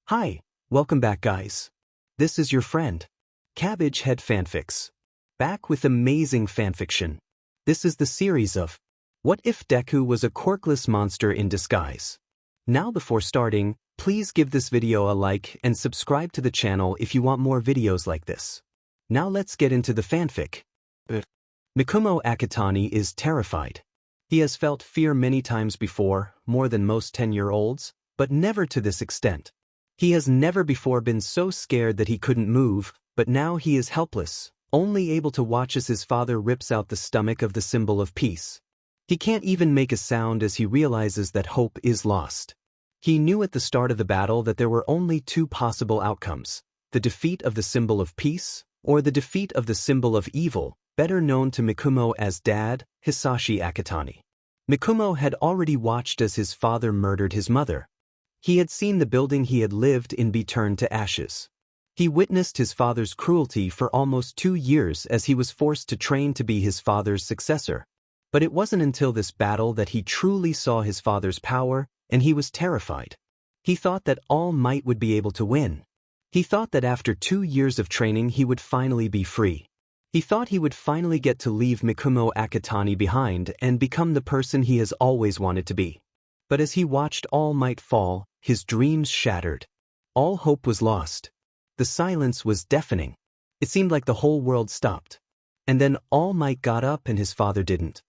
Hi, welcome back guys. This is your friend, Cabbage Head Fanfics. Back with amazing fanfiction. This is the series of What If Deku Was a Quirkless Monster in Disguise? Now before starting, please give this video a like and subscribe to the channel if you want more videos like this. Now let's get into the fanfic. Mikumo Akitani is terrified. He has felt fear many times before, more than most 10-year-olds, but never to this extent. He has never before been so scared that he couldn't move, but now he is helpless, only able to watch as his father rips out the stomach of the symbol of peace. He can't even make a sound as he realizes that hope is lost. He knew at the start of the battle that there were only two possible outcomes: the defeat of the symbol of peace, or the defeat of the symbol of evil, better known to Mikumo as Dad, Hizashi Akitani. Mikumo had already watched as his father murdered his mother. He had seen the building he had lived in be turned to ashes. He witnessed his father's cruelty for almost 2 years as he was forced to train to be his father's successor. But it wasn't until this battle that he truly saw his father's power, and he was terrified. He thought that All Might would be able to win. He thought that after 2 years of training he would finally be free. He thought he would finally get to leave Mikumo Akitani behind and become the person he has always wanted to be. But as he watched All Might fall, his dreams shattered. All hope was lost. The silence was deafening. It seemed like the whole world stopped. And then All Might got up and his father didn't.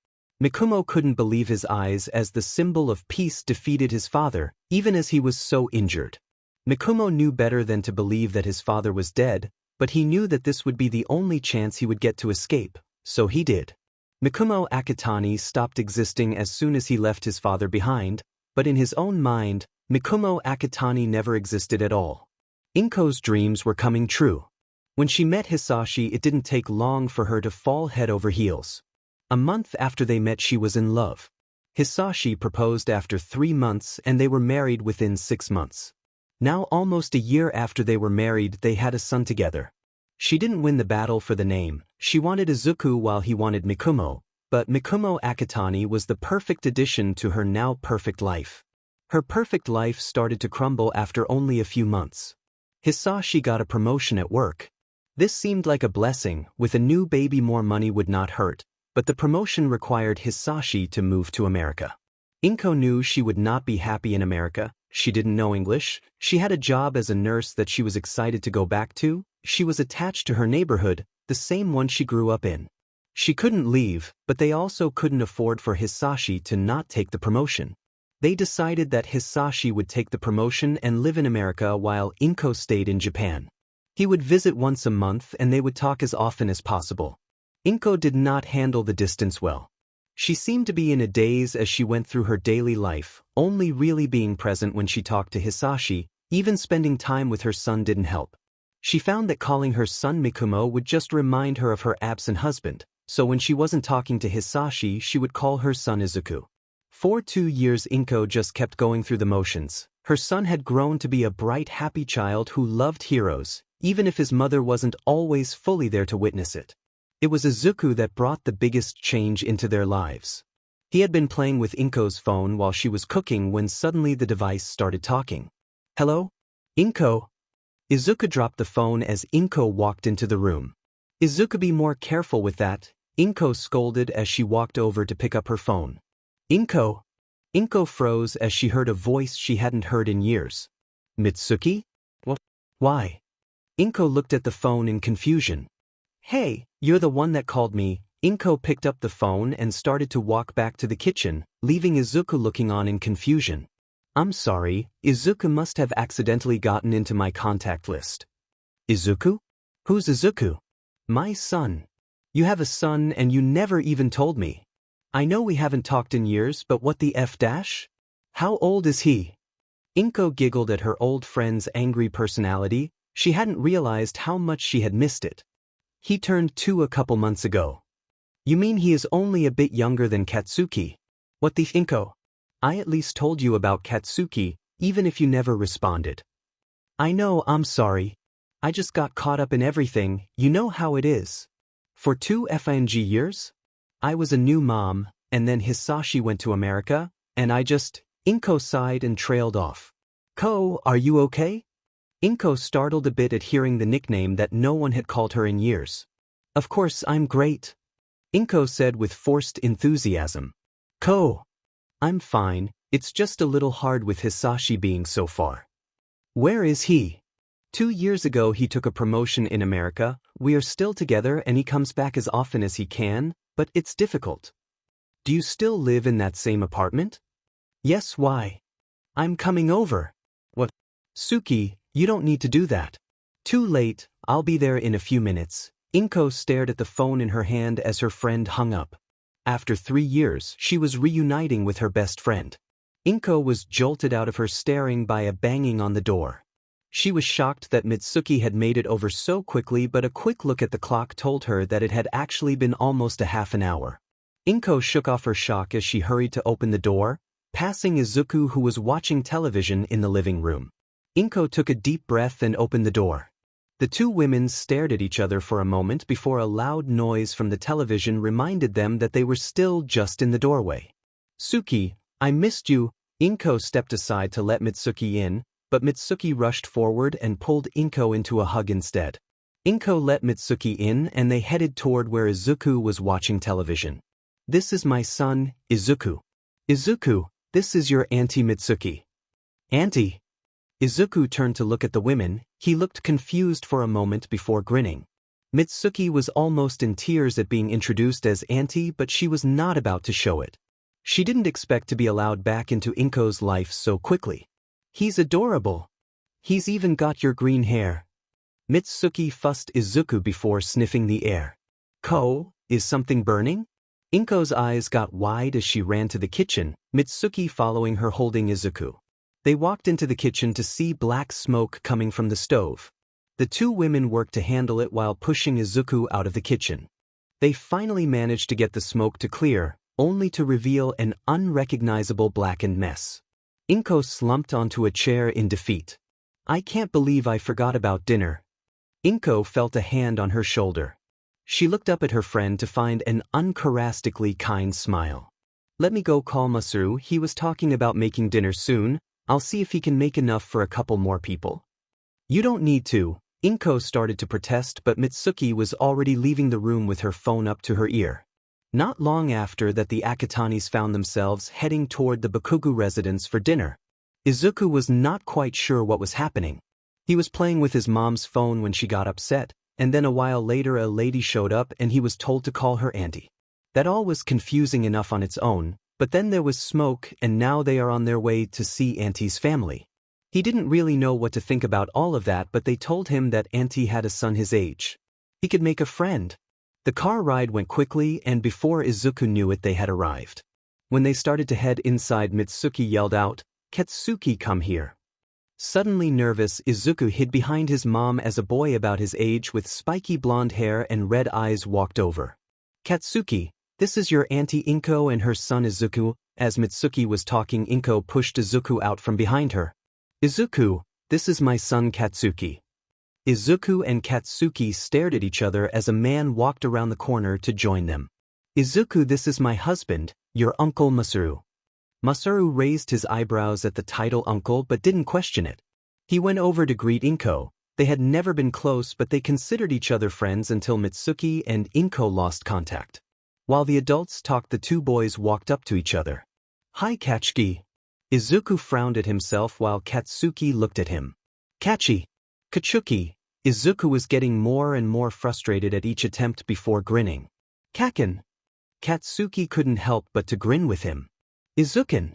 Mikumo couldn't believe his eyes as the symbol of peace defeated his father, even as he was so injured. Mikumo knew better than to believe that his father was dead, but he knew that this would be the only chance he would get to escape, so he did. Mikumo Akitani stopped existing as soon as he left his father behind, but in his own mind, Mikumo Akitani never existed at all. Inko's dreams were coming true. When she met Hizashi, it didn't take long for her to fall head over heels. A month after they met, she was in love. Hizashi proposed after 3 months and they were married within 6 months. Now almost a year after they were married, they had a son together. She didn't win the battle for the name. She wanted Izuku while he wanted Mikumo, but Mikumo Akitani was the perfect addition to her now perfect life. Her perfect life started to crumble after only a few months. Hizashi got a promotion at work. This seemed like a blessing. With a new baby, more money would not hurt, but the promotion required Hizashi to move to America. Inko knew she would not be happy in America. She didn't know English. She had a job as a nurse that she was excited to go back to. She was attached to her neighborhood, the same one she grew up in. She couldn't leave, but they also couldn't afford for Hizashi to not take the promotion. They decided that Hizashi would take the promotion and live in America while Inko stayed in Japan. He would visit once a month and they would talk as often as possible. Inko did not handle the distance well. She seemed to be in a daze as she went through her daily life, only really being present when she talked to Hizashi. Even spending time with her son didn't help. She found that calling her son Mikumo would just remind her of her absent husband, so when she wasn't talking to Hizashi, she would call her son Izuku. For 2 years Inko just kept going through the motions. Her son had grown to be a bright, happy child who loved heroes, even if his mother wasn't always fully there to witness it. It was Izuku that brought the biggest change into their lives. He had been playing with Inko's phone while she was cooking when suddenly the device started talking. "Hello? Inko?" Izuku dropped the phone as Inko walked into the room. "Izuku, be more careful with that," Inko scolded as she walked over to pick up her phone. "Inko?" Inko froze as she heard a voice she hadn't heard in years. "Mitsuki? What? Why?" Inko looked at the phone in confusion. "Hey, you're the one that called me." Inko picked up the phone and started to walk back to the kitchen, leaving Izuku looking on in confusion. "I'm sorry, Izuku must have accidentally gotten into my contact list." "Izuku? Who's Izuku?" "My son." "You have a son and you never even told me." "I know we haven't talked in years, but what the F dash? How old is he?" Inko giggled at her old friend's angry personality. She hadn't realized how much she had missed it. "He turned 2 a couple months ago." "You mean he is only a bit younger than Katsuki?" "What the Inko? I at least told you about Katsuki, even if you never responded." "I know, I'm sorry. I just got caught up in everything, you know how it is." "For 2 years? I was a new mom, and then Hizashi went to America, and I just..." Inko sighed and trailed off. "Ko, are you okay?" Inko startled a bit at hearing the nickname that no one had called her in years. Of course I'm great, Inko said with forced enthusiasm. Ko. I'm fine, it's just a little hard with Hizashi being so far. Where is he? 2 years ago he took a promotion in America, we are still together and he comes back as often as he can, but it's difficult. Do you still live in that same apartment? Yes, why? I'm coming over. What? Suki, you don't need to do that. Too late, I'll be there in a few minutes. Inko stared at the phone in her hand as her friend hung up. After 3 years, she was reuniting with her best friend. Inko was jolted out of her staring by a banging on the door. She was shocked that Mitsuki had made it over so quickly, but a quick look at the clock told her that it had actually been almost a half an hour. Inko shook off her shock as she hurried to open the door, passing Izuku who was watching television in the living room. Inko took a deep breath and opened the door. The two women stared at each other for a moment before a loud noise from the television reminded them that they were still just in the doorway. Suki, I missed you. Inko stepped aside to let Mitsuki in, but Mitsuki rushed forward and pulled Inko into a hug instead. Inko let Mitsuki in and they headed toward where Izuku was watching television. This is my son, Izuku. Izuku, this is your auntie Mitsuki. Auntie? Izuku turned to look at the women, he looked confused for a moment before grinning. Mitsuki was almost in tears at being introduced as auntie, but she was not about to show it. She didn't expect to be allowed back into Inko's life so quickly. He's adorable. He's even got your green hair. Mitsuki fussed Izuku before sniffing the air. Ko, is something burning? Inko's eyes got wide as she ran to the kitchen, Mitsuki following her holding Izuku. They walked into the kitchen to see black smoke coming from the stove. The two women worked to handle it while pushing Izuku out of the kitchen. They finally managed to get the smoke to clear, only to reveal an unrecognizable blackened mess. Inko slumped onto a chair in defeat. I can't believe I forgot about dinner. Inko felt a hand on her shoulder. She looked up at her friend to find an uncharacteristically kind smile. Let me go call Masaru, he was talking about making dinner soon. I'll see if he can make enough for a couple more people. You don't need to. Inko started to protest, but Mitsuki was already leaving the room with her phone up to her ear. Not long after that, the Akatanis found themselves heading toward the Bakugo residence for dinner. Izuku was not quite sure what was happening. He was playing with his mom's phone when she got upset, and then a while later a lady showed up and he was told to call her auntie. That all was confusing enough on its own. But then there was smoke and now they are on their way to see Auntie's family. He didn't really know what to think about all of that, but they told him that Auntie had a son his age. He could make a friend. The car ride went quickly and before Izuku knew it they had arrived. When they started to head inside, Mitsuki yelled out, Katsuki, come here. Suddenly nervous, Izuku hid behind his mom as a boy about his age with spiky blonde hair and red eyes walked over. Katsuki, this is your auntie Inko and her son Izuku. As Mitsuki was talking, Inko pushed Izuku out from behind her. Izuku, this is my son Katsuki. Izuku and Katsuki stared at each other as a man walked around the corner to join them. Izuku, this is my husband, your uncle Masaru. Masaru raised his eyebrows at the title uncle but didn't question it. He went over to greet Inko. They had never been close, but they considered each other friends until Mitsuki and Inko lost contact. While the adults talked, the two boys walked up to each other. Hi Katsuki. Izuku frowned at himself while Katsuki looked at him. Katsuki. Izuku was getting more and more frustrated at each attempt before grinning. Kaken. Katsuki couldn't help but to grin with him. Izuken.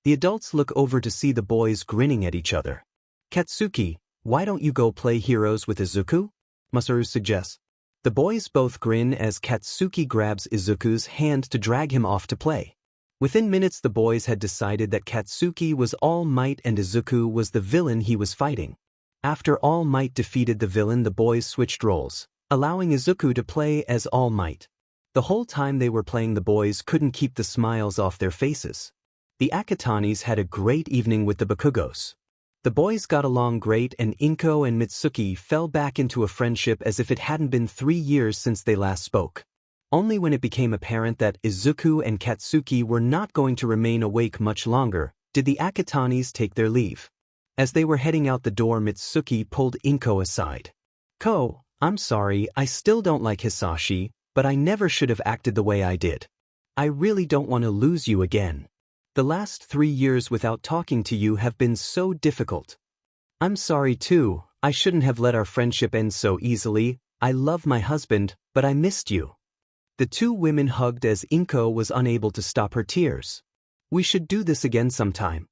The adults look over to see the boys grinning at each other. Katsuki, why don't you go play heroes with Izuku? Masaru suggests. The boys both grin as Katsuki grabs Izuku's hand to drag him off to play. Within minutes the boys had decided that Katsuki was All Might and Izuku was the villain he was fighting. After All Might defeated the villain, the boys switched roles, allowing Izuku to play as All Might. The whole time they were playing, the boys couldn't keep the smiles off their faces. The Akatanis had a great evening with the Bakugos. The boys got along great and Inko and Mitsuki fell back into a friendship as if it hadn't been 3 years since they last spoke. Only when it became apparent that Izuku and Katsuki were not going to remain awake much longer did the Akatanis take their leave. As they were heading out the door, Mitsuki pulled Inko aside. "Ko, I'm sorry, I still don't like Hizashi, but I never should have acted the way I did. I really don't want to lose you again. The last 3 years without talking to you have been so difficult. I'm sorry too, I shouldn't have let our friendship end so easily. I love my husband, but I missed you." The two women hugged as Inko was unable to stop her tears. "We should do this again sometime,"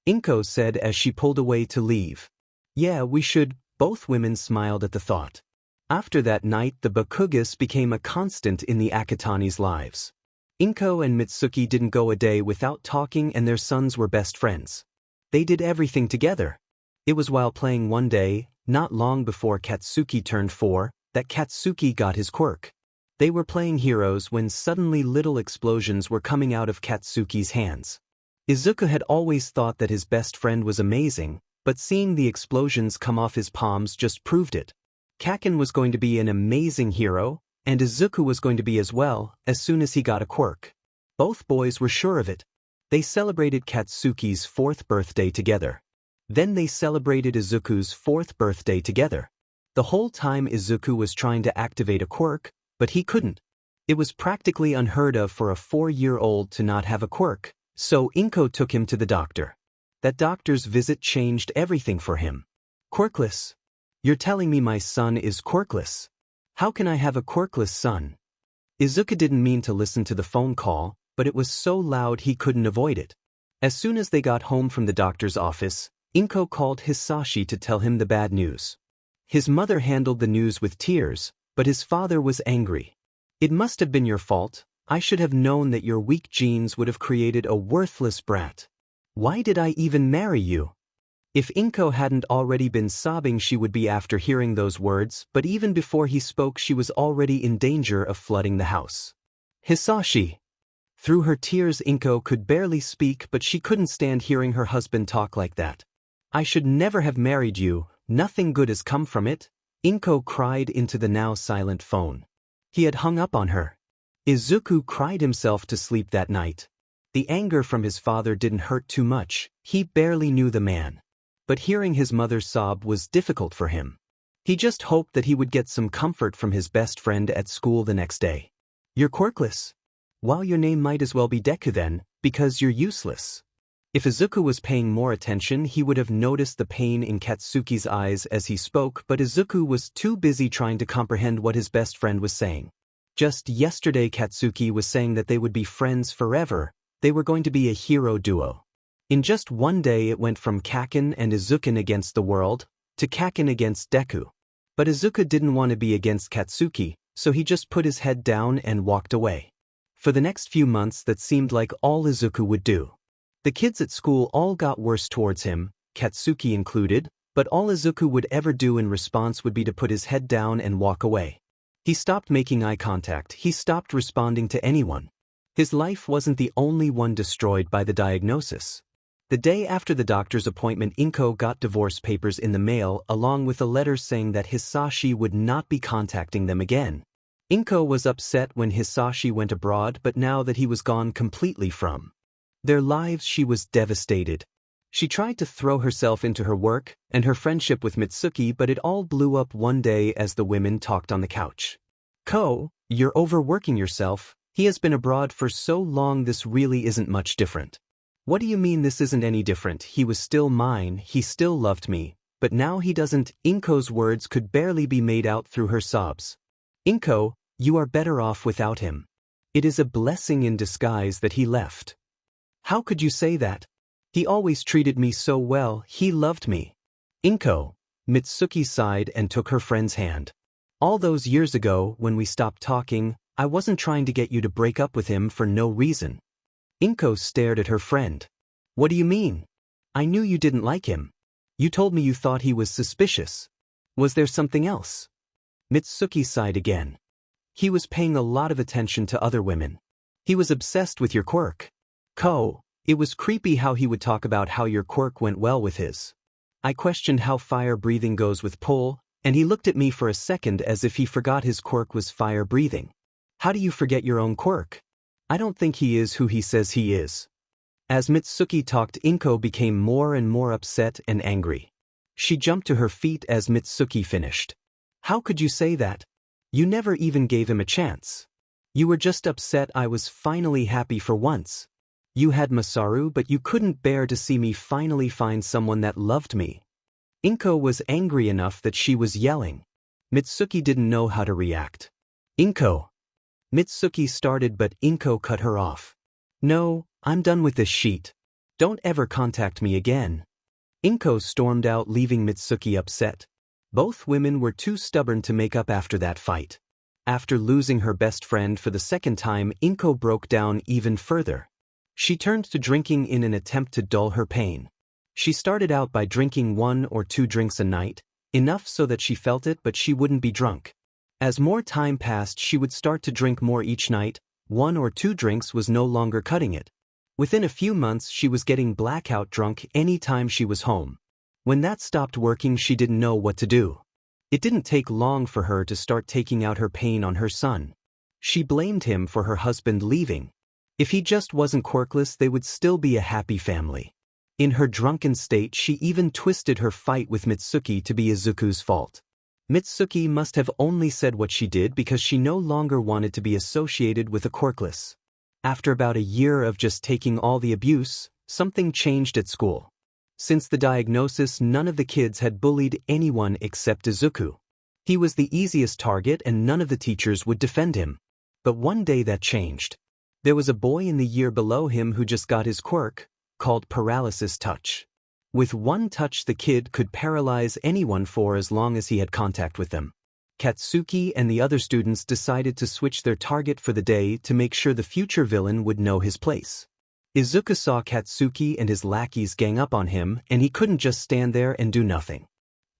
Inko said as she pulled away to leave. "Yeah, we should," both women smiled at the thought. After that night, the Bakugos became a constant in the Akatani's lives. Inko and Mitsuki didn't go a day without talking, and their sons were best friends. They did everything together. It was while playing one day, not long before Katsuki turned 4, that Katsuki got his quirk. They were playing heroes when suddenly little explosions were coming out of Katsuki's hands. Izuku had always thought that his best friend was amazing, but seeing the explosions come off his palms just proved it. Kaken was going to be an amazing hero, and Izuku was going to be as well, as soon as he got a quirk. Both boys were sure of it. They celebrated Katsuki's 4th birthday together. Then they celebrated Izuku's 4th birthday together. The whole time Izuku was trying to activate a quirk, but he couldn't. It was practically unheard of for a 4-year-old to not have a quirk, so Inko took him to the doctor. That doctor's visit changed everything for him. "Quirkless? You're telling me my son is quirkless? How can I have a quirkless son?" Izuku didn't mean to listen to the phone call, but it was so loud he couldn't avoid it. As soon as they got home from the doctor's office, Inko called Hizashi to tell him the bad news. His mother handled the news with tears, but his father was angry. "It must have been your fault. I should have known that your weak genes would have created a worthless brat. Why did I even marry you?" If Inko hadn't already been sobbing, she would be after hearing those words, but even before he spoke, she was already in danger of flooding the house. "Hizashi!" Through her tears, Inko could barely speak, but she couldn't stand hearing her husband talk like that. "I should never have married you, nothing good has come from it," Inko cried into the now silent phone. He had hung up on her. Izuku cried himself to sleep that night. The anger from his father didn't hurt too much, he barely knew the man. But hearing his mother sob was difficult for him. He just hoped that he would get some comfort from his best friend at school the next day. "You're quirkless. Well, your name might as well be Deku then, because you're useless." If Izuku was paying more attention, he would have noticed the pain in Katsuki's eyes as he spoke, but Izuku was too busy trying to comprehend what his best friend was saying. Just yesterday Katsuki was saying that they would be friends forever, they were going to be a hero duo. In just one day it went from Kaken and Izuku against the world, to Kaken against Deku. But Izuku didn't want to be against Katsuki, so he just put his head down and walked away. For the next few months that seemed like all Izuku would do. The kids at school all got worse towards him, Katsuki included, but all Izuku would ever do in response would be to put his head down and walk away. He stopped making eye contact, he stopped responding to anyone. His life wasn't the only one destroyed by the diagnosis. The day after the doctor's appointment, Inko got divorce papers in the mail along with a letter saying that Hizashi would not be contacting them again. Inko was upset when Hizashi went abroad, but now that he was gone completely from their lives, she was devastated. She tried to throw herself into her work and her friendship with Mitsuki, but it all blew up one day as the women talked on the couch. "Ko, you're overworking yourself. He has been abroad for so long, this really isn't much different." "What do you mean this isn't any different? He was still mine, he still loved me, but now he doesn't." Inko's words could barely be made out through her sobs. "Inko, you are better off without him. It is a blessing in disguise that he left." "How could you say that? He always treated me so well, he loved me." "Inko," Mitsuki sighed and took her friend's hand. "All those years ago, when we stopped talking, I wasn't trying to get you to break up with him for no reason." Inko stared at her friend. "What do you mean? I knew you didn't like him. You told me you thought he was suspicious. Was there something else?" Mitsuki sighed again. "He was paying a lot of attention to other women. He was obsessed with your quirk. Ko, it was creepy how he would talk about how your quirk went well with his. I questioned how fire breathing goes with pull, and he looked at me for a second as if he forgot his quirk was fire breathing. How do you forget your own quirk? I don't think he is who he says he is." As Mitsuki talked, Inko became more and more upset and angry. She jumped to her feet as Mitsuki finished. How could you say that? You never even gave him a chance. You were just upset I was finally happy for once. You had Masaru, but you couldn't bear to see me finally find someone that loved me. Inko was angry enough that she was yelling. Mitsuki didn't know how to react. Inko. Mitsuki started, but Inko cut her off. No, I'm done with this sheet. Don't ever contact me again. Inko stormed out, leaving Mitsuki upset. Both women were too stubborn to make up after that fight. After losing her best friend for the second time, Inko broke down even further. She turned to drinking in an attempt to dull her pain. She started out by drinking 1 or 2 drinks a night, enough so that she felt it but she wouldn't be drunk. As more time passed, she would start to drink more each night. 1 or 2 drinks was no longer cutting it. Within a few months, she was getting blackout drunk any time she was home. When that stopped working, she didn't know what to do. It didn't take long for her to start taking out her pain on her son. She blamed him for her husband leaving. If he just wasn't quirkless, they would still be a happy family. In her drunken state, she even twisted her fight with Mitsuki to be Izuku's fault. Mitsuki must have only said what she did because she no longer wanted to be associated with a quirkless. After about a year of just taking all the abuse, something changed at school. Since the diagnosis, none of the kids had bullied anyone except Izuku. He was the easiest target and none of the teachers would defend him. But one day that changed. There was a boy in the year below him who just got his quirk, called Paralysis Touch. With one touch, the kid could paralyze anyone for as long as he had contact with them. Katsuki and the other students decided to switch their target for the day to make sure the future villain would know his place. Izuku saw Katsuki and his lackeys gang up on him, and he couldn't just stand there and do nothing.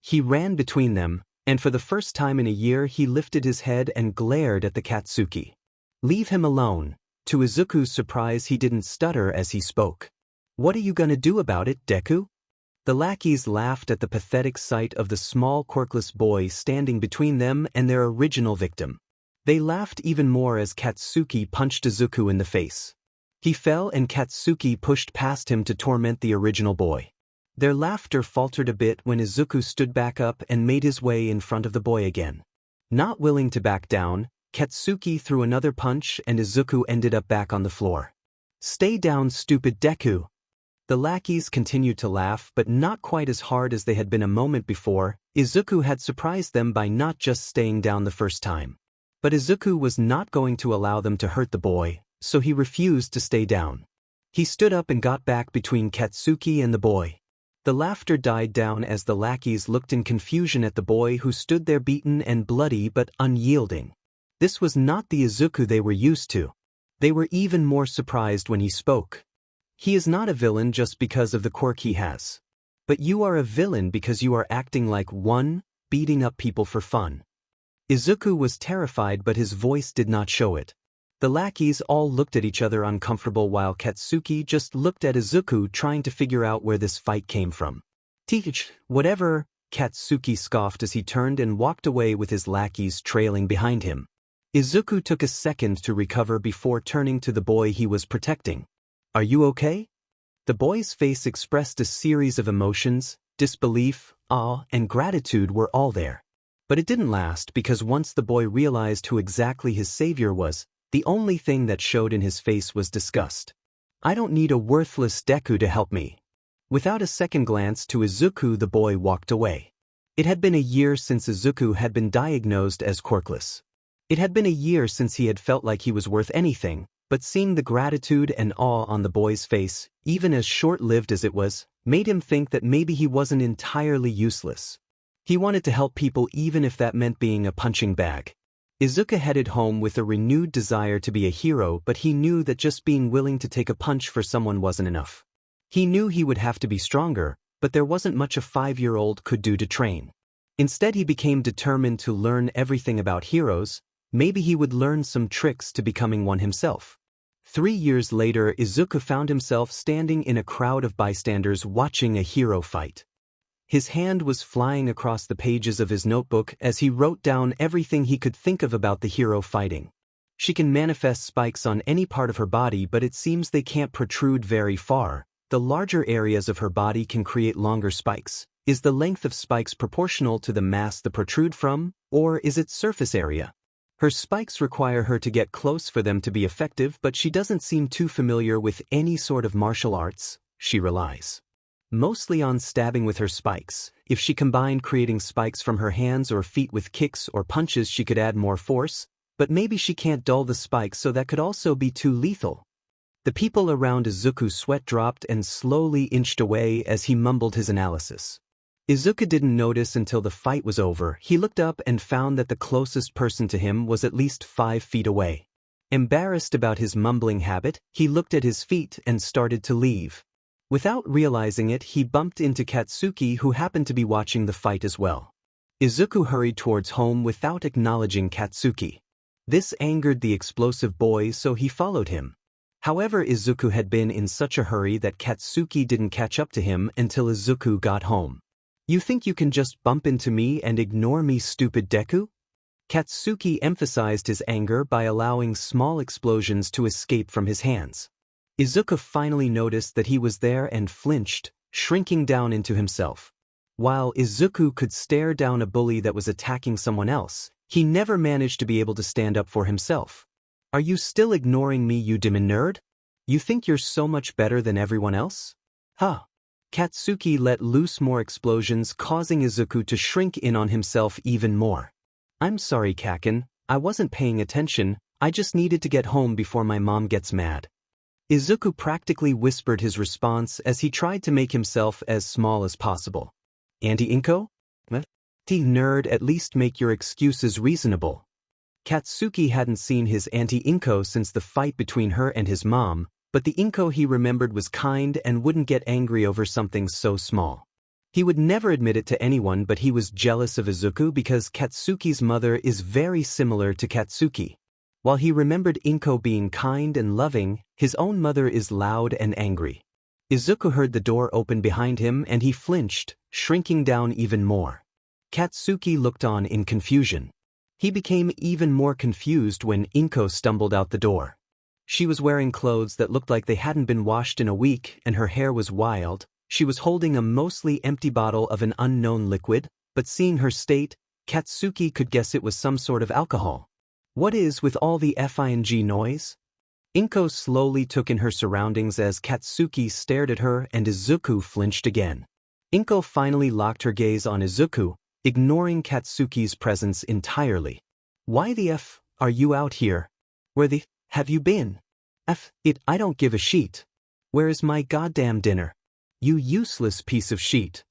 He ran between them, and for the first time in a year he lifted his head and glared at the Katsuki. Leave him alone. To Izuku's surprise, he didn't stutter as he spoke. What are you gonna do about it, Deku? The lackeys laughed at the pathetic sight of the small quirkless boy standing between them and their original victim. They laughed even more as Katsuki punched Izuku in the face. He fell and Katsuki pushed past him to torment the original boy. Their laughter faltered a bit when Izuku stood back up and made his way in front of the boy again. Not willing to back down, Katsuki threw another punch and Izuku ended up back on the floor. Stay down, stupid Deku. The lackeys continued to laugh, but not quite as hard as they had been a moment before. Izuku had surprised them by not just staying down the first time. But Izuku was not going to allow them to hurt the boy, so he refused to stay down. He stood up and got back between Katsuki and the boy. The laughter died down as the lackeys looked in confusion at the boy who stood there beaten and bloody but unyielding. This was not the Izuku they were used to. They were even more surprised when he spoke. He is not a villain just because of the quirk he has. But you are a villain because you are acting like one, beating up people for fun. Izuku was terrified, but his voice did not show it. The lackeys all looked at each other uncomfortable while Katsuki just looked at Izuku trying to figure out where this fight came from. Teach, whatever, Katsuki scoffed as he turned and walked away with his lackeys trailing behind him. Izuku took a second to recover before turning to the boy he was protecting. Are you okay? The boy's face expressed a series of emotions. Disbelief, awe, and gratitude were all there. But it didn't last because once the boy realized who exactly his savior was, the only thing that showed in his face was disgust. I don't need a worthless Deku to help me. Without a second glance to Izuku, the boy walked away. It had been a year since Izuku had been diagnosed as quirkless. It had been a year since he had felt like he was worth anything, but seeing the gratitude and awe on the boy's face, even as short-lived as it was, made him think that maybe he wasn't entirely useless. He wanted to help people even if that meant being a punching bag. Izuku headed home with a renewed desire to be a hero, but he knew that just being willing to take a punch for someone wasn't enough. He knew he would have to be stronger, but there wasn't much a 5-year-old could do to train. Instead, he became determined to learn everything about heroes. Maybe he would learn some tricks to becoming one himself. 3 years later, Izuku found himself standing in a crowd of bystanders watching a hero fight. His hand was flying across the pages of his notebook as he wrote down everything he could think of about the hero fighting. She can manifest spikes on any part of her body, but it seems they can't protrude very far. The larger areas of her body can create longer spikes. Is the length of spikes proportional to the mass they protrude from, or is it surface area? Her spikes require her to get close for them to be effective, but she doesn't seem too familiar with any sort of martial arts. She relies mostly on stabbing with her spikes. If she combined creating spikes from her hands or feet with kicks or punches, she could add more force, but maybe she can't dull the spikes, so that could also be too lethal. The people around Izuku's sweat dropped and slowly inched away as he mumbled his analysis. Izuku didn't notice until the fight was over. He looked up and found that the closest person to him was at least 5 feet away. Embarrassed about his mumbling habit, he looked at his feet and started to leave. Without realizing it, he bumped into Katsuki, who happened to be watching the fight as well. Izuku hurried towards home without acknowledging Katsuki. This angered the explosive boy, so he followed him. However, Izuku had been in such a hurry that Katsuki didn't catch up to him until Izuku got home. "You think you can just bump into me and ignore me, stupid Deku?" Katsuki emphasized his anger by allowing small explosions to escape from his hands. Izuku finally noticed that he was there and flinched, shrinking down into himself. While Izuku could stare down a bully that was attacking someone else, he never managed to be able to stand up for himself. "Are you still ignoring me, you demon nerd? You think you're so much better than everyone else? Huh?" Katsuki let loose more explosions, causing Izuku to shrink in on himself even more. "I'm sorry, Kaken. I wasn't paying attention. I just needed to get home before my mom gets mad." Izuku practically whispered his response as he tried to make himself as small as possible. "Auntie Inko? Nerd, at least make your excuses reasonable." Katsuki hadn't seen his Auntie Inko since the fight between her and his mom, but the Inko he remembered was kind and wouldn't get angry over something so small. He would never admit it to anyone, but he was jealous of Izuku because Katsuki's mother is very similar to Katsuki. While he remembered Inko being kind and loving, his own mother is loud and angry. Izuku heard the door open behind him and he flinched, shrinking down even more. Katsuki looked on in confusion. He became even more confused when Inko stumbled out the door. She was wearing clothes that looked like they hadn't been washed in a week, and her hair was wild. She was holding a mostly empty bottle of an unknown liquid, but seeing her state, Katsuki could guess it was some sort of alcohol. "What is with all the FING noise?" Inko slowly took in her surroundings as Katsuki stared at her, and Izuku flinched again. Inko finally locked her gaze on Izuku, ignoring Katsuki's presence entirely. "Why the F are you out here? Where the have you been? I don't give a shit. Where is my goddamn dinner? You useless piece of shit."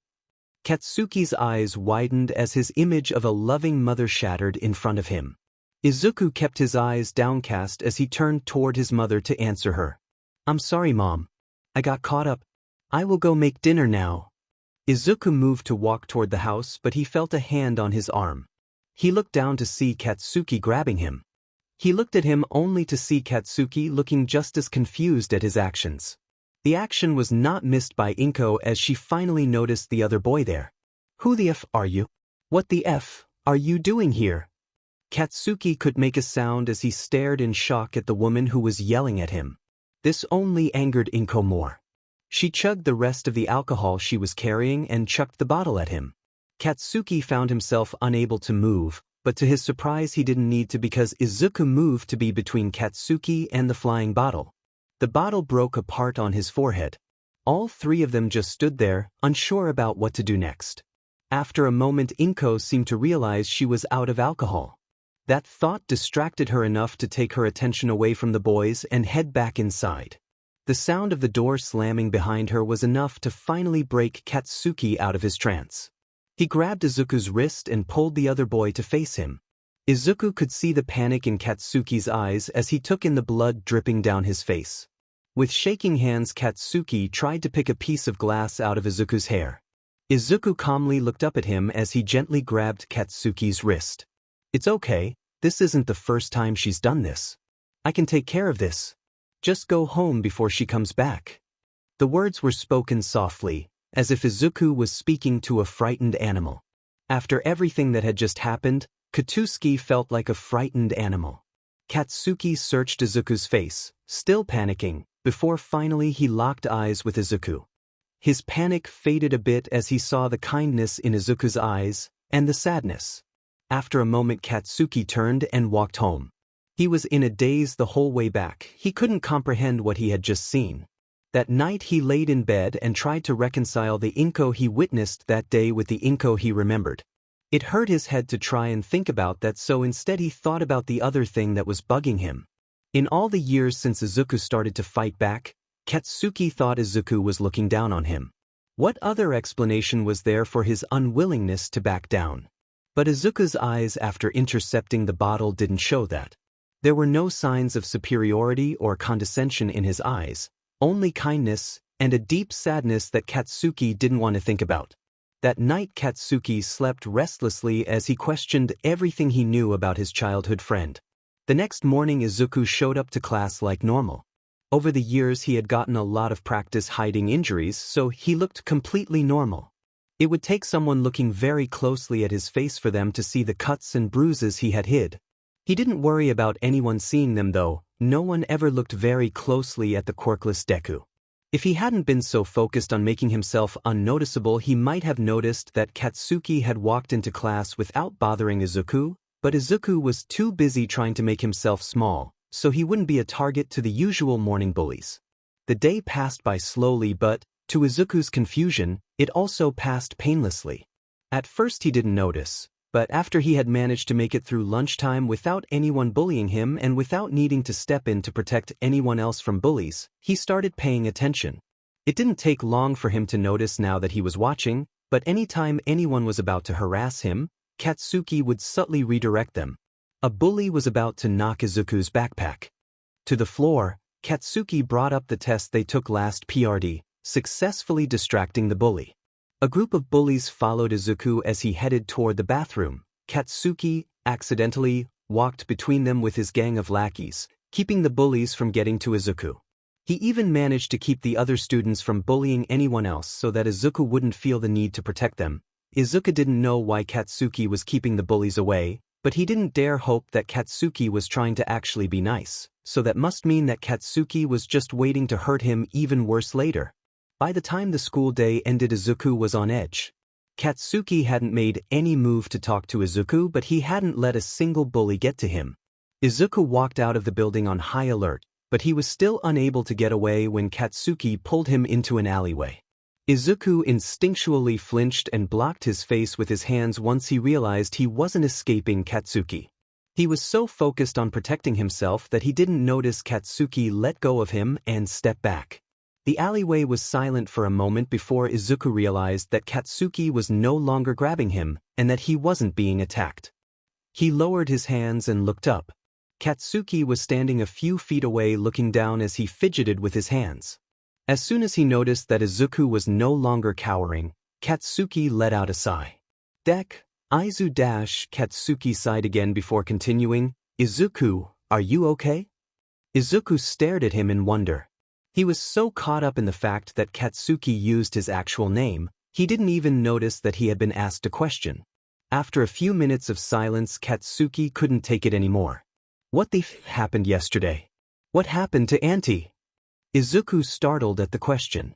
Katsuki's eyes widened as his image of a loving mother shattered in front of him. Izuku kept his eyes downcast as he turned toward his mother to answer her. "I'm sorry, Mom. I got caught up. I will go make dinner now." Izuku moved to walk toward the house, but he felt a hand on his arm. He looked down to see Katsuki grabbing him. He looked at him only to see Katsuki looking just as confused at his actions. The action was not missed by Inko as she finally noticed the other boy there. "Who the F are you? What the F are you doing here?" Katsuki could make a sound as he stared in shock at the woman who was yelling at him. This only angered Inko more. She chugged the rest of the alcohol she was carrying and chucked the bottle at him. Katsuki found himself unable to move, but to his surprise he didn't need to because Izuku moved to be between Katsuki and the flying bottle. The bottle broke apart on his forehead. All three of them just stood there, unsure about what to do next. After a moment, Inko seemed to realize she was out of alcohol. That thought distracted her enough to take her attention away from the boys and head back inside. The sound of the door slamming behind her was enough to finally break Katsuki out of his trance. He grabbed Izuku's wrist and pulled the other boy to face him. Izuku could see the panic in Katsuki's eyes as he took in the blood dripping down his face. With shaking hands, Katsuki tried to pick a piece of glass out of Izuku's hair. Izuku calmly looked up at him as he gently grabbed Katsuki's wrist. "It's okay, this isn't the first time she's done this. I can take care of this. Just go home before she comes back." The words were spoken softly, as if Izuku was speaking to a frightened animal. After everything that had just happened, Katsuki felt like a frightened animal. Katsuki searched Izuku's face, still panicking, before finally he locked eyes with Izuku. His panic faded a bit as he saw the kindness in Izuku's eyes, and the sadness. After a moment Katsuki turned and walked home. He was in a daze the whole way back. He couldn't comprehend what he had just seen. That night he laid in bed and tried to reconcile the Inko he witnessed that day with the Inko he remembered. It hurt his head to try and think about that, so instead he thought about the other thing that was bugging him. In all the years since Izuku started to fight back, Katsuki thought Izuku was looking down on him. What other explanation was there for his unwillingness to back down? But Izuku's eyes after intercepting the bottle didn't show that. There were no signs of superiority or condescension in his eyes, only kindness and a deep sadness that Katsuki didn't want to think about. That night Katsuki slept restlessly as he questioned everything he knew about his childhood friend. The next morning Izuku showed up to class like normal. Over the years he had gotten a lot of practice hiding injuries, so he looked completely normal. It would take someone looking very closely at his face for them to see the cuts and bruises he had hid. He didn't worry about anyone seeing them though. No one ever looked very closely at the quirkless Deku. If he hadn't been so focused on making himself unnoticeable, he might have noticed that Katsuki had walked into class without bothering Izuku, but Izuku was too busy trying to make himself small, so he wouldn't be a target to the usual morning bullies. The day passed by slowly, but, to Izuku's confusion, it also passed painlessly. At first he didn't notice, but after he had managed to make it through lunchtime without anyone bullying him and without needing to step in to protect anyone else from bullies, he started paying attention. It didn't take long for him to notice now that he was watching, but anytime anyone was about to harass him, Katsuki would subtly redirect them. A bully was about to knock Izuku's backpack to the floor. Katsuki brought up the test they took last PRD, successfully distracting the bully. A group of bullies followed Izuku as he headed toward the bathroom. Katsuki, accidentally, walked between them with his gang of lackeys, keeping the bullies from getting to Izuku. He even managed to keep the other students from bullying anyone else so that Izuku wouldn't feel the need to protect them. Izuku didn't know why Katsuki was keeping the bullies away, but he didn't dare hope that Katsuki was trying to actually be nice, so that must mean that Katsuki was just waiting to hurt him even worse later. By the time the school day ended, Izuku was on edge. Katsuki hadn't made any move to talk to Izuku, but he hadn't let a single bully get to him. Izuku walked out of the building on high alert, but he was still unable to get away when Katsuki pulled him into an alleyway. Izuku instinctually flinched and blocked his face with his hands once he realized he wasn't escaping Katsuki. He was so focused on protecting himself that he didn't notice Katsuki let go of him and step back. The alleyway was silent for a moment before Izuku realized that Katsuki was no longer grabbing him and that he wasn't being attacked. He lowered his hands and looked up. Katsuki was standing a few feet away looking down as he fidgeted with his hands. As soon as he noticed that Izuku was no longer cowering, Katsuki let out a sigh. Katsuki sighed again before continuing, "Izuku, are you okay?" Izuku stared at him in wonder. He was so caught up in the fact that Katsuki used his actual name, he didn't even notice that he had been asked a question. After a few minutes of silence, Katsuki couldn't take it anymore. "What the f happened yesterday? What happened to Auntie?" Izuku startled at the question.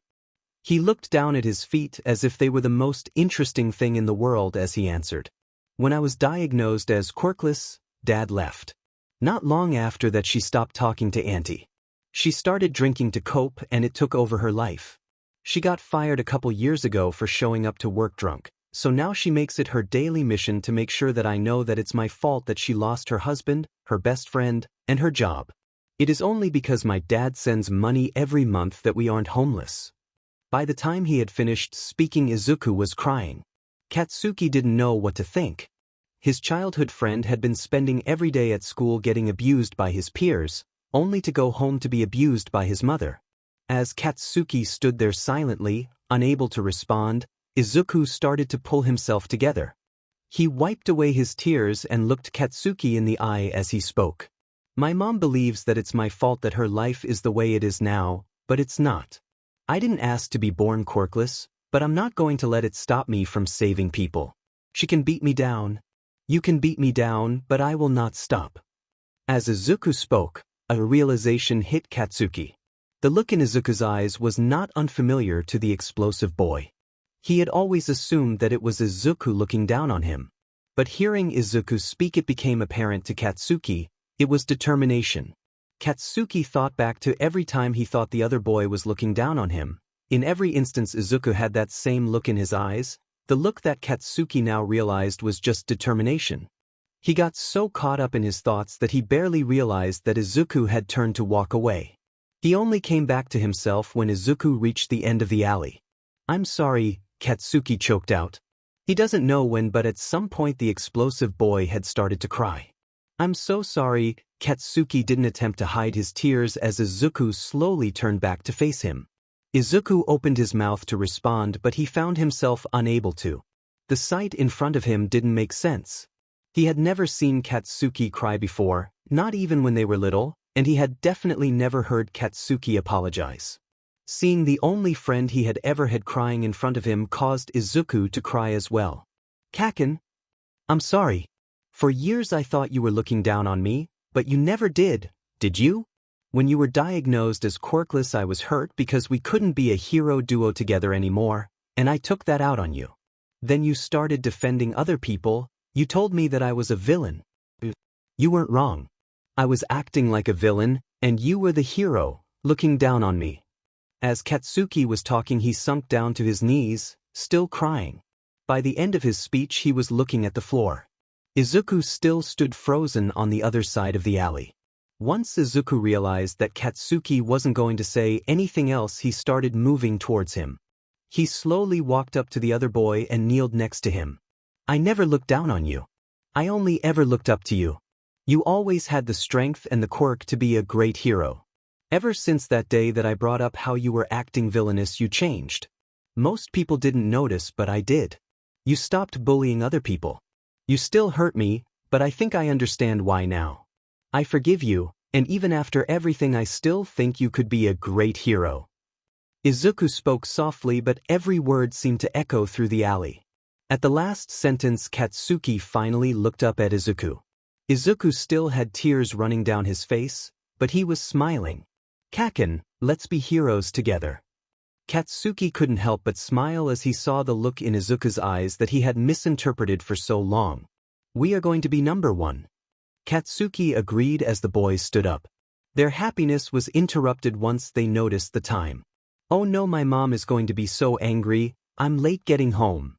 He looked down at his feet as if they were the most interesting thing in the world as he answered. "When I was diagnosed as quirkless, Dad left. Not long after that she stopped talking to Auntie. She started drinking to cope and it took over her life. She got fired a couple years ago for showing up to work drunk, so now she makes it her daily mission to make sure that I know that it's my fault that she lost her husband, her best friend, and her job. It is only because my dad sends money every month that we aren't homeless." By the time he had finished speaking, Izuku was crying. Katsuki didn't know what to think. His childhood friend had been spending every day at school getting abused by his peers, only to go home to be abused by his mother. As Katsuki stood there silently, unable to respond, Izuku started to pull himself together. He wiped away his tears and looked Katsuki in the eye as he spoke. "My mom believes that it's my fault that her life is the way it is now, but it's not. I didn't ask to be born quirkless, but I'm not going to let it stop me from saving people. She can beat me down. You can beat me down, but I will not stop." As Izuku spoke, a realization hit Katsuki. The look in Izuku's eyes was not unfamiliar to the explosive boy. He had always assumed that it was Izuku looking down on him. But hearing Izuku speak, it became apparent to Katsuki, it was determination. Katsuki thought back to every time he thought the other boy was looking down on him. In every instance Izuku had that same look in his eyes. The look that Katsuki now realized was just determination. He got so caught up in his thoughts that he barely realized that Izuku had turned to walk away. He only came back to himself when Izuku reached the end of the alley. "I'm sorry," Katsuki choked out. He doesn't know when, but at some point the explosive boy had started to cry. "I'm so sorry." Katsuki didn't attempt to hide his tears as Izuku slowly turned back to face him. Izuku opened his mouth to respond, but he found himself unable to. The sight in front of him didn't make sense. He had never seen Katsuki cry before, not even when they were little, and he had definitely never heard Katsuki apologize. Seeing the only friend he had ever had crying in front of him caused Izuku to cry as well. "Kaken, I'm sorry. For years I thought you were looking down on me, but you never did you? When you were diagnosed as quirkless, I was hurt because we couldn't be a hero duo together anymore, and I took that out on you. Then you started defending other people. You told me that I was a villain. You weren't wrong. I was acting like a villain, and you were the hero, looking down on me." As Katsuki was talking, he sunk down to his knees, still crying. By the end of his speech, he was looking at the floor. Izuku still stood frozen on the other side of the alley. Once Izuku realized that Katsuki wasn't going to say anything else, he started moving towards him. He slowly walked up to the other boy and kneeled next to him. "I never looked down on you. I only ever looked up to you. You always had the strength and the quirk to be a great hero. Ever since that day that I brought up how you were acting villainous, you changed. Most people didn't notice, but I did. You stopped bullying other people. You still hurt me, but I think I understand why now. I forgive you, and even after everything I still think you could be a great hero." Izuku spoke softly, but every word seemed to echo through the alley. At the last sentence, Katsuki finally looked up at Izuku. Izuku still had tears running down his face, but he was smiling. "Kaken, let's be heroes together." Katsuki couldn't help but smile as he saw the look in Izuku's eyes that he had misinterpreted for so long. "We are going to be number one." Katsuki agreed as the boys stood up. Their happiness was interrupted once they noticed the time. "Oh no, my mom is going to be so angry. I'm late getting home."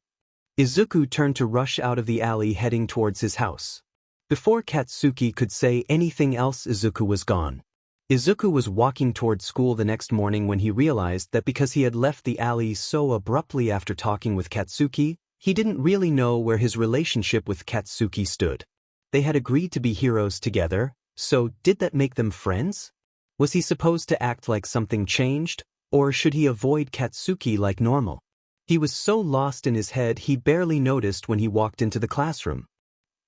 Izuku turned to rush out of the alley heading towards his house. Before Katsuki could say anything else, Izuku was gone. Izuku was walking towards school the next morning when he realized that because he had left the alley so abruptly after talking with Katsuki, he didn't really know where his relationship with Katsuki stood. They had agreed to be heroes together, so did that make them friends? Was he supposed to act like something changed, or should he avoid Katsuki like normal? He was so lost in his head he barely noticed when he walked into the classroom.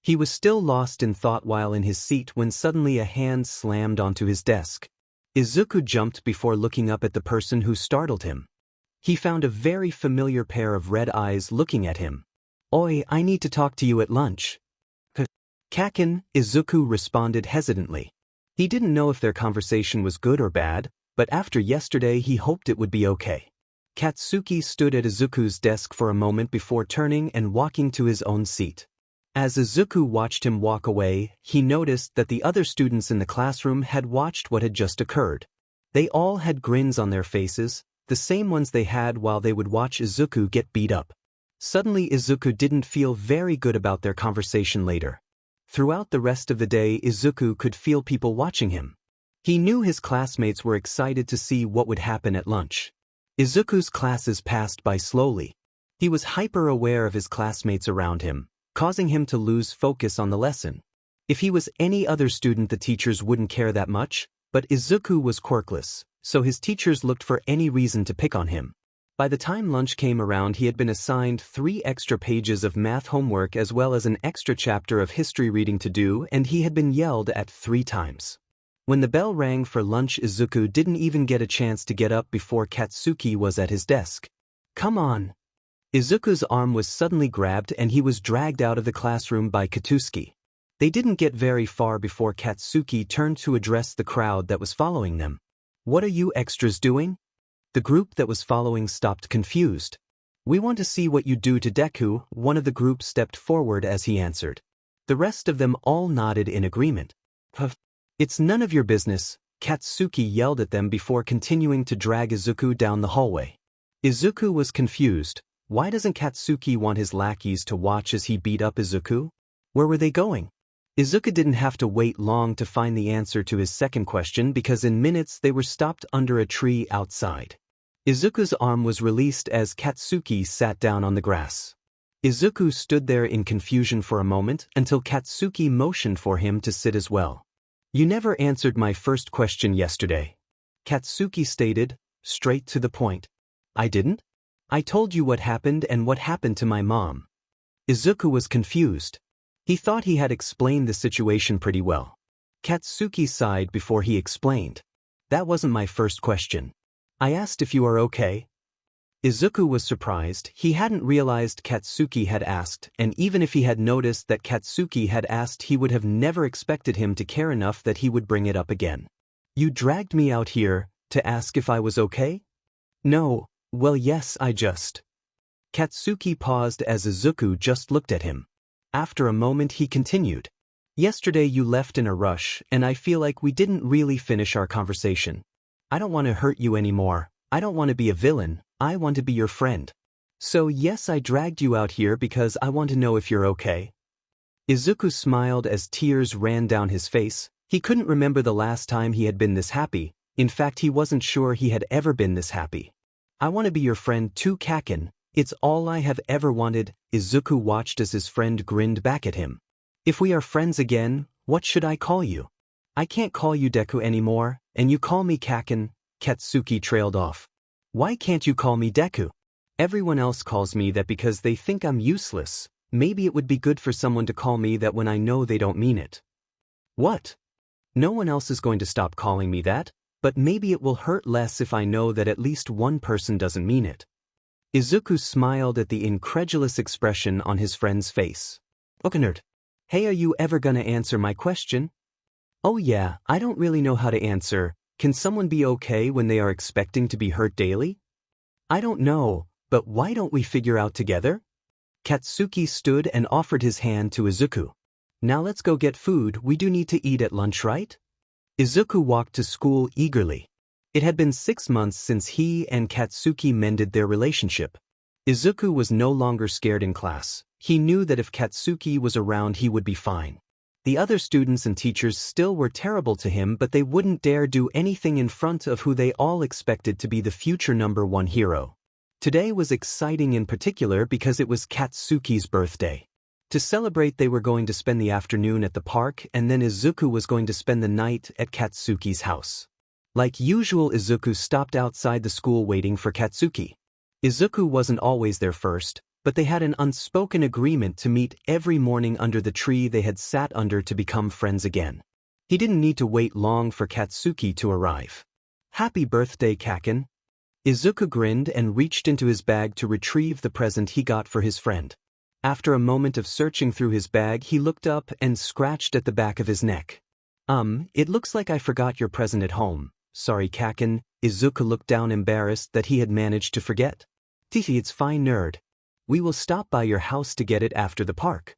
He was still lost in thought while in his seat when suddenly a hand slammed onto his desk. Izuku jumped before looking up at the person who startled him. He found a very familiar pair of red eyes looking at him. "Oi, I need to talk to you at lunch." "Kaken," Izuku responded hesitantly. He didn't know if their conversation was good or bad, but after yesterday he hoped it would be okay. Katsuki stood at Izuku's desk for a moment before turning and walking to his own seat. As Izuku watched him walk away, he noticed that the other students in the classroom had watched what had just occurred. They all had grins on their faces, the same ones they had while they would watch Izuku get beat up. Suddenly Izuku didn't feel very good about their conversation later. Throughout the rest of the day, Izuku could feel people watching him. He knew his classmates were excited to see what would happen at lunch. Izuku's classes passed by slowly. He was hyper-aware of his classmates around him, causing him to lose focus on the lesson. If he was any other student, the teachers wouldn't care that much, but Izuku was quirkless, so his teachers looked for any reason to pick on him. By the time lunch came around, he had been assigned 3 extra pages of math homework as well as an extra chapter of history reading to do, and he had been yelled at 3 times. When the bell rang for lunch, Izuku didn't even get a chance to get up before Katsuki was at his desk. "Come on." Izuku's arm was suddenly grabbed and he was dragged out of the classroom by Katsuki. They didn't get very far before Katsuki turned to address the crowd that was following them. "What are you extras doing?" The group that was following stopped confused. "We want to see what you do to Deku," one of the group stepped forward as he answered. The rest of them all nodded in agreement. "It's none of your business," Katsuki yelled at them before continuing to drag Izuku down the hallway. Izuku was confused. Why doesn't Katsuki want his lackeys to watch as he beat up Izuku? Where were they going? Izuku didn't have to wait long to find the answer to his second question because in minutes they were stopped under a tree outside. Izuku's arm was released as Katsuki sat down on the grass. Izuku stood there in confusion for a moment until Katsuki motioned for him to sit as well. "You never answered my first question yesterday," Katsuki stated, straight to the point. "I didn't? I told you what happened and what happened to my mom." Izuku was confused. He thought he had explained the situation pretty well. Katsuki sighed before he explained. "That wasn't my first question. I asked if you are okay." Izuku was surprised. He hadn't realized Katsuki had asked, and even if he had noticed that Katsuki had asked, he would have never expected him to care enough that he would bring it up again. "You dragged me out here to ask if I was okay?" "No, well yes, I just..." Katsuki paused as Izuku just looked at him. After a moment he continued. "Yesterday you left in a rush, and I feel like we didn't really finish our conversation. I don't want to hurt you anymore. I don't want to be a villain. I want to be your friend. So yes, I dragged you out here because I want to know if you're okay." Izuku smiled as tears ran down his face. He couldn't remember the last time he had been this happy. In fact, he wasn't sure he had ever been this happy. "I want to be your friend too, Kaken. It's all I have ever wanted." Izuku watched as his friend grinned back at him. "If we are friends again, what should I call you?" "I can't call you Deku anymore, and you call me Kaken," Katsuki trailed off. "Why can't you call me Deku? Everyone else calls me that because they think I'm useless. Maybe it would be good for someone to call me that when I know they don't mean it." "What? No one else is going to stop calling me that, but maybe it will hurt less if I know that at least one person doesn't mean it." Izuku smiled at the incredulous expression on his friend's face. "Okay, nerd. Hey, are you ever gonna answer my question?" "Oh yeah, I don't really know how to answer. Can someone be okay when they are expecting to be hurt daily?" "I don't know, but why don't we figure out together?" Katsuki stood and offered his hand to Izuku. "Now let's go get food. We do need to eat at lunch, right?" Izuku walked to school eagerly. It had been 6 months since he and Katsuki mended their relationship. Izuku was no longer scared in class. He knew that if Katsuki was around he would be fine. The other students and teachers still were terrible to him, but they wouldn't dare do anything in front of who they all expected to be the future #1 hero. Today was exciting in particular because it was Katsuki's birthday. To celebrate, they were going to spend the afternoon at the park, and then Izuku was going to spend the night at Katsuki's house. Like usual, Izuku stopped outside the school waiting for Katsuki. Izuku wasn't always there first, but they had an unspoken agreement to meet every morning under the tree they had sat under to become friends again. He didn't need to wait long for Katsuki to arrive. "Happy birthday, Kaken." Izuku grinned and reached into his bag to retrieve the present he got for his friend. After a moment of searching through his bag, he looked up and scratched at the back of his neck. It looks like I forgot your present at home. Sorry, Kaken." Izuku looked down embarrassed that he had managed to forget. "Tihi, it's fine, nerd. We will stop by your house to get it after the park."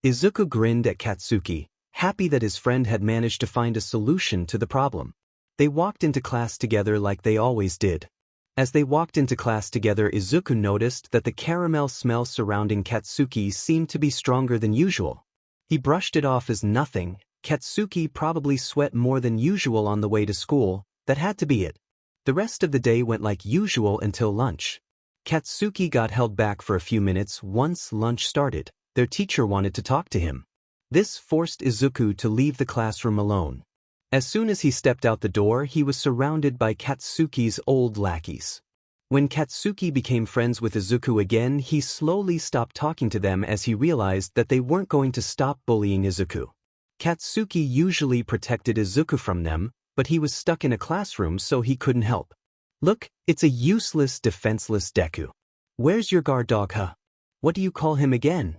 Izuku grinned at Katsuki, happy that his friend had managed to find a solution to the problem. They walked into class together like they always did. As they walked into class together, Izuku noticed that the caramel smell surrounding Katsuki seemed to be stronger than usual. He brushed it off as nothing. Katsuki probably sweat more than usual on the way to school. That had to be it. The rest of the day went like usual until lunch. Katsuki got held back for a few minutes. Once lunch started, their teacher wanted to talk to him. This forced Izuku to leave the classroom alone. As soon as he stepped out the door, he was surrounded by Katsuki's old lackeys. When Katsuki became friends with Izuku again, he slowly stopped talking to them as he realized that they weren't going to stop bullying Izuku. Katsuki usually protected Izuku from them, but he was stuck in a classroom so he couldn't help. "Look, it's a useless, defenseless Deku. Where's your guard dog, huh? What do you call him again?"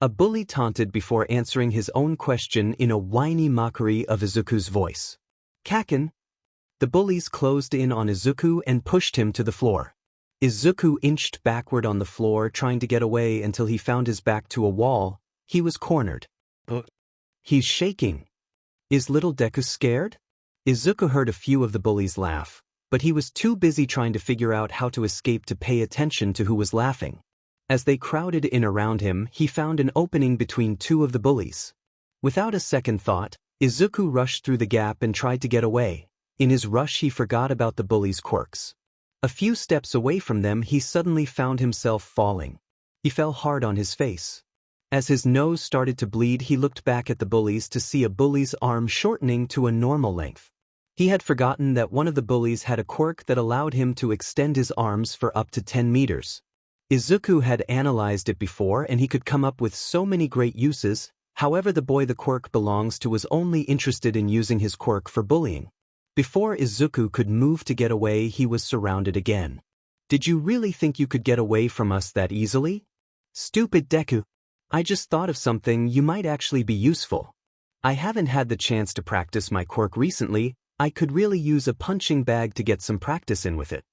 A bully taunted before answering his own question in a whiny mockery of Izuku's voice. Kaken. The bullies closed in on Izuku and pushed him to the floor. Izuku inched backward on the floor trying to get away until he found his back to a wall. He was cornered. He's shaking. Is little Deku scared? Izuku heard a few of the bullies laugh, but he was too busy trying to figure out how to escape to pay attention to who was laughing. As they crowded in around him, he found an opening between two of the bullies. Without a second thought, Izuku rushed through the gap and tried to get away. In his rush, he forgot about the bullies' quirks. A few steps away from them, he suddenly found himself falling. He fell hard on his face. As his nose started to bleed, he looked back at the bullies to see a bully's arm shortening to a normal length. He had forgotten that one of the bullies had a quirk that allowed him to extend his arms for up to 10 meters. Izuku had analyzed it before and he could come up with so many great uses. However, the boy the quirk belongs to was only interested in using his quirk for bullying. Before Izuku could move to get away, he was surrounded again. Did you really think you could get away from us that easily? Stupid Deku. I just thought of something. You might actually be useful. I haven't had the chance to practice my quirk recently. I could really use a punching bag to get some practice in with it.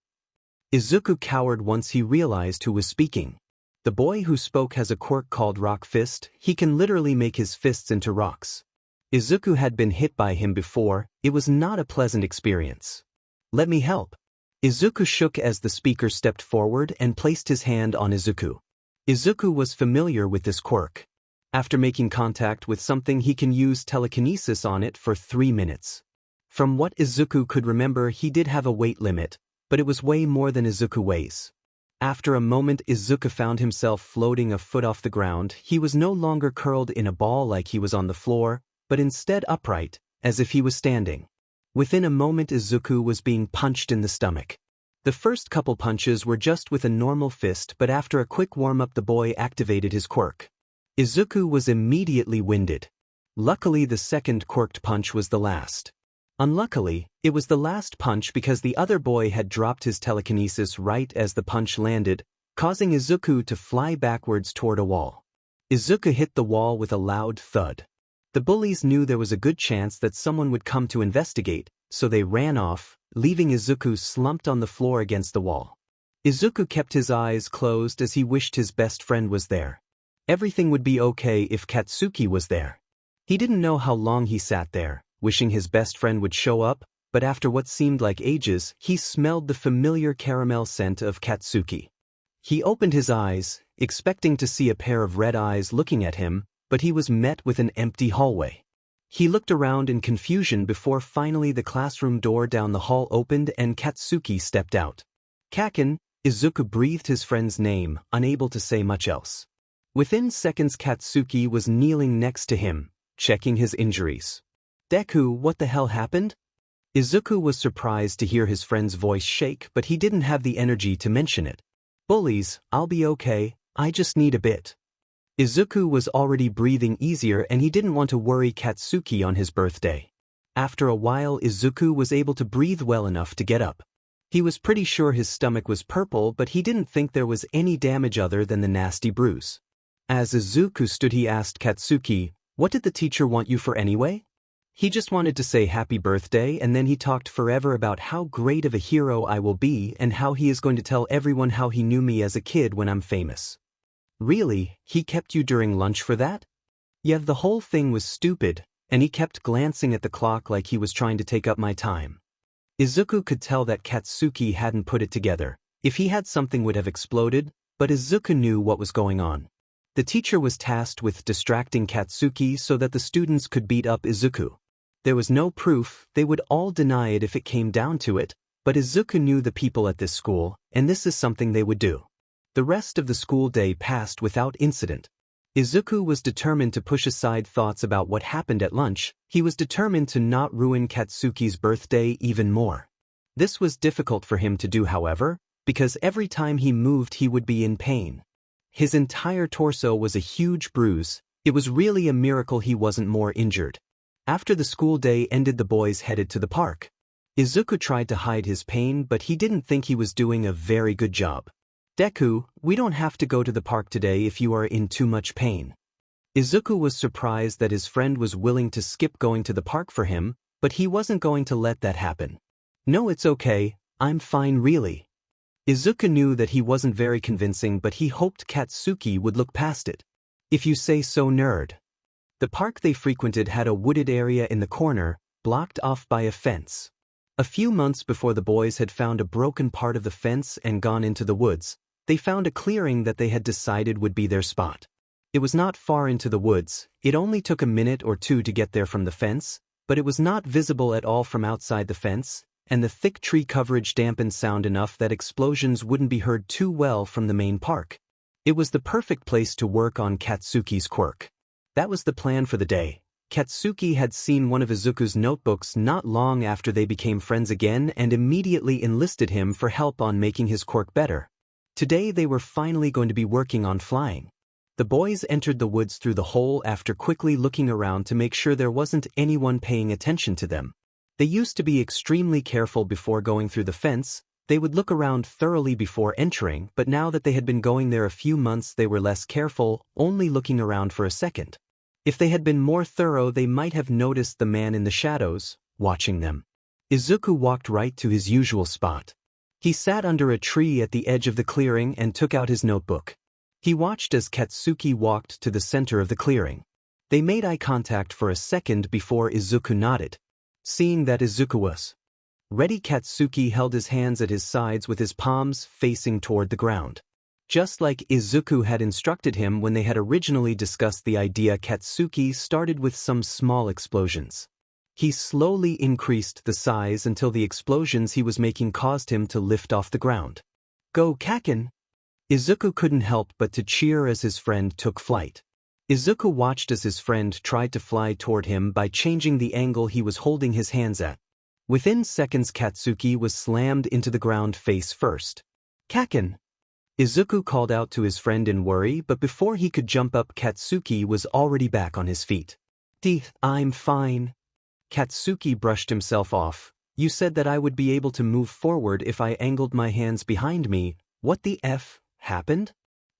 Izuku cowered once he realized who was speaking. The boy who spoke has a quirk called Rock Fist. He can literally make his fists into rocks. Izuku had been hit by him before. It was not a pleasant experience. Let me help. Izuku shook as the speaker stepped forward and placed his hand on Izuku. Izuku was familiar with this quirk. After making contact with something, he can use telekinesis on it for 3 minutes. From what Izuku could remember, he did have a weight limit, but it was way more than Izuku weighs. After a moment, Izuku found himself floating a foot off the ground. He was no longer curled in a ball like he was on the floor, but instead upright, as if he was standing. Within a moment, Izuku was being punched in the stomach. The first couple punches were just with a normal fist, but after a quick warm-up the boy activated his quirk. Izuku was immediately winded. Luckily, the second quirked punch was the last. Unluckily, it was the last punch because the other boy had dropped his telekinesis right as the punch landed, causing Izuku to fly backwards toward a wall. Izuku hit the wall with a loud thud. The bullies knew there was a good chance that someone would come to investigate, so they ran off, leaving Izuku slumped on the floor against the wall. Izuku kept his eyes closed as he wished his best friend was there. Everything would be okay if Katsuki was there. He didn't know how long he sat there, wishing his best friend would show up, but after what seemed like ages, he smelled the familiar caramel scent of Katsuki. He opened his eyes, expecting to see a pair of red eyes looking at him, but he was met with an empty hallway. He looked around in confusion before finally the classroom door down the hall opened and Katsuki stepped out. Kaken. Izuku breathed his friend's name, unable to say much else. Within seconds Katsuki was kneeling next to him, checking his injuries. Deku, what the hell happened? Izuku was surprised to hear his friend's voice shake, but he didn't have the energy to mention it. Bullies, I'll be okay, I just need a bit. Izuku was already breathing easier and he didn't want to worry Katsuki on his birthday. After a while Izuku was able to breathe well enough to get up. He was pretty sure his stomach was purple, but he didn't think there was any damage other than the nasty bruise. As Izuku stood, he asked Katsuki, "What did the teacher want you for anyway?" He just wanted to say happy birthday, and then he talked forever about how great of a hero I will be and how he is going to tell everyone how he knew me as a kid when I'm famous. Really, he kept you during lunch for that? Yeah, the whole thing was stupid, and he kept glancing at the clock like he was trying to take up my time. Izuku could tell that Katsuki hadn't put it together. If he had, something would have exploded, but Izuku knew what was going on. The teacher was tasked with distracting Katsuki so that the students could beat up Izuku. There was no proof, they would all deny it if it came down to it, but Izuku knew the people at this school, and this is something they would do. The rest of the school day passed without incident. Izuku was determined to push aside thoughts about what happened at lunch. He was determined to not ruin Katsuki's birthday even more. This was difficult for him to do, however, because every time he moved he would be in pain. His entire torso was a huge bruise. It was really a miracle he wasn't more injured. After the school day ended, the boys headed to the park. Izuku tried to hide his pain, but he didn't think he was doing a very good job. Deku, we don't have to go to the park today if you are in too much pain. Izuku was surprised that his friend was willing to skip going to the park for him, but he wasn't going to let that happen. "No, it's okay, I'm fine really." Izuku knew that he wasn't very convincing, but he hoped Katsuki would look past it. "If you say so, nerd." The park they frequented had a wooded area in the corner, blocked off by a fence. A few months before the boys had found a broken part of the fence and gone into the woods, they found a clearing that they had decided would be their spot. It was not far into the woods, it only took a minute or two to get there from the fence, but it was not visible at all from outside the fence, and the thick tree coverage dampened sound enough that explosions wouldn't be heard too well from the main park. It was the perfect place to work on Katsuki's quirk. That was the plan for the day. Katsuki had seen one of Izuku's notebooks not long after they became friends again and immediately enlisted him for help on making his quirk better. Today they were finally going to be working on flying. The boys entered the woods through the hole after quickly looking around to make sure there wasn't anyone paying attention to them. They used to be extremely careful before going through the fence. They would look around thoroughly before entering, but now that they had been going there a few months they were less careful, only looking around for a second. If they had been more thorough they might have noticed the man in the shadows, watching them. Izuku walked right to his usual spot. He sat under a tree at the edge of the clearing and took out his notebook. He watched as Katsuki walked to the center of the clearing. They made eye contact for a second before Izuku nodded. Seeing that Izuku was ready, Katsuki held his hands at his sides with his palms facing toward the ground. Just like Izuku had instructed him when they had originally discussed the idea, Katsuki started with some small explosions. He slowly increased the size until the explosions he was making caused him to lift off the ground. "Go, Kaken!" Izuku couldn't help but to cheer as his friend took flight. Izuku watched as his friend tried to fly toward him by changing the angle he was holding his hands at. Within seconds Katsuki was slammed into the ground face first. "Kaken!" Izuku called out to his friend in worry, but before he could jump up Katsuki was already back on his feet. I'm fine." Katsuki brushed himself off. "You said that I would be able to move forward if I angled my hands behind me. What the F happened?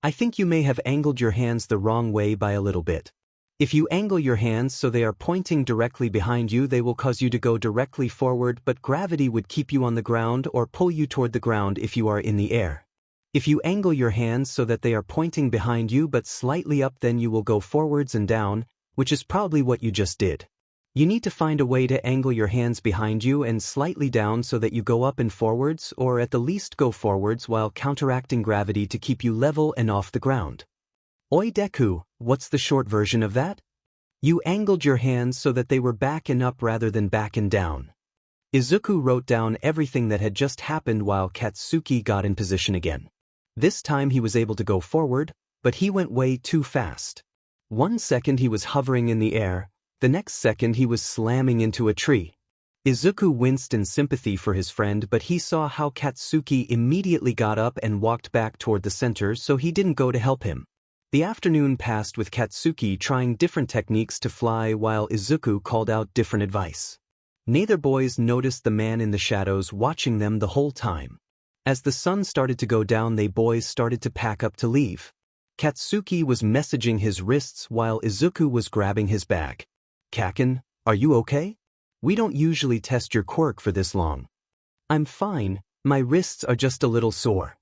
I think you may have angled your hands the wrong way by a little bit. If you angle your hands so they are pointing directly behind you, they will cause you to go directly forward, but gravity would keep you on the ground or pull you toward the ground if you are in the air. If you angle your hands so that they are pointing behind you but slightly up, then you will go forwards and down, which is probably what you just did. You need to find a way to angle your hands behind you and slightly down so that you go up and forwards, or at the least go forwards while counteracting gravity to keep you level and off the ground. Oi Deku, what's the short version of that? You angled your hands so that they were back and up rather than back and down. Izuku wrote down everything that had just happened while Katsuki got in position again. This time he was able to go forward, but he went way too fast. 1 second he was hovering in the air, the next second he was slamming into a tree. Izuku winced in sympathy for his friend, but he saw how Katsuki immediately got up and walked back toward the center, so he didn't go to help him. The afternoon passed with Katsuki trying different techniques to fly while Izuku called out different advice. Neither boys noticed the man in the shadows watching them the whole time. As the sun started to go down, they boys started to pack up to leave. Katsuki was messaging his wrists while Izuku was grabbing his bag. "Kaken, are you okay? We don't usually test your quirk for this long." "I'm fine, my wrists are just a little sore."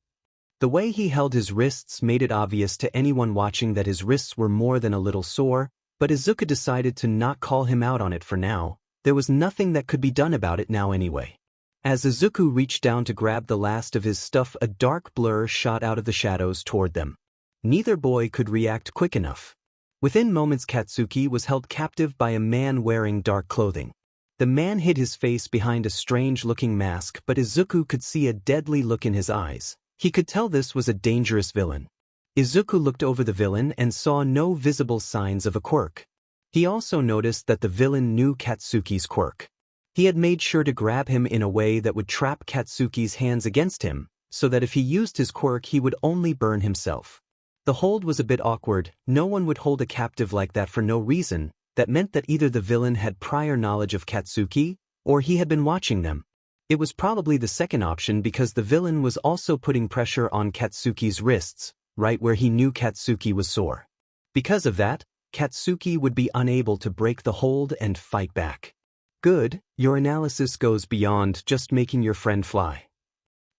The way he held his wrists made it obvious to anyone watching that his wrists were more than a little sore, but Izuku decided to not call him out on it for now. There was nothing that could be done about it now anyway. As Izuku reached down to grab the last of his stuff, a dark blur shot out of the shadows toward them. Neither boy could react quick enough. Within moments, Katsuki was held captive by a man wearing dark clothing. The man hid his face behind a strange-looking mask, but Izuku could see a deadly look in his eyes. He could tell this was a dangerous villain. Izuku looked over the villain and saw no visible signs of a quirk. He also noticed that the villain knew Katsuki's quirk. He had made sure to grab him in a way that would trap Katsuki's hands against him, so that if he used his quirk he would only burn himself. The hold was a bit awkward. No one would hold a captive like that for no reason. That meant that either the villain had prior knowledge of Katsuki, or he had been watching them. It was probably the second option because the villain was also putting pressure on Katsuki's wrists, right where he knew Katsuki was sore. Because of that, Katsuki would be unable to break the hold and fight back. Good, your analysis goes beyond just making your friend fly.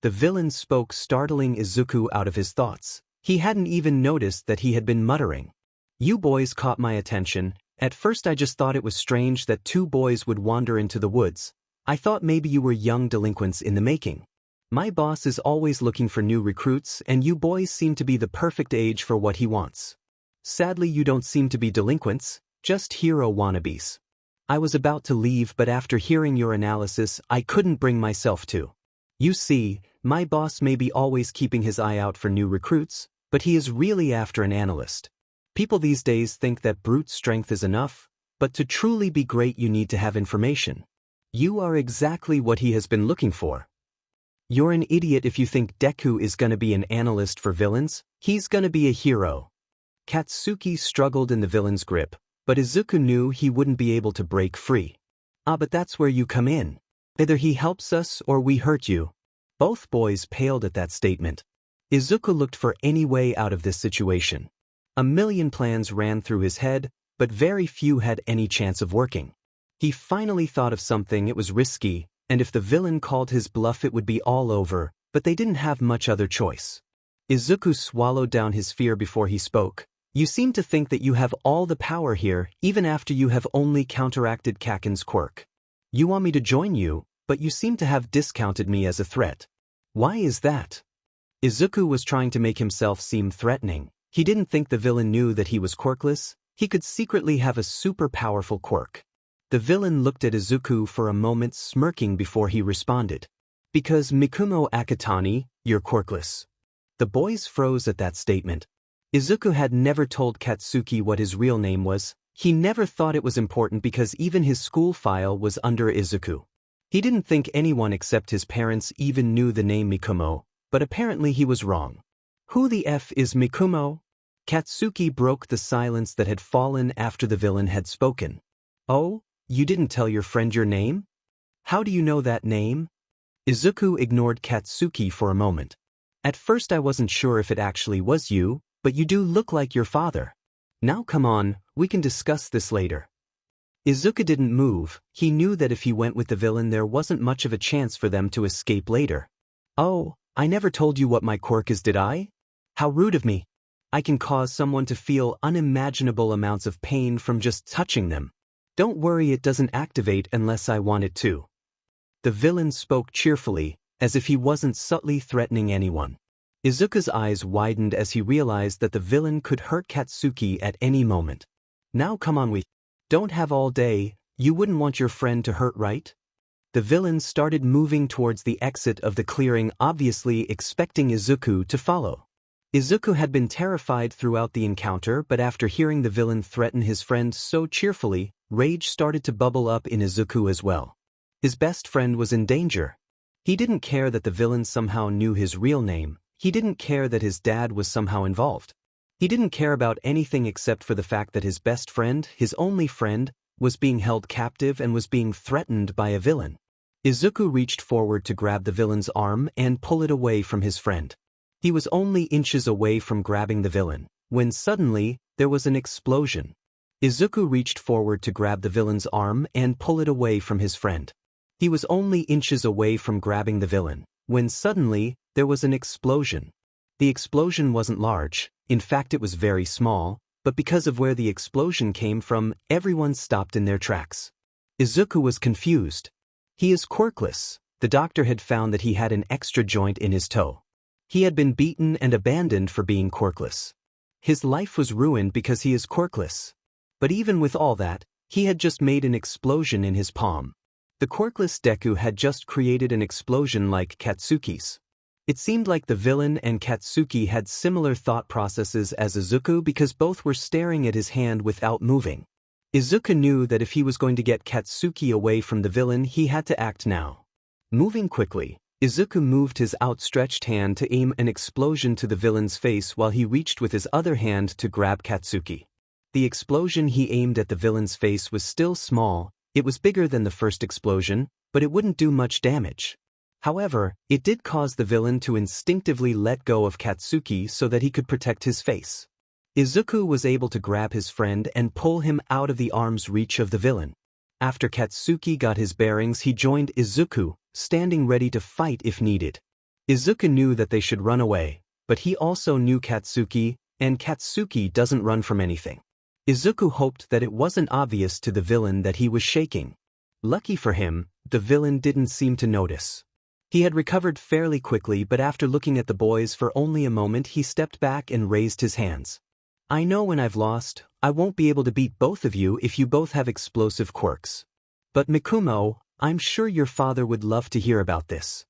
The villain spoke, startling Izuku out of his thoughts. He hadn't even noticed that he had been muttering. You boys caught my attention. At first I just thought it was strange that two boys would wander into the woods. I thought maybe you were young delinquents in the making. My boss is always looking for new recruits, and you boys seem to be the perfect age for what he wants. Sadly, you don't seem to be delinquents, just hero wannabes. I was about to leave, but after hearing your analysis, I couldn't bring myself to. You see, my boss may be always keeping his eye out for new recruits, but he is really after an analyst. People these days think that brute strength is enough, but to truly be great you need to have information. You are exactly what he has been looking for. You're an idiot if you think Deku is gonna be an analyst for villains. He's gonna be a hero. Katsuki struggled in the villain's grip, but Izuku knew he wouldn't be able to break free. But that's where you come in. Either he helps us or we hurt you. Both boys paled at that statement. Izuku looked for any way out of this situation. A million plans ran through his head, but very few had any chance of working. He finally thought of something. It was risky, and if the villain called his bluff it would be all over, but they didn't have much other choice. Izuku swallowed down his fear before he spoke. You seem to think that you have all the power here, even after you have only counteracted Kaken's quirk. You want me to join you, but you seem to have discounted me as a threat. Why is that? Izuku was trying to make himself seem threatening. He didn't think the villain knew that he was quirkless. He could secretly have a super powerful quirk. The villain looked at Izuku for a moment, smirking before he responded. Because Mikumo Akatani, you're quirkless. The boys froze at that statement. Izuku had never told Katsuki what his real name was. He never thought it was important because even his school file was under Izuku. He didn't think anyone except his parents even knew the name Mikumo, but apparently he was wrong. Who the F is Mikumo? Katsuki broke the silence that had fallen after the villain had spoken. Oh, you didn't tell your friend your name? How do you know that name? Izuku ignored Katsuki for a moment. At first I wasn't sure if it actually was you, but you do look like your father. Now come on, we can discuss this later. Izuku didn't move. He knew that if he went with the villain there wasn't much of a chance for them to escape later. Oh, I never told you what my quirk is, did I? How rude of me. I can cause someone to feel unimaginable amounts of pain from just touching them. Don't worry, it doesn't activate unless I want it to. The villain spoke cheerfully, as if he wasn't subtly threatening anyone. Izuku's eyes widened as he realized that the villain could hurt Katsuki at any moment. Now come on, we don't have all day. You wouldn't want your friend to hurt, right? The villain started moving towards the exit of the clearing, obviously expecting Izuku to follow. Izuku had been terrified throughout the encounter, but after hearing the villain threaten his friend so cheerfully, rage started to bubble up in Izuku as well. His best friend was in danger. He didn't care that the villain somehow knew his real name. He didn't care that his dad was somehow involved. He didn't care about anything except for the fact that his best friend, his only friend, was being held captive and was being threatened by a villain. Izuku reached forward to grab the villain's arm and pull it away from his friend. He was only inches away from grabbing the villain, when suddenly, there was an explosion. Izuku reached forward to grab the villain's arm and pull it away from his friend. He was only inches away from grabbing the villain, when suddenly, there was an explosion. The explosion wasn't large, in fact it was very small, but because of where the explosion came from, everyone stopped in their tracks. Izuku was confused. He is quirkless. The doctor had found that he had an extra joint in his toe. He had been beaten and abandoned for being quirkless. His life was ruined because he is quirkless. But even with all that, he had just made an explosion in his palm. The quirkless Deku had just created an explosion like Katsuki's. It seemed like the villain and Katsuki had similar thought processes as Izuku because both were staring at his hand without moving. Izuku knew that if he was going to get Katsuki away from the villain, he had to act now. Moving quickly, Izuku moved his outstretched hand to aim an explosion to the villain's face while he reached with his other hand to grab Katsuki. The explosion he aimed at the villain's face was still small. It was bigger than the first explosion, but it wouldn't do much damage. However, it did cause the villain to instinctively let go of Katsuki so that he could protect his face. Izuku was able to grab his friend and pull him out of the arm's reach of the villain. After Katsuki got his bearings, he joined Izuku, standing ready to fight if needed. Izuku knew that they should run away, but he also knew Katsuki, and Katsuki doesn't run from anything. Izuku hoped that it wasn't obvious to the villain that he was shaking. Lucky for him, the villain didn't seem to notice. He had recovered fairly quickly, but after looking at the boys for only a moment he stepped back and raised his hands. I know when I've lost, I won't be able to beat both of you if you both have explosive quirks. But Mikumo, I'm sure your father would love to hear about this.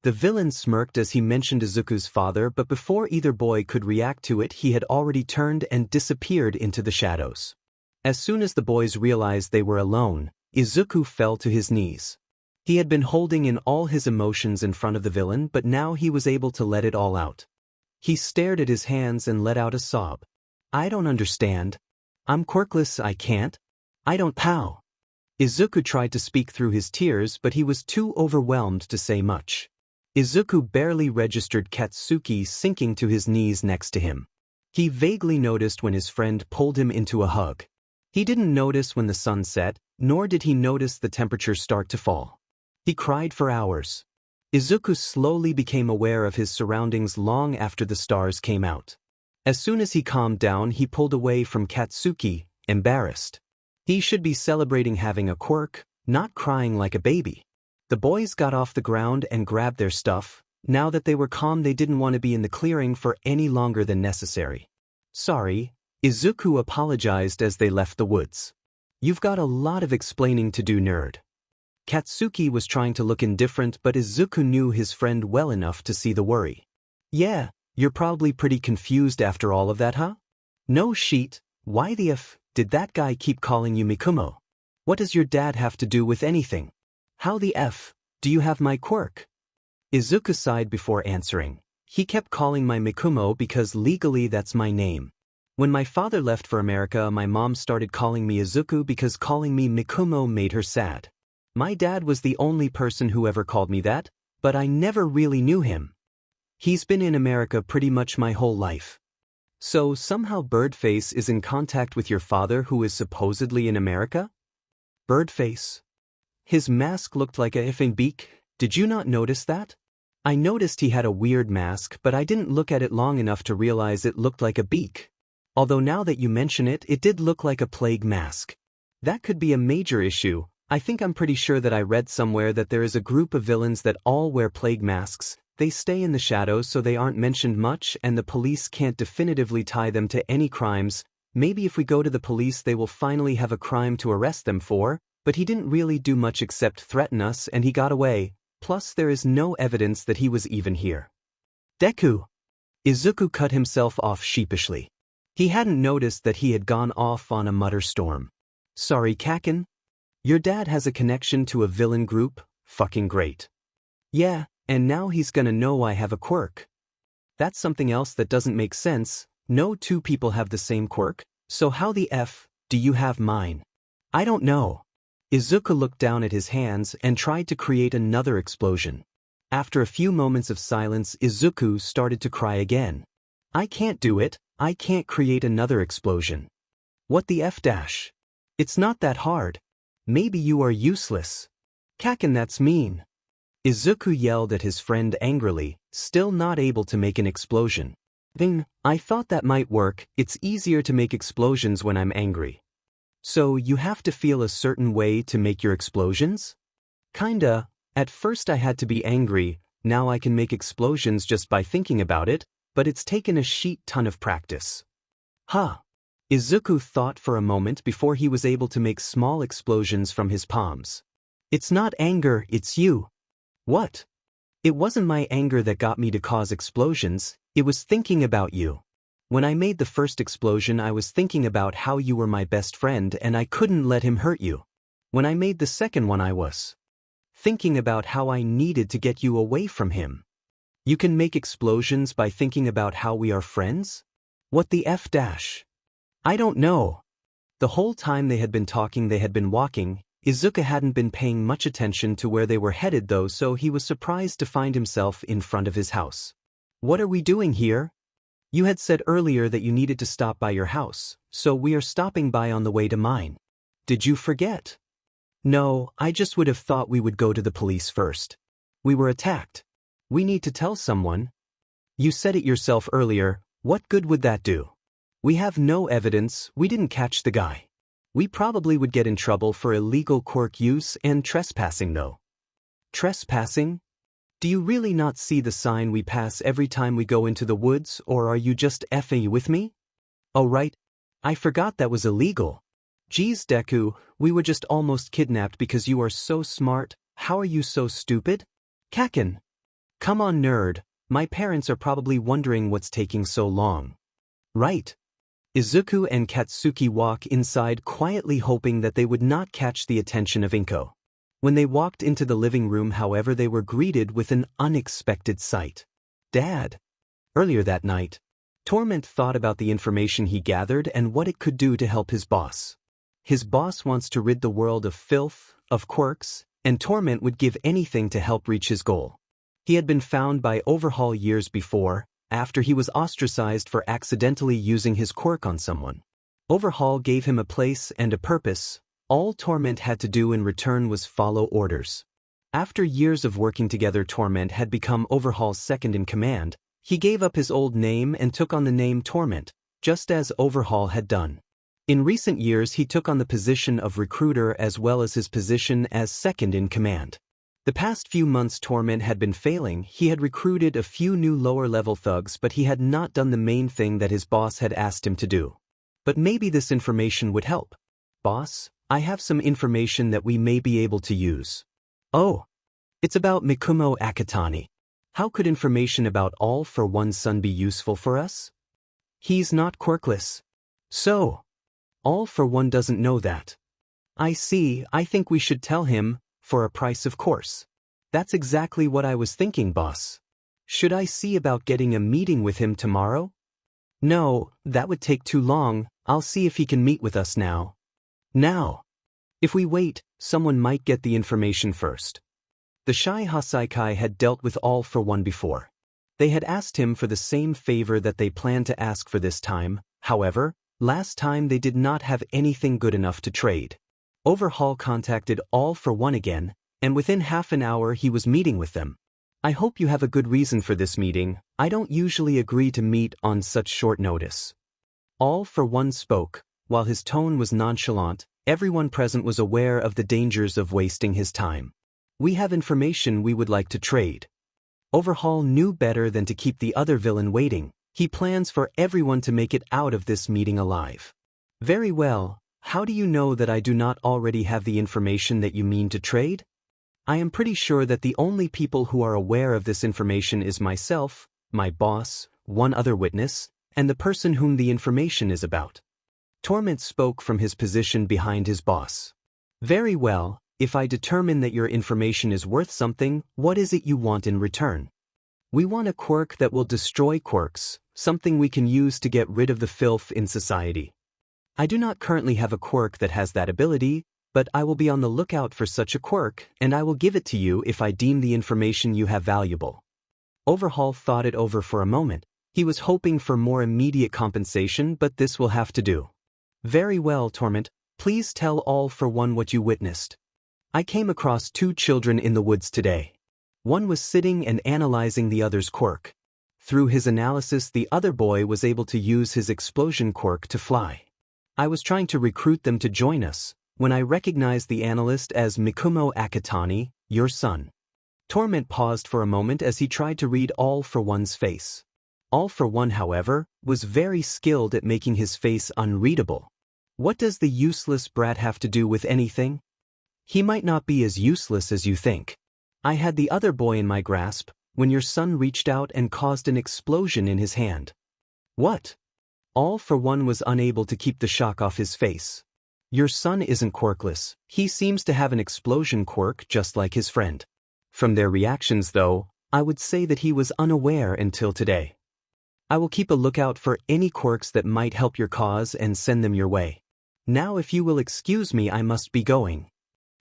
The villain smirked as he mentioned Izuku's father, but before either boy could react to it he had already turned and disappeared into the shadows. As soon as the boys realized they were alone, Izuku fell to his knees. He had been holding in all his emotions in front of the villain, but now he was able to let it all out. He stared at his hands and let out a sob. I don't understand. I'm quirkless, I can't. I don't pow. Izuku tried to speak through his tears, but he was too overwhelmed to say much. Izuku barely registered Katsuki sinking to his knees next to him. He vaguely noticed when his friend pulled him into a hug. He didn't notice when the sun set, nor did he notice the temperature start to fall. He cried for hours. Izuku slowly became aware of his surroundings long after the stars came out. As soon as he calmed down, he pulled away from Katsuki, embarrassed. He should be celebrating having a quirk, not crying like a baby. The boys got off the ground and grabbed their stuff. Now that they were calm, they didn't want to be in the clearing for any longer than necessary. Sorry, Izuku apologized as they left the woods. You've got a lot of explaining to do, nerd. Katsuki was trying to look indifferent, but Izuku knew his friend well enough to see the worry. Yeah, you're probably pretty confused after all of that, huh? No sheet, why the F did that guy keep calling you Mikumo? What does your dad have to do with anything? How the F do you have my quirk? Izuku sighed before answering. He kept calling my Mikumo because legally that's my name. When my father left for America, my mom started calling me Izuku because calling me Mikumo made her sad. My dad was the only person who ever called me that, but I never really knew him. He's been in America pretty much my whole life. So somehow Birdface is in contact with your father who is supposedly in America? Birdface. His mask looked like a effing beak, did you not notice that? I noticed he had a weird mask, but I didn't look at it long enough to realize it looked like a beak. Although now that you mention it, it did look like a plague mask. That could be a major issue. I'm pretty sure that I read somewhere that there is a group of villains that all wear plague masks. They stay in the shadows so they aren't mentioned much and the police can't definitively tie them to any crimes. Maybe if we go to the police they will finally have a crime to arrest them for, but he didn't really do much except threaten us and he got away, plus there is no evidence that he was even here. Deku! Izuku cut himself off sheepishly. He hadn't noticed that he had gone off on a mutter storm. Sorry, Kaken? Your dad has a connection to a villain group? Fucking great. Yeah, and now he's gonna know I have a quirk. That's something else that doesn't make sense. No two people have the same quirk, so how the F do you have mine? I don't know. Izuku looked down at his hands and tried to create another explosion. After a few moments of silence, Izuku started to cry again. I can't do it, I can't create another explosion. What the F dash? It's not that hard. Maybe you are useless. Kaken, that's mean. Izuku yelled at his friend angrily, still not able to make an explosion. Then, I thought that might work, it's easier to make explosions when I'm angry. So you have to feel a certain way to make your explosions? Kinda. At first I had to be angry, now I can make explosions just by thinking about it, but it's taken a shit ton of practice. Huh. Izuku thought for a moment before he was able to make small explosions from his palms. It's not anger, it's you. What? It wasn't my anger that got me to cause explosions, it was thinking about you. When I made the first explosion I was thinking about how you were my best friend and I couldn't let him hurt you. When I made the second one I was thinking about how I needed to get you away from him. You can make explosions by thinking about how we are friends? What the F dash? I don't know. The whole time they had been talking they had been walking. Izuku hadn't been paying much attention to where they were headed though, so he was surprised to find himself in front of his house. What are we doing here? You had said earlier that you needed to stop by your house, so we are stopping by on the way to mine. Did you forget? No, I just would have thought we would go to the police first. We were attacked. We need to tell someone. You said it yourself earlier, what good would that do? We have no evidence, we didn't catch the guy. We probably would get in trouble for illegal quirk use and trespassing though. Trespassing? Do you really not see the sign we pass every time we go into the woods, or are you just effing with me? Oh right, I forgot that was illegal. Geez Deku, we were just almost kidnapped because you are so smart, how are you so stupid? Kakin. Come on nerd, my parents are probably wondering what's taking so long. Right. Izuku and Katsuki walk inside quietly hoping that they would not catch the attention of Inko. When they walked into the living room however they were greeted with an unexpected sight. Dad. Earlier that night, Torment thought about the information he gathered and what it could do to help his boss. His boss wants to rid the world of filth, of quirks, and Torment would give anything to help reach his goal. He had been found by Overhaul years before, after he was ostracized for accidentally using his quirk on someone. Overhaul gave him a place and a purpose. All Torment had to do in return was follow orders. After years of working together, Torment had become Overhaul's second in command. He gave up his old name and took on the name Torment, just as Overhaul had done. In recent years he took on the position of recruiter as well as his position as second in command. The past few months Torment had been failing. He had recruited a few new lower-level thugs but he had not done the main thing that his boss had asked him to do. But maybe this information would help. Boss, I have some information that we may be able to use. Oh. It's about Mikumo Akatani. How could information about All for One's son be useful for us? He's not quirkless. So. All for One doesn't know that. I see, I think we should tell him. For a price of course. That's exactly what I was thinking, boss. Should I see about getting a meeting with him tomorrow? No, that would take too long. I'll see if he can meet with us now. Now. If we wait, someone might get the information first. The Shy Haikai had dealt with All for One before. They had asked him for the same favor that they planned to ask for this time. However, last time they did not have anything good enough to trade. Overhaul contacted All for One again, and within half an hour he was meeting with them. I hope you have a good reason for this meeting. I don't usually agree to meet on such short notice. All for One spoke. While his tone was nonchalant, everyone present was aware of the dangers of wasting his time. We have information we would like to trade. Overhaul knew better than to keep the other villain waiting. He plans for everyone to make it out of this meeting alive. Very well. How do you know that I do not already have the information that you mean to trade? I am pretty sure that the only people who are aware of this information is myself, my boss, one other witness, and the person whom the information is about. Torment spoke from his position behind his boss. Very well, if I determine that your information is worth something, what is it you want in return? We want a quirk that will destroy quirks, something we can use to get rid of the filth in society. I do not currently have a quirk that has that ability, but I will be on the lookout for such a quirk, and I will give it to you if I deem the information you have valuable. Overhaul thought it over for a moment. He was hoping for more immediate compensation, but this will have to do. Very well, Torment. Please tell All for One what you witnessed. I came across two children in the woods today. One was sitting and analyzing the other's quirk. Through his analysis, the other boy was able to use his explosion quirk to fly. I was trying to recruit them to join us, when I recognized the analyst as Mikumo Akatani, your son. Torment paused for a moment as he tried to read All for One's face. All for One, however, was very skilled at making his face unreadable. What does the useless brat have to do with anything? He might not be as useless as you think. I had the other boy in my grasp, when your son reached out and caused an explosion in his hand. What? All for One was unable to keep the shock off his face. Your son isn't quirkless. He seems to have an explosion quirk just like his friend. From their reactions though, I would say that he was unaware until today. I will keep a lookout for any quirks that might help your cause and send them your way. Now if you will excuse me, I must be going.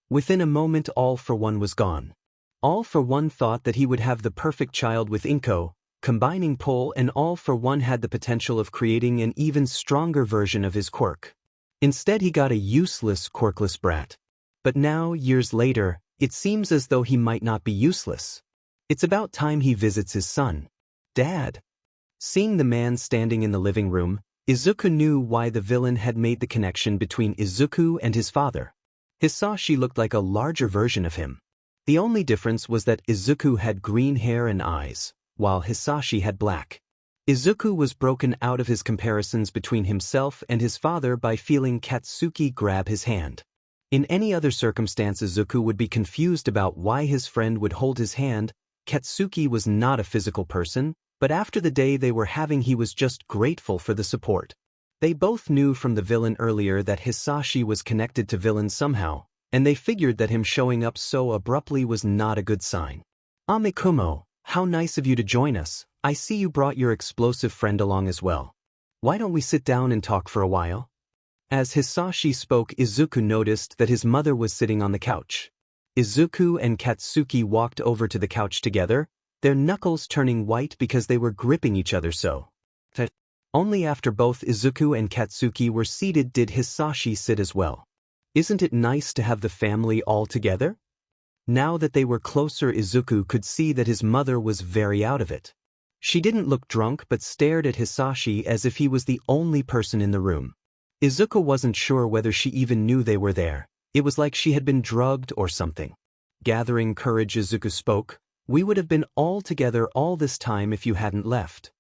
Within a moment All for One was gone. All for One thought that he would have the perfect child with Inko, combining pull and all for one had the potential of creating an even stronger version of his quirk. Instead he got a useless quirkless brat. But now, years later, it seems as though he might not be useless. It's about time he visits his son. Dad. Seeing the man standing in the living room, Izuku knew why the villain had made the connection between Izuku and his father. Hizashi looked like a larger version of him. The only difference was that Izuku had green hair and eyes, while Hizashi had black. Izuku was broken out of his comparisons between himself and his father by feeling Katsuki grab his hand. In any other circumstance Izuku would be confused about why his friend would hold his hand. Katsuki was not a physical person, but after the day they were having he was just grateful for the support. They both knew from the villain earlier that Hizashi was connected to villain somehow, and they figured that him showing up so abruptly was not a good sign. "Ah, Mikumo, how nice of you to join us. I see you brought your explosive friend along as well. Why don't we sit down and talk for a while?" As Hizashi spoke, Izuku noticed that his mother was sitting on the couch. Izuku and Katsuki walked over to the couch together, their knuckles turning white because they were gripping each other so. Only after both Izuku and Katsuki were seated did Hizashi sit as well. "Isn't it nice to have the family all together?" Now that they were closer, Izuku could see that his mother was very out of it. She didn't look drunk but stared at Hizashi as if he was the only person in the room. Izuku wasn't sure whether she even knew they were there. It was like she had been drugged or something. Gathering courage, Izuku spoke, "We would have been all together all this time if you hadn't left."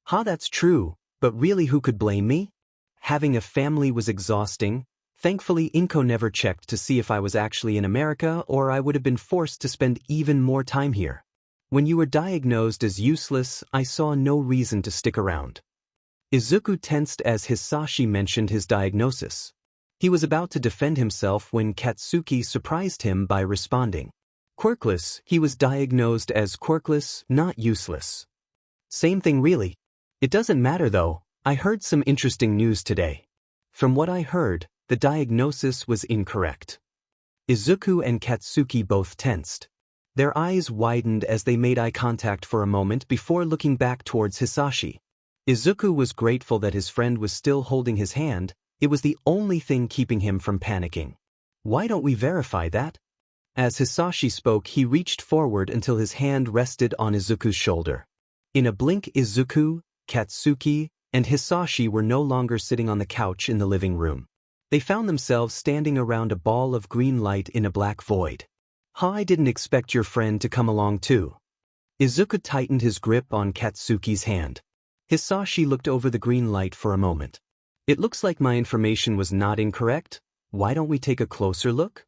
"Ha, that's true, but really who could blame me? Having a family was exhausting. Thankfully Inko never checked to see if I was actually in America or I would have been forced to spend even more time here. When you were diagnosed as useless, I saw no reason to stick around." Izuku tensed as Hizashi mentioned his diagnosis. He was about to defend himself when Katsuki surprised him by responding. "Quirkless, he was diagnosed as quirkless, not useless." "Same thing really. It doesn't matter though, I heard some interesting news today." From what I heard, the diagnosis was incorrect. Izuku and Katsuki both tensed. Their eyes widened as they made eye contact for a moment before looking back towards Hizashi. Izuku was grateful that his friend was still holding his hand. It was the only thing keeping him from panicking. "Why don't we verify that?" As Hizashi spoke, he reached forward until his hand rested on Izuku's shoulder. In a blink, Izuku, Katsuki, and Hizashi were no longer sitting on the couch in the living room. They found themselves standing around a ball of green light in a black void. "Huh, I didn't expect your friend to come along too." Izuku tightened his grip on Katsuki's hand. Hizashi looked over the green light for a moment. "It looks like my information was not incorrect. Why don't we take a closer look?"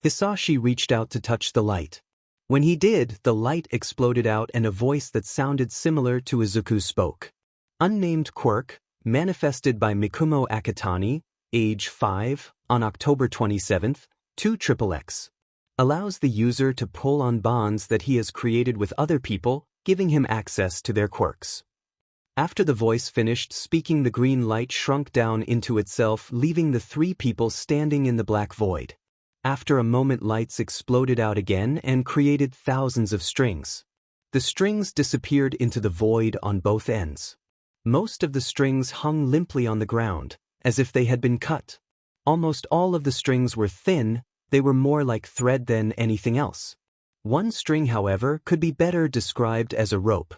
Hizashi reached out to touch the light. When he did, the light exploded out and a voice that sounded similar to Izuku spoke. "Unnamed Quirk, manifested by Mikumo Akitani, age 5, on October 27th, 2XXX. Allows the user to pull on bonds that he has created with other people, giving him access to their quirks." After the voice finished speaking, the green light shrunk down into itself, leaving the three people standing in the black void. After a moment, lights exploded out again and created thousands of strings. The strings disappeared into the void on both ends. Most of the strings hung limply on the ground, as if they had been cut. Almost all of the strings were thin, they were more like thread than anything else. One string, however, could be better described as a rope.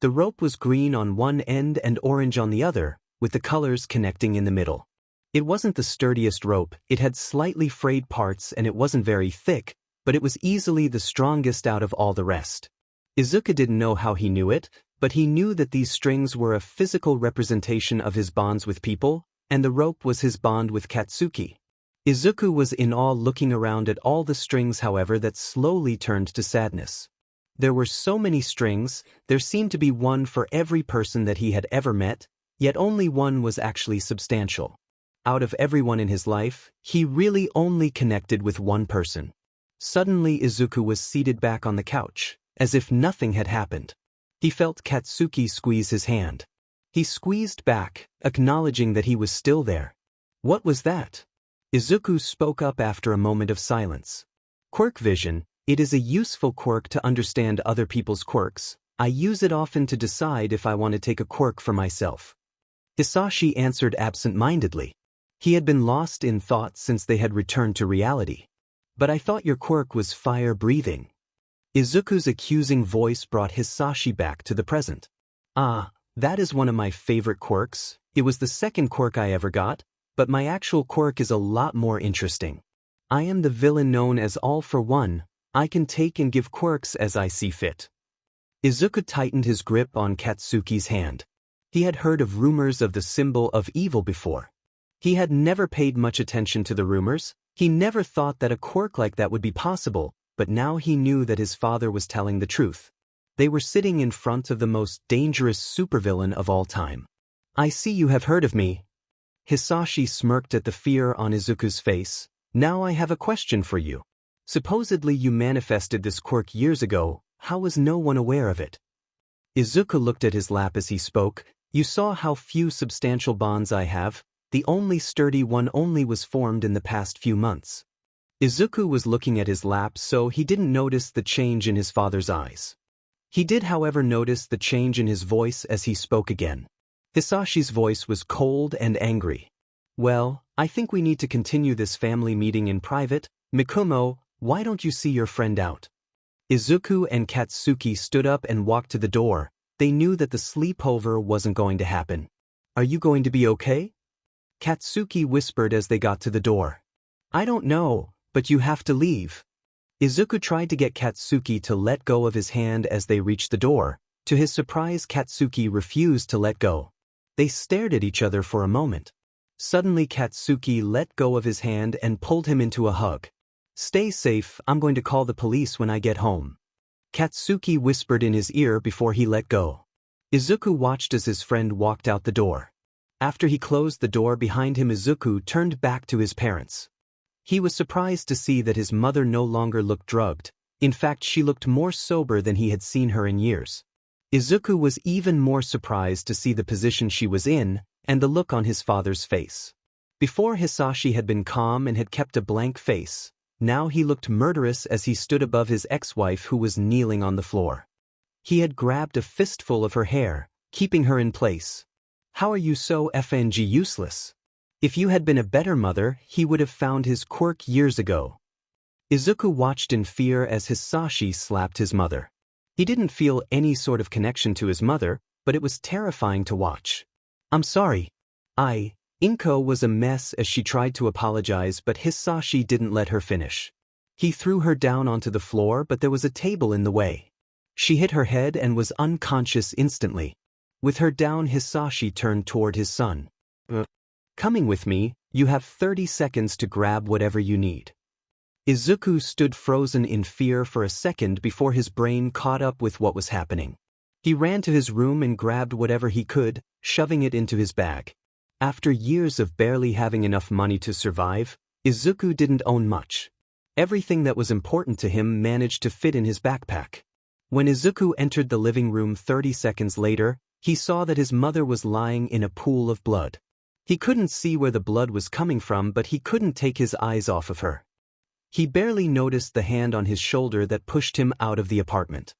The rope was green on one end and orange on the other, with the colors connecting in the middle. It wasn't the sturdiest rope, it had slightly frayed parts and it wasn't very thick, but it was easily the strongest out of all the rest. Izuku didn't know how he knew it, but he knew that these strings were a physical representation of his bonds with people, and the rope was his bond with Katsuki. Izuku was in awe looking around at all the strings, however, that slowly turned to sadness. There were so many strings, there seemed to be one for every person that he had ever met, yet only one was actually substantial. Out of everyone in his life, he really only connected with one person. Suddenly Izuku was seated back on the couch, as if nothing had happened. He felt Katsuki squeeze his hand. He squeezed back, acknowledging that he was still there. "What was that?" Izuku spoke up after a moment of silence. "Quirk vision. It is a useful quirk to understand other people's quirks. I use it often to decide if I want to take a quirk for myself. Hizashi answered absent-mindedly. He had been lost in thought since they had returned to reality. But I thought your quirk was fire-breathing. Izuku's accusing voice brought Hizashi back to the present. Ah, that is one of my favorite quirks. It was the second quirk I ever got, but my actual quirk is a lot more interesting. I am the villain known as All for One. I can take and give quirks as I see fit. Izuku tightened his grip on Katsuki's hand. He had heard of rumors of the symbol of evil before. He had never paid much attention to the rumors. He never thought that a quirk like that would be possible, but now he knew that his father was telling the truth. They were sitting in front of the most dangerous supervillain of all time. I see you have heard of me. Hizashi smirked at the fear on Izuku's face. Now I have a question for you. Supposedly you manifested this quirk years ago. How was no one aware of it? Izuku looked at his lap as he spoke. You saw how few substantial bonds I have. The only sturdy one only was formed in the past few months. Izuku was looking at his lap, so he didn't notice the change in his father's eyes. He did, however, notice the change in his voice as he spoke again. Hizashi's voice was cold and angry. Well, I think we need to continue this family meeting in private. Mikumo, why don't you see your friend out? Izuku and Katsuki stood up and walked to the door. They knew that the sleepover wasn't going to happen. Are you going to be okay? Katsuki whispered as they got to the door. I don't know, but you have to leave. Izuku tried to get Katsuki to let go of his hand as they reached the door. To his surprise, Katsuki refused to let go. They stared at each other for a moment. Suddenly Katsuki let go of his hand and pulled him into a hug. Stay safe, I'm going to call the police when I get home. Katsuki whispered in his ear before he let go. Izuku watched as his friend walked out the door. After he closed the door behind him, Izuku turned back to his parents. He was surprised to see that his mother no longer looked drugged. In fact, she looked more sober than he had seen her in years. Izuku was even more surprised to see the position she was in, and the look on his father's face. Before, Hizashi had been calm and had kept a blank face. Now he looked murderous as he stood above his ex-wife who was kneeling on the floor. He had grabbed a fistful of her hair, keeping her in place. How are you so effing useless? If you had been a better mother, he would have found his quirk years ago. Izuku watched in fear as Hizashi slapped his mother. He didn't feel any sort of connection to his mother, but it was terrifying to watch. I'm sorry. Inko was a mess as she tried to apologize, but Hizashi didn't let her finish. He threw her down onto the floor, but there was a table in the way. She hit her head and was unconscious instantly. With her down, Hizashi turned toward his son. Coming with me, you have 30 seconds to grab whatever you need. Izuku stood frozen in fear for a second before his brain caught up with what was happening. He ran to his room and grabbed whatever he could, shoving it into his bag. After years of barely having enough money to survive, Izuku didn't own much. Everything that was important to him managed to fit in his backpack. When Izuku entered the living room 30 seconds later, he saw that his mother was lying in a pool of blood. He couldn't see where the blood was coming from, but he couldn't take his eyes off of her. He barely noticed the hand on his shoulder that pushed him out of the apartment.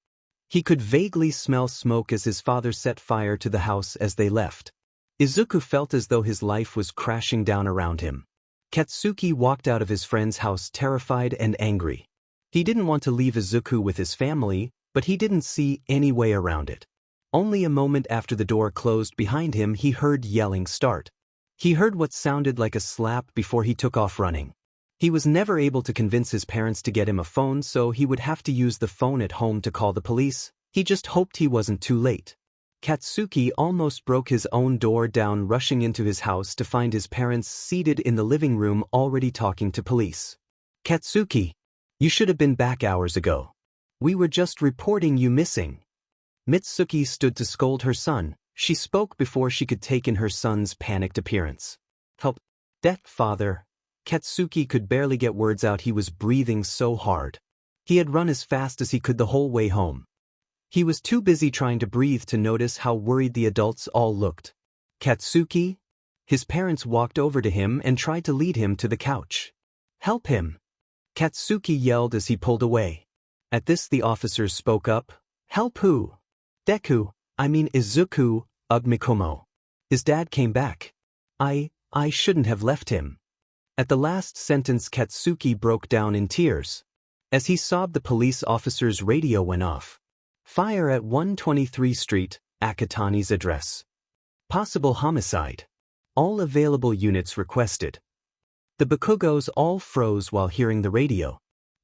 He could vaguely smell smoke as his father set fire to the house as they left. Izuku felt as though his life was crashing down around him. Katsuki walked out of his friend's house terrified and angry. He didn't want to leave Izuku with his family, but he didn't see any way around it. Only a moment after the door closed behind him, he heard yelling start. He heard what sounded like a slap before he took off running. He was never able to convince his parents to get him a phone, so he would have to use the phone at home to call the police. He just hoped he wasn't too late. Katsuki almost broke his own door down rushing into his house to find his parents seated in the living room already talking to police. Katsuki, you should have been back hours ago. We were just reporting you missing. Mitsuki stood to scold her son. She spoke before she could take in her son's panicked appearance. Help. That father. Katsuki could barely get words out. He was breathing so hard. He had run as fast as he could the whole way home. He was too busy trying to breathe to notice how worried the adults all looked. Katsuki? His parents walked over to him and tried to lead him to the couch. Help him. Katsuki yelled as he pulled away. At this, the officers spoke up. Help who? Deku, I mean Izuku, ugh Mikumo. His dad came back. I shouldn't have left him. At the last sentence Katsuki broke down in tears. As he sobbed the police officer's radio went off. Fire at 123 Street, Akatani's address. Possible homicide. All available units requested. The Bakugos all froze while hearing the radio.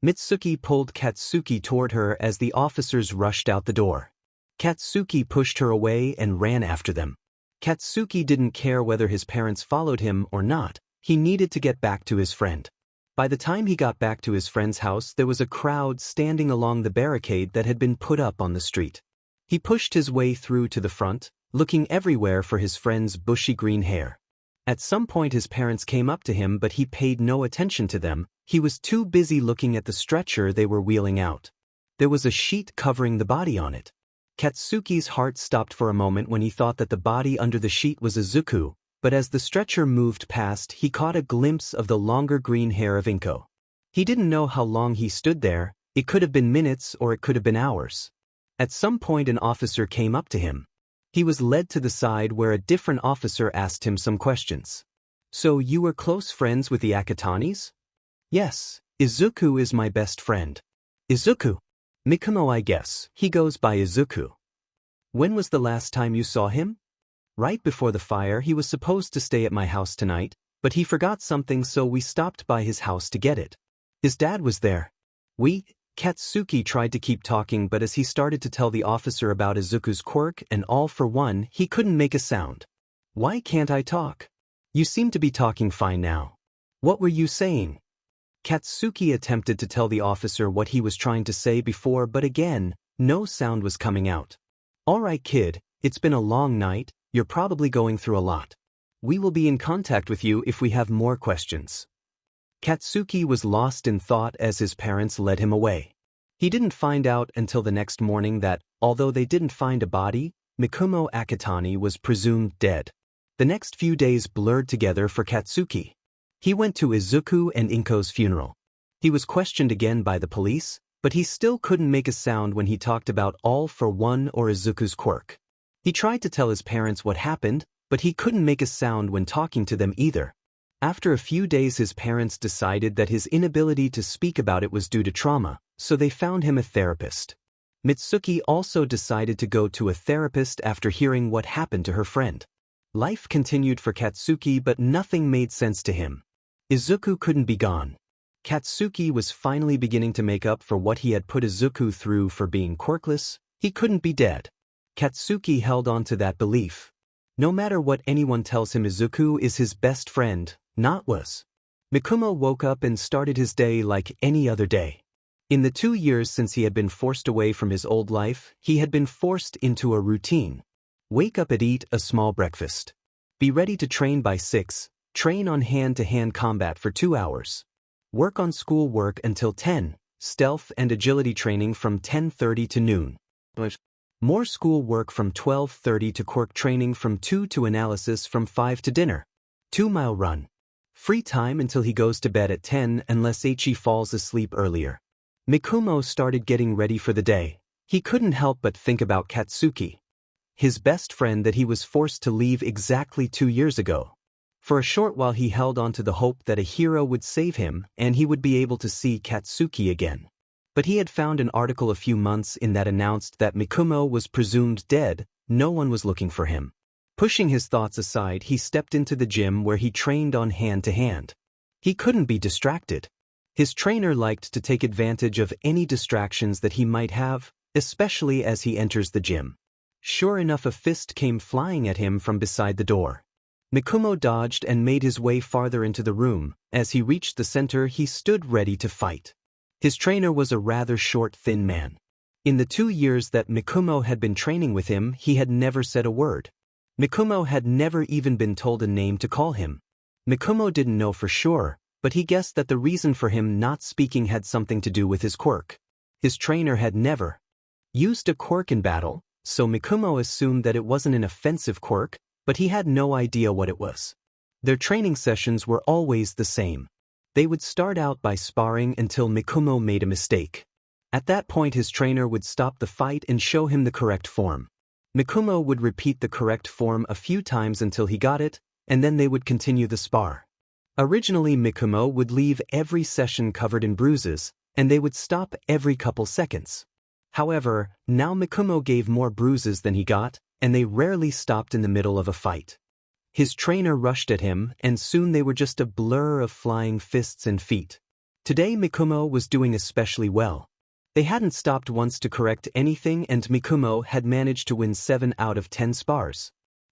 Mitsuki pulled Katsuki toward her as the officers rushed out the door. Katsuki pushed her away and ran after them. Katsuki didn't care whether his parents followed him or not, he needed to get back to his friend. By the time he got back to his friend's house there was a crowd standing along the barricade that had been put up on the street. He pushed his way through to the front, looking everywhere for his friend's bushy green hair. At some point his parents came up to him but he paid no attention to them, he was too busy looking at the stretcher they were wheeling out. There was a sheet covering the body on it. Katsuki's heart stopped for a moment when he thought that the body under the sheet was Izuku, but as the stretcher moved past he caught a glimpse of the longer green hair of Inko. He didn't know how long he stood there, it could have been minutes or it could have been hours. At some point an officer came up to him. He was led to the side where a different officer asked him some questions. So you were close friends with the Akatanis? Yes, Izuku is my best friend. Izuku? Mikumo I guess, he goes by Izuku. When was the last time you saw him? Right before the fire he was supposed to stay at my house tonight, but he forgot something so we stopped by his house to get it. His dad was there. Katsuki tried to keep talking but as he started to tell the officer about Izuku's quirk and all for one he couldn't make a sound. Why can't I talk? You seem to be talking fine now. What were you saying? Katsuki attempted to tell the officer what he was trying to say before but again, no sound was coming out. Alright kid, it's been a long night, you're probably going through a lot. We will be in contact with you if we have more questions. Katsuki was lost in thought as his parents led him away. He didn't find out until the next morning that, although they didn't find a body, Mikumo Akatani was presumed dead. The next few days blurred together for Katsuki. He went to Izuku and Inko's funeral. He was questioned again by the police, but he still couldn't make a sound when he talked about all for one or Izuku's quirk. He tried to tell his parents what happened, but he couldn't make a sound when talking to them either. After a few days his parents decided that his inability to speak about it was due to trauma, so they found him a therapist. Mitsuki also decided to go to a therapist after hearing what happened to her friend. Life continued for Katsuki but nothing made sense to him. Izuku couldn't be gone. Katsuki was finally beginning to make up for what he had put Izuku through for being quirkless, he couldn't be dead. Katsuki held on to that belief. No matter what anyone tells him Izuku is his best friend, not was. Mikumo woke up and started his day like any other day. In the 2 years since he had been forced away from his old life, he had been forced into a routine. Wake up and eat a small breakfast. Be ready to train by 6, train on hand-to-hand combat for 2 hours. Work on school work until 10, stealth and agility training from 10:30 to noon. More school work from 12:30 to quirk training from 2 to analysis from 5 to dinner. 2-mile run. Free time until he goes to bed at 10 unless Ichi falls asleep earlier. Mikumo started getting ready for the day. He couldn't help but think about Katsuki, his best friend that he was forced to leave exactly 2 years ago. For a short while he held on to the hope that a hero would save him and he would be able to see Katsuki again. But he had found an article a few months in that announced that Mikumo was presumed dead, no one was looking for him. Pushing his thoughts aside he stepped into the gym where he trained on hand-to-hand. He couldn't be distracted. His trainer liked to take advantage of any distractions that he might have, especially as he enters the gym. Sure enough a fist came flying at him from beside the door. Mikumo dodged and made his way farther into the room. As he reached the center he stood ready to fight. His trainer was a rather short, thin man. In the 2 years that Mikumo had been training with him he had never said a word. Mikumo had never even been told a name to call him. Mikumo didn't know for sure, but he guessed that the reason for him not speaking had something to do with his quirk. His trainer had never used a quirk in battle, so Mikumo assumed that it wasn't an offensive quirk, but he had no idea what it was. Their training sessions were always the same. They would start out by sparring until Mikumo made a mistake. At that point his trainer would stop the fight and show him the correct form. Mikumo would repeat the correct form a few times until he got it, and then they would continue the spar. Originally Mikumo would leave every session covered in bruises, and they would stop every couple seconds. However, now Mikumo gave more bruises than he got, and they rarely stopped in the middle of a fight. His trainer rushed at him, and soon they were just a blur of flying fists and feet. Today Mikumo was doing especially well. They hadn't stopped once to correct anything, and Mikumo had managed to win 7 out of 10 spars.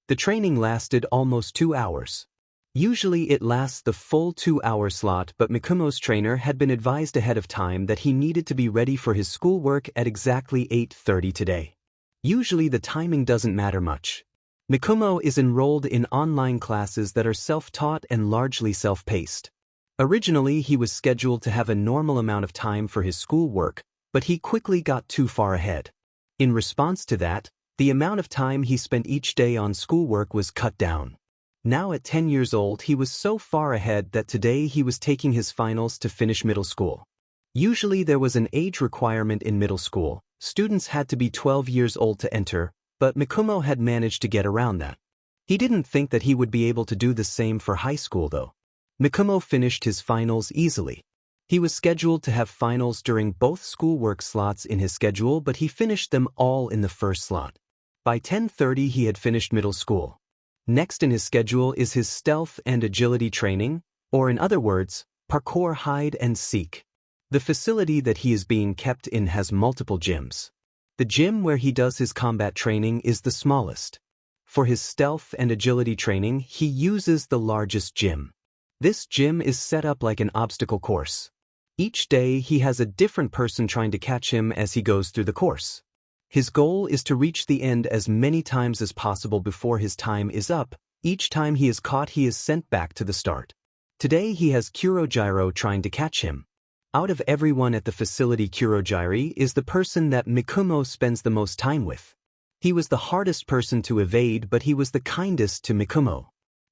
The training lasted almost 2 hours. Usually it lasts the full 2-hour slot, but Mikumo's trainer had been advised ahead of time that he needed to be ready for his schoolwork at exactly 8:30 today. Usually the timing doesn't matter much. Mikumo is enrolled in online classes that are self-taught and largely self-paced. Originally he was scheduled to have a normal amount of time for his schoolwork, but he quickly got too far ahead. In response to that, the amount of time he spent each day on schoolwork was cut down. Now at 10 years old he was so far ahead that today he was taking his finals to finish middle school. Usually there was an age requirement in middle school. Students had to be 12 years old to enter, but Mikumo had managed to get around that. He didn't think that he would be able to do the same for high school though. Mikumo finished his finals easily. He was scheduled to have finals during both schoolwork slots in his schedule, but he finished them all in the first slot. By 10:30 he had finished middle school. Next in his schedule is his stealth and agility training, or in other words, parkour hide and seek. The facility that he is being kept in has multiple gyms. The gym where he does his combat training is the smallest. For his stealth and agility training, he uses the largest gym. This gym is set up like an obstacle course. Each day he has a different person trying to catch him as he goes through the course. His goal is to reach the end as many times as possible before his time is up. Each time he is caught he is sent back to the start. Today he has Kurojiro trying to catch him. Out of everyone at the facility, Kurojiro is the person that Mikumo spends the most time with. He was the hardest person to evade, but he was the kindest to Mikumo.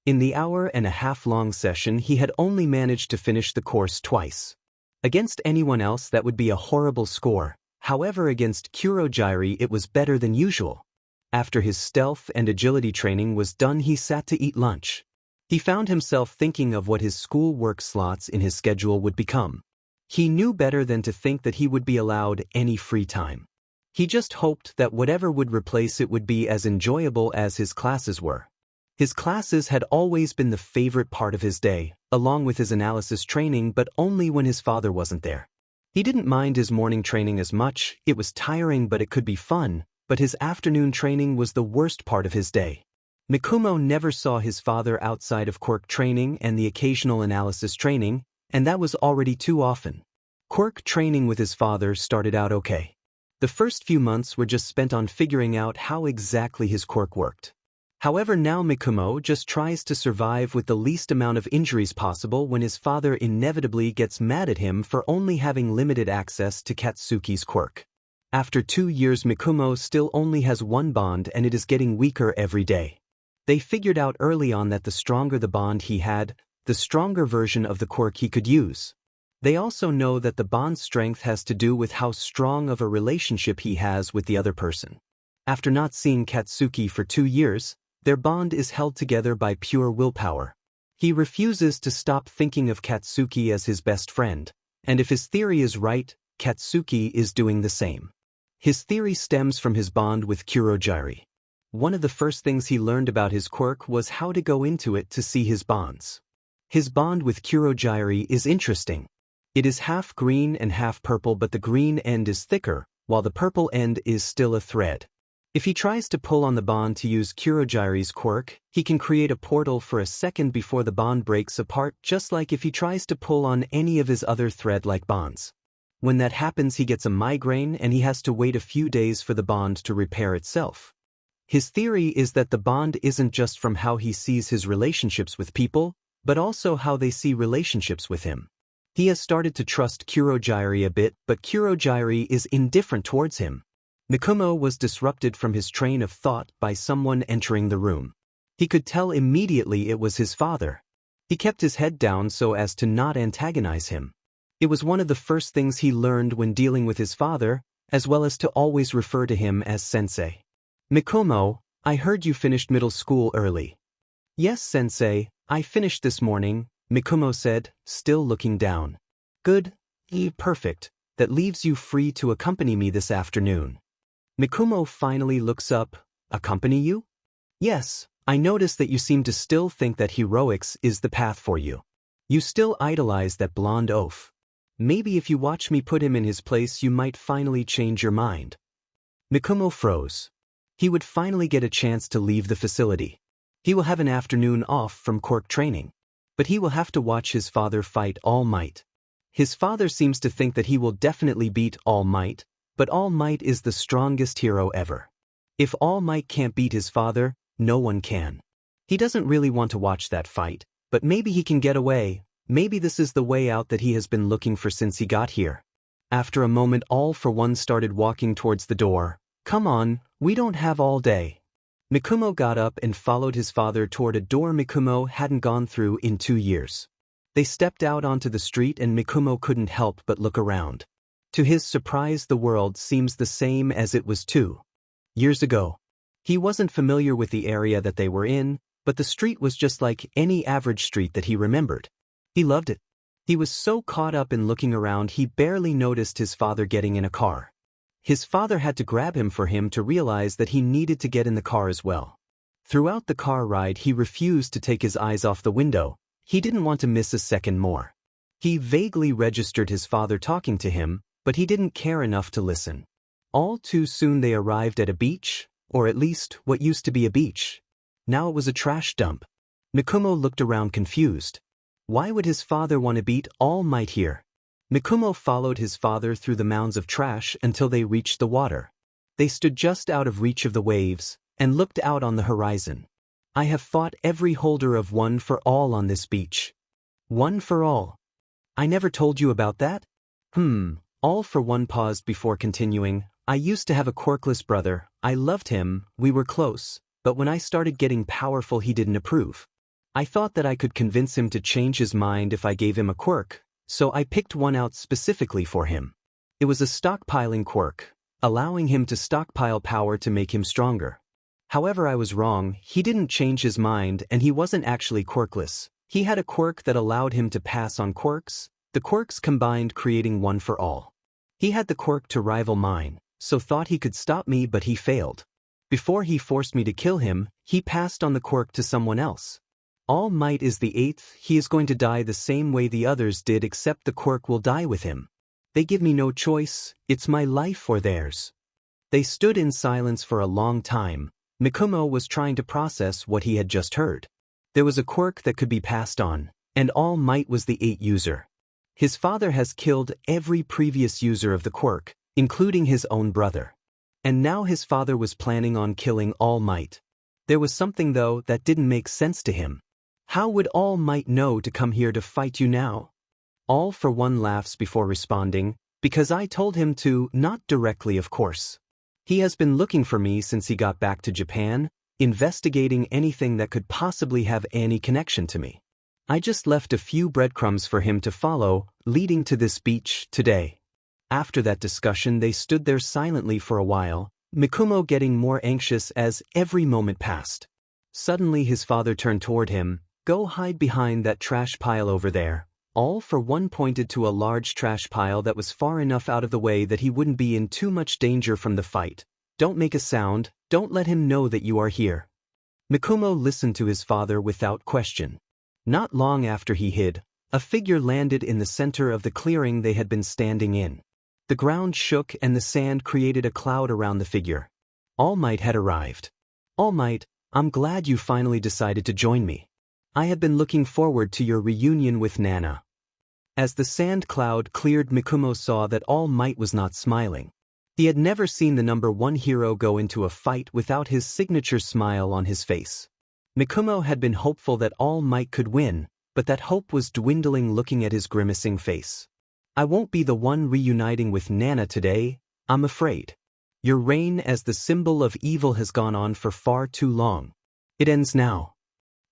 In the hour-and-a-half-long session he had only managed to finish the course twice. Against anyone else that would be a horrible score. However, against Kurojiro it was better than usual. After his stealth and agility training was done he sat to eat lunch. He found himself thinking of what his schoolwork slots in his schedule would become. He knew better than to think that he would be allowed any free time. He just hoped that whatever would replace it would be as enjoyable as his classes were. His classes had always been the favorite part of his day, along with his analysis training, but only when his father wasn't there. He didn't mind his morning training as much. It was tiring, but it could be fun, but his afternoon training was the worst part of his day. Mikumo never saw his father outside of Quirk training and the occasional analysis training, and that was already too often. Quirk training with his father started out okay. The first few months were just spent on figuring out how exactly his quirk worked. However, now Mikumo just tries to survive with the least amount of injuries possible when his father inevitably gets mad at him for only having limited access to Katsuki's quirk. After 2 years Mikumo still only has one bond and it is getting weaker every day. They figured out early on that the stronger the bond he had, the stronger version of the quirk he could use. They also know that the bond strength has to do with how strong of a relationship he has with the other person. After not seeing Katsuki for 2 years, their bond is held together by pure willpower. He refuses to stop thinking of Katsuki as his best friend, and if his theory is right, Katsuki is doing the same. His theory stems from his bond with Kurojiro. One of the first things he learned about his quirk was how to go into it to see his bonds. His bond with Kurojiro is interesting. It is half green and half purple, but the green end is thicker, while the purple end is still a thread. If he tries to pull on the bond to use Kurojiri's quirk, he can create a portal for a second before the bond breaks apart, just like if he tries to pull on any of his other thread-like bonds. When that happens he gets a migraine and he has to wait a few days for the bond to repair itself. His theory is that the bond isn't just from how he sees his relationships with people, but also how they see relationships with him. He has started to trust Kurojiro a bit, but Kurojiro is indifferent towards him. Mikumo was disrupted from his train of thought by someone entering the room. He could tell immediately it was his father. He kept his head down so as to not antagonize him. It was one of the first things he learned when dealing with his father, as well as to always refer to him as sensei. Mikumo, I heard you finished middle school early. Yes, sensei, I finished this morning, Mikumo said, still looking down. Good. Perfect. That leaves you free to accompany me this afternoon. Mikumo finally looks up. Accompany you? Yes, I notice that you seem to still think that heroics is the path for you. You still idolize that blonde oaf. Maybe if you watch me put him in his place you might finally change your mind. Mikumo froze. He would finally get a chance to leave the facility. He will have an afternoon off from Quirk training. But he will have to watch his father fight All Might. His father seems to think that he will definitely beat All Might, but All Might is the strongest hero ever. If All Might can't beat his father, no one can. He doesn't really want to watch that fight, but maybe he can get away. Maybe this is the way out that he has been looking for since he got here. After a moment, All for One started walking towards the door. Come on, we don't have all day. Mikumo got up and followed his father toward a door Mikumo hadn't gone through in 2 years. They stepped out onto the street and Mikumo couldn't help but look around. To his surprise, the world seems the same as it was 2 years ago. He wasn't familiar with the area that they were in, but the street was just like any average street that he remembered. He loved it. He was so caught up in looking around he barely noticed his father getting in a car. His father had to grab him for him to realize that he needed to get in the car as well. Throughout the car ride he refused to take his eyes off the window. He didn't want to miss a second more. He vaguely registered his father talking to him, but he didn't care enough to listen. All too soon they arrived at a beach, or at least what used to be a beach. Now it was a trash dump. Mikumo looked around confused. Why would his father want to beat All Might here? Mikumo followed his father through the mounds of trash until they reached the water. They stood just out of reach of the waves, and looked out on the horizon. I have fought every holder of One for All on this beach. One for All. I never told you about that? All for One paused before continuing. I used to have a quirkless brother. I loved him, we were close, but when I started getting powerful he didn't approve. I thought that I could convince him to change his mind if I gave him a quirk, so I picked one out specifically for him. It was a stockpiling quirk, allowing him to stockpile power to make him stronger. However, I was wrong. He didn't change his mind and he wasn't actually quirkless. He had a quirk that allowed him to pass on quirks, the quirks combined creating One for All. He had the quirk to rival mine, so thought he could stop me but he failed. Before he forced me to kill him, he passed on the quirk to someone else. All Might is the 8th, he is going to die the same way the others did except the quirk will die with him. They give me no choice, it's my life or theirs. They stood in silence for a long time. Mikumo was trying to process what he had just heard. There was a quirk that could be passed on, and All Might was the 8th user. His father has killed every previous user of the quirk, including his own brother. And now his father was planning on killing All Might. There was something though that didn't make sense to him. How would All Might know to come here to fight you now? All for One laughs before responding, because I told him to, not directly of course. He has been looking for me since he got back to Japan, investigating anything that could possibly have any connection to me. I just left a few breadcrumbs for him to follow, leading to this beach today. After that discussion they stood there silently for a while, Mikumo getting more anxious as every moment passed. Suddenly his father turned toward him. Go hide behind that trash pile over there. All for One pointed to a large trash pile that was far enough out of the way that he wouldn't be in too much danger from the fight. Don't make a sound, don't let him know that you are here. Mikumo listened to his father without question. Not long after he hid, a figure landed in the center of the clearing they had been standing in. The ground shook and the sand created a cloud around the figure. All Might had arrived. All Might, I'm glad you finally decided to join me. I had been looking forward to your reunion with Nana. As the sand cloud cleared, Mikumo saw that All Might was not smiling. He had never seen the number 1 hero go into a fight without his signature smile on his face. Mikumo had been hopeful that All Might could win, but that hope was dwindling looking at his grimacing face. I won't be the one reuniting with Nana today, I'm afraid. Your reign as the symbol of evil has gone on for far too long. It ends now.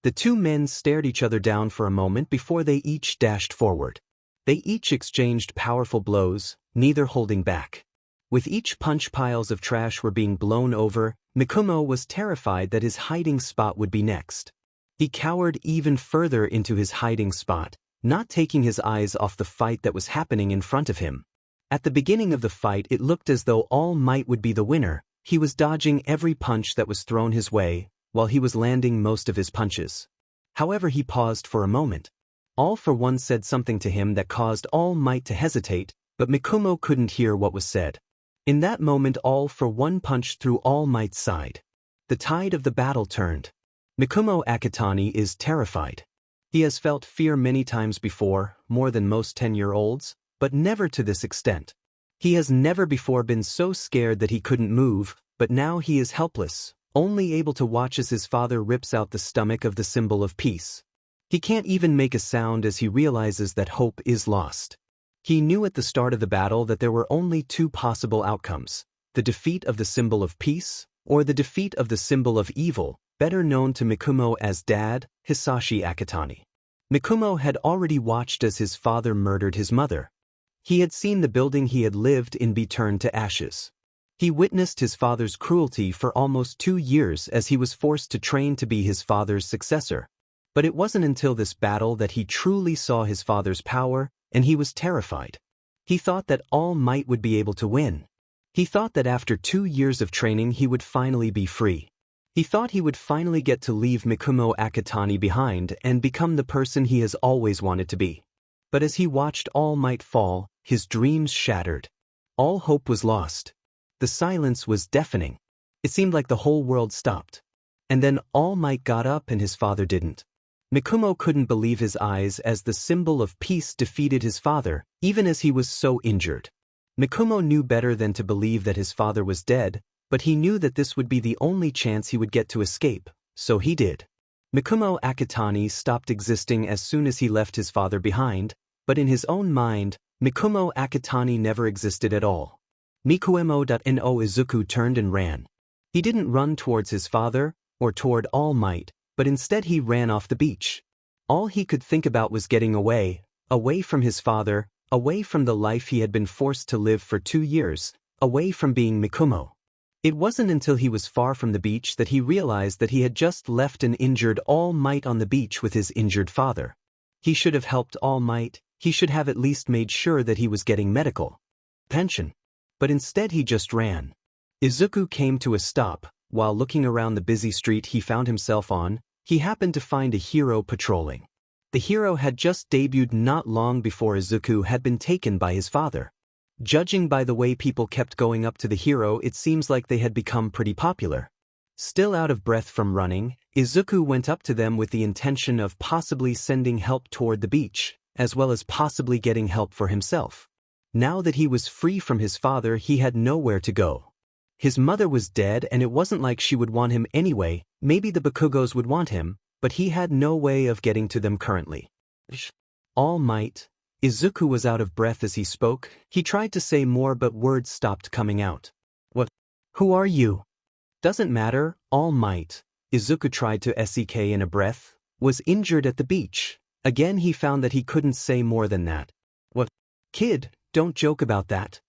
The two men stared each other down for a moment before they each dashed forward. They each exchanged powerful blows, neither holding back. With each punch, piles of trash were being blown over. Mikumo was terrified that his hiding spot would be next. He cowered even further into his hiding spot, not taking his eyes off the fight that was happening in front of him. At the beginning of the fight, it looked as though All Might would be the winner. He was dodging every punch that was thrown his way, while he was landing most of his punches. However, he paused for a moment. All for One said something to him that caused All Might to hesitate, but Mikumo couldn't hear what was said. In that moment, All for One punched through All Might's side. The tide of the battle turned. Mikumo Akitani is terrified. He has felt fear many times before, more than most 10-year-olds, but never to this extent. He has never before been so scared that he couldn't move, but now he is helpless, only able to watch as his father rips out the stomach of the symbol of peace. He can't even make a sound as he realizes that hope is lost. He knew at the start of the battle that there were only two possible outcomes: the defeat of the symbol of peace, or the defeat of the symbol of evil, better known to Mikumo as Dad, Hizashi Akitani. Mikumo had already watched as his father murdered his mother. He had seen the building he had lived in be turned to ashes. He witnessed his father's cruelty for almost 2 years as he was forced to train to be his father's successor. But it wasn't until this battle that he truly saw his father's power, and he was terrified. He thought that All Might would be able to win. He thought that after 2 years of training he would finally be free. He thought he would finally get to leave Mikumo Akitani behind and become the person he has always wanted to be. But as he watched All Might fall, his dreams shattered. All hope was lost. The silence was deafening. It seemed like the whole world stopped. And then All Might got up and his father didn't. Mikumo couldn't believe his eyes as the symbol of peace defeated his father, even as he was so injured. Mikumo knew better than to believe that his father was dead, but he knew that this would be the only chance he would get to escape, so he did. Mikumo Akitani stopped existing as soon as he left his father behind, but in his own mind, Mikumo Akitani never existed at all. Mikumo no Izuku turned and ran. He didn't run towards his father, or toward All Might, but instead he ran off the beach. All he could think about was getting away, away from his father, away from the life he had been forced to live for 2 years, away from being Mikumo. It wasn't until he was far from the beach that he realized that he had just left an injured All Might on the beach with his injured father. He should have helped All Might. He should have at least made sure that he was getting medical attention. But instead he just ran. Izuku came to a stop. While looking around the busy street he found himself on, he happened to find a hero patrolling. The hero had just debuted not long before Izuku had been taken by his father. Judging by the way people kept going up to the hero, it seems like they had become pretty popular. Still out of breath from running, Izuku went up to them with the intention of possibly sending help toward the beach, as well as possibly getting help for himself. Now that he was free from his father, he had nowhere to go. His mother was dead and it wasn't like she would want him anyway. Maybe the Bakugos would want him, but he had no way of getting to them currently. All Might. Izuku was out of breath as he spoke. He tried to say more but words stopped coming out. What? Who are you? Doesn't matter, All Might. Izuku tried to sek in a breath. Was injured at the beach. Again he found that he couldn't say more than that. What? Kid, don't joke about that.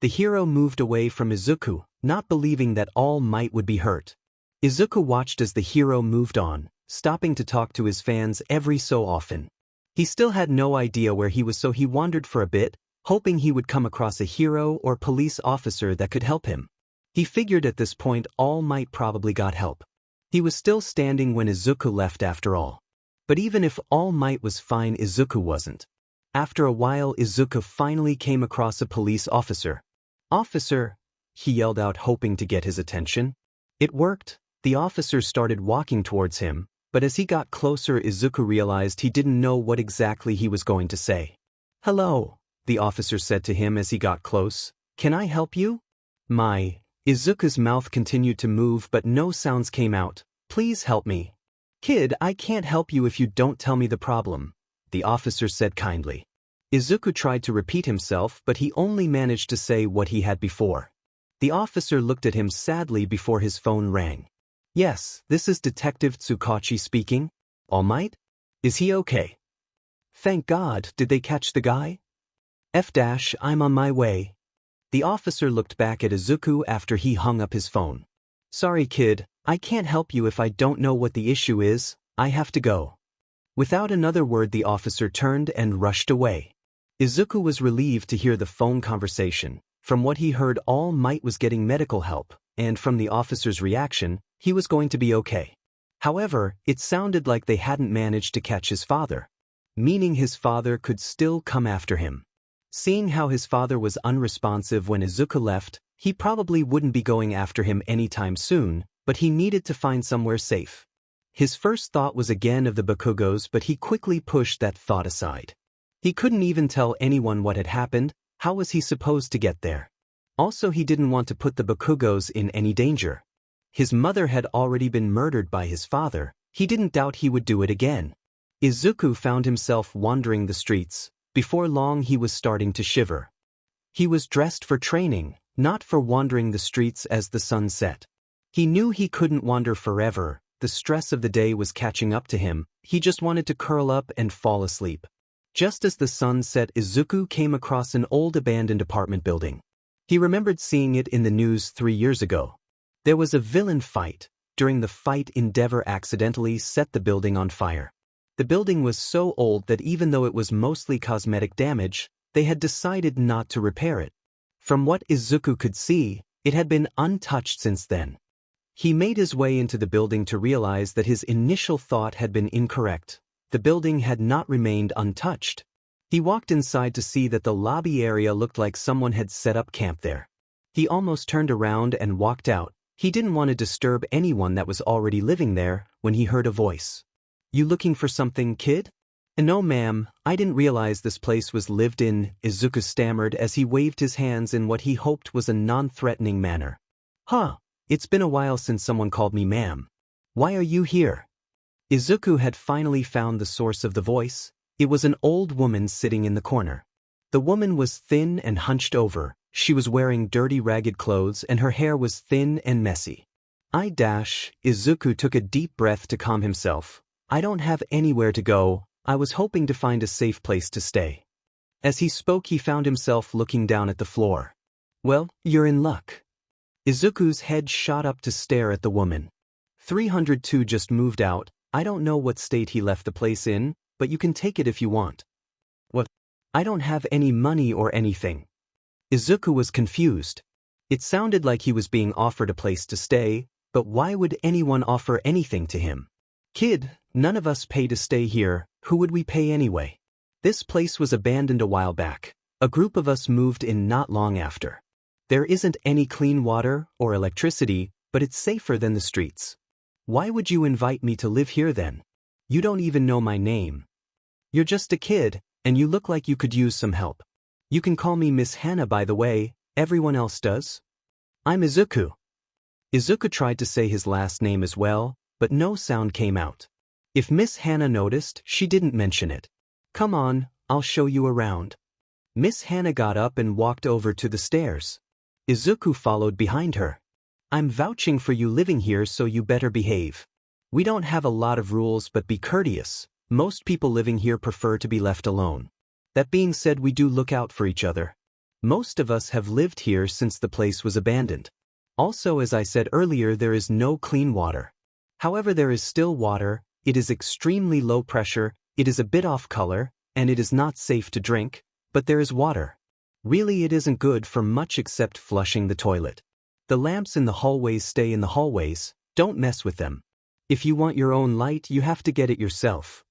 The hero moved away from Izuku, not believing that All Might would be hurt. Izuku watched as the hero moved on, stopping to talk to his fans every so often. He still had no idea where he was, so he wandered for a bit, hoping he would come across a hero or police officer that could help him. He figured at this point All Might probably got help. He was still standing when Izuku left after all. But even if All Might was fine, Izuku wasn't. After a while Izuku finally came across a police officer. "Officer," he yelled out, hoping to get his attention. It worked. The officer started walking towards him, but as he got closer Izuku realized he didn't know what exactly he was going to say. "Hello," the officer said to him as he got close. "Can I help you?" Izuku's mouth continued to move but no sounds came out. "Please help me." "Kid, I can't help you if you don't tell me the problem," the officer said kindly. Izuku tried to repeat himself but he only managed to say what he had before. The officer looked at him sadly before his phone rang. "Yes, this is Detective Tsukachi speaking. All Might? Is he okay?" Thank God, did they catch the guy? I'm on my way. The officer looked back at Izuku after he hung up his phone. Sorry kid, I can't help you if I don't know what the issue is, I have to go. Without another word the officer turned and rushed away. Izuku was relieved to hear the phone conversation. From what he heard, All Might was getting medical help, and from the officer's reaction, he was going to be okay. However, it sounded like they hadn't managed to catch his father, meaning his father could still come after him. Seeing how his father was unresponsive when Izuku left, he probably wouldn't be going after him anytime soon, but he needed to find somewhere safe. His first thought was again of the Bakugos, but he quickly pushed that thought aside. He couldn't even tell anyone what had happened. How was he supposed to get there? Also, he didn't want to put the Bakugos in any danger. His mother had already been murdered by his father. He didn't doubt he would do it again. Izuku found himself wandering the streets. Before long he was starting to shiver. He was dressed for training, not for wandering the streets as the sun set. He knew he couldn't wander forever. The stress of the day was catching up to him. He just wanted to curl up and fall asleep. Just as the sun set, Izuku came across an old abandoned apartment building. He remembered seeing it in the news 3 years ago. There was a villain fight. During the fight, Endeavor accidentally set the building on fire. The building was so old that even though it was mostly cosmetic damage, they had decided not to repair it. From what Izuku could see, it had been untouched since then. He made his way into the building to realize that his initial thought had been incorrect. The building had not remained untouched. He walked inside to see that the lobby area looked like someone had set up camp there. He almost turned around and walked out. He didn't want to disturb anyone that was already living there when he heard a voice. You looking for something, kid? No ma'am, I didn't realize this place was lived in, Izuku stammered as he waved his hands in what he hoped was a non-threatening manner. Huh. It's been a while since someone called me ma'am. Why are you here? Izuku had finally found the source of the voice. It was an old woman sitting in the corner. The woman was thin and hunched over. She was wearing dirty, ragged clothes and her hair was thin and messy. Izuku took a deep breath to calm himself. I don't have anywhere to go. I was hoping to find a safe place to stay. As he spoke, he found himself looking down at the floor. Well, you're in luck. Izuku's head shot up to stare at the woman. 302 just moved out. I don't know what state he left the place in, but you can take it if you want. What? I don't have any money or anything. Izuku was confused. It sounded like he was being offered a place to stay, but why would anyone offer anything to him? Kid, none of us pay to stay here. Who would we pay anyway? This place was abandoned a while back. A group of us moved in not long after. There isn't any clean water or electricity, but it's safer than the streets. Why would you invite me to live here then? You don't even know my name. You're just a kid, and you look like you could use some help. You can call me Miss Hannah, by the way. Everyone else does. I'm Izuku. Izuku tried to say his last name as well, but no sound came out. If Miss Hannah noticed, she didn't mention it. Come on, I'll show you around. Miss Hannah got up and walked over to the stairs. Izuku followed behind her. I'm vouching for you living here, so you better behave. We don't have a lot of rules, but be courteous. Most people living here prefer to be left alone. That being said, we do look out for each other. Most of us have lived here since the place was abandoned. Also, as I said earlier, there is no clean water. However, there is still water. It is extremely low pressure, it is a bit off color, and it is not safe to drink, but there is water. Really, it isn't good for much except flushing the toilet. The lamps in the hallways stay in the hallways, don't mess with them. If you want your own light, you have to get it yourself.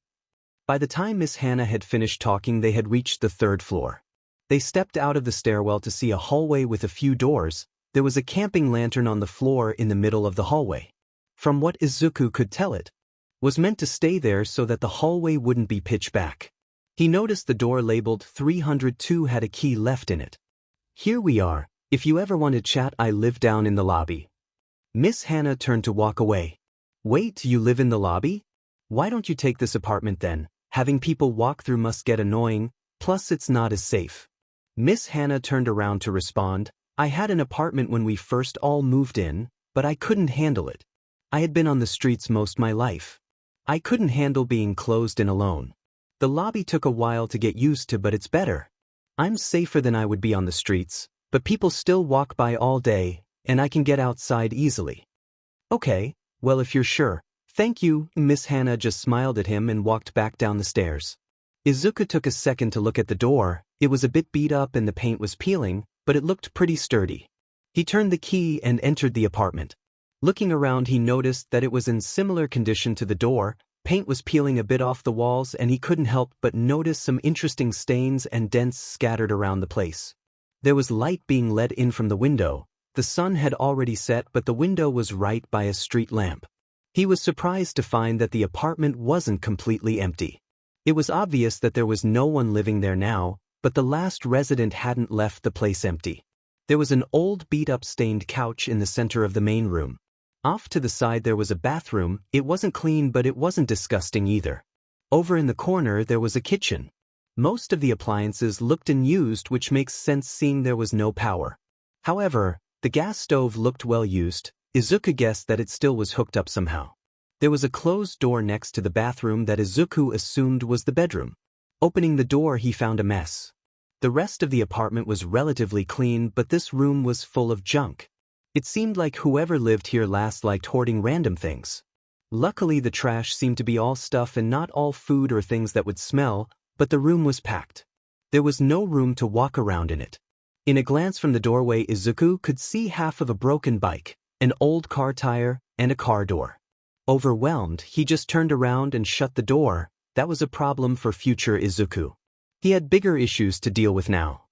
By the time Miss Hannah had finished talking, they had reached the 3rd floor. They stepped out of the stairwell to see a hallway with a few doors. There was a camping lantern on the floor in the middle of the hallway. From what Izuku could tell, it was meant to stay there so that the hallway wouldn't be pitch black. He noticed the door labeled 302 had a key left in it. Here we are. If you ever want to chat, I live down in the lobby. Miss Hannah turned to walk away. Wait, you live in the lobby? Why don't you take this apartment then? Having people walk through must get annoying, plus it's not as safe. Miss Hannah turned around to respond. I had an apartment when we first all moved in, but I couldn't handle it. I had been on the streets most my life. I couldn't handle being closed in alone. The lobby took a while to get used to, but it's better. I'm safer than I would be on the streets, but people still walk by all day, and I can get outside easily. Okay, well if you're sure. Thank you. Miss Hannah just smiled at him and walked back down the stairs. Izuku took a second to look at the door. It was a bit beat up and the paint was peeling, but it looked pretty sturdy. He turned the key and entered the apartment. Looking around, he noticed that it was in similar condition to the door. Paint was peeling a bit off the walls and he couldn't help but notice some interesting stains and dents scattered around the place. There was light being let in from the window. The sun had already set, but the window was right by a street lamp. He was surprised to find that the apartment wasn't completely empty. It was obvious that there was no one living there now, but the last resident hadn't left the place empty. There was an old beat-up stained couch in the center of the main room. Off to the side there was a bathroom. It wasn't clean, but it wasn't disgusting either. Over in the corner there was a kitchen. Most of the appliances looked unused, which makes sense seeing there was no power. However, the gas stove looked well used. Izuku guessed that it still was hooked up somehow. There was a closed door next to the bathroom that Izuku assumed was the bedroom. Opening the door, he found a mess. The rest of the apartment was relatively clean, but this room was full of junk. It seemed like whoever lived here last liked hoarding random things. Luckily, the trash seemed to be all stuff and not all food or things that would smell, but the room was packed. There was no room to walk around in it. In a glance from the doorway, Izuku could see half of a broken bike, an old car tire, and a car door. Overwhelmed, he just turned around and shut the door. That was a problem for future Izuku. He had bigger issues to deal with now.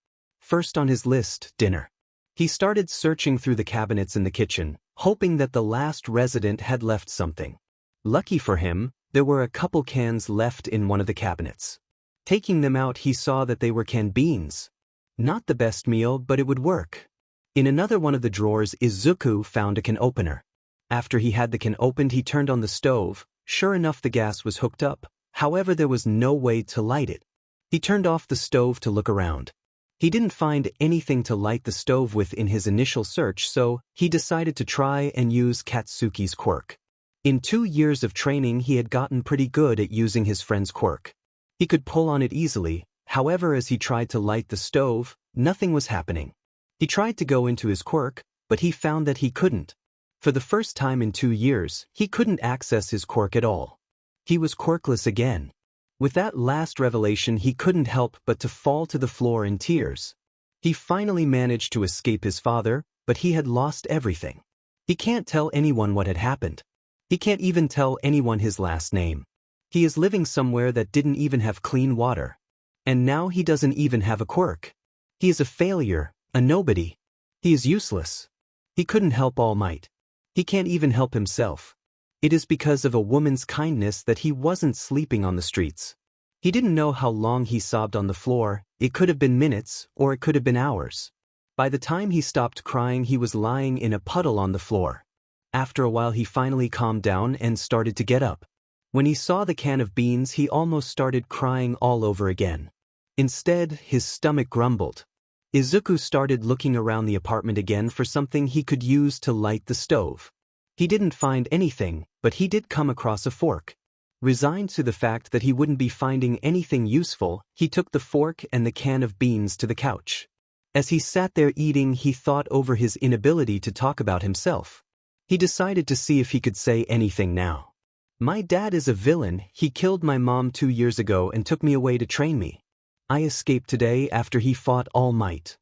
First on his list, dinner. He started searching through the cabinets in the kitchen, hoping that the last resident had left something. Lucky for him, there were a couple cans left in one of the cabinets. Taking them out, he saw that they were canned beans. Not the best meal, but it would work. In another one of the drawers, Izuku found a can opener. After he had the can opened, he turned on the stove. Sure enough, the gas was hooked up. However, there was no way to light it. He turned off the stove to look around. He didn't find anything to light the stove with in his initial search, so he decided to try and use Katsuki's quirk. In 2 years of training, he had gotten pretty good at using his friend's quirk. He could pull on it easily. However, as he tried to light the stove, nothing was happening. He tried to go into his quirk, but he found that he couldn't. For the first time in 2 years, he couldn't access his quirk at all. He was quirkless again. With that last revelation, he couldn't help but to fall to the floor in tears. He finally managed to escape his father, but he had lost everything. He can't tell anyone what had happened. He can't even tell anyone his last name. He is living somewhere that didn't even have clean water. And now he doesn't even have a quirk. He is a failure, a nobody. He is useless. He couldn't help All Might. He can't even help himself. It is because of a woman's kindness that he wasn't sleeping on the streets. He didn't know how long he sobbed on the floor. It could have been minutes, or it could have been hours. By the time he stopped crying, he was lying in a puddle on the floor. After a while, he finally calmed down and started to get up. When he saw the can of beans, he almost started crying all over again. Instead, his stomach grumbled. Izuku started looking around the apartment again for something he could use to light the stove. He didn't find anything, but he did come across a fork. Resigned to the fact that he wouldn't be finding anything useful, he took the fork and the can of beans to the couch. As he sat there eating, he thought over his inability to talk about himself. He decided to see if he could say anything now. My dad is a villain. He killed my mom 2 years ago and took me away to train me. I escaped today after he fought All Might.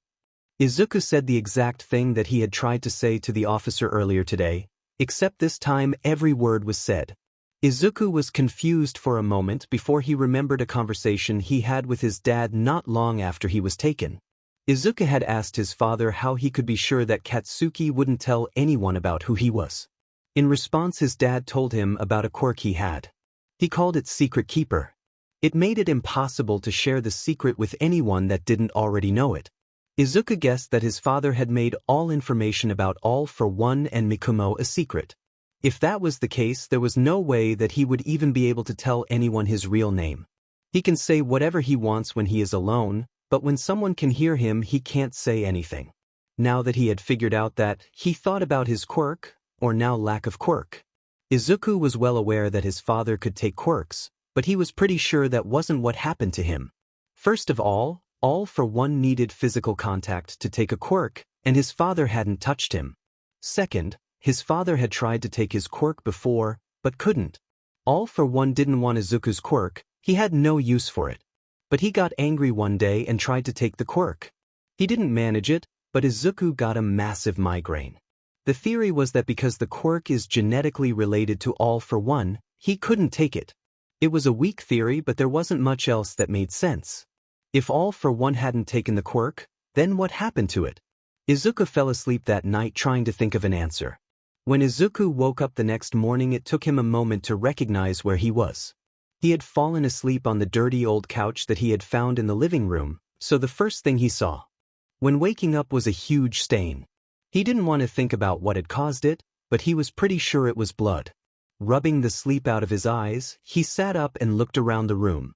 Izuku said the exact thing that he had tried to say to the officer earlier today, except this time every word was said. Izuku was confused for a moment before he remembered a conversation he had with his dad not long after he was taken. Izuku had asked his father how he could be sure that Katsuki wouldn't tell anyone about who he was. In response, his dad told him about a quirk he had. He called it Secret Keeper. It made it impossible to share the secret with anyone that didn't already know it. Izuku guessed that his father had made all information about All for One and Mikumo a secret. If that was the case, there was no way that he would even be able to tell anyone his real name. He can say whatever he wants when he is alone, but when someone can hear him, he can't say anything. Now that he had figured out that, he thought about his quirk, or now lack of quirk. Izuku was well aware that his father could take quirks, but he was pretty sure that wasn't what happened to him. First of all for one needed physical contact to take a quirk, and his father hadn't touched him. Second, his father had tried to take his quirk before, but couldn't. All for one didn't want Izuku's quirk, he had no use for it. But he got angry one day and tried to take the quirk. He didn't manage it, but Izuku got a massive migraine. The theory was that because the quirk is genetically related to All for One, he couldn't take it. It was a weak theory, but there wasn't much else that made sense. If All for One hadn't taken the quirk, then what happened to it? Izuku fell asleep that night trying to think of an answer. When Izuku woke up the next morning, it took him a moment to recognize where he was. He had fallen asleep on the dirty old couch that he had found in the living room, so the first thing he saw when waking up was a huge stain. He didn't want to think about what had caused it, but he was pretty sure it was blood. Rubbing the sleep out of his eyes, he sat up and looked around the room.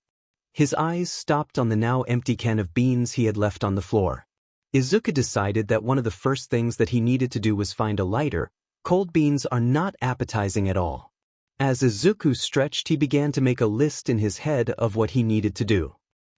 His eyes stopped on the now empty can of beans he had left on the floor. Izuku decided that one of the first things that he needed to do was find a lighter. Cold beans are not appetizing at all. As Izuku stretched, he began to make a list in his head of what he needed to do.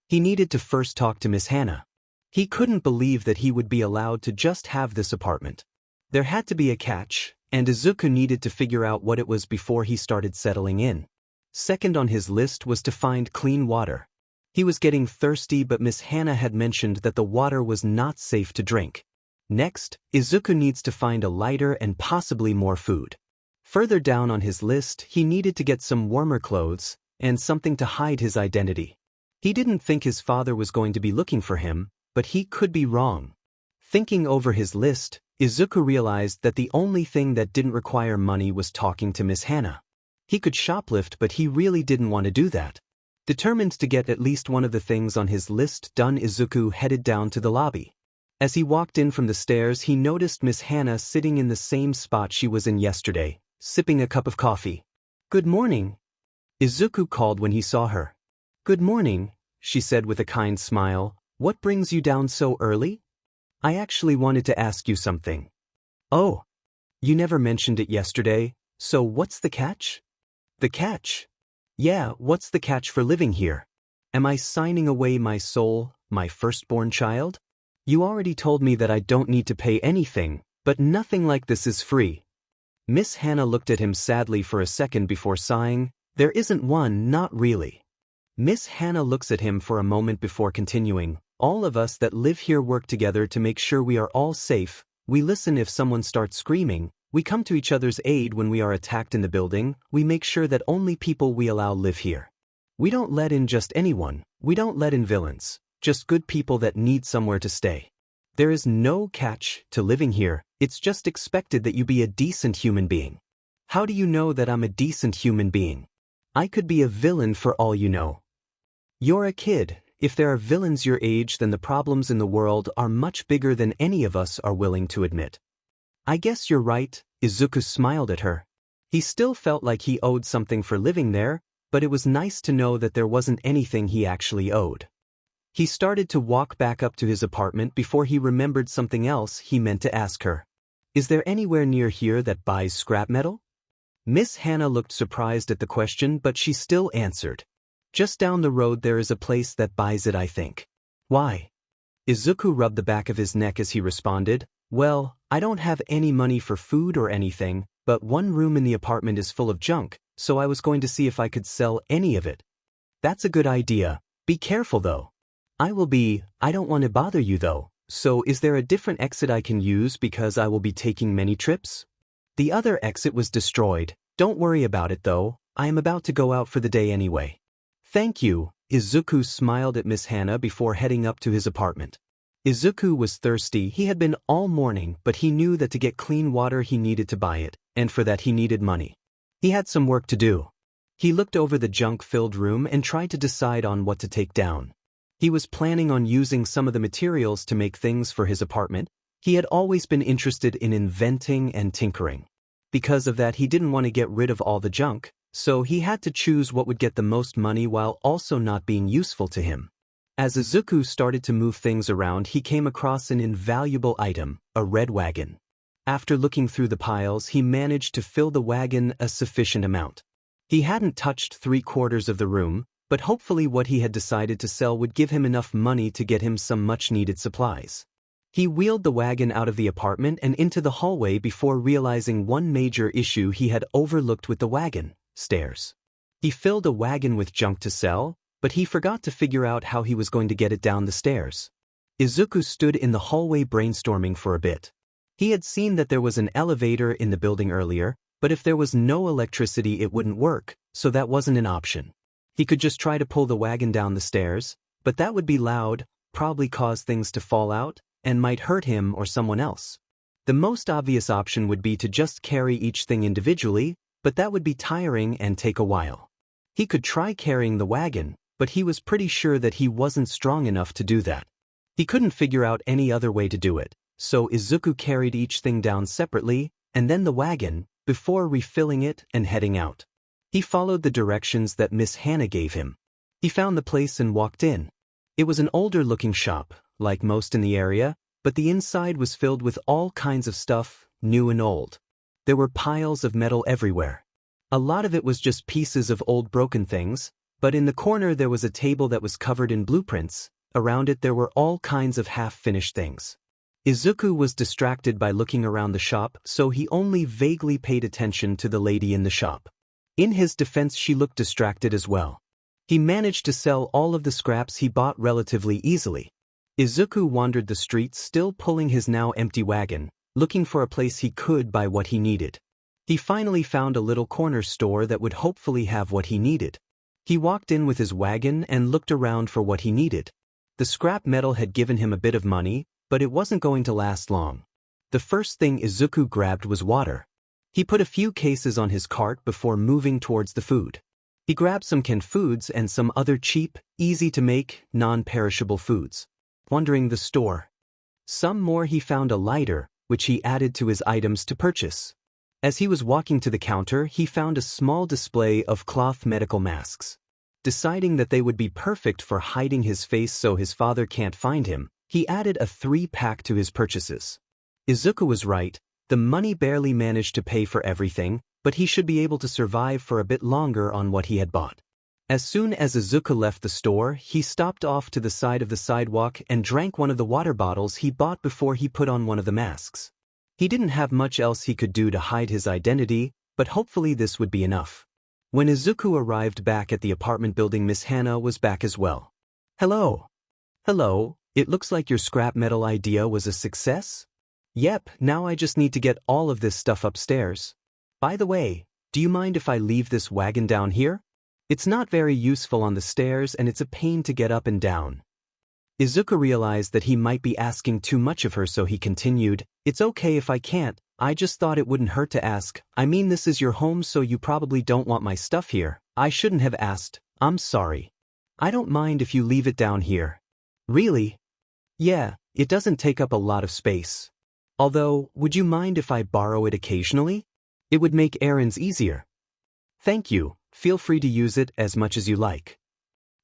He needed to first talk to Miss Hana. He couldn't believe that he would be allowed to just have this apartment. There had to be a catch, and Izuku needed to figure out what it was before he started settling in. Second on his list was to find clean water. He was getting thirsty, but Miss Hana had mentioned that the water was not safe to drink. Next, Izuku needs to find a lighter and possibly more food. Further down on his list, he needed to get some warmer clothes and something to hide his identity. He didn't think his father was going to be looking for him, but he could be wrong. Thinking over his list, Izuku realized that the only thing that didn't require money was talking to Miss Hana. He could shoplift, but he really didn't want to do that. Determined to get at least one of the things on his list done, Izuku headed down to the lobby. As he walked in from the stairs, he noticed Miss Hana sitting in the same spot she was in yesterday, sipping a cup of coffee. "Good morning," Izuku called when he saw her. "Good morning," she said with a kind smile. "What brings you down so early?" "I actually wanted to ask you something." "Oh, you never mentioned it yesterday, so what's the catch?" "The catch? Yeah, what's the catch for living here? Am I signing away my soul, my firstborn child? You already told me that I don't need to pay anything, but nothing like this is free." Miss Hana looked at him sadly for a second before sighing. "There isn't one, not really." Miss Hana looks at him for a moment before continuing. "All of us that live here work together to make sure we are all safe. We listen if someone starts screaming. We come to each other's aid when we are attacked in the building. We make sure that only people we allow live here. We don't let in just anyone. We don't let in villains. Just good people that need somewhere to stay. There is no catch to living here. It's just expected that you be a decent human being." "How do you know that I'm a decent human being? I could be a villain for all you know." "You're a kid. If there are villains your age, then the problems in the world are much bigger than any of us are willing to admit." "I guess you're right," Izuku smiled at her. He still felt like he owed something for living there, but it was nice to know that there wasn't anything he actually owed. He started to walk back up to his apartment before he remembered something else he meant to ask her. "Is there anywhere near here that buys scrap metal?" Miss Hana looked surprised at the question, but she still answered. "Just down the road there is a place that buys it, I think." "Why?" Izuku rubbed the back of his neck as he responded. "Well, I don't have any money for food or anything, but one room in the apartment is full of junk, so I was going to see if I could sell any of it." "That's a good idea. Be careful though." I don't want to bother you though, so is there a different exit I can use because I will be taking many trips?" "The other exit was destroyed. Don't worry about it though, I am about to go out for the day anyway." "Thank you." Izuku smiled at Miss Hana before heading up to his apartment. Izuku was thirsty. He had been all morning, but he knew that to get clean water he needed to buy it, and for that he needed money. He had some work to do. He looked over the junk-filled room and tried to decide on what to take down. He was planning on using some of the materials to make things for his apartment. He had always been interested in inventing and tinkering. Because of that, he didn't want to get rid of all the junk, so he had to choose what would get the most money while also not being useful to him. As Izuku started to move things around, he came across an invaluable item, a red wagon. After looking through the piles, he managed to fill the wagon a sufficient amount. He hadn't touched 3/4 of the room, but hopefully what he had decided to sell would give him enough money to get him some much-needed supplies. He wheeled the wagon out of the apartment and into the hallway before realizing one major issue he had overlooked with the wagon: stairs. He filled a wagon with junk to sell, but he forgot to figure out how he was going to get it down the stairs. Izuku stood in the hallway brainstorming for a bit. He had seen that there was an elevator in the building earlier, but if there was no electricity it wouldn't work, so that wasn't an option. He could just try to pull the wagon down the stairs, but that would be loud, probably cause things to fall out, and might hurt him or someone else. The most obvious option would be to just carry each thing individually, but that would be tiring and take a while. He could try carrying the wagon, but he was pretty sure that he wasn't strong enough to do that. He couldn't figure out any other way to do it, so Izuku carried each thing down separately, and then the wagon, before refilling it and heading out. He followed the directions that Miss Hannah gave him. He found the place and walked in. It was an older-looking shop, like most in the area, but the inside was filled with all kinds of stuff, new and old. There were piles of metal everywhere. A lot of it was just pieces of old broken things, but in the corner there was a table that was covered in blueprints. Around it there were all kinds of half-finished things. Izuku was distracted by looking around the shop, so he only vaguely paid attention to the lady in the shop. In his defense, she looked distracted as well. He managed to sell all of the scraps he bought relatively easily. Izuku wandered the streets, still pulling his now empty wagon, looking for a place he could buy what he needed. He finally found a little corner store that would hopefully have what he needed. He walked in with his wagon and looked around for what he needed. The scrap metal had given him a bit of money, but it wasn't going to last long. The first thing Izuku grabbed was water. He put a few cases on his cart before moving towards the food. He grabbed some canned foods and some other cheap, easy-to-make, non-perishable foods. Wandering the store. Some more he found a lighter, which he added to his items to purchase. As he was walking to the counter, he found a small display of cloth medical masks. Deciding that they would be perfect for hiding his face so his father can't find him, he added a 3-pack to his purchases. Izuku was right. The money barely managed to pay for everything, but he should be able to survive for a bit longer on what he had bought. As soon as Izuku left the store, he stopped off to the side of the sidewalk and drank one of the water bottles he bought before he put on one of the masks. He didn't have much else he could do to hide his identity, but hopefully this would be enough. When Izuku arrived back at the apartment building, Miss Hannah was back as well. Hello. Hello, it looks like your scrap metal idea was a success? Yep, now I just need to get all of this stuff upstairs. By the way, do you mind if I leave this wagon down here? It's not very useful on the stairs and it's a pain to get up and down. Izuku realized that he might be asking too much of her, so he continued, It's okay if I can't, I just thought it wouldn't hurt to ask. I mean, this is your home, so you probably don't want my stuff here. I shouldn't have asked. I'm sorry. I don't mind if you leave it down here. Really? Yeah, it doesn't take up a lot of space. Although, would you mind if I borrow it occasionally? It would make errands easier. Thank you, feel free to use it as much as you like.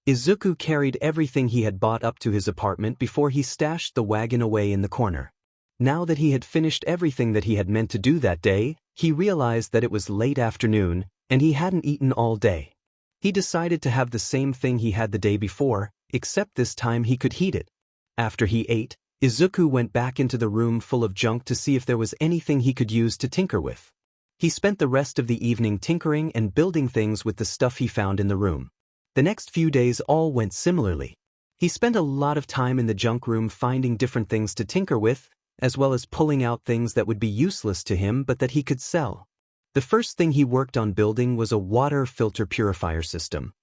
Izuku carried everything he had bought up to his apartment before he stashed the wagon away in the corner. Now that he had finished everything that he had meant to do that day, he realized that it was late afternoon, and he hadn't eaten all day. He decided to have the same thing he had the day before, except this time he could heat it. After he ate, Izuku went back into the room full of junk to see if there was anything he could use to tinker with. He spent the rest of the evening tinkering and building things with the stuff he found in the room. The next few days all went similarly. He spent a lot of time in the junk room finding different things to tinker with, as well as pulling out things that would be useless to him but that he could sell. The first thing he worked on building was a water filter purifier system.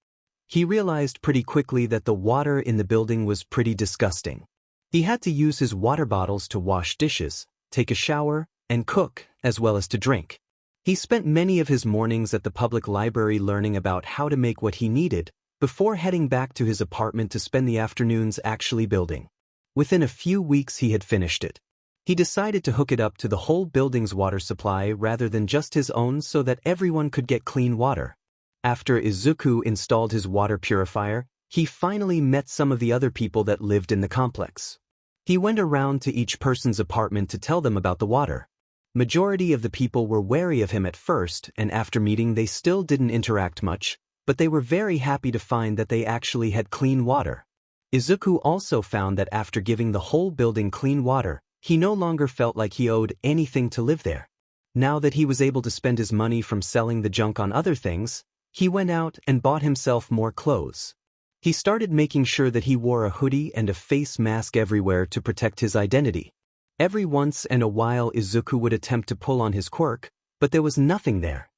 He realized pretty quickly that the water in the building was pretty disgusting. He had to use his water bottles to wash dishes, take a shower, and cook, as well as to drink. He spent many of his mornings at the public library learning about how to make what he needed, before heading back to his apartment to spend the afternoons actually building. Within a few weeks he had finished it. He decided to hook it up to the whole building's water supply rather than just his own, so that everyone could get clean water. After Izuku installed his water purifier, he finally met some of the other people that lived in the complex. He went around to each person's apartment to tell them about the water. Majority of the people were wary of him at first, and after meeting they still didn't interact much, but they were very happy to find that they actually had clean water. Izuku also found that after giving the whole building clean water, he no longer felt like he owed anything to live there. Now that he was able to spend his money from selling the junk on other things, he went out and bought himself more clothes. He started making sure that he wore a hoodie and a face mask everywhere to protect his identity. Every once in a while Izuku would attempt to pull on his quirk, but there was nothing there.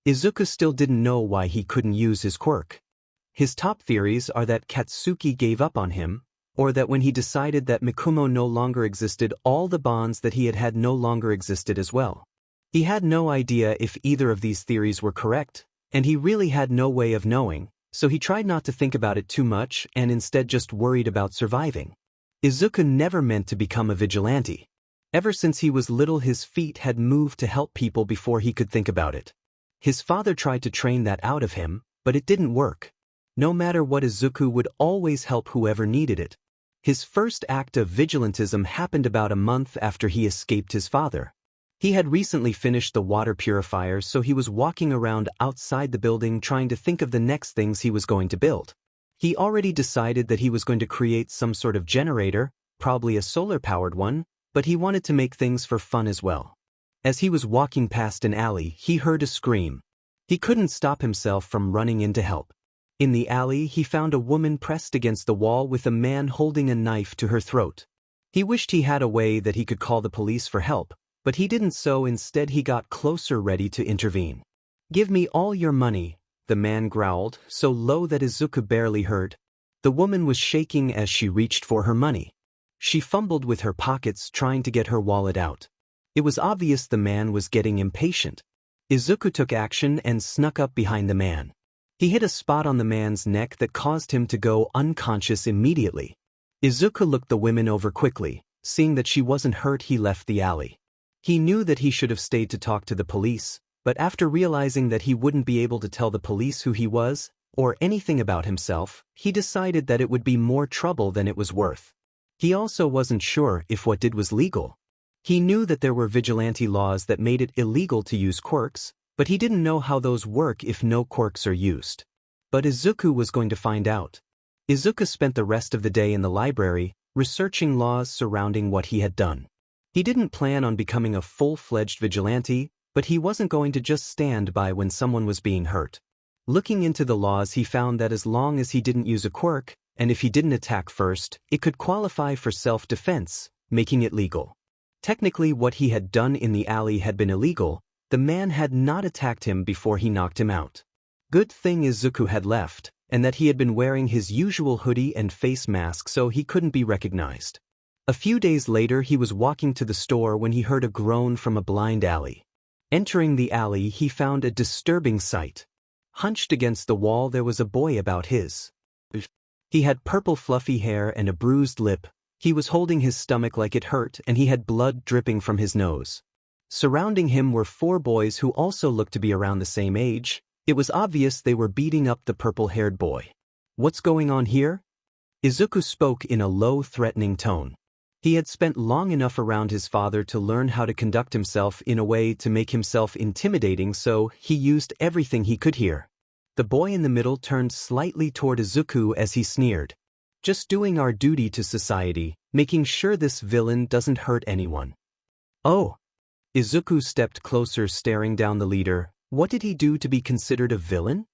Izuku still didn't know why he couldn't use his quirk. His top theories are that Katsuki gave up on him, or that when he decided that Mikumo no longer existed, all the bonds that he had no longer existed as well. He had no idea if either of these theories were correct, and he really had no way of knowing, so he tried not to think about it too much and instead just worried about surviving. Izuku never meant to become a vigilante. Ever since he was little his feet had moved to help people before he could think about it. His father tried to train that out of him, but it didn't work. No matter what, Izuku would always help whoever needed it. His first act of vigilantism happened about a month after he escaped his father. He had recently finished the water purifier, so he was walking around outside the building trying to think of the next things he was going to build. He already decided that he was going to create some sort of generator, probably a solar-powered one, but he wanted to make things for fun as well. As he was walking past an alley, he heard a scream. He couldn't stop himself from running in to help. In the alley, he found a woman pressed against the wall with a man holding a knife to her throat. He wished he had a way that he could call the police for help, but he didn't, so instead he got closer ready to intervene. "Give me all your money," the man growled, so low that Izuku barely heard. The woman was shaking as she reached for her money. She fumbled with her pockets trying to get her wallet out. It was obvious the man was getting impatient. Izuku took action and snuck up behind the man. He hit a spot on the man's neck that caused him to go unconscious immediately. Izuku looked the woman over quickly. Seeing that she wasn't hurt, he left the alley. He knew that he should have stayed to talk to the police, but after realizing that he wouldn't be able to tell the police who he was, or anything about himself, he decided that it would be more trouble than it was worth. He also wasn't sure if what did was legal. He knew that there were vigilante laws that made it illegal to use quirks, but he didn't know how those work if no quirks are used. But Izuku was going to find out. Izuku spent the rest of the day in the library, researching laws surrounding what he had done. He didn't plan on becoming a full-fledged vigilante, but he wasn't going to just stand by when someone was being hurt. Looking into the laws, he found that as long as he didn't use a quirk, and if he didn't attack first, it could qualify for self-defense, making it legal. Technically, what he had done in the alley had been illegal. The man had not attacked him before he knocked him out. Good thing Izuku had left, and that he had been wearing his usual hoodie and face mask so he couldn't be recognized. A few days later, he was walking to the store when he heard a groan from a blind alley. Entering the alley, he found a disturbing sight. Hunched against the wall, there was a boy about his. He had purple fluffy hair and a bruised lip. He was holding his stomach like it hurt, and he had blood dripping from his nose. Surrounding him were 4 boys who also looked to be around the same age. It was obvious they were beating up the purple-haired boy. "What's going on here?" Izuku spoke in a low, threatening tone. He had spent long enough around his father to learn how to conduct himself in a way to make himself intimidating, so he used everything he could hear. The boy in the middle turned slightly toward Izuku as he sneered. "Just doing our duty to society, making sure this villain doesn't hurt anyone." "Oh." Izuku stepped closer, staring down the leader. What did he do to be considered a villain?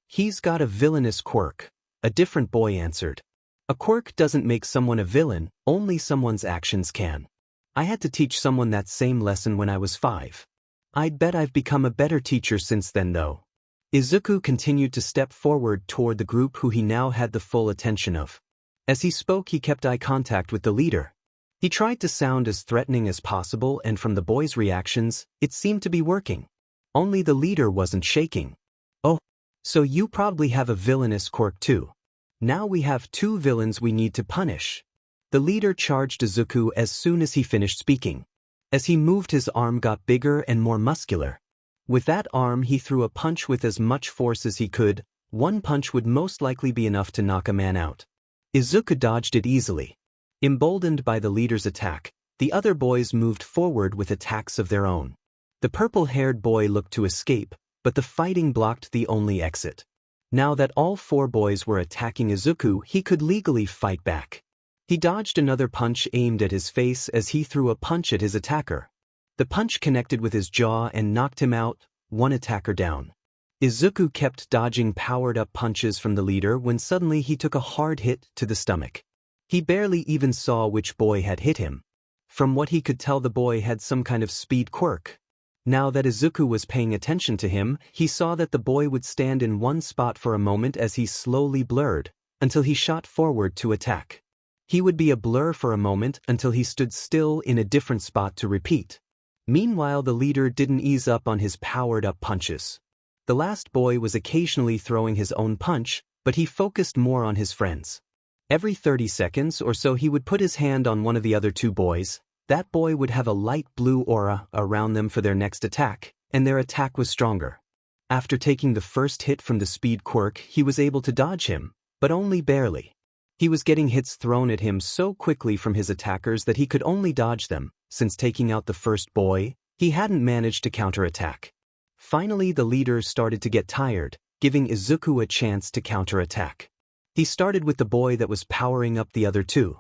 "He's got a villainous quirk," a different boy answered. "A quirk doesn't make someone a villain, only someone's actions can. I had to teach someone that same lesson when I was 5. I'd bet I've become a better teacher since then, though." Izuku continued to step forward toward the group who he now had the full attention of. As he spoke, he kept eye contact with the leader. He tried to sound as threatening as possible, and from the boys' reactions, it seemed to be working. Only the leader wasn't shaking. "Oh, so you probably have a villainous quirk too. Now we have 2 villains we need to punish." The leader charged Izuku as soon as he finished speaking. As he moved, his arm got bigger and more muscular. With that arm, he threw a punch with as much force as he could. One punch would most likely be enough to knock a man out. Izuku dodged it easily. Emboldened by the leader's attack, The other boys moved forward with attacks of their own. The purple-haired boy looked to escape, but the fighting blocked the only exit. Now that all 4 boys were attacking Izuku, he could legally fight back. He dodged another punch aimed at his face as he threw a punch at his attacker. The punch connected with his jaw and knocked him out, one attacker down. Izuku kept dodging powered-up punches from the leader when suddenly he took a hard hit to the stomach. He barely even saw which boy had hit him. From what he could tell, the boy had some kind of speed quirk. Now that Izuku was paying attention to him, he saw that the boy would stand in one spot for a moment as he slowly blurred, until he shot forward to attack. He would be a blur for a moment until he stood still in a different spot to repeat. Meanwhile, the leader didn't ease up on his powered-up punches. The last boy was occasionally throwing his own punch, but he focused more on his friends. Every 30 seconds or so he would put his hand on one of the other 2 boys. That boy would have a light blue aura around them for their next attack, and their attack was stronger. After taking the first hit from the speed quirk, he was able to dodge him, but only barely. He was getting hits thrown at him so quickly from his attackers that he could only dodge them. Since taking out the first boy, he hadn't managed to counterattack. Finally, the leader started to get tired, giving Izuku a chance to counterattack. He started with the boy that was powering up the other 2.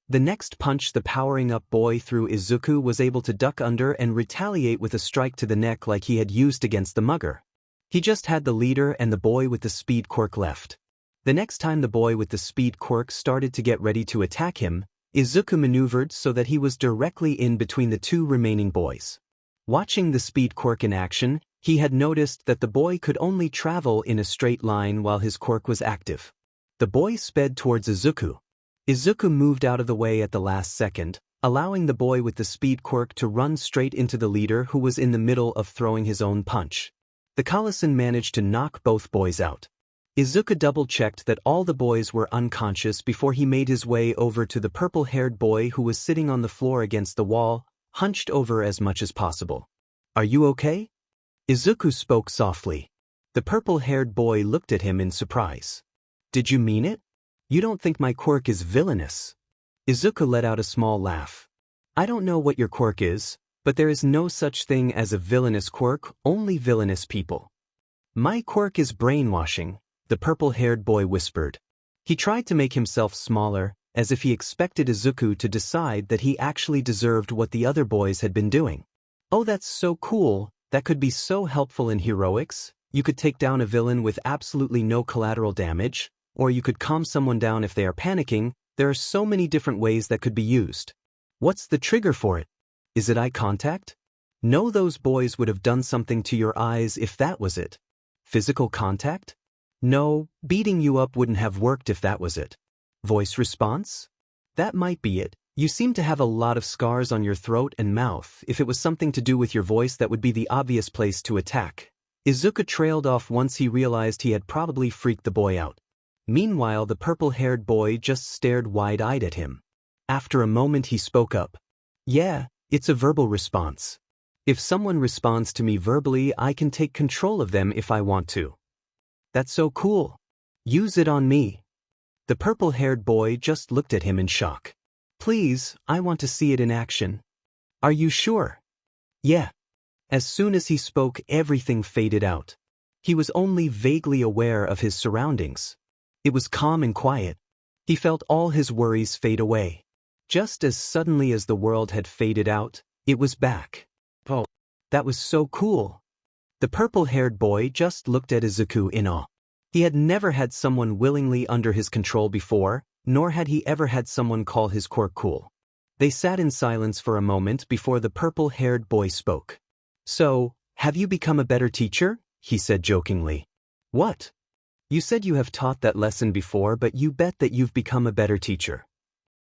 The next punch the powering-up boy threw, Izuku was able to duck under and retaliate with a strike to the neck like he had used against the mugger. He just had the leader and the boy with the speed quirk left. The next time the boy with the speed quirk started to get ready to attack him, Izuku maneuvered so that he was directly in between the 2 remaining boys. Watching the speed quirk in action, he had noticed that the boy could only travel in a straight line while his quirk was active. The boy sped towards Izuku. Izuku moved out of the way at the last second, allowing the boy with the speed quirk to run straight into the leader who was in the middle of throwing his own punch. The Colossal managed to knock both boys out. Izuku double-checked that all the boys were unconscious before he made his way over to the purple-haired boy who was sitting on the floor against the wall, hunched over as much as possible. "Are you okay?" Izuku spoke softly. The purple-haired boy looked at him in surprise. "Did you mean it? You don't think my quirk is villainous?" Izuku let out a small laugh. "I don't know what your quirk is, but there is no such thing as a villainous quirk, only villainous people." "My quirk is brainwashing," the purple-haired boy whispered. He tried to make himself smaller, as if he expected Izuku to decide that he actually deserved what the other boys had been doing. "Oh, that's so cool, that could be so helpful in heroics. You could take down a villain with absolutely no collateral damage, or you could calm someone down if they are panicking. There are so many different ways that could be used. What's the trigger for it? Is it eye contact? No, those boys would have done something to your eyes if that was it. Physical contact? No, beating you up wouldn't have worked if that was it. Voice response? That might be it. You seem to have a lot of scars on your throat and mouth. If it was something to do with your voice, that would be the obvious place to attack." Izuku trailed off once he realized he had probably freaked the boy out. Meanwhile, the purple-haired boy just stared wide-eyed at him. After a moment he spoke up. "Yeah, it's a verbal response. If someone responds to me verbally, I can take control of them if I want to." "That's so cool. Use it on me." The purple-haired boy just looked at him in shock. "Please, I want to see it in action." "Are you sure?" "Yeah." As soon as he spoke, everything faded out. He was only vaguely aware of his surroundings. It was calm and quiet. He felt all his worries fade away. Just as suddenly as the world had faded out, it was back. "Oh, that was so cool." The purple-haired boy just looked at Izuku in awe. He had never had someone willingly under his control before, nor had he ever had someone call his quirk cool. They sat in silence for a moment before the purple-haired boy spoke. "So, have you become a better teacher?" he said jokingly. "What? You said you have taught that lesson before, but you bet that you've become a better teacher."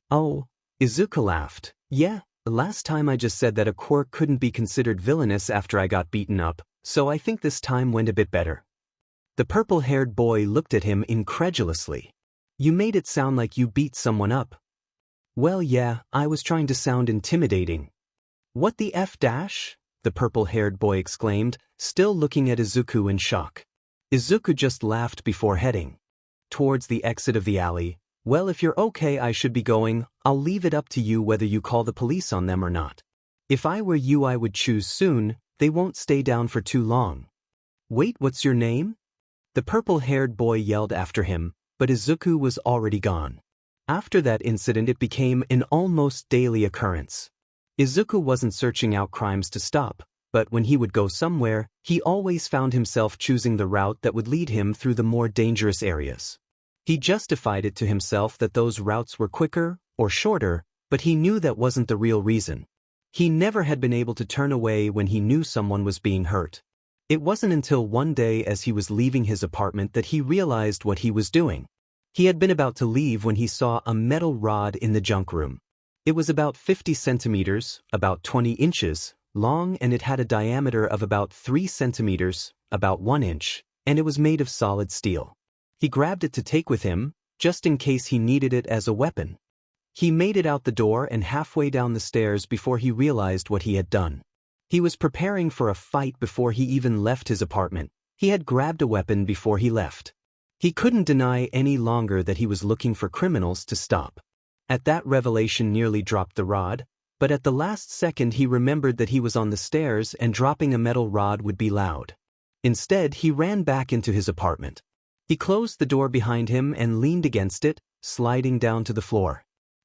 "Oh," Izuku laughed. "Yeah, last time I just said that a quirk couldn't be considered villainous after I got beaten up, so I think this time went a bit better." The purple-haired boy looked at him incredulously. "You made it sound like you beat someone up." "Well, yeah, I was trying to sound intimidating." "What the F dash?" the purple-haired boy exclaimed, still looking at Izuku in shock. Izuku just laughed before heading towards the exit of the alley, Well, if you're okay, I should be going. I'll leave it up to you whether you call the police on them or not. If I were you, I would choose soon. They won't stay down for too long. Wait, what's your name? The purple-haired boy yelled after him, but Izuku was already gone. After that incident, it became an almost daily occurrence. Izuku wasn't searching out crimes to stop, but when he would go somewhere, he always found himself choosing the route that would lead him through the more dangerous areas. He justified it to himself that those routes were quicker or shorter, but he knew that wasn't the real reason. He never had been able to turn away when he knew someone was being hurt. It wasn't until one day as he was leaving his apartment that he realized what he was doing. He had been about to leave when he saw a metal rod in the junk room. It was about 50 centimeters, about 20 inches, long, and it had a diameter of about 3 centimeters, about 1 inch, and it was made of solid steel. He grabbed it to take with him, just in case he needed it as a weapon. He made it out the door and halfway down the stairs before he realized what he had done. He was preparing for a fight before he even left his apartment. He had grabbed a weapon before he left. He couldn't deny any longer that he was looking for criminals to stop. At that revelation nearly dropped the rod, but at the last second he remembered that he was on the stairs and dropping a metal rod would be loud. Instead, he ran back into his apartment. He closed the door behind him and leaned against it, sliding down to the floor.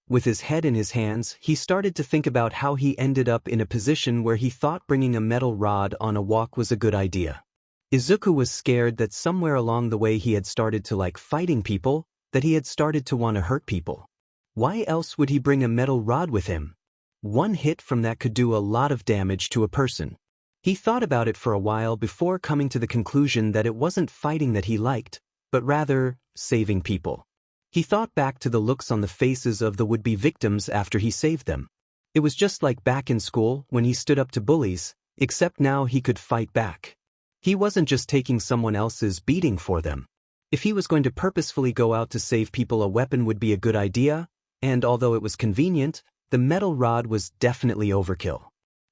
With his head in his hands, he started to think about how he ended up in a position where he thought bringing a metal rod on a walk was a good idea. Izuku was scared that somewhere along the way he had started to like fighting people, that he had started to want to hurt people. Why else would he bring a metal rod with him? One hit from that could do a lot of damage to a person. He thought about it for a while before coming to the conclusion that it wasn't fighting that he liked, but rather saving people. He thought back to the looks on the faces of the would-be victims after he saved them. It was just like back in school when he stood up to bullies, except now he could fight back. He wasn't just taking someone else's beating for them. If he was going to purposefully go out to save people, a weapon would be a good idea, and although it was convenient, the metal rod was definitely overkill.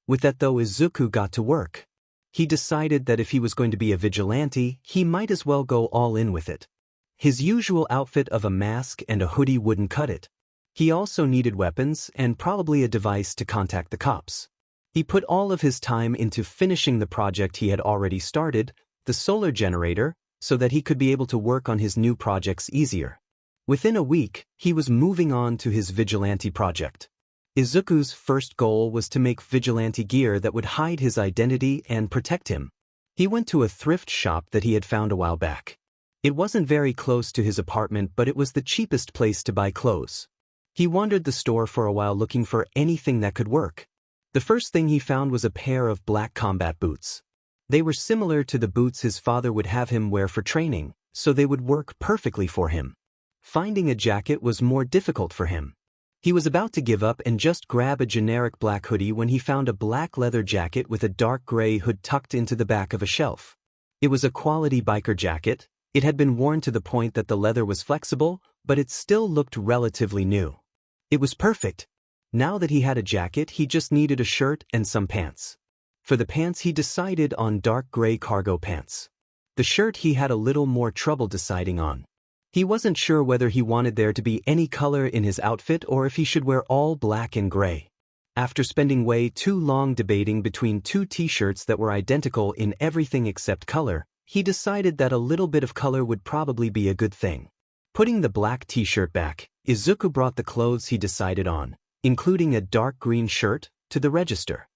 With that though, Izuku got to work. He decided that if he was going to be a vigilante, he might as well go all in with it. His usual outfit of a mask and a hoodie wouldn't cut it. He also needed weapons and probably a device to contact the cops. He put all of his time into finishing the project he had already started, the solar generator, so that he could be able to work on his new projects easier. Within a week, he was moving on to his vigilante project. Izuku's first goal was to make vigilante gear that would hide his identity and protect him. He went to a thrift shop that he had found a while back. It wasn't very close to his apartment, but it was the cheapest place to buy clothes. He wandered the store for a while looking for anything that could work. The first thing he found was a pair of black combat boots. They were similar to the boots his father would have him wear for training, so they would work perfectly for him. Finding a jacket was more difficult for him. He was about to give up and just grab a generic black hoodie when he found a black leather jacket with a dark gray hood tucked into the back of a shelf. It was a quality biker jacket. It had been worn to the point that the leather was flexible, but it still looked relatively new. It was perfect. Now that he had a jacket, he just needed a shirt and some pants. For the pants, he decided on dark gray cargo pants. The shirt he had a little more trouble deciding on. He wasn't sure whether he wanted there to be any color in his outfit or if he should wear all black and gray. After spending way too long debating between two t-shirts that were identical in everything except color, he decided that a little bit of color would probably be a good thing. Putting the black t-shirt back, Izuku brought the clothes he decided on, including a dark green shirt, to the register.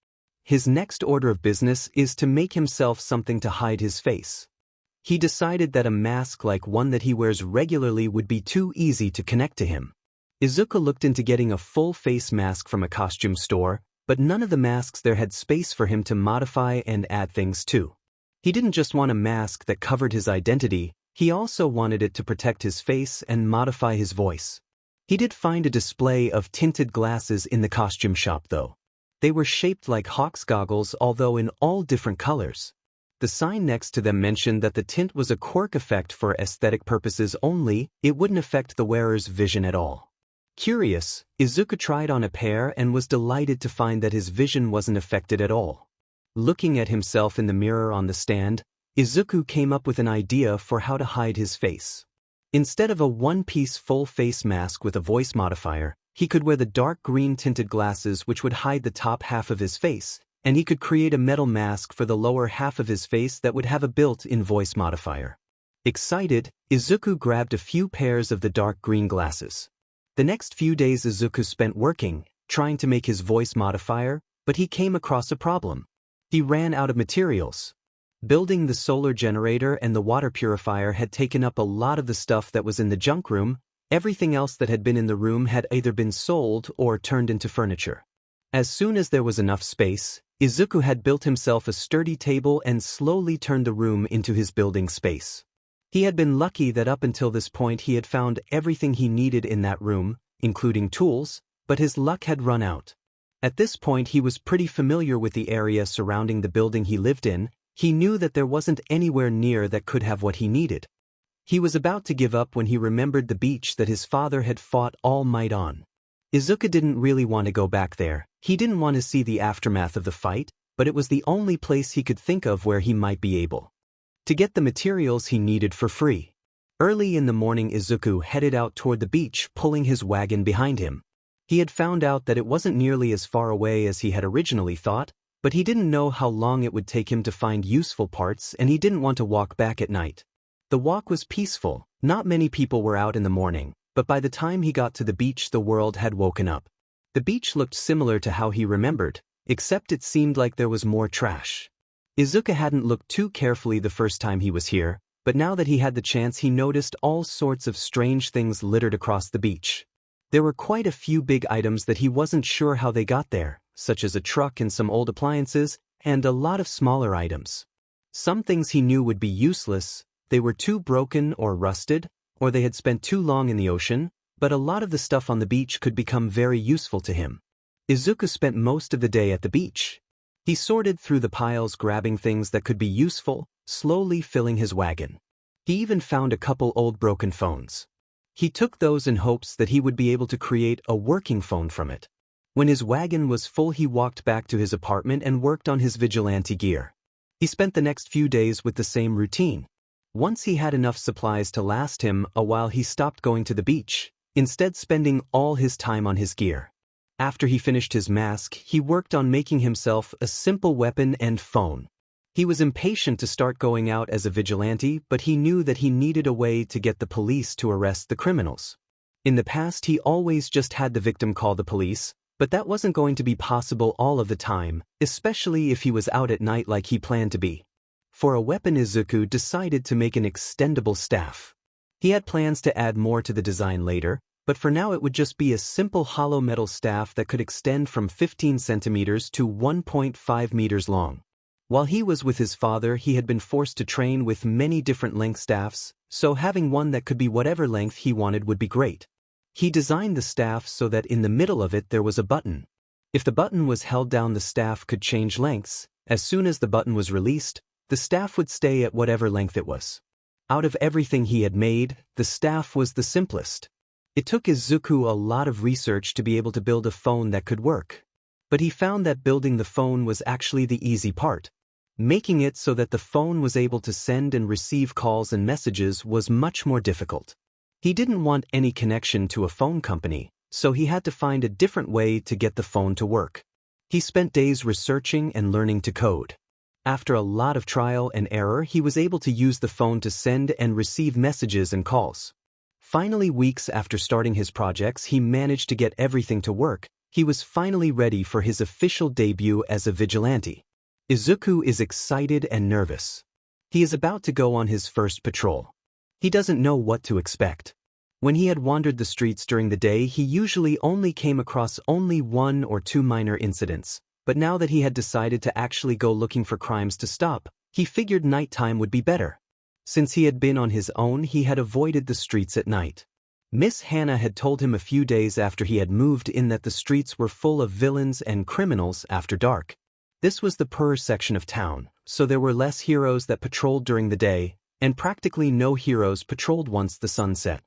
His next order of business is to make himself something to hide his face. He decided that a mask like one that he wears regularly would be too easy to connect to him. Izuku looked into getting a full face mask from a costume store, but none of the masks there had space for him to modify and add things to. He didn't just want a mask that covered his identity, he also wanted it to protect his face and modify his voice. He did find a display of tinted glasses in the costume shop though. They were shaped like hawk's goggles, although in all different colors. The sign next to them mentioned that the tint was a quirk effect for aesthetic purposes only, it wouldn't affect the wearer's vision at all. Curious, Izuku tried on a pair and was delighted to find that his vision wasn't affected at all. Looking at himself in the mirror on the stand, Izuku came up with an idea for how to hide his face. Instead of a one-piece full-face mask with a voice modifier, he could wear the dark green tinted glasses which would hide the top half of his face, and he could create a metal mask for the lower half of his face that would have a built-in voice modifier. Excited, Izuku grabbed a few pairs of the dark green glasses. The next few days Izuku spent working, trying to make his voice modifier, but he came across a problem. He ran out of materials. Building the solar generator and the water purifier had taken up a lot of the stuff that was in the junk room. Everything else that had been in the room had either been sold or turned into furniture. As soon as there was enough space, Izuku had built himself a sturdy table and slowly turned the room into his building space. He had been lucky that up until this point he had found everything he needed in that room, including tools, but his luck had run out. At this point he was pretty familiar with the area surrounding the building he lived in. He knew that there wasn't anywhere near that could have what he needed. He was about to give up when he remembered the beach that his father had fought All Might on. Izuku didn't really want to go back there. He didn't want to see the aftermath of the fight, but it was the only place he could think of where he might be able to get the materials he needed for free. Early in the morning Izuku headed out toward the beach, pulling his wagon behind him. He had found out that it wasn't nearly as far away as he had originally thought, but he didn't know how long it would take him to find useful parts, and he didn't want to walk back at night. The walk was peaceful. Not many people were out in the morning, but by the time he got to the beach the world had woken up. The beach looked similar to how he remembered, except it seemed like there was more trash. Izuku hadn't looked too carefully the first time he was here, but now that he had the chance he noticed all sorts of strange things littered across the beach. There were quite a few big items that he wasn't sure how they got there, such as a truck and some old appliances, and a lot of smaller items. Some things he knew would be useless. They were too broken or rusted, or they had spent too long in the ocean, but a lot of the stuff on the beach could become very useful to him. Izuku spent most of the day at the beach. He sorted through the piles grabbing things that could be useful, slowly filling his wagon. He even found a couple old broken phones. He took those in hopes that he would be able to create a working phone from it. When his wagon was full he walked back to his apartment and worked on his vigilante gear. He spent the next few days with the same routine. Once he had enough supplies to last him a while he stopped going to the beach, instead spending all his time on his gear. After he finished his mask he worked on making himself a simple weapon and phone. He was impatient to start going out as a vigilante, but he knew that he needed a way to get the police to arrest the criminals. In the past he always just had the victim call the police, but that wasn't going to be possible all of the time, especially if he was out at night like he planned to be. For a weapon Izuku decided to make an extendable staff. He had plans to add more to the design later, but for now it would just be a simple hollow metal staff that could extend from 15 centimeters to 1.5 meters long. While he was with his father he had been forced to train with many different length staffs, so having one that could be whatever length he wanted would be great. He designed the staff so that in the middle of it there was a button. If the button was held down the staff could change lengths. As soon as the button was released, the staff would stay at whatever length it was. Out of everything he had made, the staff was the simplest. It took Izuku a lot of research to be able to build a phone that could work. But he found that building the phone was actually the easy part. Making it so that the phone was able to send and receive calls and messages was much more difficult. He didn't want any connection to a phone company, so he had to find a different way to get the phone to work. He spent days researching and learning to code. After a lot of trial and error, he was able to use the phone to send and receive messages and calls. Finally, weeks after starting his projects, he managed to get everything to work. He was finally ready for his official debut as a vigilante. Izuku is excited and nervous. He is about to go on his first patrol. He doesn't know what to expect. When he had wandered the streets during the day, he usually only came across only 1 or 2 minor incidents, but now that he had decided to actually go looking for crimes to stop, he figured nighttime would be better. Since he had been on his own, he had avoided the streets at night. Miss Hannah had told him a few days after he had moved in that the streets were full of villains and criminals after dark. This was the poorer section of town, so there were less heroes that patrolled during the day, and practically no heroes patrolled once the sun set.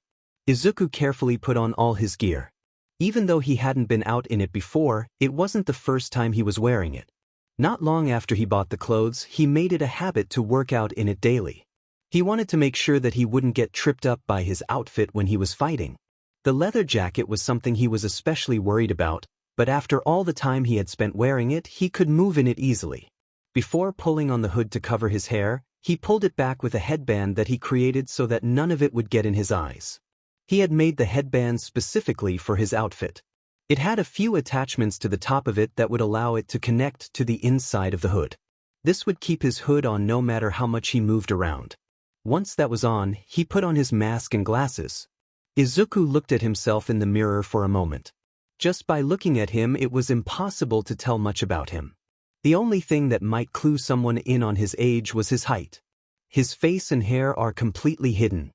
Izuku carefully put on all his gear. Even though he hadn't been out in it before, it wasn't the first time he was wearing it. Not long after he bought the clothes, he made it a habit to work out in it daily. He wanted to make sure that he wouldn't get tripped up by his outfit when he was fighting. The leather jacket was something he was especially worried about, but after all the time he had spent wearing it, he could move in it easily. Before pulling on the hood to cover his hair, he pulled it back with a headband that he created so that none of it would get in his eyes. He had made the headband specifically for his outfit. It had a few attachments to the top of it that would allow it to connect to the inside of the hood. This would keep his hood on no matter how much he moved around. Once that was on, he put on his mask and glasses. Izuku looked at himself in the mirror for a moment. Just by looking at him, it was impossible to tell much about him. The only thing that might clue someone in on his age was his height. His face and hair are completely hidden.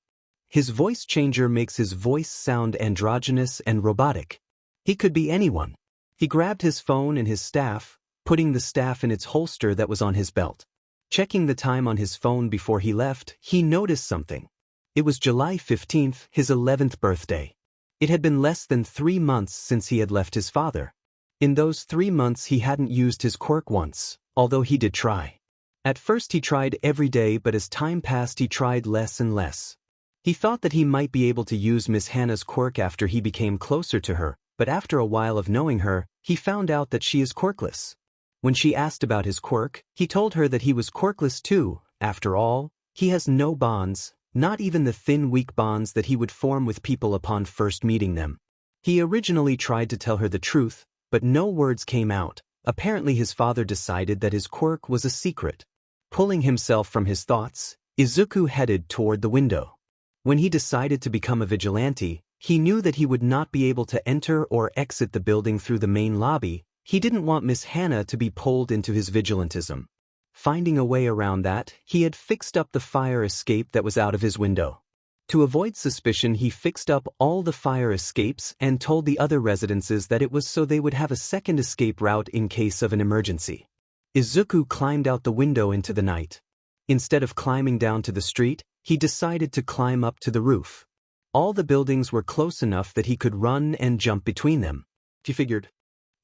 His voice changer makes his voice sound androgynous and robotic. He could be anyone. He grabbed his phone and his staff, putting the staff in its holster that was on his belt. Checking the time on his phone before he left, he noticed something. It was July 15th, his 11th birthday. It had been less than 3 months since he had left his father. In those 3 months he hadn't used his quirk once, although he did try. At first he tried every day, but as time passed he tried less and less. He thought that he might be able to use Miss Hannah's quirk after he became closer to her, but after a while of knowing her, he found out that she is quirkless. When she asked about his quirk, he told her that he was quirkless too. After all, he has no bonds, not even the thin, weak bonds that he would form with people upon first meeting them. He originally tried to tell her the truth, but no words came out. Apparently his father decided that his quirk was a secret. Pulling himself from his thoughts, Izuku headed toward the window. When he decided to become a vigilante, he knew that he would not be able to enter or exit the building through the main lobby. He didn't want Miss Hannah to be pulled into his vigilantism. Finding a way around that, he had fixed up the fire escape that was out of his window. To avoid suspicion, he fixed up all the fire escapes and told the other residences that it was so they would have a second escape route in case of an emergency. Izuku climbed out the window into the night. Instead of climbing down to the street, he decided to climb up to the roof. All the buildings were close enough that he could run and jump between them. He figured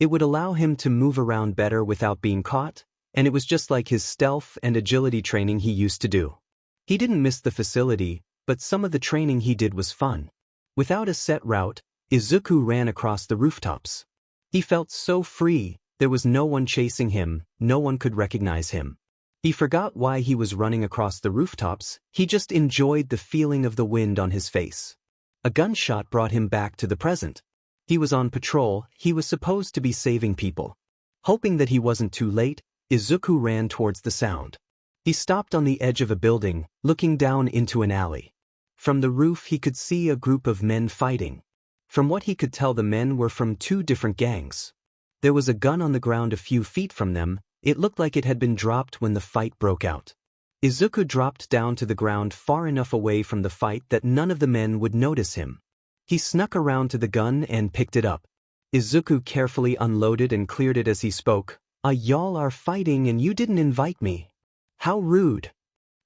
it would allow him to move around better without being caught, and it was just like his stealth and agility training he used to do. He didn't miss the facility, but some of the training he did was fun. Without a set route, Izuku ran across the rooftops. He felt so free. There was no one chasing him, no one could recognize him. He forgot why he was running across the rooftops, he just enjoyed the feeling of the wind on his face. A gunshot brought him back to the present. He was on patrol, he was supposed to be saving people. Hoping that he wasn't too late, Izuku ran towards the sound. He stopped on the edge of a building, looking down into an alley. From the roof he could see a group of men fighting. From what he could tell, the men were from 2 different gangs. There was a gun on the ground a few feet from them. It looked like it had been dropped when the fight broke out. Izuku dropped down to the ground far enough away from the fight that none of the men would notice him. He snuck around to the gun and picked it up. Izuku carefully unloaded and cleared it as he spoke. Y'all are fighting and you didn't invite me. How rude."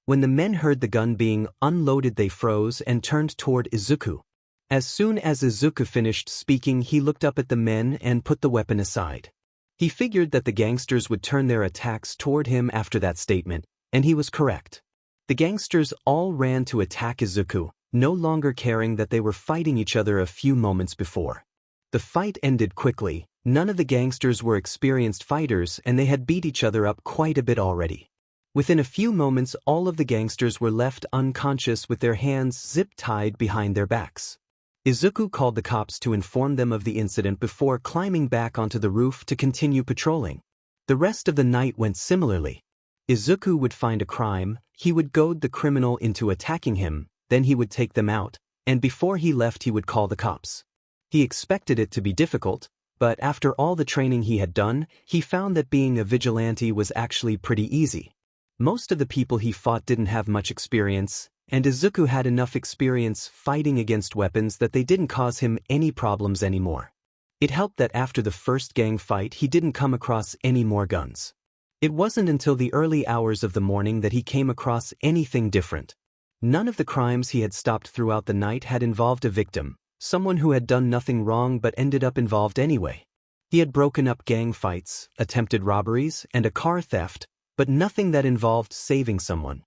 When the men heard the gun being unloaded, they froze and turned toward Izuku. As soon as Izuku finished speaking, he looked up at the men and put the weapon aside. He figured that the gangsters would turn their attacks toward him after that statement, and he was correct. The gangsters all ran to attack Izuku, no longer caring that they were fighting each other a few moments before. The fight ended quickly. None of the gangsters were experienced fighters and they had beat each other up quite a bit already. Within a few moments, all of the gangsters were left unconscious with their hands zip-tied behind their backs. Izuku called the cops to inform them of the incident before climbing back onto the roof to continue patrolling. The rest of the night went similarly. Izuku would find a crime, he would goad the criminal into attacking him, then he would take them out, and before he left he would call the cops. He expected it to be difficult, but after all the training he had done, he found that being a vigilante was actually pretty easy. Most of the people he fought didn't have much experience, and Izuku had enough experience fighting against weapons that they didn't cause him any problems anymore. It helped that after the first gang fight he didn't come across any more guns. It wasn't until the early hours of the morning that he came across anything different. None of the crimes he had stopped throughout the night had involved a victim, someone who had done nothing wrong but ended up involved anyway. He had broken up gang fights, attempted robberies, and a car theft, but nothing that involved saving someone.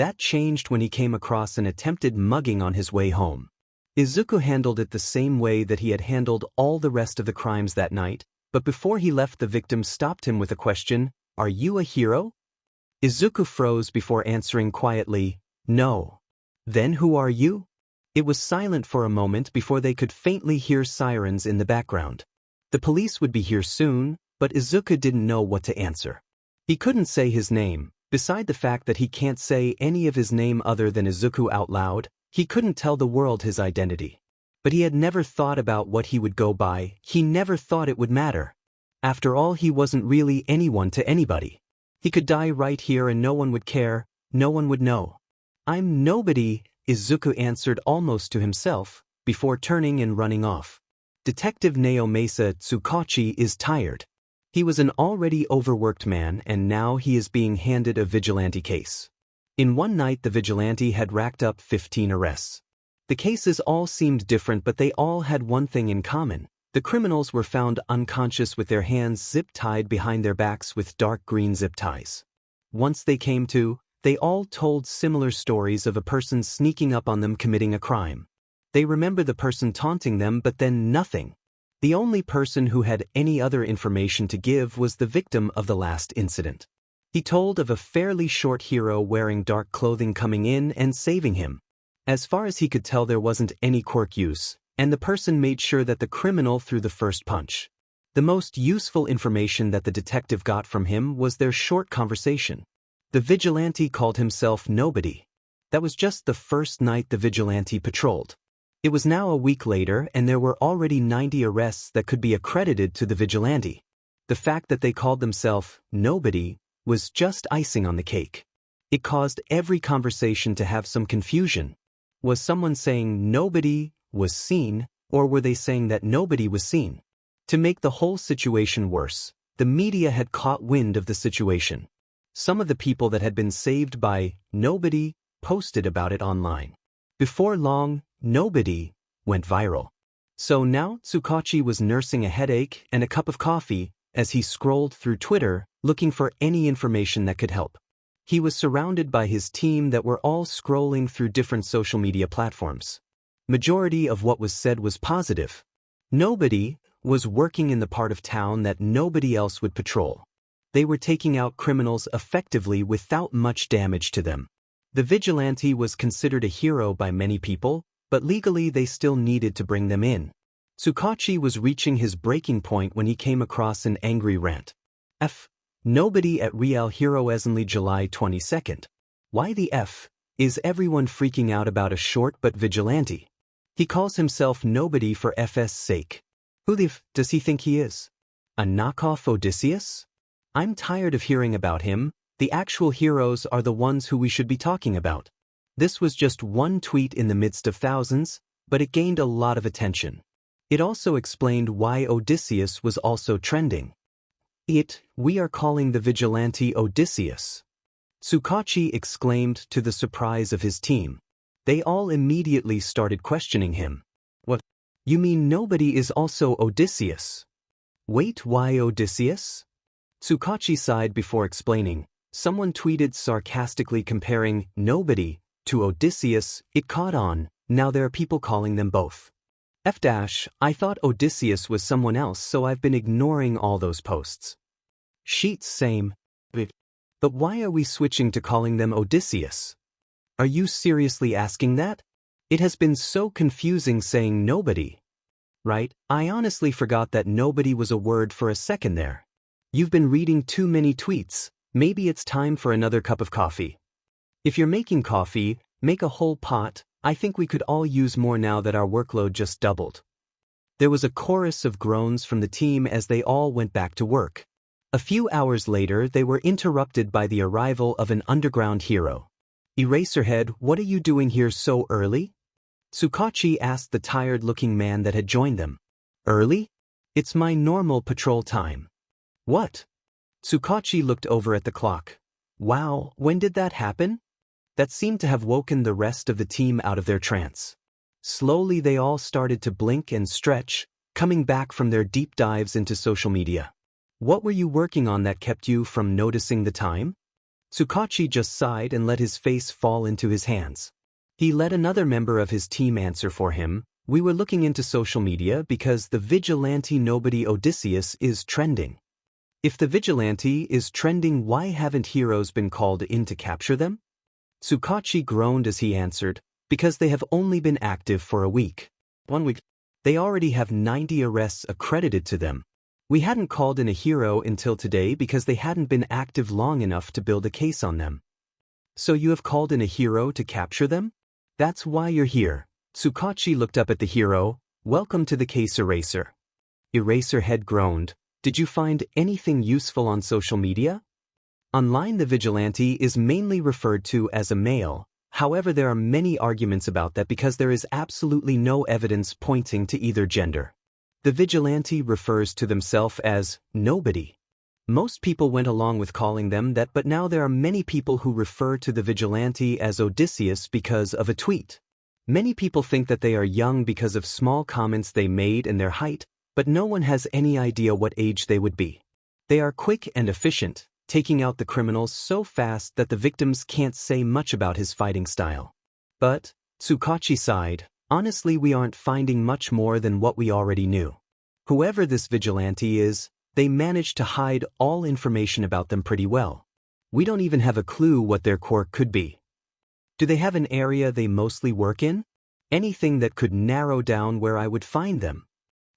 That changed when he came across an attempted mugging on his way home. Izuku handled it the same way that he had handled all the rest of the crimes that night, but before he left the victim stopped him with a question, "Are you a hero?" Izuku froze before answering quietly, "No." "Then who are you?" It was silent for a moment before they could faintly hear sirens in the background. The police would be here soon, but Izuku didn't know what to answer. He couldn't say his name. Beside the fact that he can't say any of his name other than Izuku out loud, he couldn't tell the world his identity. But he had never thought about what he would go by, he never thought it would matter. After all, he wasn't really anyone to anybody. He could die right here and no one would care, no one would know. "I'm nobody," Izuku answered almost to himself, before turning and running off. Detective Naomasa Tsukachi is tired. He was an already overworked man and now he is being handed a vigilante case. In one night the vigilante had racked up 15 arrests. The cases all seemed different but they all had one thing in common. The criminals were found unconscious with their hands zip-tied behind their backs with dark green zip ties. Once they came to, they all told similar stories of a person sneaking up on them committing a crime. They remember the person taunting them but then nothing. The only person who had any other information to give was the victim of the last incident. He told of a fairly short hero wearing dark clothing coming in and saving him. As far as he could tell there wasn't any quirk use, and the person made sure that the criminal threw the first punch. The most useful information that the detective got from him was their short conversation. The vigilante called himself Nobody. That was just the first night the vigilante patrolled. It was now a week later and there were already 90 arrests that could be accredited to the vigilante. The fact that they called themselves Nobody was just icing on the cake. It caused every conversation to have some confusion. Was someone saying nobody was seen, or were they saying that nobody was seen? To make the whole situation worse, the media had caught wind of the situation. Some of the people that had been saved by Nobody posted about it online. Before long, Nobody went viral. So now Tsukachi was nursing a headache and a cup of coffee as he scrolled through Twitter looking for any information that could help. He was surrounded by his team that were all scrolling through different social media platforms. Majority of what was said was positive. Nobody was working in the part of town that nobody else would patrol. They were taking out criminals effectively without much damage to them. The vigilante was considered a hero by many people, but legally they still needed to bring them in. Tsukachi was reaching his breaking point when he came across an angry rant. Nobody at Real Hero Esenly July 22nd. Why the F is everyone freaking out about a short but vigilante? He calls himself Nobody for FS sake. Who the F does he think he is? A knockoff Odysseus? I'm tired of hearing about him. The actual heroes are the ones who we should be talking about. This was just one tweet in the midst of thousands, but it gained a lot of attention. It also explained why Odysseus was also trending. We are calling the vigilante Odysseus. Tsukachi exclaimed to the surprise of his team. They all immediately started questioning him. What? You mean nobody is also Odysseus? Wait, why Odysseus? Tsukachi sighed before explaining. Someone tweeted sarcastically comparing nobody to Odysseus. It caught on. Now there are people calling them both. I thought Odysseus was someone else, so I've been ignoring all those posts. Sheets same. But why are we switching to calling them Odysseus? Are you seriously asking that? It has been so confusing saying nobody. Right? I honestly forgot that nobody was a word for a second there. You've been reading too many tweets. Maybe it's time for another cup of coffee. If you're making coffee, make a whole pot. I think we could all use more now that our workload just doubled. There was a chorus of groans from the team as they all went back to work. A few hours later, they were interrupted by the arrival of an underground hero. Eraserhead, what are you doing here so early? Tsukachi asked the tired-looking man that had joined them. Early? It's my normal patrol time. What? Tsukachi looked over at the clock. Wow, when did that happen? That seemed to have woken the rest of the team out of their trance. Slowly they all started to blink and stretch, coming back from their deep dives into social media. What were you working on that kept you from noticing the time? Tsukachi just sighed and let his face fall into his hands. He let another member of his team answer for him. We were looking into social media because the vigilante nobody Odysseus is trending. If the vigilante is trending, why haven't heroes been called in to capture them? Tsukachi groaned as he answered, because they have only been active for a week. 1 week. They already have 90 arrests accredited to them. We hadn't called in a hero until today because they hadn't been active long enough to build a case on them. So you have called in a hero to capture them? That's why you're here. Tsukachi looked up at the hero. Welcome to the case, Eraser. Eraserhead groaned. Did you find anything useful on social media? Online, the vigilante is mainly referred to as a male. However, there are many arguments about that because there is absolutely no evidence pointing to either gender. The vigilante refers to themselves as nobody. Most people went along with calling them that, but now there are many people who refer to the vigilante as Odysseus because of a tweet. Many people think that they are young because of small comments they made and their height, but no one has any idea what age they would be. They are quick and efficient, taking out the criminals so fast that the victims can't say much about his fighting style. But, Tsukachi sighed, honestly we aren't finding much more than what we already knew. Whoever this vigilante is, they managed to hide all information about them pretty well. We don't even have a clue what their quirk could be. Do they have an area they mostly work in? Anything that could narrow down where I would find them?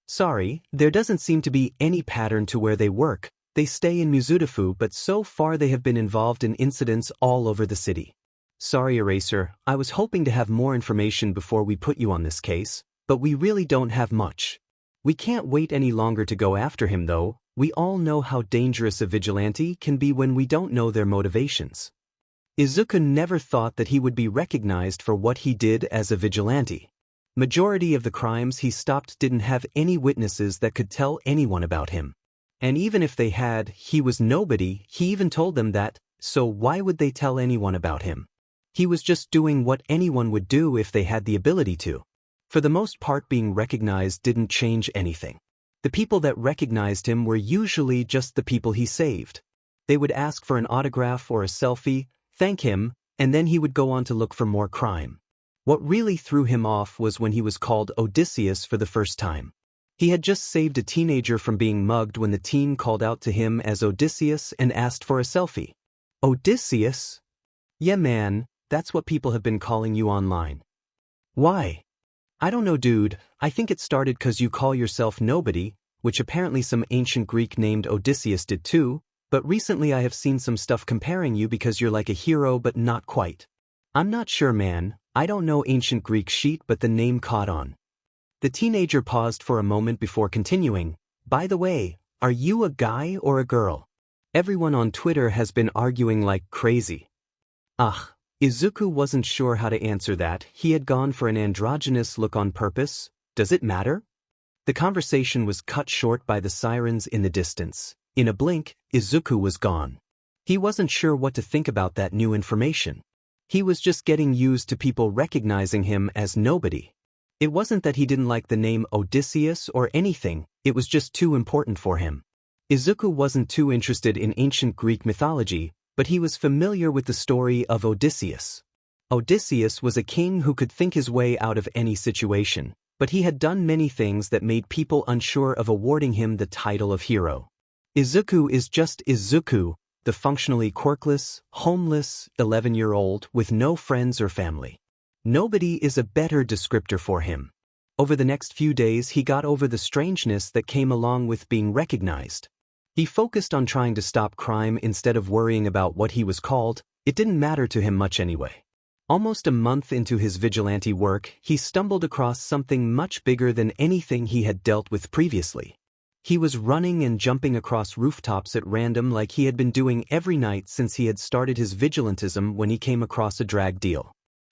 Sorry, there doesn't seem to be any pattern to where they work. They stay in Mizudafu, but so far they have been involved in incidents all over the city. Sorry, Eraser, I was hoping to have more information before we put you on this case, but we really don't have much. We can't wait any longer to go after him though. We all know how dangerous a vigilante can be when we don't know their motivations. Izuku never thought that he would be recognized for what he did as a vigilante. Majority of the crimes he stopped didn't have any witnesses that could tell anyone about him. And even if they had, he was nobody. He even told them that, so why would they tell anyone about him? He was just doing what anyone would do if they had the ability to. For the most part, being recognized didn't change anything. The people that recognized him were usually just the people he saved. They would ask for an autograph or a selfie, thank him, and then he would go on to look for more crime. What really threw him off was when he was called Odysseus for the first time. He had just saved a teenager from being mugged when the teen called out to him as Odysseus and asked for a selfie. Odysseus? Yeah man, that's what people have been calling you online. Why? I don't know dude, I think it started 'cause you call yourself nobody, which apparently some ancient Greek named Odysseus did too, but recently I have seen some stuff comparing you because you're like a hero but not quite. I'm not sure man, I don't know ancient Greek sheet but the name caught on. The teenager paused for a moment before continuing, by the way, are you a guy or a girl? Everyone on Twitter has been arguing like crazy. Izuku wasn't sure how to answer that. He had gone for an androgynous look on purpose. Does it matter? The conversation was cut short by the sirens in the distance. In a blink, Izuku was gone. He wasn't sure what to think about that new information. He was just getting used to people recognizing him as nobody. It wasn't that he didn't like the name Odysseus or anything, it was just too important for him. Izuku wasn't too interested in ancient Greek mythology, but he was familiar with the story of Odysseus. Odysseus was a king who could think his way out of any situation, but he had done many things that made people unsure of awarding him the title of hero. Izuku is just Izuku, the functionally quirkless, homeless, 11-year-old with no friends or family. Nobody is a better descriptor for him. Over the next few days he got over the strangeness that came along with being recognized. He focused on trying to stop crime instead of worrying about what he was called. It didn't matter to him much anyway. Almost a month into his vigilante work, he stumbled across something much bigger than anything he had dealt with previously. He was running and jumping across rooftops at random like he had been doing every night since he had started his vigilantism when he came across a drag deal.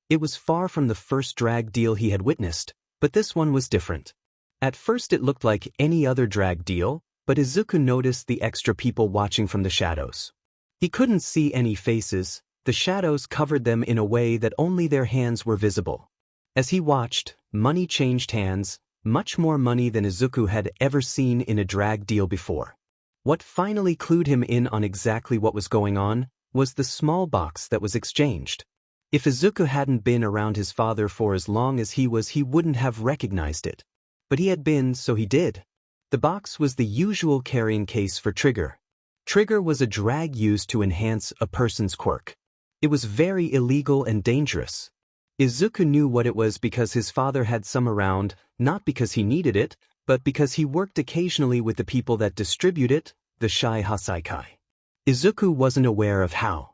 It was far from the first drag deal he had witnessed, but this one was different. At first it looked like any other drag deal, but Izuku noticed the extra people watching from the shadows. He couldn't see any faces, the shadows covered them in a way that only their hands were visible. As he watched, money changed hands, much more money than Izuku had ever seen in a drag deal before. What finally clued him in on exactly what was going on, was the small box that was exchanged. If Izuku hadn't been around his father for as long as he was, he wouldn't have recognized it. But he had been, so he did. The box was the usual carrying case for Trigger. Trigger was a drag used to enhance a person's quirk. It was very illegal and dangerous. Izuku knew what it was because his father had some around, not because he needed it, but because he worked occasionally with the people that distribute it, the Shy Haikai. Izuku wasn't aware of how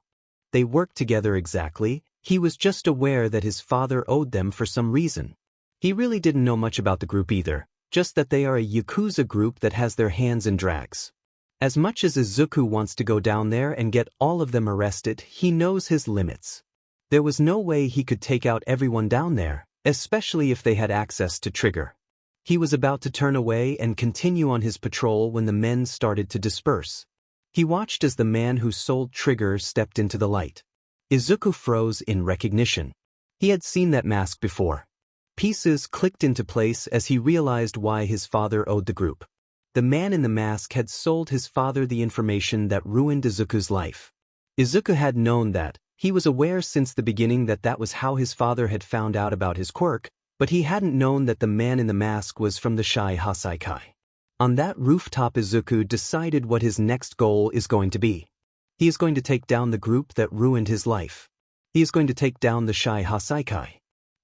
they worked together exactly, he was just aware that his father owed them for some reason. He really didn't know much about the group either, just that they are a Yakuza group that has their hands in drags. As much as Izuku wants to go down there and get all of them arrested, he knows his limits. There was no way he could take out everyone down there, especially if they had access to Trigger. He was about to turn away and continue on his patrol when the men started to disperse. He watched as the man who sold Trigger stepped into the light. Izuku froze in recognition. He had seen that mask before. Pieces clicked into place as he realized why his father owed the group. The man in the mask had sold his father the information that ruined Izuku's life. Izuku had known that. He was aware since the beginning that that was how his father had found out about his quirk, but he hadn't known that the man in the mask was from the Shy Haikai. On that rooftop, Izuku decided what his next goal is going to be. He is going to take down the group that ruined his life. He is going to take down the Shy Haikai.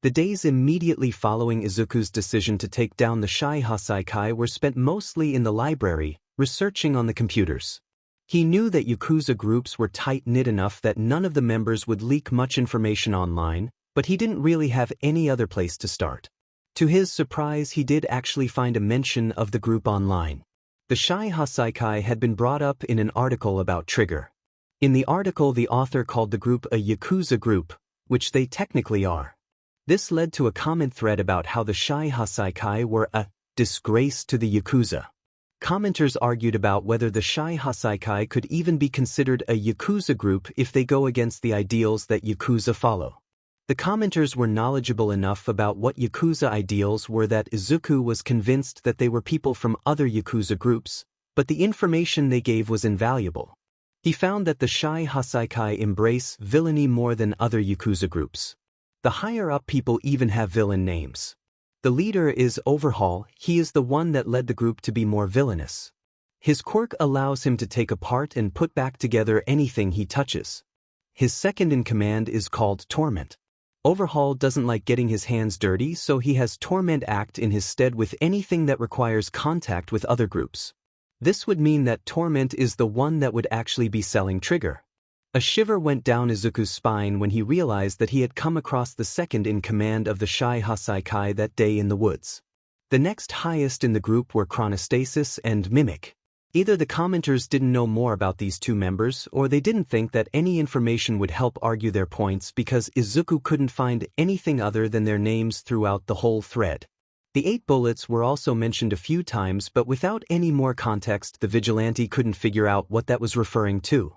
The days immediately following Izuku's decision to take down the Shy Haikai were spent mostly in the library, researching on the computers. He knew that Yakuza groups were tight-knit enough that none of the members would leak much information online, but he didn't really have any other place to start. To his surprise, he did actually find a mention of the group online. The Shy Haikai had been brought up in an article about Trigger. In the article, the author called the group a Yakuza group, which they technically are. This led to a comment thread about how the Shy Haikai were a disgrace to the Yakuza. Commenters argued about whether the Shy Haikai could even be considered a Yakuza group if they go against the ideals that Yakuza follow. The commenters were knowledgeable enough about what Yakuza ideals were that Izuku was convinced that they were people from other Yakuza groups, but the information they gave was invaluable. He found that the Shy Haikai embrace villainy more than other Yakuza groups. The higher-up people even have villain names. The leader is Overhaul. He is the one that led the group to be more villainous. His quirk allows him to take apart and put back together anything he touches. His second in command is called Torment. Overhaul doesn't like getting his hands dirty, so he has Torment act in his stead with anything that requires contact with other groups. This would mean that Torment is the one that would actually be selling Trigger. A shiver went down Izuku's spine when he realized that he had come across the second in command of the Shy Haikai that day in the woods. The next highest in the group were Chronostasis and Mimic. Either the commenters didn't know more about these two members, or they didn't think that any information would help argue their points because Izuku couldn't find anything other than their names throughout the whole thread. The 8 bullets were also mentioned a few times, but without any more context, the vigilante couldn't figure out what that was referring to.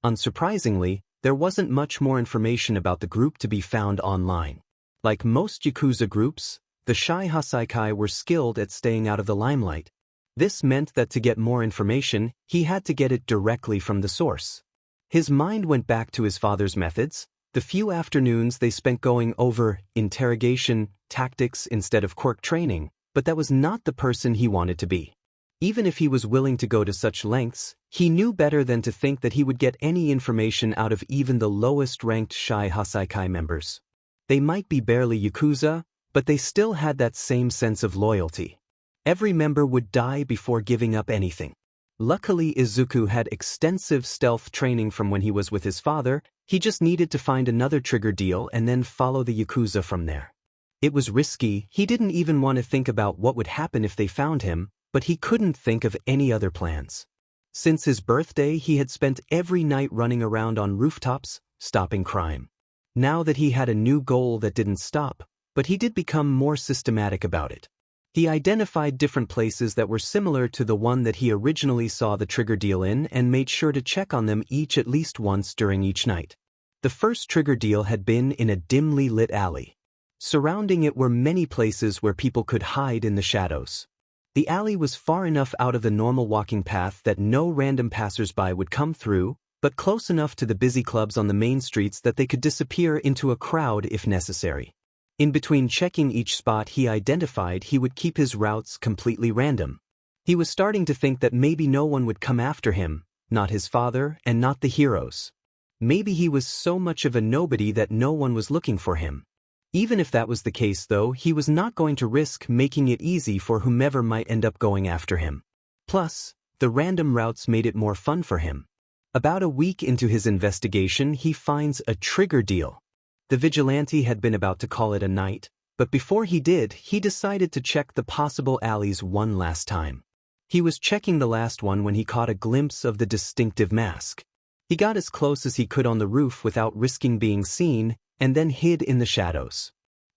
Unsurprisingly, there wasn't much more information about the group to be found online. Like most Yakuza groups, the Shy Haikai were skilled at staying out of the limelight. This meant that to get more information, he had to get it directly from the source. His mind went back to his father's methods, the few afternoons they spent going over interrogation tactics instead of quirk training, but that was not the person he wanted to be. Even if he was willing to go to such lengths, he knew better than to think that he would get any information out of even the lowest-ranked Shy Haikai members. They might be barely Yakuza, but they still had that same sense of loyalty. Every member would die before giving up anything. Luckily, Izuku had extensive stealth training from when he was with his father. He just needed to find another Trigger deal and then follow the Yakuza from there. It was risky. He didn't even want to think about what would happen if they found him, but he couldn't think of any other plans. Since his birthday, he had spent every night running around on rooftops, stopping crime. Now that he had a new goal that didn't stop, but he did become more systematic about it. He identified different places that were similar to the one that he originally saw the Trigger deal in and made sure to check on them each at least once during each night. The first Trigger deal had been in a dimly lit alley. Surrounding it were many places where people could hide in the shadows. The alley was far enough out of the normal walking path that no random passersby would come through, but close enough to the busy clubs on the main streets that they could disappear into a crowd if necessary. In between checking each spot he identified, he would keep his routes completely random. He was starting to think that maybe no one would come after him, not his father and not the heroes. Maybe he was so much of a nobody that no one was looking for him. Even if that was the case though, he was not going to risk making it easy for whomever might end up going after him. Plus, the random routes made it more fun for him. About a week into his investigation, he finds a trigger deal. The vigilante had been about to call it a night, but before he did, he decided to check the possible alleys one last time. He was checking the last one when he caught a glimpse of the distinctive mask. He got as close as he could on the roof without risking being seen, and then hid in the shadows.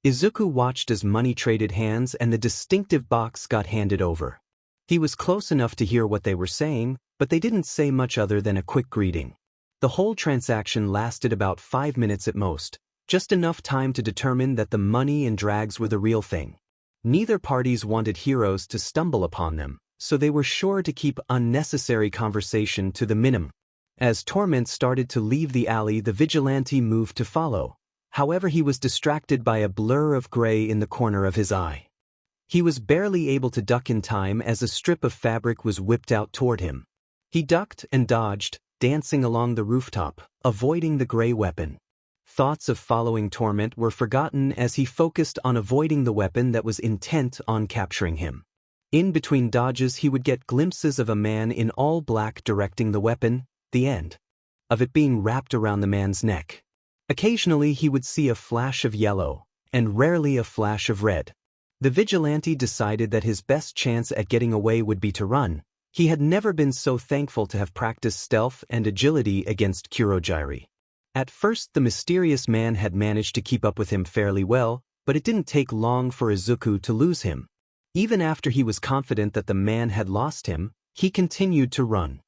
Izuku watched as money traded hands and the distinctive box got handed over. He was close enough to hear what they were saying, but they didn't say much other than a quick greeting. The whole transaction lasted about 5 minutes at most, just enough time to determine that the money and drags were the real thing. Neither parties wanted heroes to stumble upon them, so they were sure to keep unnecessary conversation to the minimum. As Torment started to leave the alley, the vigilante moved to follow. However, he was distracted by a blur of gray in the corner of his eye. He was barely able to duck in time as a strip of fabric was whipped out toward him. He ducked and dodged, dancing along the rooftop, avoiding the gray weapon. Thoughts of following Torment were forgotten as he focused on avoiding the weapon that was intent on capturing him. In between dodges, he would get glimpses of a man in all black directing the weapon, the end of it being wrapped around the man's neck. Occasionally he would see a flash of yellow, and rarely a flash of red. The vigilante decided that his best chance at getting away would be to run. He had never been so thankful to have practiced stealth and agility against Kurogiri. At first the mysterious man had managed to keep up with him fairly well, but it didn't take long for Izuku to lose him. Even after he was confident that the man had lost him, he continued to run.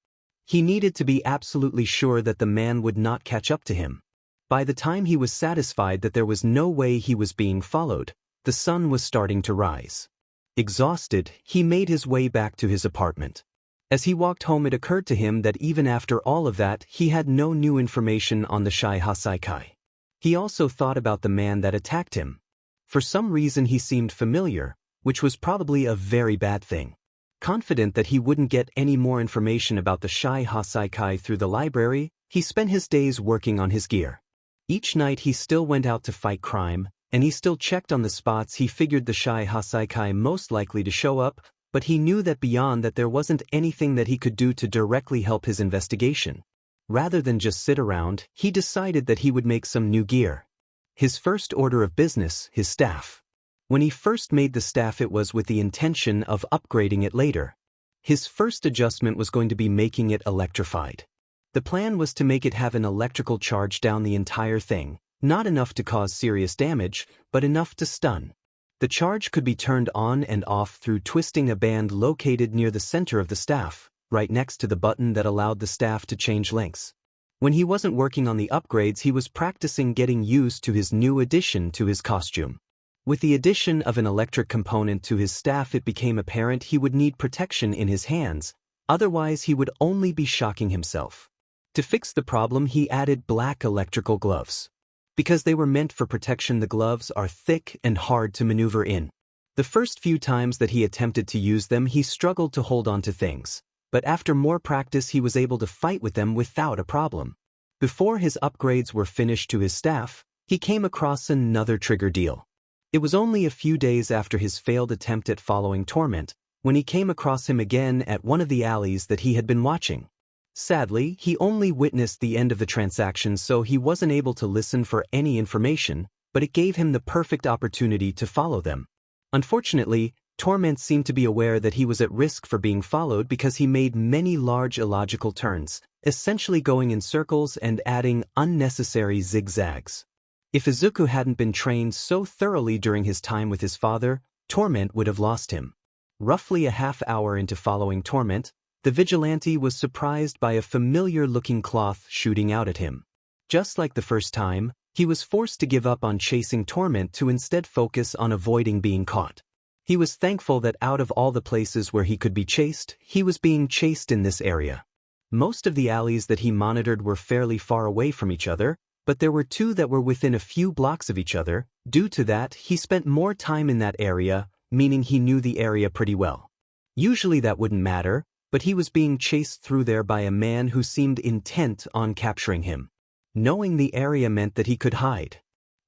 He needed to be absolutely sure that the man would not catch up to him. By the time he was satisfied that there was no way he was being followed, the sun was starting to rise. Exhausted, he made his way back to his apartment. As he walked home, it occurred to him that even after all of that, he had no new information on the Shy Haikai. He also thought about the man that attacked him. For some reason he seemed familiar, which was probably a very bad thing. Confident that he wouldn't get any more information about the Shy Haikai through the library, he spent his days working on his gear. Each night he still went out to fight crime, and he still checked on the spots he figured the Shy Haikai most likely to show up, but he knew that beyond that there wasn't anything that he could do to directly help his investigation. Rather than just sit around, he decided that he would make some new gear. His first order of business, his staff. When he first made the staff, it was with the intention of upgrading it later. His first adjustment was going to be making it electrified. The plan was to make it have an electrical charge down the entire thing, not enough to cause serious damage, but enough to stun. The charge could be turned on and off through twisting a band located near the center of the staff, right next to the button that allowed the staff to change lengths. When he wasn't working on the upgrades, he was practicing getting used to his new addition to his costume. With the addition of an electric component to his staff, it became apparent he would need protection in his hands, otherwise he would only be shocking himself. To fix the problem, he added black electrical gloves. Because they were meant for protection, the gloves are thick and hard to maneuver in. The first few times that he attempted to use them, he struggled to hold on to things, but after more practice he was able to fight with them without a problem. Before his upgrades were finished to his staff, he came across another trigger deal. It was only a few days after his failed attempt at following Torment, when he came across him again at one of the alleys that he had been watching. Sadly, he only witnessed the end of the transaction, so he wasn't able to listen for any information, but it gave him the perfect opportunity to follow them. Unfortunately, Torment seemed to be aware that he was at risk for being followed because he made many large illogical turns, essentially going in circles and adding unnecessary zigzags. If Izuku hadn't been trained so thoroughly during his time with his father, Torment would have lost him. Roughly a half hour into following Torment, the vigilante was surprised by a familiar-looking cloth shooting out at him. Just like the first time, he was forced to give up on chasing Torment to instead focus on avoiding being caught. He was thankful that out of all the places where he could be chased, he was being chased in this area. Most of the alleys that he monitored were fairly far away from each other, but there were two that were within a few blocks of each other. Due to that, he spent more time in that area, meaning he knew the area pretty well. Usually that wouldn't matter, but he was being chased through there by a man who seemed intent on capturing him. Knowing the area meant that he could hide.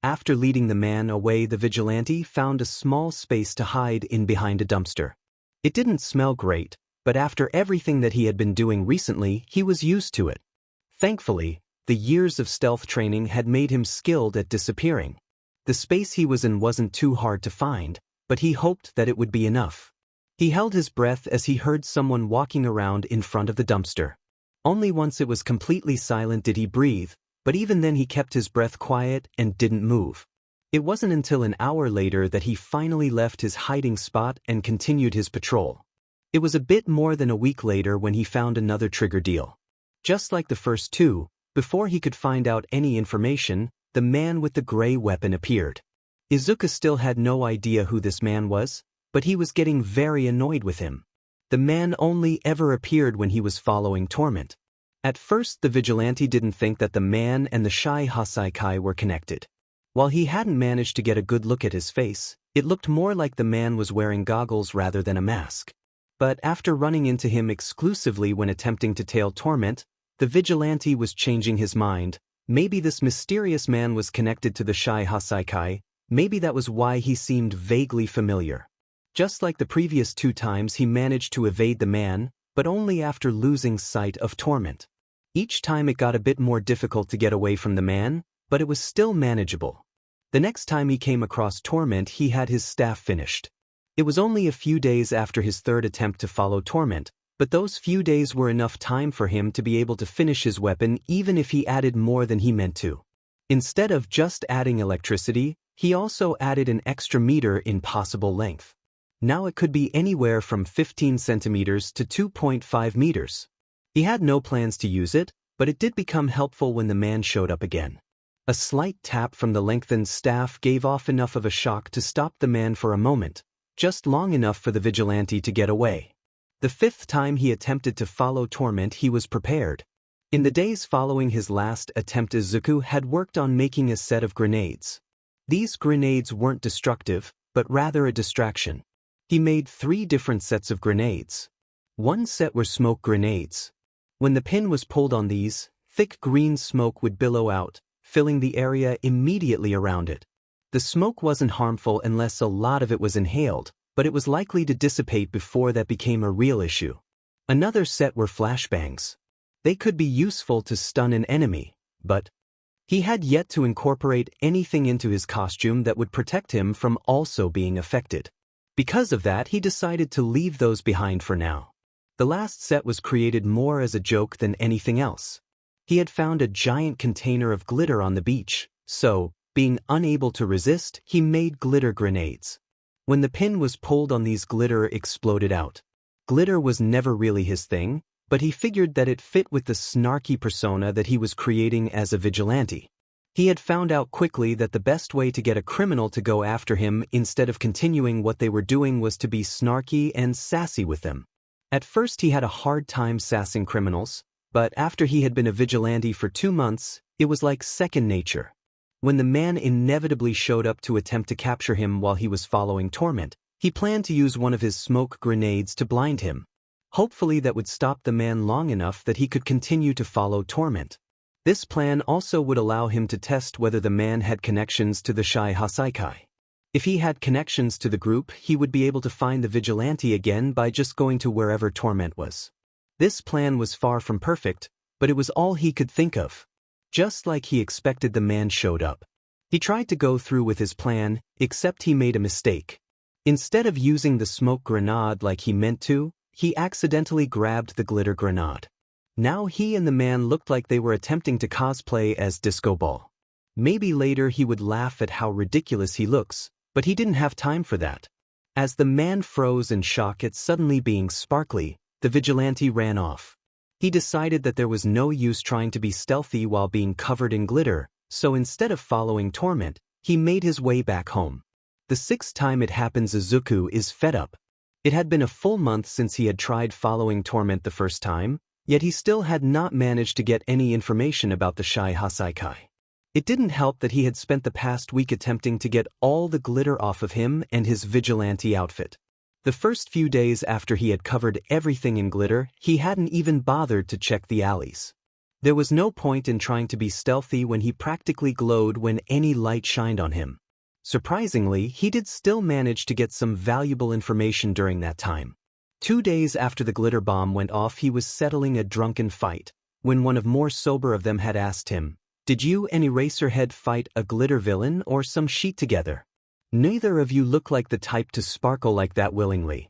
After leading the man away, the vigilante found a small space to hide in behind a dumpster. It didn't smell great, but after everything that he had been doing recently, he was used to it. Thankfully, the years of stealth training had made him skilled at disappearing. The space he was in wasn't too hard to find, but he hoped that it would be enough. He held his breath as he heard someone walking around in front of the dumpster. Only once it was completely silent did he breathe, but even then he kept his breath quiet and didn't move. It wasn't until an hour later that he finally left his hiding spot and continued his patrol. It was a bit more than a week later when he found another trigger deal. Just like the first two, before he could find out any information, the man with the gray weapon appeared. Izuku still had no idea who this man was, but he was getting very annoyed with him. The man only ever appeared when he was following Torment. At first the vigilante didn't think that the man and the Shy Haikai were connected. While he hadn't managed to get a good look at his face, it looked more like the man was wearing goggles rather than a mask. But after running into him exclusively when attempting to tail Torment, the vigilante was changing his mind. Maybe this mysterious man was connected to the Shy Haikai, maybe that was why he seemed vaguely familiar. Just like the previous two times, he managed to evade the man, but only after losing sight of Torment. Each time it got a bit more difficult to get away from the man, but it was still manageable. The next time he came across Torment, he had his staff finished. It was only a few days after his third attempt to follow Torment, but those few days were enough time for him to be able to finish his weapon even if he added more than he meant to. Instead of just adding electricity, he also added an extra meter in possible length. Now it could be anywhere from 15 centimeters to 2.5 meters. He had no plans to use it, but it did become helpful when the man showed up again. A slight tap from the lengthened staff gave off enough of a shock to stop the man for a moment, just long enough for the vigilante to get away. The fifth time he attempted to follow Torment, he was prepared. In the days following his last attempt, Izuku had worked on making a set of grenades. These grenades weren't destructive, but rather a distraction. He made 3 different sets of grenades. One set were smoke grenades. When the pin was pulled on these, thick green smoke would billow out, filling the area immediately around it. The smoke wasn't harmful unless a lot of it was inhaled, but it was likely to dissipate before that became a real issue. Another set were flashbangs. They could be useful to stun an enemy, but he had yet to incorporate anything into his costume that would protect him from also being affected. Because of that, he decided to leave those behind for now. The last set was created more as a joke than anything else. He had found a giant container of glitter on the beach, so, being unable to resist, he made glitter grenades. When the pin was pulled on these, glitter exploded out. Glitter was never really his thing, but he figured that it fit with the snarky persona that he was creating as a vigilante. He had found out quickly that the best way to get a criminal to go after him instead of continuing what they were doing was to be snarky and sassy with them. At first he had a hard time sassing criminals, but after he had been a vigilante for 2 months, it was like second nature. When the man inevitably showed up to attempt to capture him while he was following Torment, he planned to use one of his smoke grenades to blind him. Hopefully that would stop the man long enough that he could continue to follow Torment. This plan also would allow him to test whether the man had connections to the Shy Haikai. If he had connections to the group, he would be able to find the vigilante again by just going to wherever Torment was. This plan was far from perfect, but it was all he could think of. Just like he expected, the man showed up. He tried to go through with his plan, except he made a mistake. Instead of using the smoke grenade like he meant to, he accidentally grabbed the glitter grenade. Now he and the man looked like they were attempting to cosplay as Disco Ball. Maybe later he would laugh at how ridiculous he looks, but he didn't have time for that. As the man froze in shock at suddenly being sparkly, the vigilante ran off. He decided that there was no use trying to be stealthy while being covered in glitter, so instead of following Torment, he made his way back home. The 6th time it happens, Izuku is fed up. It had been a full month since he had tried following Torment the first time, Yet he still had not managed to get any information about the Shy Haikai. It didn't help that he had spent the past week attempting to get all the glitter off of him and his vigilante outfit. The first few days after he had covered everything in glitter, he hadn't even bothered to check the alleys. There was no point in trying to be stealthy when he practically glowed when any light shined on him. Surprisingly, he did still manage to get some valuable information during that time. 2 days after the glitter bomb went off, he was settling a drunken fight, when one of more sober of them had asked him, "Did you and Eraserhead fight a glitter villain or some sheet together? Neither of you look like the type to sparkle like that willingly."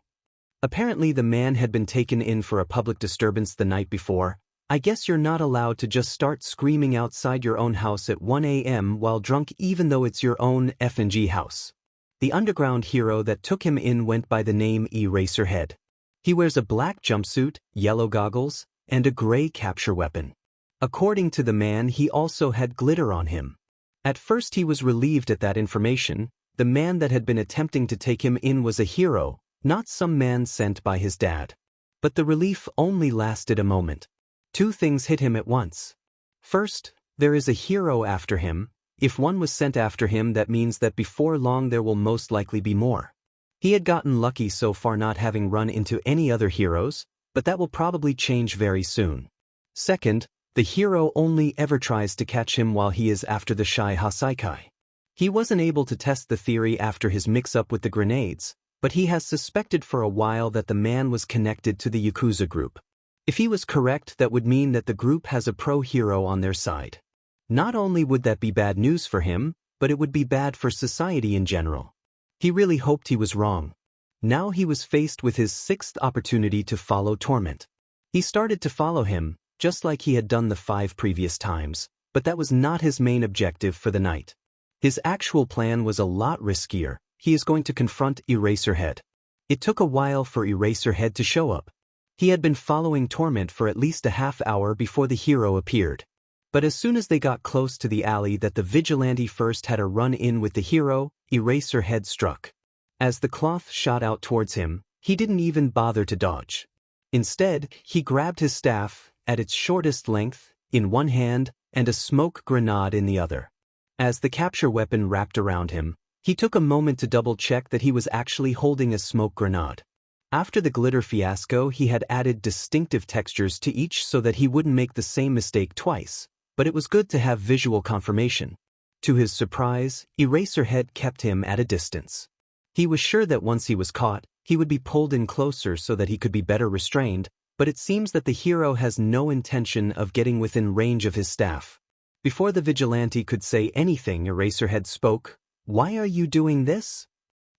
Apparently the man had been taken in for a public disturbance the night before. "I guess you're not allowed to just start screaming outside your own house at 1 a.m. while drunk even though it's your own F&G house." The underground hero that took him in went by the name Eraserhead. He wears a black jumpsuit, yellow goggles, and a gray capture weapon. According to the man, he also had glitter on him. At first he was relieved at that information. The man that had been attempting to take him in was a hero, not some man sent by his dad. But the relief only lasted a moment. 2 things hit him at once. First, there is a hero after him. If one was sent after him, that means that before long there will most likely be more. He had gotten lucky so far not having run into any other heroes, but that will probably change very soon. Second, the hero only ever tries to catch him while he is after the Shy Haikai. He wasn't able to test the theory after his mix-up with the grenades, but he has suspected for a while that the man was connected to the Yakuza group. If he was correct, that would mean that the group has a pro-hero on their side. Not only would that be bad news for him, but it would be bad for society in general. He really hoped he was wrong. Now he was faced with his 6th opportunity to follow Torment. He started to follow him, just like he had done the 5 previous times, but that was not his main objective for the night. His actual plan was a lot riskier. He is going to confront Eraserhead. It took a while for Eraserhead to show up. He had been following Torment for at least a half hour before the hero appeared. But as soon as they got close to the alley that the vigilante first had a run-in with the hero, Eraserhead struck. As the cloth shot out towards him, he didn't even bother to dodge. Instead, he grabbed his staff, at its shortest length, in one hand, and a smoke grenade in the other. As the capture weapon wrapped around him, he took a moment to double-check that he was actually holding a smoke grenade. After the glitter fiasco, he had added distinctive textures to each so that he wouldn't make the same mistake twice, but it was good to have visual confirmation. To his surprise, Eraserhead kept him at a distance. He was sure that once he was caught, he would be pulled in closer so that he could be better restrained, but it seems that the hero has no intention of getting within range of his staff. Before the vigilante could say anything, Eraserhead spoke. "Why are you doing this?"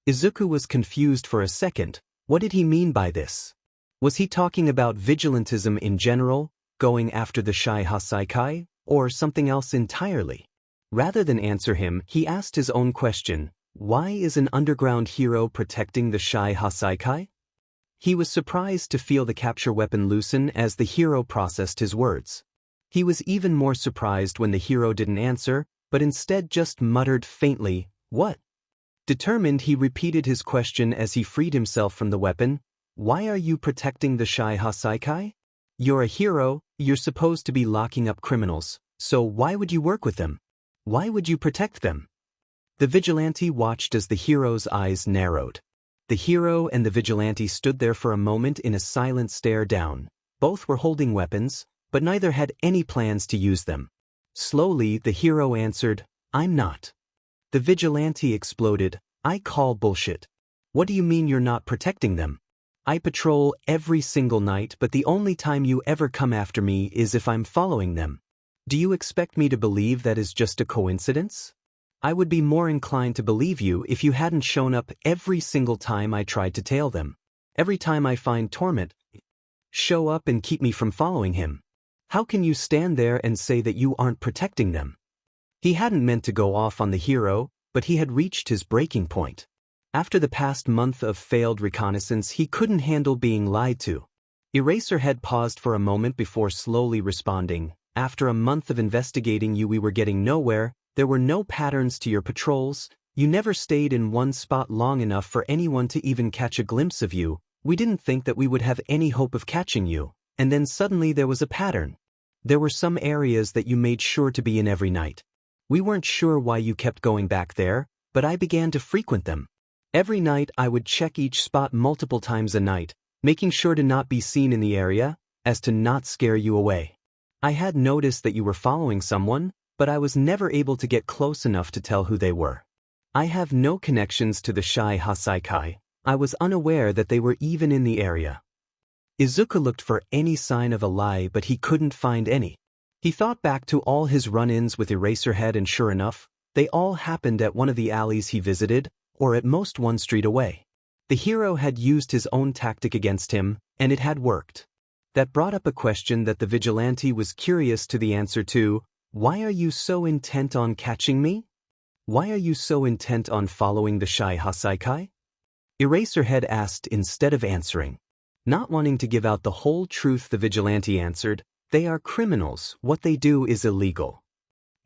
Izuku was confused for a second. What did he mean by this? Was he talking about vigilantism in general, going after the Shy Haikai, or something else entirely? Rather than answer him, he asked his own question. Why is an underground hero protecting the Shy Haikai? He was surprised to feel the capture weapon loosen as the hero processed his words. He was even more surprised when the hero didn't answer, but instead just muttered faintly, "What?" Determined, he repeated his question as he freed himself from the weapon. "Why are you protecting the Shy Haikai? You're a hero, you're supposed to be locking up criminals, so why would you work with them? Why would you protect them?" The vigilante watched as the hero's eyes narrowed. The hero and the vigilante stood there for a moment in a silent stare down. Both were holding weapons, but neither had any plans to use them. Slowly, the hero answered, "I'm not." The vigilante exploded, "I call bullshit. What do you mean you're not protecting them? I patrol every single night, but the only time you ever come after me is if I'm following them. Do you expect me to believe that is just a coincidence? I would be more inclined to believe you if you hadn't shown up every single time I tried to tail them. Every time I find Torment, show up and keep me from following him. How can you stand there and say that you aren't protecting them?" He hadn't meant to go off on the hero, but he had reached his breaking point. After the past month of failed reconnaissance, he couldn't handle being lied to. Eraserhead paused for a moment before slowly responding. "After a month of investigating you, we were getting nowhere. There were no patterns to your patrols. You never stayed in one spot long enough for anyone to even catch a glimpse of you. We didn't think that we would have any hope of catching you, and then suddenly there was a pattern. There were some areas that you made sure to be in every night. We weren't sure why you kept going back there, but I began to frequent them. Every night I would check each spot multiple times a night, making sure to not be seen in the area, as to not scare you away. I had noticed that you were following someone, but I was never able to get close enough to tell who they were. I have no connections to the Shy Haikai. I was unaware that they were even in the area. Izuku looked for any sign of a lie, but he couldn't find any. He thought back to all his run-ins with Eraserhead, and sure enough, they all happened at one of the alleys he visited, or at most one street away. The hero had used his own tactic against him, and it had worked. That brought up a question that the vigilante was curious to the answer to. Why are you so intent on catching me? Why are you so intent on following the Shy Haikai? Eraserhead asked instead of answering. Not wanting to give out the whole truth, the vigilante answered, "They are criminals. What they do is illegal."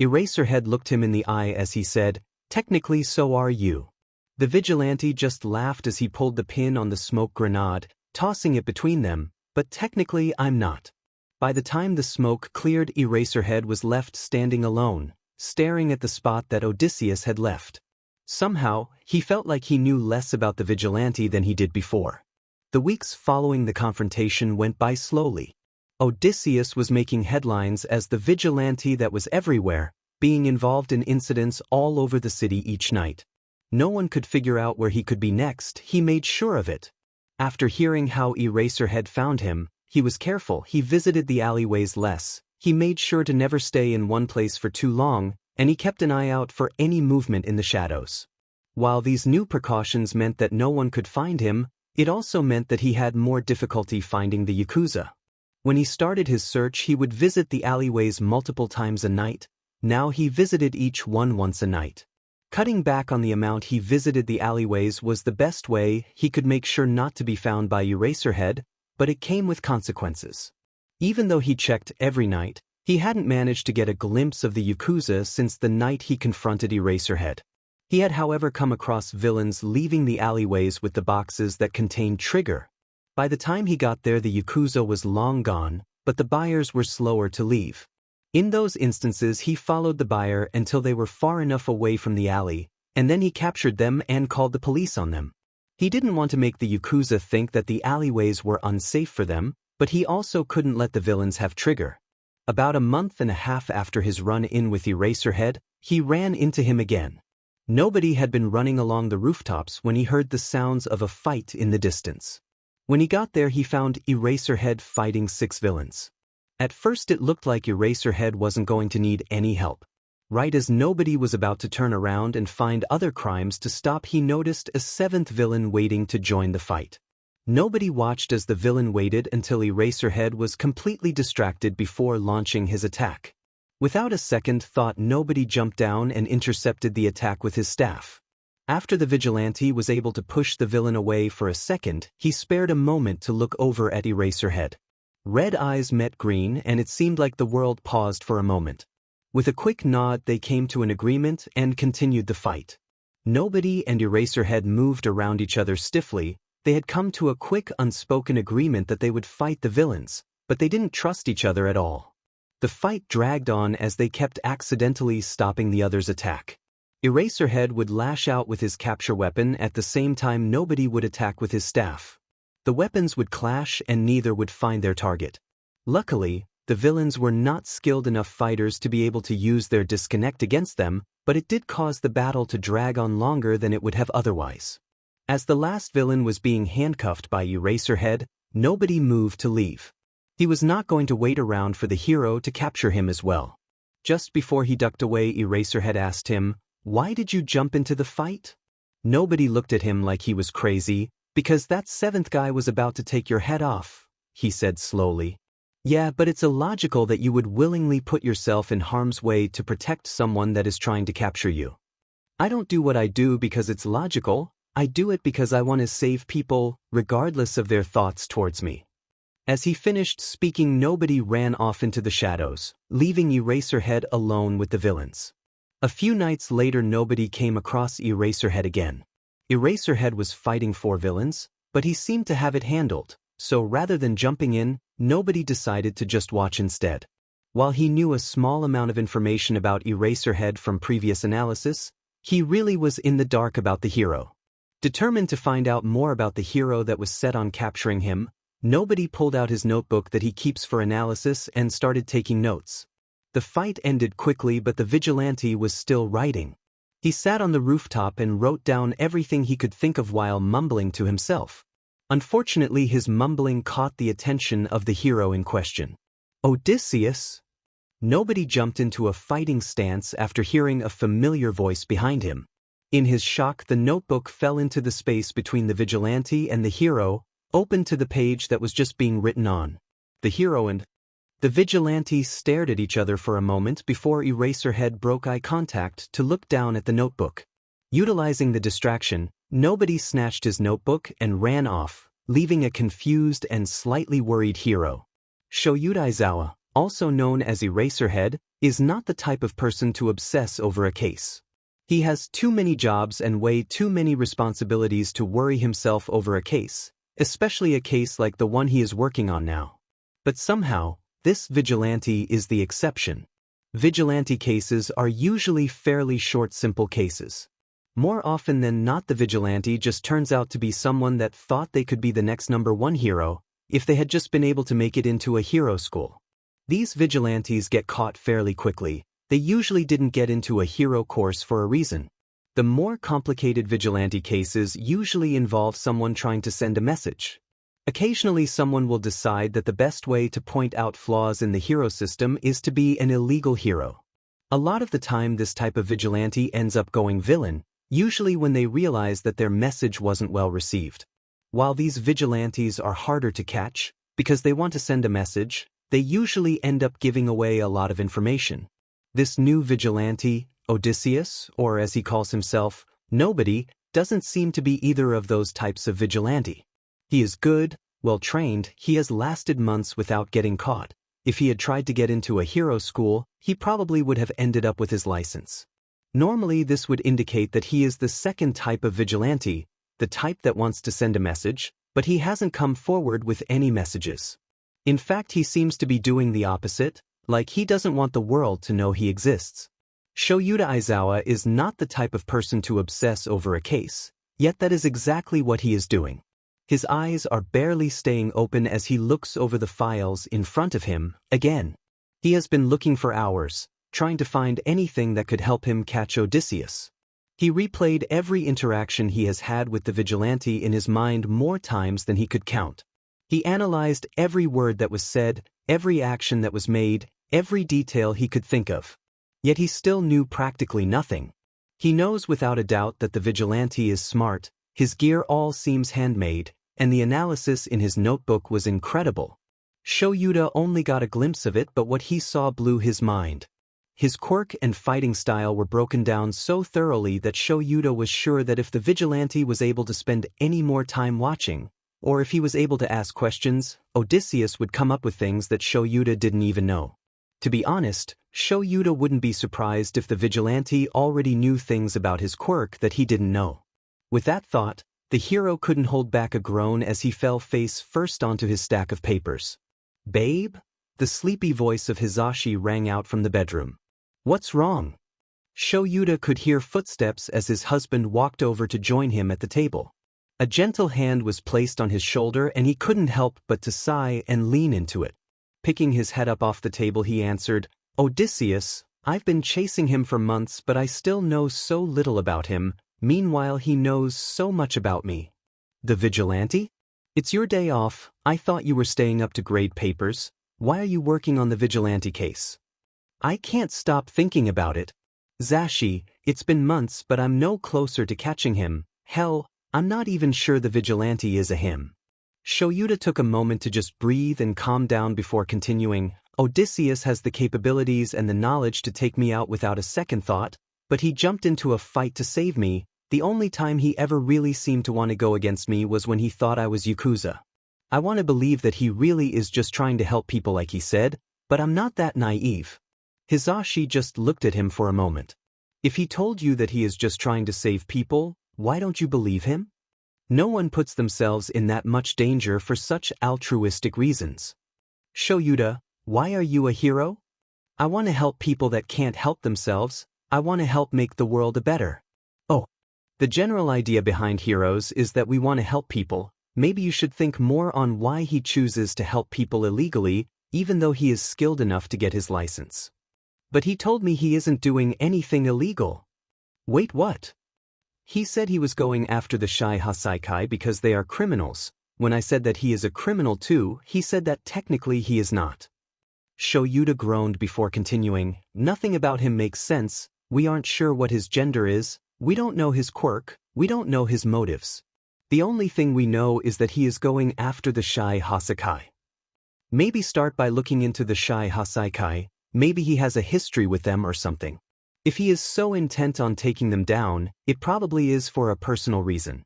Eraserhead looked him in the eye as he said, "Technically so are you." The vigilante just laughed as he pulled the pin on the smoke grenade, tossing it between them, "But technically I'm not." By the time the smoke cleared, Eraserhead was left standing alone, staring at the spot that Odysseus had left. Somehow, he felt like he knew less about the vigilante than he did before. The weeks following the confrontation went by slowly. Odysseus was making headlines as the vigilante that was everywhere, being involved in incidents all over the city each night. No one could figure out where he could be next. He made sure of it. After hearing how Eraserhead found him, he was careful. He visited the alleyways less. He made sure to never stay in one place for too long, and he kept an eye out for any movement in the shadows. While these new precautions meant that no one could find him, it also meant that he had more difficulty finding the Yakuza. When he started his search, he would visit the alleyways multiple times a night. Now he visited each one once a night. Cutting back on the amount he visited the alleyways was the best way he could make sure not to be found by Eraserhead, but it came with consequences. Even though he checked every night, he hadn't managed to get a glimpse of the Yakuza since the night he confronted Eraserhead. He had, however, come across villains leaving the alleyways with the boxes that contained trigger. By the time he got there, the Yakuza was long gone, but the buyers were slower to leave. In those instances, he followed the buyer until they were far enough away from the alley, and then he captured them and called the police on them. He didn't want to make the Yakuza think that the alleyways were unsafe for them, but he also couldn't let the villains have trigger. About a month and a half after his run-in with Eraserhead, he ran into him again. Nobody had been running along the rooftops when he heard the sounds of a fight in the distance. When he got there, he found Eraserhead fighting 6 villains. At first it looked like Eraserhead wasn't going to need any help. Right as nobody was about to turn around and find other crimes to stop, he noticed a 7th villain waiting to join the fight. Nobody watched as the villain waited until Eraserhead was completely distracted before launching his attack. Without a second thought, nobody jumped down and intercepted the attack with his staff. After the vigilante was able to push the villain away for a second, he spared a moment to look over at Eraserhead. Red eyes met green, and it seemed like the world paused for a moment. With a quick nod, they came to an agreement and continued the fight. Nobody and Eraserhead moved around each other stiffly. They had come to a quick, unspoken agreement that they would fight the villains, but they didn't trust each other at all. The fight dragged on as they kept accidentally stopping the other's attack. Eraserhead would lash out with his capture weapon. At the same time, nobody would attack with his staff. The weapons would clash and neither would find their target. Luckily, the villains were not skilled enough fighters to be able to use their disconnect against them, but it did cause the battle to drag on longer than it would have otherwise. As the last villain was being handcuffed by Eraserhead, nobody moved to leave. He was not going to wait around for the hero to capture him as well. Just before he ducked away, Eraserhead asked him, "Why did you jump into the fight?" Nobody looked at him like he was crazy. "Because that 7th guy was about to take your head off," he said slowly. "Yeah, but it's illogical that you would willingly put yourself in harm's way to protect someone that is trying to capture you. I don't do what I do because it's logical. I do it because I want to save people, regardless of their thoughts towards me." As he finished speaking, nobody ran off into the shadows, leaving Eraserhead alone with the villains. A few nights later, nobody came across Eraserhead again. Eraserhead was fighting 4 villains, but he seemed to have it handled, so rather than jumping in, nobody decided to just watch instead. While he knew a small amount of information about Eraserhead from previous analysis, he really was in the dark about the hero. Determined to find out more about the hero that was set on capturing him, nobody pulled out his notebook that he keeps for analysis and started taking notes. The fight ended quickly, but the vigilante was still writing. He sat on the rooftop and wrote down everything he could think of while mumbling to himself. Unfortunately, his mumbling caught the attention of the hero in question. Odysseus? Nobody jumped into a fighting stance after hearing a familiar voice behind him. In his shock, the notebook fell into the space between the vigilante and the hero, open to the page that was just being written on. The hero and the vigilante stared at each other for a moment before Eraserhead broke eye contact to look down at the notebook. Utilizing the distraction, nobody snatched his notebook and ran off, leaving a confused and slightly worried hero. Shoyuda Aizawa, also known as Eraserhead, is not the type of person to obsess over a case. He has too many jobs and way too many responsibilities to worry himself over a case, especially a case like the one he is working on now. But somehow, this vigilante is the exception. Vigilante cases are usually fairly short, simple cases. More often than not, the vigilante just turns out to be someone that thought they could be the next #1 hero if they had just been able to make it into a hero school. These vigilantes get caught fairly quickly. They usually didn't get into a hero course for a reason. The more complicated vigilante cases usually involve someone trying to send a message. Occasionally, someone will decide that the best way to point out flaws in the hero system is to be an illegal hero. A lot of the time, this type of vigilante ends up going villain, usually when they realize that their message wasn't well received. While these vigilantes are harder to catch, because they want to send a message, they usually end up giving away a lot of information. This new vigilante, Odysseus, or as he calls himself, Nobody, doesn't seem to be either of those types of vigilante. He is good, well-trained, he has lasted months without getting caught. If he had tried to get into a hero school, he probably would have ended up with his license. Normally, this would indicate that he is the second type of vigilante, the type that wants to send a message, but he hasn't come forward with any messages. In fact, he seems to be doing the opposite, like he doesn't want the world to know he exists. Shoyuda Aizawa is not the type of person to obsess over a case, yet that is exactly what he is doing. His eyes are barely staying open as he looks over the files in front of him, again. He has been looking for hours, trying to find anything that could help him catch Odysseus. He replayed every interaction he has had with the vigilante in his mind more times than he could count. He analyzed every word that was said, every action that was made, every detail he could think of. Yet he still knew practically nothing. He knows without a doubt that the vigilante is smart, his gear all seems handmade, and the analysis in his notebook was incredible. Shoyuda only got a glimpse of it, but what he saw blew his mind. His quirk and fighting style were broken down so thoroughly that Shoyuda was sure that if the vigilante was able to spend any more time watching, or if he was able to ask questions, Odysseus would come up with things that Shoyuda didn't even know. To be honest, Shoyuda wouldn't be surprised if the vigilante already knew things about his quirk that he didn't know. With that thought, the hero couldn't hold back a groan as he fell face first onto his stack of papers. "Babe?" The sleepy voice of Hizashi rang out from the bedroom. "What's wrong?" Shoyuda could hear footsteps as his husband walked over to join him at the table. A gentle hand was placed on his shoulder and he couldn't help but to sigh and lean into it. Picking his head up off the table, he answered, "Odysseus, I've been chasing him for months, but I still know so little about him. Meanwhile, he knows so much about me." "The vigilante? It's your day off. I thought you were staying up to grade papers. Why are you working on the vigilante case?" "I can't stop thinking about it. Zashi, it's been months, but I'm no closer to catching him. Hell, I'm not even sure the vigilante is a him." Shoyuda took a moment to just breathe and calm down before continuing, "Odysseus has the capabilities and the knowledge to take me out without a second thought, but he jumped into a fight to save me. The only time he ever really seemed to want to go against me was when he thought I was Yakuza. I want to believe that he really is just trying to help people like he said, but I'm not that naive." Hizashi just looked at him for a moment. "If he told you that he is just trying to save people, why don't you believe him? No one puts themselves in that much danger for such altruistic reasons." Shoyuta, why are you a hero? I want to help people that can't help themselves. I want to help make the world a better. Oh. The general idea behind heroes is that we want to help people. Maybe you should think more on why he chooses to help people illegally, even though he is skilled enough to get his license. But he told me he isn't doing anything illegal. Wait, what? He said he was going after the Shy Haikai because they are criminals. When I said that he is a criminal too, he said that technically he is not. Shoyuta groaned before continuing, nothing about him makes sense, we aren't sure what his gender is, we don't know his quirk, we don't know his motives. The only thing we know is that he is going after the Shy Haikai. Maybe start by looking into the Shy Haikai, maybe he has a history with them or something. If he is so intent on taking them down, it probably is for a personal reason.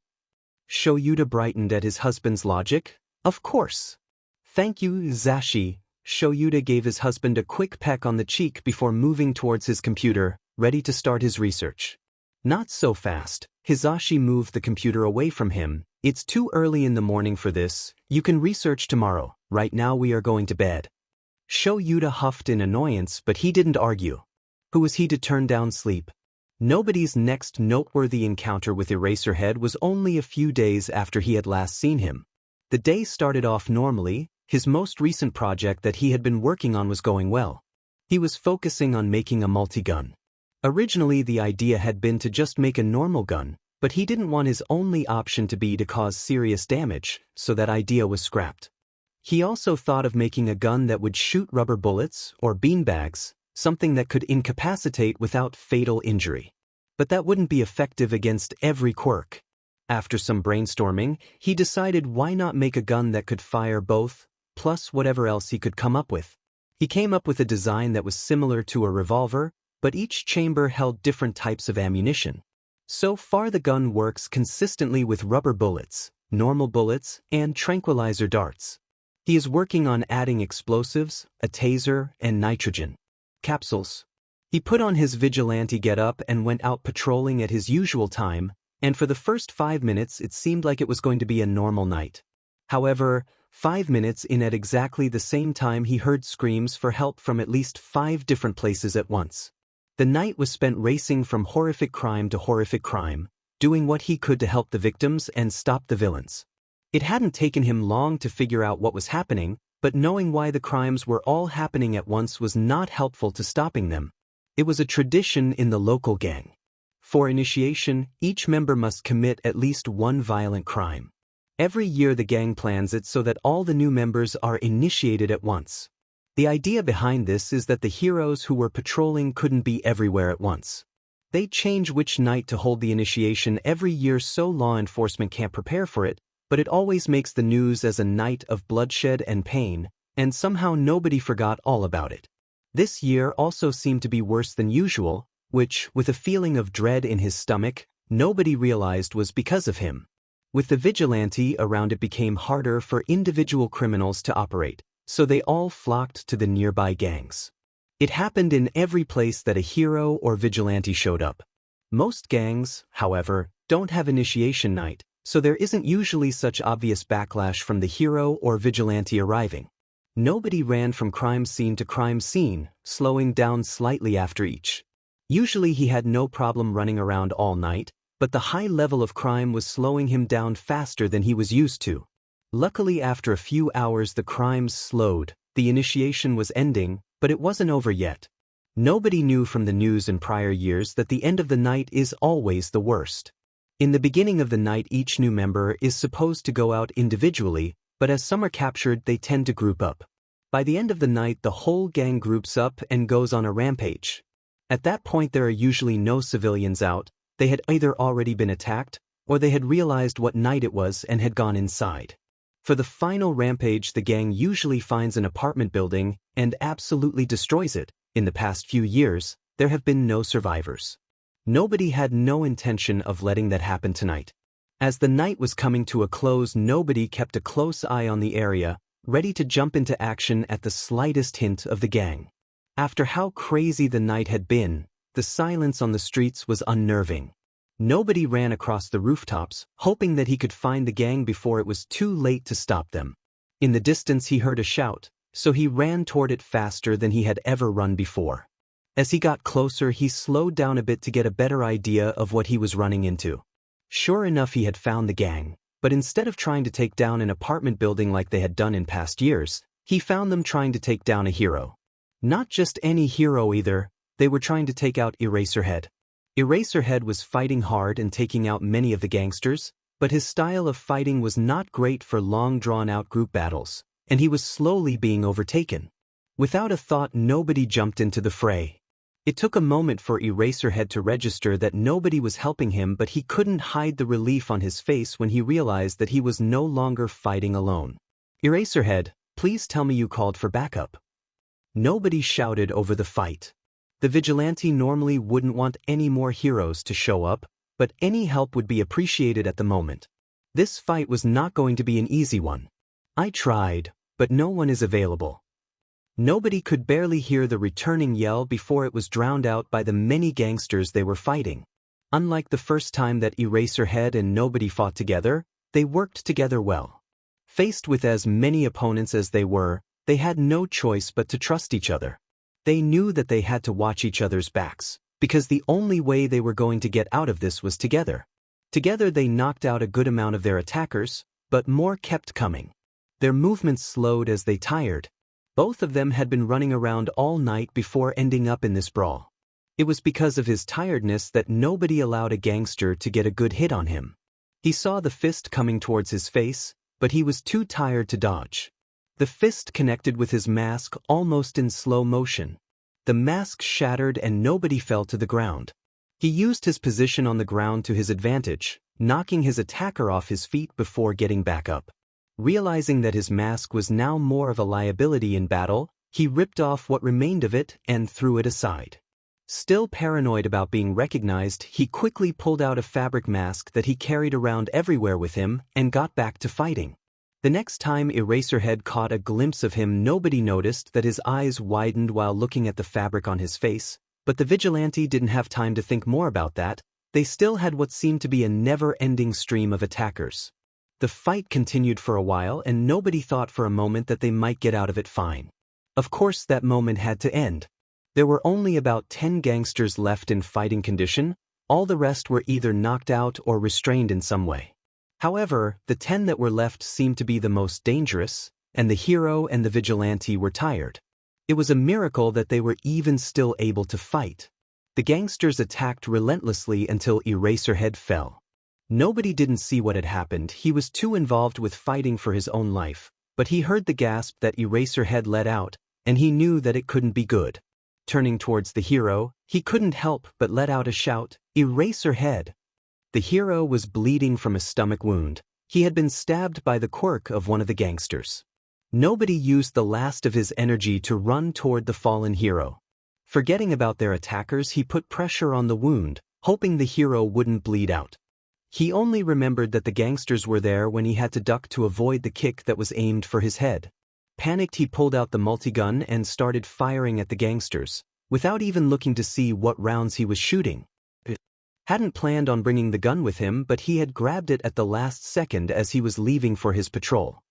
Shoyuta brightened at his husband's logic. Of course. Thank you, Hizashi. Shoyuta gave his husband a quick peck on the cheek before moving towards his computer, ready to start his research. Not so fast. Hizashi moved the computer away from him. It's too early in the morning for this. You can research tomorrow. Right now we are going to bed. Shoyuta huffed in annoyance, but he didn't argue. Who was he to turn down sleep? Nobody's next noteworthy encounter with Eraserhead was only a few days after he had last seen him. The day started off normally. His most recent project that he had been working on was going well. He was focusing on making a multi-gun. Originally the idea had been to just make a normal gun, but he didn't want his only option to be to cause serious damage, so that idea was scrapped. He also thought of making a gun that would shoot rubber bullets or beanbags, something that could incapacitate without fatal injury. But that wouldn't be effective against every quirk. After some brainstorming, he decided why not make a gun that could fire both, plus whatever else he could come up with. He came up with a design that was similar to a revolver, but each chamber held different types of ammunition. So far the gun works consistently with rubber bullets, normal bullets, and tranquilizer darts. He is working on adding explosives, a taser, and nitrogen capsules. He put on his vigilante getup and went out patrolling at his usual time, and for the first 5 minutes it seemed like it was going to be a normal night. However, 5 minutes in at exactly the same time he heard screams for help from at least 5 different places at once. The night was spent racing from horrific crime to horrific crime, doing what he could to help the victims and stop the villains. It hadn't taken him long to figure out what was happening, but knowing why the crimes were all happening at once was not helpful to stopping them. It was a tradition in the local gang. For initiation, each member must commit at least one violent crime. Every year the gang plans it so that all the new members are initiated at once. The idea behind this is that the heroes who were patrolling couldn't be everywhere at once. They change which night to hold the initiation every year so law enforcement can't prepare for it, but it always makes the news as a night of bloodshed and pain, and somehow nobody forgot all about it. This year also seemed to be worse than usual, which, with a feeling of dread in his stomach, nobody realized was because of him. With the vigilante around it became harder for individual criminals to operate, so they all flocked to the nearby gangs. It happened in every place that a hero or vigilante showed up. Most gangs, however, don't have initiation night, so there isn't usually such obvious backlash from the hero or vigilante arriving. Nobody ran from crime scene to crime scene, slowing down slightly after each. Usually he had no problem running around all night, but the high level of crime was slowing him down faster than he was used to. Luckily after a few hours the crimes slowed, the initiation was ending, but it wasn't over yet. Nobody knew from the news in prior years that the end of the night is always the worst. In the beginning of the night each new member is supposed to go out individually, but as some are captured they tend to group up. By the end of the night the whole gang groups up and goes on a rampage. At that point there are usually no civilians out, they had either already been attacked, or they had realized what night it was and had gone inside. For the final rampage the gang usually finds an apartment building and absolutely destroys it. In the past few years, there have been no survivors. Nobody had no intention of letting that happen tonight. As the night was coming to a close nobody kept a close eye on the area, ready to jump into action at the slightest hint of the gang. After how crazy the night had been, the silence on the streets was unnerving. Nobody ran across the rooftops, hoping that he could find the gang before it was too late to stop them. In the distance he heard a shout, so he ran toward it faster than he had ever run before. As he got closer, he slowed down a bit to get a better idea of what he was running into. Sure enough, he had found the gang, but instead of trying to take down an apartment building like they had done in past years, he found them trying to take down a hero. Not just any hero either, they were trying to take out Eraserhead. Eraserhead was fighting hard and taking out many of the gangsters, but his style of fighting was not great for long drawn-out group battles, and he was slowly being overtaken. Without a thought, nobody jumped into the fray. It took a moment for Eraserhead to register that nobody was helping him, but he couldn't hide the relief on his face when he realized that he was no longer fighting alone. "Eraserhead, please tell me you called for backup." Nobody shouted over the fight. The vigilante normally wouldn't want any more heroes to show up, but any help would be appreciated at the moment. This fight was not going to be an easy one. "I tried, but no one is available." Nobody could barely hear the returning yell before it was drowned out by the many gangsters they were fighting. Unlike the first time that Eraserhead and nobody fought together, they worked together well. Faced with as many opponents as they were, they had no choice but to trust each other. They knew that they had to watch each other's backs, because the only way they were going to get out of this was together. Together they knocked out a good amount of their attackers, but more kept coming. Their movements slowed as they tired. Both of them had been running around all night before ending up in this brawl. It was because of his tiredness that nobody allowed a gangster to get a good hit on him. He saw the fist coming towards his face, but he was too tired to dodge. The fist connected with his mask almost in slow motion. The mask shattered and nobody fell to the ground. He used his position on the ground to his advantage, knocking his attacker off his feet before getting back up. Realizing that his mask was now more of a liability in battle, he ripped off what remained of it and threw it aside. Still paranoid about being recognized, he quickly pulled out a fabric mask that he carried around everywhere with him and got back to fighting. The next time Eraserhead caught a glimpse of him, nobody noticed that his eyes widened while looking at the fabric on his face, but the vigilante didn't have time to think more about that. They still had what seemed to be a never-ending stream of attackers. The fight continued for a while and nobody thought for a moment that they might get out of it fine. Of course that moment had to end. There were only about 10 gangsters left in fighting condition, all the rest were either knocked out or restrained in some way. However, the 10 that were left seemed to be the most dangerous, and the hero and the vigilante were tired. It was a miracle that they were even still able to fight. The gangsters attacked relentlessly until Eraserhead fell. Nobody didn't see what had happened, he was too involved with fighting for his own life, but he heard the gasp that Eraserhead let out, and he knew that it couldn't be good. Turning towards the hero, he couldn't help but let out a shout, "Eraserhead!" The hero was bleeding from a stomach wound. He had been stabbed by the quirk of one of the gangsters. Nobody used the last of his energy to run toward the fallen hero. Forgetting about their attackers, he put pressure on the wound, hoping the hero wouldn't bleed out. He only remembered that the gangsters were there when he had to duck to avoid the kick that was aimed for his head. Panicked, he pulled out the multigun and started firing at the gangsters, without even looking to see what rounds he was shooting. Hadn't planned on bringing the gun with him, but he had grabbed it at the last second as he was leaving for his patrol.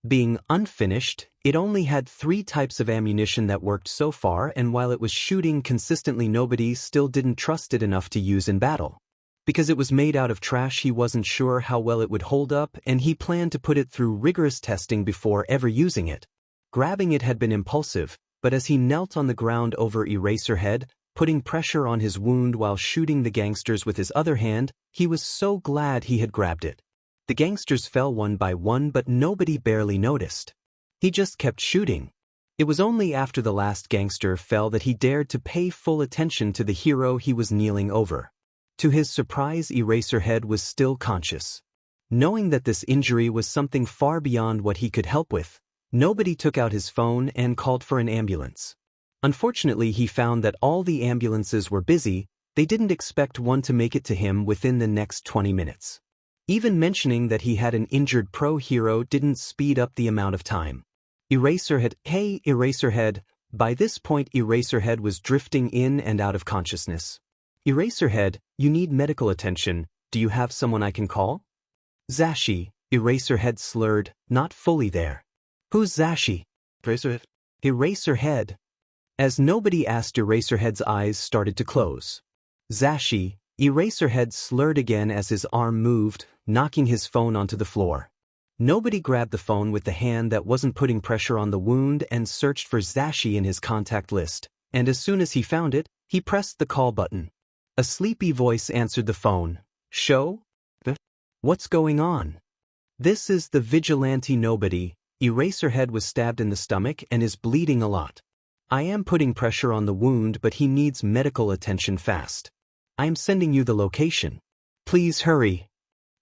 Being unfinished, it only had 3 types of ammunition that worked so far, and while it was shooting consistently, nobody still didn't trust it enough to use in battle. Because it was made out of trash, he wasn't sure how well it would hold up, and he planned to put it through rigorous testing before ever using it. Grabbing it had been impulsive, but as he knelt on the ground over Eraserhead, putting pressure on his wound while shooting the gangsters with his other hand, he was so glad he had grabbed it. The gangsters fell one by one, but nobody barely noticed. He just kept shooting. It was only after the last gangster fell that he dared to pay full attention to the hero he was kneeling over. To his surprise, Eraserhead was still conscious. Knowing that this injury was something far beyond what he could help with, nobody took out his phone and called for an ambulance. Unfortunately, he found that all the ambulances were busy. They didn't expect one to make it to him within the next 20 minutes. Even mentioning that he had an injured pro hero didn't speed up the amount of time. Eraserhead, "Hey, Eraserhead." By this point, Eraserhead was drifting in and out of consciousness. "Eraserhead, you need medical attention. Do you have someone I can call?" "Zashi," Eraserhead slurred, not fully there. "Who's Zashi?" "Eraserhead, Eraserhead. As nobody asked, Eraserhead's eyes started to close. Zashi. Eraserhead slurred again as his arm moved, knocking his phone onto the floor. Nobody grabbed the phone with the hand that wasn't putting pressure on the wound and searched for Zashi in his contact list, and as soon as he found it, he pressed the call button. A sleepy voice answered the phone. Show? What's going on? This is the Vigilante. Nobody. Eraserhead was stabbed in the stomach and is bleeding a lot. I am putting pressure on the wound, but he needs medical attention fast. I am sending you the location. Please hurry.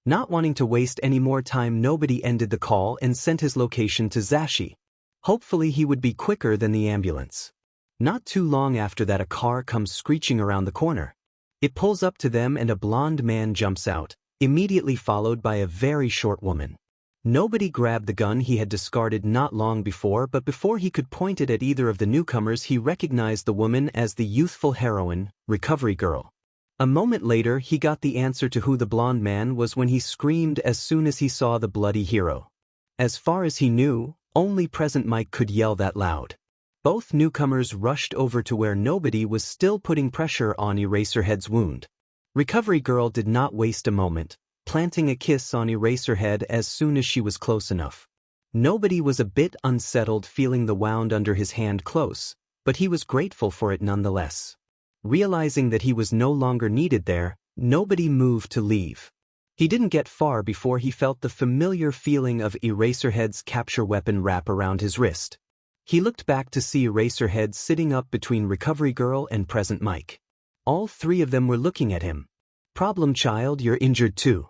Not wanting to waste any more time, Nobody ended the call and sent his location to Zashi. Hopefully he would be quicker than the ambulance. Not too long after that, a car comes screeching around the corner. It pulls up to them and a blonde man jumps out, immediately followed by a very short woman. Nobody grabbed the gun he had discarded not long before, but before he could point it at either of the newcomers, he recognized the woman as the youthful heroine, Recovery Girl. A moment later, he got the answer to who the blonde man was when he screamed as soon as he saw the bloody hero. As far as he knew, only Present Mike could yell that loud. Both newcomers rushed over to where Nobody was still putting pressure on Eraserhead's wound. Recovery Girl did not waste a moment, planting a kiss on Eraserhead as soon as she was close enough. Nobody was a bit unsettled feeling the wound under his hand close, but he was grateful for it nonetheless. Realizing that he was no longer needed there, Nobody moved to leave. He didn't get far before he felt the familiar feeling of Eraserhead's capture weapon wrap around his wrist. He looked back to see Eraserhead sitting up between Recovery Girl and Present Mike. All three of them were looking at him. Problem child, you're injured too.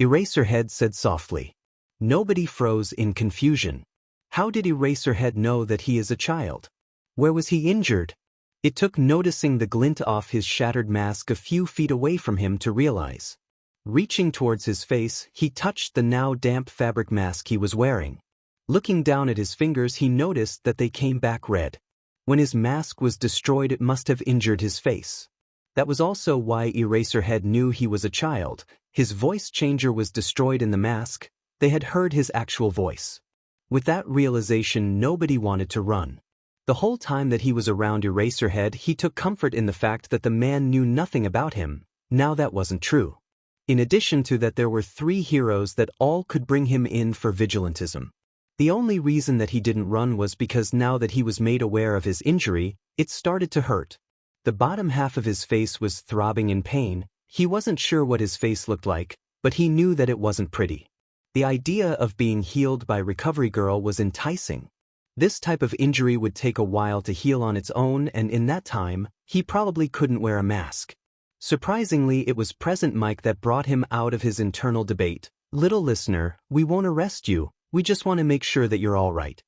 Eraserhead said softly. Nobody froze in confusion. How did Eraserhead know that he is a child? Where was he injured? It took noticing the glint off his shattered mask a few feet away from him to realize. Reaching towards his face, he touched the now damp fabric mask he was wearing. Looking down at his fingers, he noticed that they came back red. When his mask was destroyed, it must have injured his face. That was also why Eraserhead knew he was a child. His voice changer was destroyed in the mask. They had heard his actual voice. With that realization, Nobody wanted to run. The whole time that he was around Eraserhead, he took comfort in the fact that the man knew nothing about him. Now that wasn't true. In addition to that, there were three heroes that all could bring him in for vigilantism. The only reason that he didn't run was because now that he was made aware of his injury, it started to hurt. The bottom half of his face was throbbing in pain. He wasn't sure what his face looked like, but he knew that it wasn't pretty. The idea of being healed by Recovery Girl was enticing. This type of injury would take a while to heal on its own, and in that time, he probably couldn't wear a mask. Surprisingly, it was Present Mike that brought him out of his internal debate. Little listener, we won't arrest you. We just want to make sure that you're all right.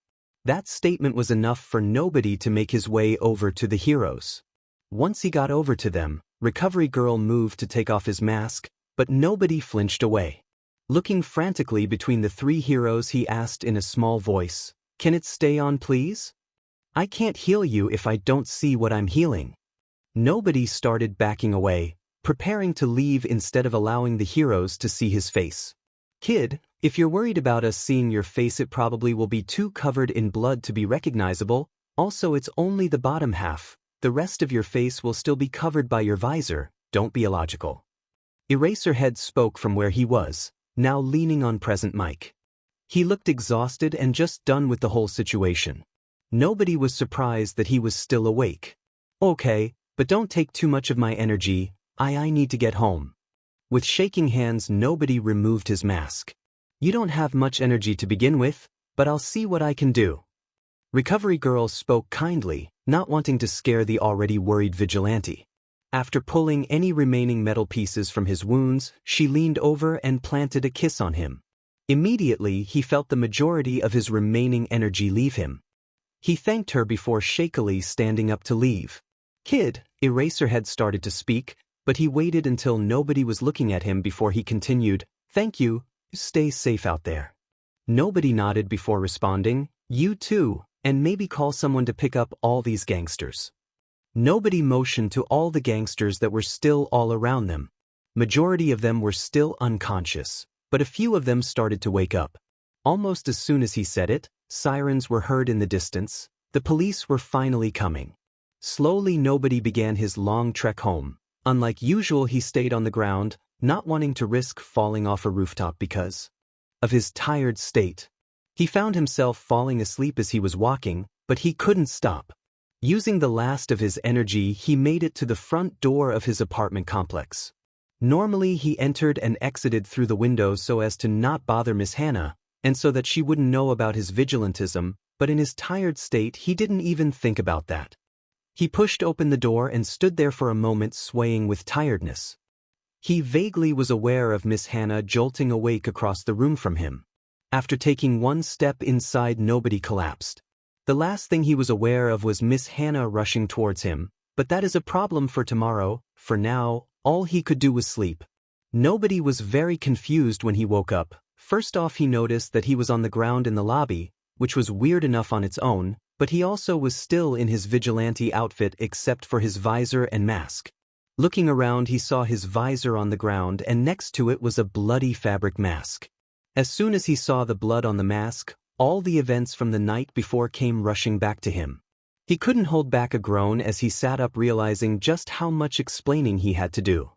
That statement was enough for Nobody to make his way over to the heroes. Once he got over to them, Recovery Girl moved to take off his mask, but Nobody flinched away. Looking frantically between the three heroes, he asked in a small voice, "Can it stay on, please? I can't heal you if I don't see what I'm healing." Nobody started backing away, preparing to leave instead of allowing the heroes to see his face. "Kid, if you're worried about us seeing your face, it probably will be too covered in blood to be recognizable. Also, it's only the bottom half. The rest of your face will still be covered by your visor. Don't be illogical." Eraserhead spoke from where he was, now leaning on Present Mike. He looked exhausted and just done with the whole situation. Nobody was surprised that he was still awake. "Okay, but don't take too much of my energy. I need to get home." With shaking hands, Nobody removed his mask. "You don't have much energy to begin with, but I'll see what I can do." Recovery Girl spoke kindly, not wanting to scare the already worried vigilante. After pulling any remaining metal pieces from his wounds, she leaned over and planted a kiss on him. Immediately, he felt the majority of his remaining energy leave him. He thanked her before shakily standing up to leave. "Kid," Eraserhead started to speak, but he waited until Nobody was looking at him before he continued, "Thank you. Stay safe out there." Nobody nodded before responding, "You too, and maybe call someone to pick up all these gangsters." Nobody motioned to all the gangsters that were still all around them. Majority of them were still unconscious, but a few of them started to wake up. Almost as soon as he said it, sirens were heard in the distance. The police were finally coming. Slowly nobody began his long trek home. Unlike usual, he stayed on the ground, not wanting to risk falling off a rooftop because of his tired state. He found himself falling asleep as he was walking, but he couldn't stop. Using the last of his energy, he made it to the front door of his apartment complex. Normally he entered and exited through the window so as to not bother Miss Hannah, and so that she wouldn't know about his vigilantism, but in his tired state he didn't even think about that. He pushed open the door and stood there for a moment swaying with tiredness. He vaguely was aware of Miss Hannah jolting awake across the room from him. After taking one step inside, nobody collapsed. The last thing he was aware of was Miss Hannah rushing towards him, but that is a problem for tomorrow. For now, all he could do was sleep. Nobody was very confused when he woke up. First off, he noticed that he was on the ground in the lobby, which was weird enough on its own, but he also was still in his vigilante outfit except for his visor and mask. Looking around, he saw his visor on the ground and next to it was a bloody fabric mask. As soon as he saw the blood on the mask, all the events from the night before came rushing back to him. He couldn't hold back a groan as he sat up, realizing just how much explaining he had to do.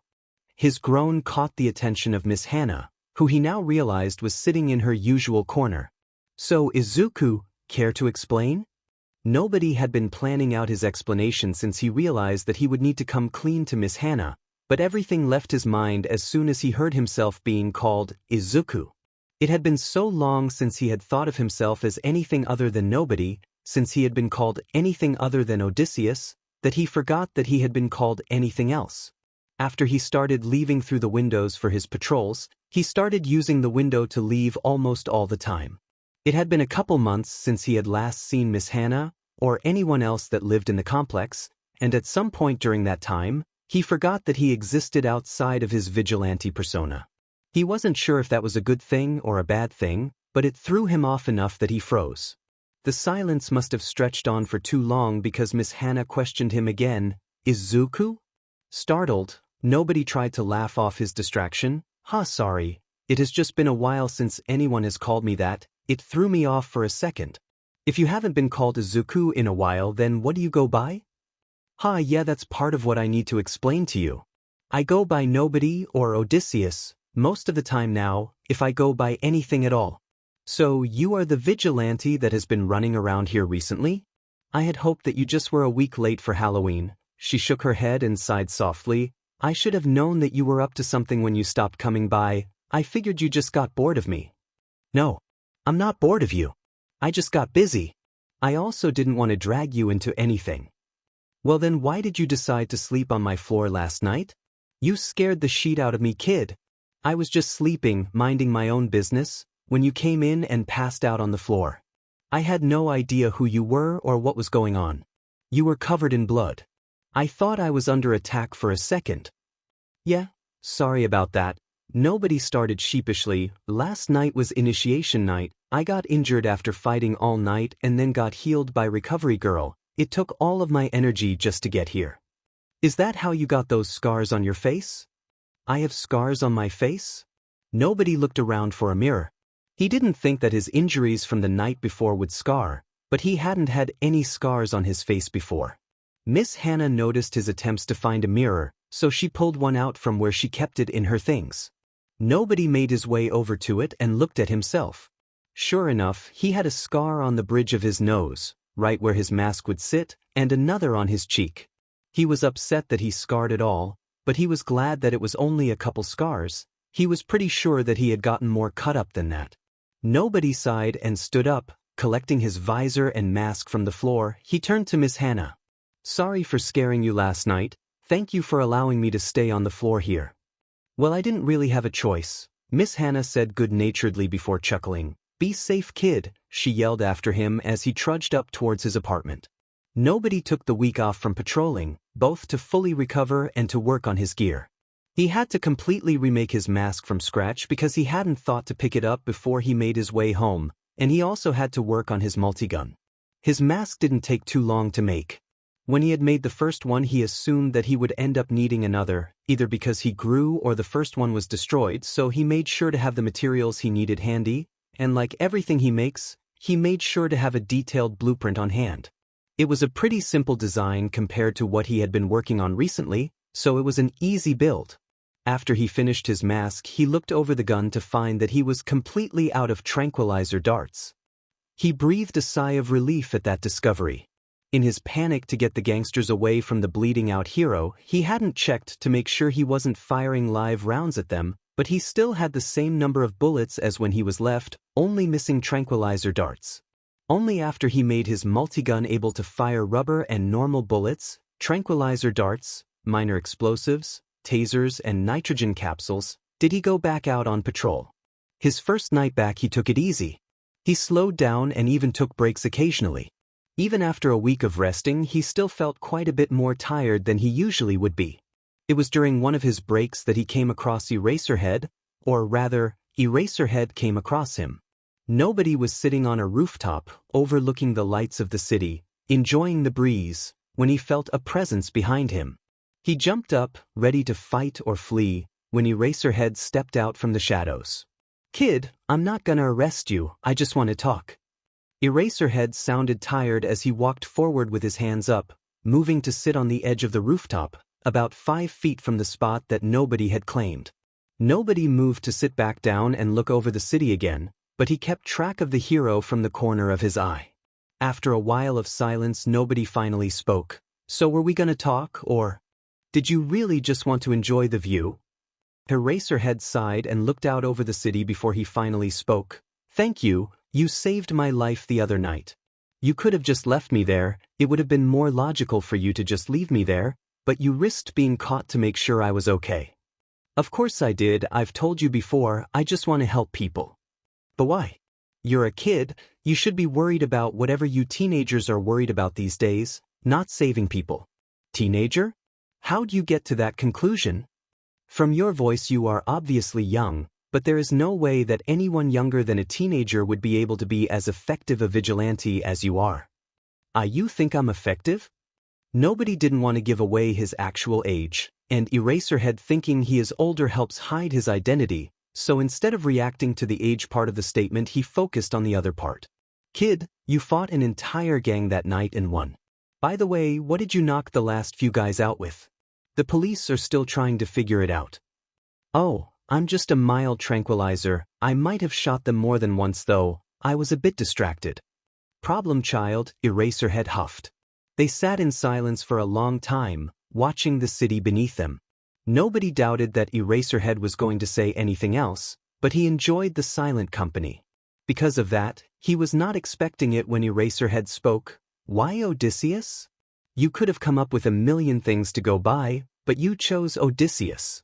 His groan caught the attention of Miss Hannah, who he now realized was sitting in her usual corner. "So, Izuku, care to explain?" Nobody had been planning out his explanation since he realized that he would need to come clean to Miss Hannah, but everything left his mind as soon as he heard himself being called Izuku. It had been so long since he had thought of himself as anything other than nobody, since he had been called anything other than Odysseus, that he forgot that he had been called anything else. After he started leaving through the windows for his patrols, he started using the window to leave almost all the time. It had been a couple months since he had last seen Miss Hannah, or anyone else that lived in the complex, and at some point during that time, he forgot that he existed outside of his vigilante persona. He wasn't sure if that was a good thing or a bad thing, but it threw him off enough that he froze. The silence must have stretched on for too long because Miss Hannah questioned him again. "Izuku?" Startled, nobody tried to laugh off his distraction. Sorry, it has just been a while since anyone has called me that. It threw me off for a second." "If you haven't been called Izuku in a while, then what do you go by?" Yeah, that's part of what I need to explain to you. I go by nobody or Odysseus, most of the time now, if I go by anything at all." "So you are the vigilante that has been running around here recently? I had hoped that you just were a week late for Halloween." She shook her head and sighed softly. "I should have known that you were up to something when you stopped coming by. I figured you just got bored of me." "No, I'm not bored of you. I just got busy. I also didn't want to drag you into anything." "Well then why did you decide to sleep on my floor last night?" "You scared the shit out of me, kid. I was just sleeping, minding my own business, when you came in and passed out on the floor. I had no idea who you were or what was going on. You were covered in blood. I thought I was under attack for a second." "Yeah, sorry about that." Nobody started sheepishly. "Last night was initiation night. I got injured after fighting all night and then got healed by Recovery Girl. It took all of my energy just to get here." "Is that how you got those scars on your face?" "I have scars on my face?" Nobody looked around for a mirror. He didn't think that his injuries from the night before would scar, but he hadn't had any scars on his face before. Miss Hannah noticed his attempts to find a mirror, so she pulled one out from where she kept it in her things. Nobody made his way over to it and looked at himself. Sure enough, he had a scar on the bridge of his nose, right where his mask would sit, and another on his cheek. He was upset that he scarred it all, but he was glad that it was only a couple scars. He was pretty sure that he had gotten more cut up than that. Nobody sighed and stood up, collecting his visor and mask from the floor. He turned to Miss Hannah. "Sorry for scaring you last night. Thank you for allowing me to stay on the floor here." "Well, I didn't really have a choice," Miss Hannah said good-naturedly before chuckling. "Be safe, kid," she yelled after him as he trudged up towards his apartment. Nobody took the week off from patrolling, both to fully recover and to work on his gear. He had to completely remake his mask from scratch because he hadn't thought to pick it up before he made his way home, and he also had to work on his multigun. His mask didn't take too long to make. When he had made the first one, he assumed that he would end up needing another, either because he grew or the first one was destroyed, so he made sure to have the materials he needed handy, and like everything he makes, he made sure to have a detailed blueprint on hand. It was a pretty simple design compared to what he had been working on recently, so it was an easy build. After he finished his mask, he looked over the gun to find that he was completely out of tranquilizer darts. He breathed a sigh of relief at that discovery. In his panic to get the gangsters away from the bleeding-out hero, he hadn't checked to make sure he wasn't firing live rounds at them, but he still had the same number of bullets as when he was left, only missing tranquilizer darts. Only after he made his multi-gun able to fire rubber and normal bullets, tranquilizer darts, minor explosives, tasers and nitrogen capsules, did he go back out on patrol. His first night back he took it easy. He slowed down and even took breaks occasionally. Even after a week of resting, he still felt quite a bit more tired than he usually would be. It was during one of his breaks that he came across Eraserhead, or rather, Eraserhead came across him. Nobody was sitting on a rooftop, overlooking the lights of the city, enjoying the breeze, when he felt a presence behind him. He jumped up, ready to fight or flee, when Eraserhead stepped out from the shadows. "Kid, I'm not gonna arrest you, I just want to talk." Eraserhead sounded tired as he walked forward with his hands up, moving to sit on the edge of the rooftop, about 5 feet from the spot that nobody had claimed. Nobody moved to sit back down and look over the city again, but he kept track of the hero from the corner of his eye. After a while of silence, nobody finally spoke. "So were we gonna talk, or did you really just want to enjoy the view?" Eraserhead sighed and looked out over the city before he finally spoke. "Thank you. You saved my life the other night. You could have just left me there, it would have been more logical for you to just leave me there, but you risked being caught to make sure I was okay." "Of course I did, I've told you before, I just want to help people." "But why? You're a kid, you should be worried about whatever you teenagers are worried about these days, not saving people." "Teenager? How'd you get to that conclusion? From your voice you are obviously young, but there is no way that anyone younger than a teenager would be able to be as effective a vigilante as you are." You think I'm effective?" Nobody didn't want to give away his actual age, and Eraserhead thinking he is older helps hide his identity, so instead of reacting to the age part of the statement he focused on the other part. "Kid, you fought an entire gang that night and won. By the way, what did you knock the last few guys out with? The police are still trying to figure it out." "Oh, I'm just a mild tranquilizer, I might have shot them more than once though, I was a bit distracted." "Problem child," Eraserhead huffed. They sat in silence for a long time, watching the city beneath them. Nobody doubted that Eraserhead was going to say anything else, but he enjoyed the silent company. Because of that, he was not expecting it when Eraserhead spoke. "Why Odysseus? You could have come up with a million things to go by, but you chose Odysseus."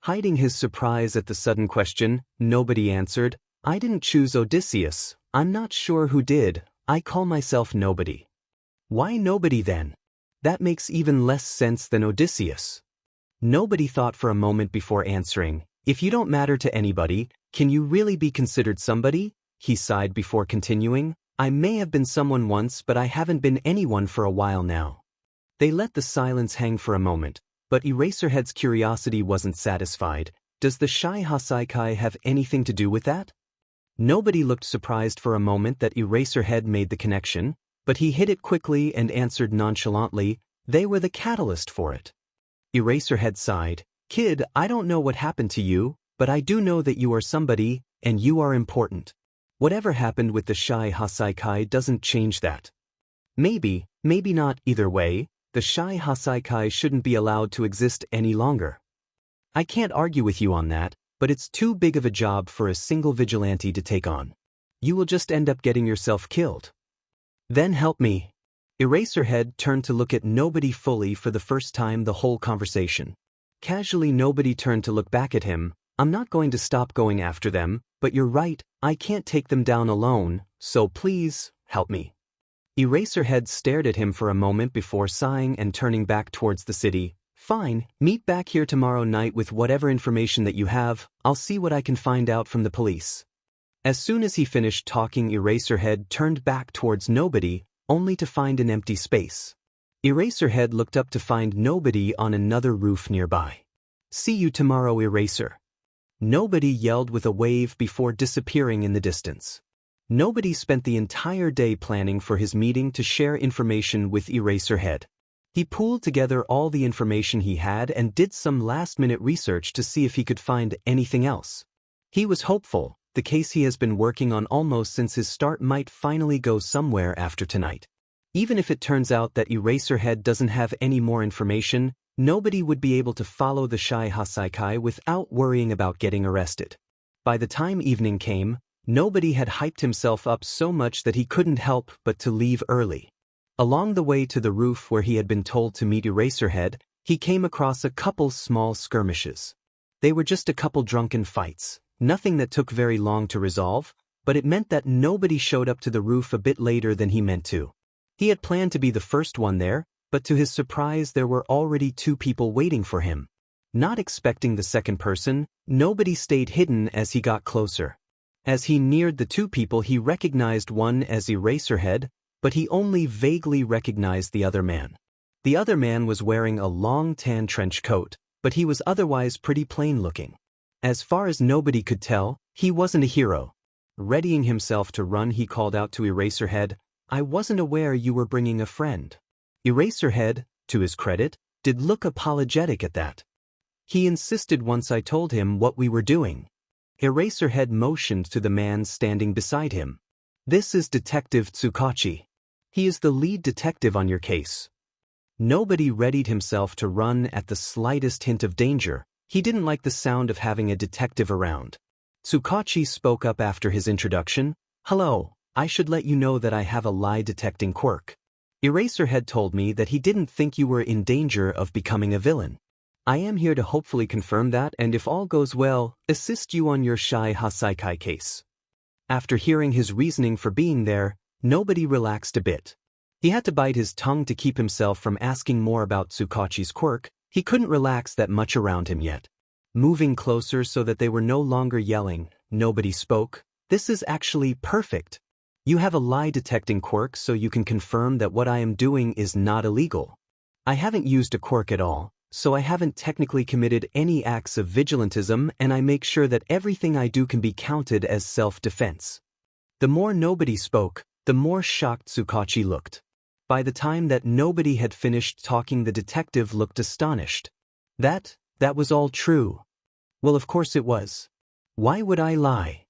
Hiding his surprise at the sudden question, nobody answered. "I didn't choose Odysseus, I'm not sure who did, I call myself Nobody." "Why Nobody then? That makes even less sense than Odysseus." Nobody thought for a moment before answering. "If you don't matter to anybody, can you really be considered somebody?" He sighed before continuing. "I may have been someone once, but I haven't been anyone for a while now." They let the silence hang for a moment. But Eraserhead's curiosity wasn't satisfied. "Does the Shy Haikai have anything to do with that?" Nobody looked surprised for a moment that Eraserhead made the connection, but he hid it quickly and answered nonchalantly, "They were the catalyst for it." Eraserhead sighed. "Kid, I don't know what happened to you, but I do know that you are somebody, and you are important. Whatever happened with the Shy Haikai doesn't change that." "Maybe, maybe not, either way. The Shy Haikai shouldn't be allowed to exist any longer. I can't argue with you on that, but it's too big of a job for a single vigilante to take on. You will just end up getting yourself killed." "Then help me." Eraserhead turned to look at Nobody fully for the first time the whole conversation. Casually Nobody turned to look back at him. "I'm not going to stop going after them, but you're right, I can't take them down alone, so please, help me." Eraserhead stared at him for a moment before sighing and turning back towards the city. "Fine, meet back here tomorrow night with whatever information that you have, I'll see what I can find out from the police." As soon as he finished talking, Eraserhead turned back towards Nobody, only to find an empty space. Eraserhead looked up to find Nobody on another roof nearby. "See you tomorrow, Eraser." Nobody yelled with a wave before disappearing in the distance. Nobody spent the entire day planning for his meeting to share information with Eraserhead. He pooled together all the information he had and did some last-minute research to see if he could find anything else. He was hopeful. The case he has been working on almost since his start might finally go somewhere after tonight. Even if it turns out that Eraserhead doesn't have any more information, nobody would be able to follow the Shy Haikai without worrying about getting arrested. By the time evening came, nobody had hyped himself up so much that he couldn't help but to leave early. Along the way to the roof where he had been told to meet Eraserhead, he came across a couple small skirmishes. They were just a couple drunken fights, nothing that took very long to resolve, but it meant that nobody showed up to the roof a bit later than he meant to. He had planned to be the first one there, but to his surprise there were already 2 people waiting for him. Not expecting the second person, nobody stayed hidden as he got closer. As he neared the 2 people, he recognized one as Eraserhead, but he only vaguely recognized the other man. The other man was wearing a long tan trench coat, but he was otherwise pretty plain looking. As far as nobody could tell, he wasn't a hero. Readying himself to run, he called out to Eraserhead, "I wasn't aware you were bringing a friend." Eraserhead, to his credit, did look apologetic at that. He insisted once I told him what we were doing. Eraserhead motioned to the man standing beside him. "This is Detective Tsukachi. He is the lead detective on your case." Nobody readied himself to run at the slightest hint of danger. He didn't like the sound of having a detective around. Tsukachi spoke up after his introduction. "Hello, I should let you know that I have a lie-detecting quirk. Eraserhead told me that he didn't think you were in danger of becoming a villain. I am here to hopefully confirm that and if all goes well, assist you on your Shy Haikai case." After hearing his reasoning for being there, nobody relaxed a bit. He had to bite his tongue to keep himself from asking more about Tsukachi's quirk. He couldn't relax that much around him yet. Moving closer so that they were no longer yelling, nobody spoke. "This is actually perfect. You have a lie-detecting quirk so you can confirm that what I am doing is not illegal. I haven't used a quirk at all, so I haven't technically committed any acts of vigilantism, and I make sure that everything I do can be counted as self-defense." The more nobody spoke, the more shocked Tsukachi looked. By the time that nobody had finished talking, the detective looked astonished. That was all true." "Well, of course it was. Why would I lie?"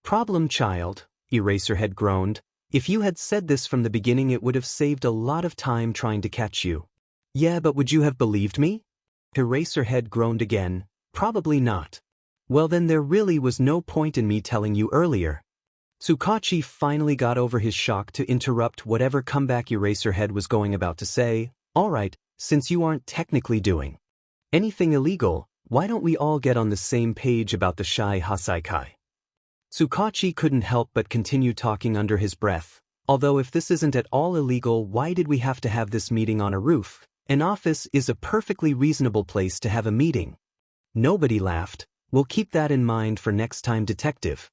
"Problem child," Eraserhead groaned. "If you had said this from the beginning it would have saved a lot of time trying to catch you." "Yeah, but would you have believed me?" Eraserhead groaned again. "Probably not." "Well then there really was no point in me telling you earlier." Tsukachi finally got over his shock to interrupt whatever comeback Eraserhead was going about to say. "Alright, since you aren't technically doing anything illegal, why don't we all get on the same page about the Shy Haikai?" Tsukachi couldn't help but continue talking under his breath. "Although if this isn't at all illegal, why did we have to have this meeting on a roof? An office is a perfectly reasonable place to have a meeting." Nobody laughed. "We'll keep that in mind for next time, detective."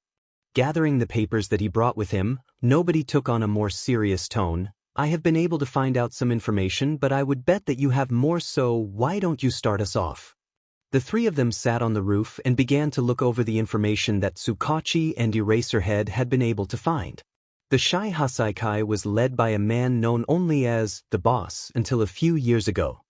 Gathering the papers that he brought with him, nobody took on a more serious tone. "I have been able to find out some information, but I would bet that you have more, so why don't you start us off?" The 3 of them sat on the roof and began to look over the information that Tsukachi and Eraserhead had been able to find. The Shy Haikai was led by a man known only as the Boss until a few years ago.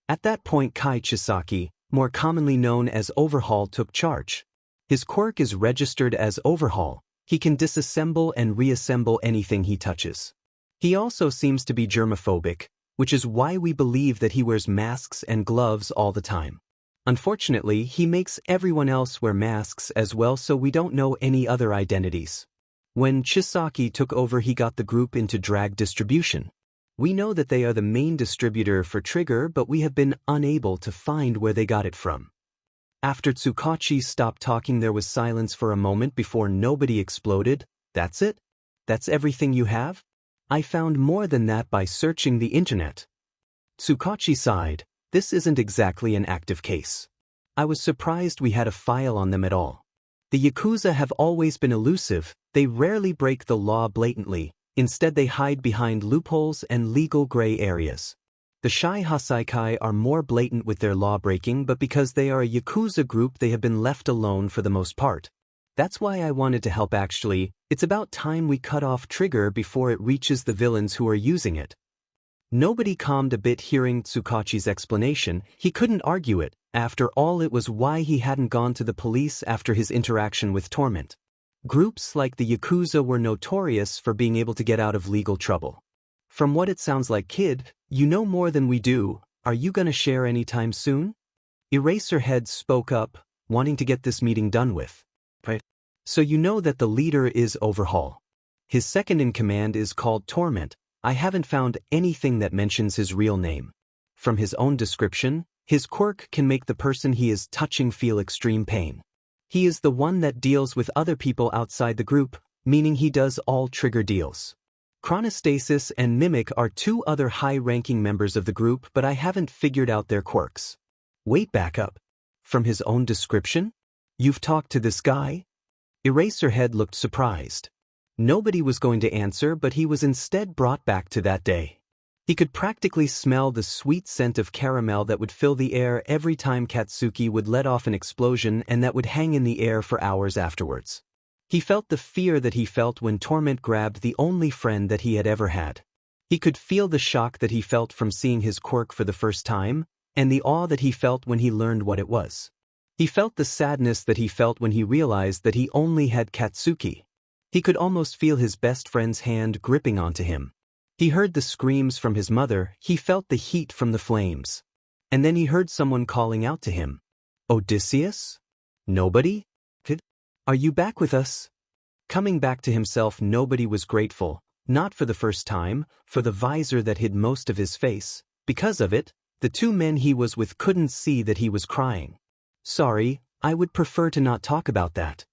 At that point, Kai Chisaki, more commonly known as Overhaul, took charge. His quirk is registered as Overhaul. He can disassemble and reassemble anything he touches. He also seems to be germophobic, which is why we believe that he wears masks and gloves all the time. Unfortunately, he makes everyone else wear masks as well, so we don't know any other identities. When Chisaki took over, he got the group into drag distribution. We know that they are the main distributor for Trigger, but we have been unable to find where they got it from. After Tsukachi stopped talking, there was silence for a moment before nobody exploded. "That's it? That's everything you have? I found more than that by searching the internet." Tsukachi sighed. "This isn't exactly an active case. I was surprised we had a file on them at all. The Yakuza have always been elusive. They rarely break the law blatantly. Instead they hide behind loopholes and legal gray areas. The Shy Haikai are more blatant with their law-breaking, but because they are a Yakuza group they have been left alone for the most part. That's why I wanted to help actually. It's about time we cut off Trigger before it reaches the villains who are using it. Nobody calmed a bit hearing Tsukachi's explanation. He couldn't argue it. After all, it was why he hadn't gone to the police after his interaction with Torment. Groups like the Yakuza were notorious for being able to get out of legal trouble. From what it sounds like, kid, you know more than we do. Are you gonna share anytime soon? Eraserhead spoke up, wanting to get this meeting done with. Right. So you know that the leader is Overhaul. His second-in-command is called Torment. I haven't found anything that mentions his real name. From his own description, his quirk can make the person he is touching feel extreme pain. He is the one that deals with other people outside the group, meaning he does all Trigger deals. Chronostasis and Mimic are two other high-ranking members of the group, but I haven't figured out their quirks. Wait, back up. From his own description? You've talked to this guy? Eraserhead looked surprised. Nobody was going to answer, but he was instead brought back to that day. He could practically smell the sweet scent of caramel that would fill the air every time Katsuki would let off an explosion and that would hang in the air for hours afterwards. He felt the fear that he felt when Torment grabbed the only friend that he had ever had. He could feel the shock that he felt from seeing his quirk for the first time, and the awe that he felt when he learned what it was. He felt the sadness that he felt when he realized that he only had Katsuki. He could almost feel his best friend's hand gripping onto him. He heard the screams from his mother, he felt the heat from the flames. And then he heard someone calling out to him. Odysseus? Nobody? Are you back with us? Coming back to himself, nobody was grateful, not for the first time, for the visor that hid most of his face. Because of it, the two men he was with couldn't see that he was crying. Sorry, I would prefer to not talk about that.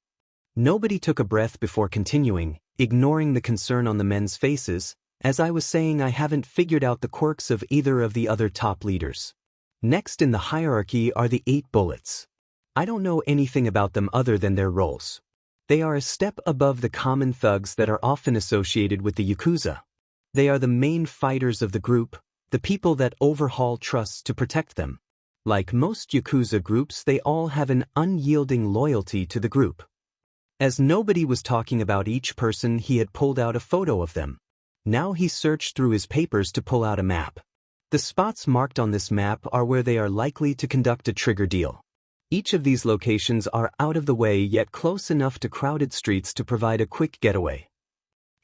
Nobody took a breath before continuing, ignoring the concern on the men's faces. As I was saying, I haven't figured out the quirks of either of the other top leaders. Next in the hierarchy are the 8 Bullets. I don't know anything about them other than their roles. They are a step above the common thugs that are often associated with the Yakuza. They are the main fighters of the group, the people that Overhaul trusts to protect them. Like most Yakuza groups, they all have an unyielding loyalty to the group. As nobody was talking about each person, he had pulled out a photo of them. Now he searched through his papers to pull out a map. The spots marked on this map are where they are likely to conduct a Trigger deal. Each of these locations are out of the way yet close enough to crowded streets to provide a quick getaway.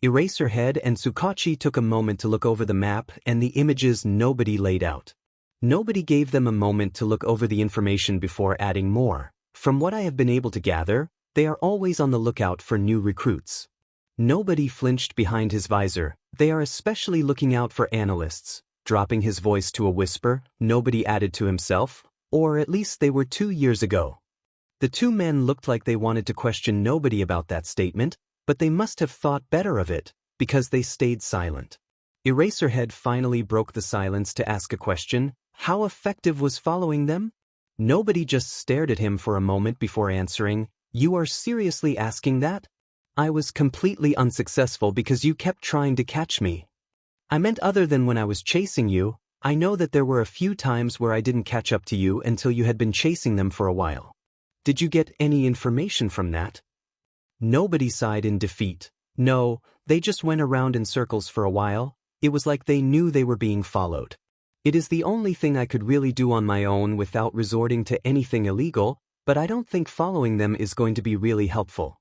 Eraserhead and Tsukachi took a moment to look over the map and the images nobody laid out. Nobody gave them a moment to look over the information before adding more. From what I have been able to gather, they are always on the lookout for new recruits. Nobody flinched behind his visor. They are especially looking out for analysts. Dropping his voice to a whisper, nobody added to himself, or at least they were 2 years ago. The two men looked like they wanted to question nobody about that statement, but they must have thought better of it, because they stayed silent. Eraserhead finally broke the silence to ask a question. How effective was following them? Nobody just stared at him for a moment before answering. You are seriously asking that? I was completely unsuccessful because you kept trying to catch me. I meant other than when I was chasing you. I know that there were a few times where I didn't catch up to you until you had been chasing them for a while. Did you get any information from that? Nobody sighed in defeat. No, they just went around in circles for a while. It was like they knew they were being followed. It is the only thing I could really do on my own without resorting to anything illegal, but I don't think following them is going to be really helpful.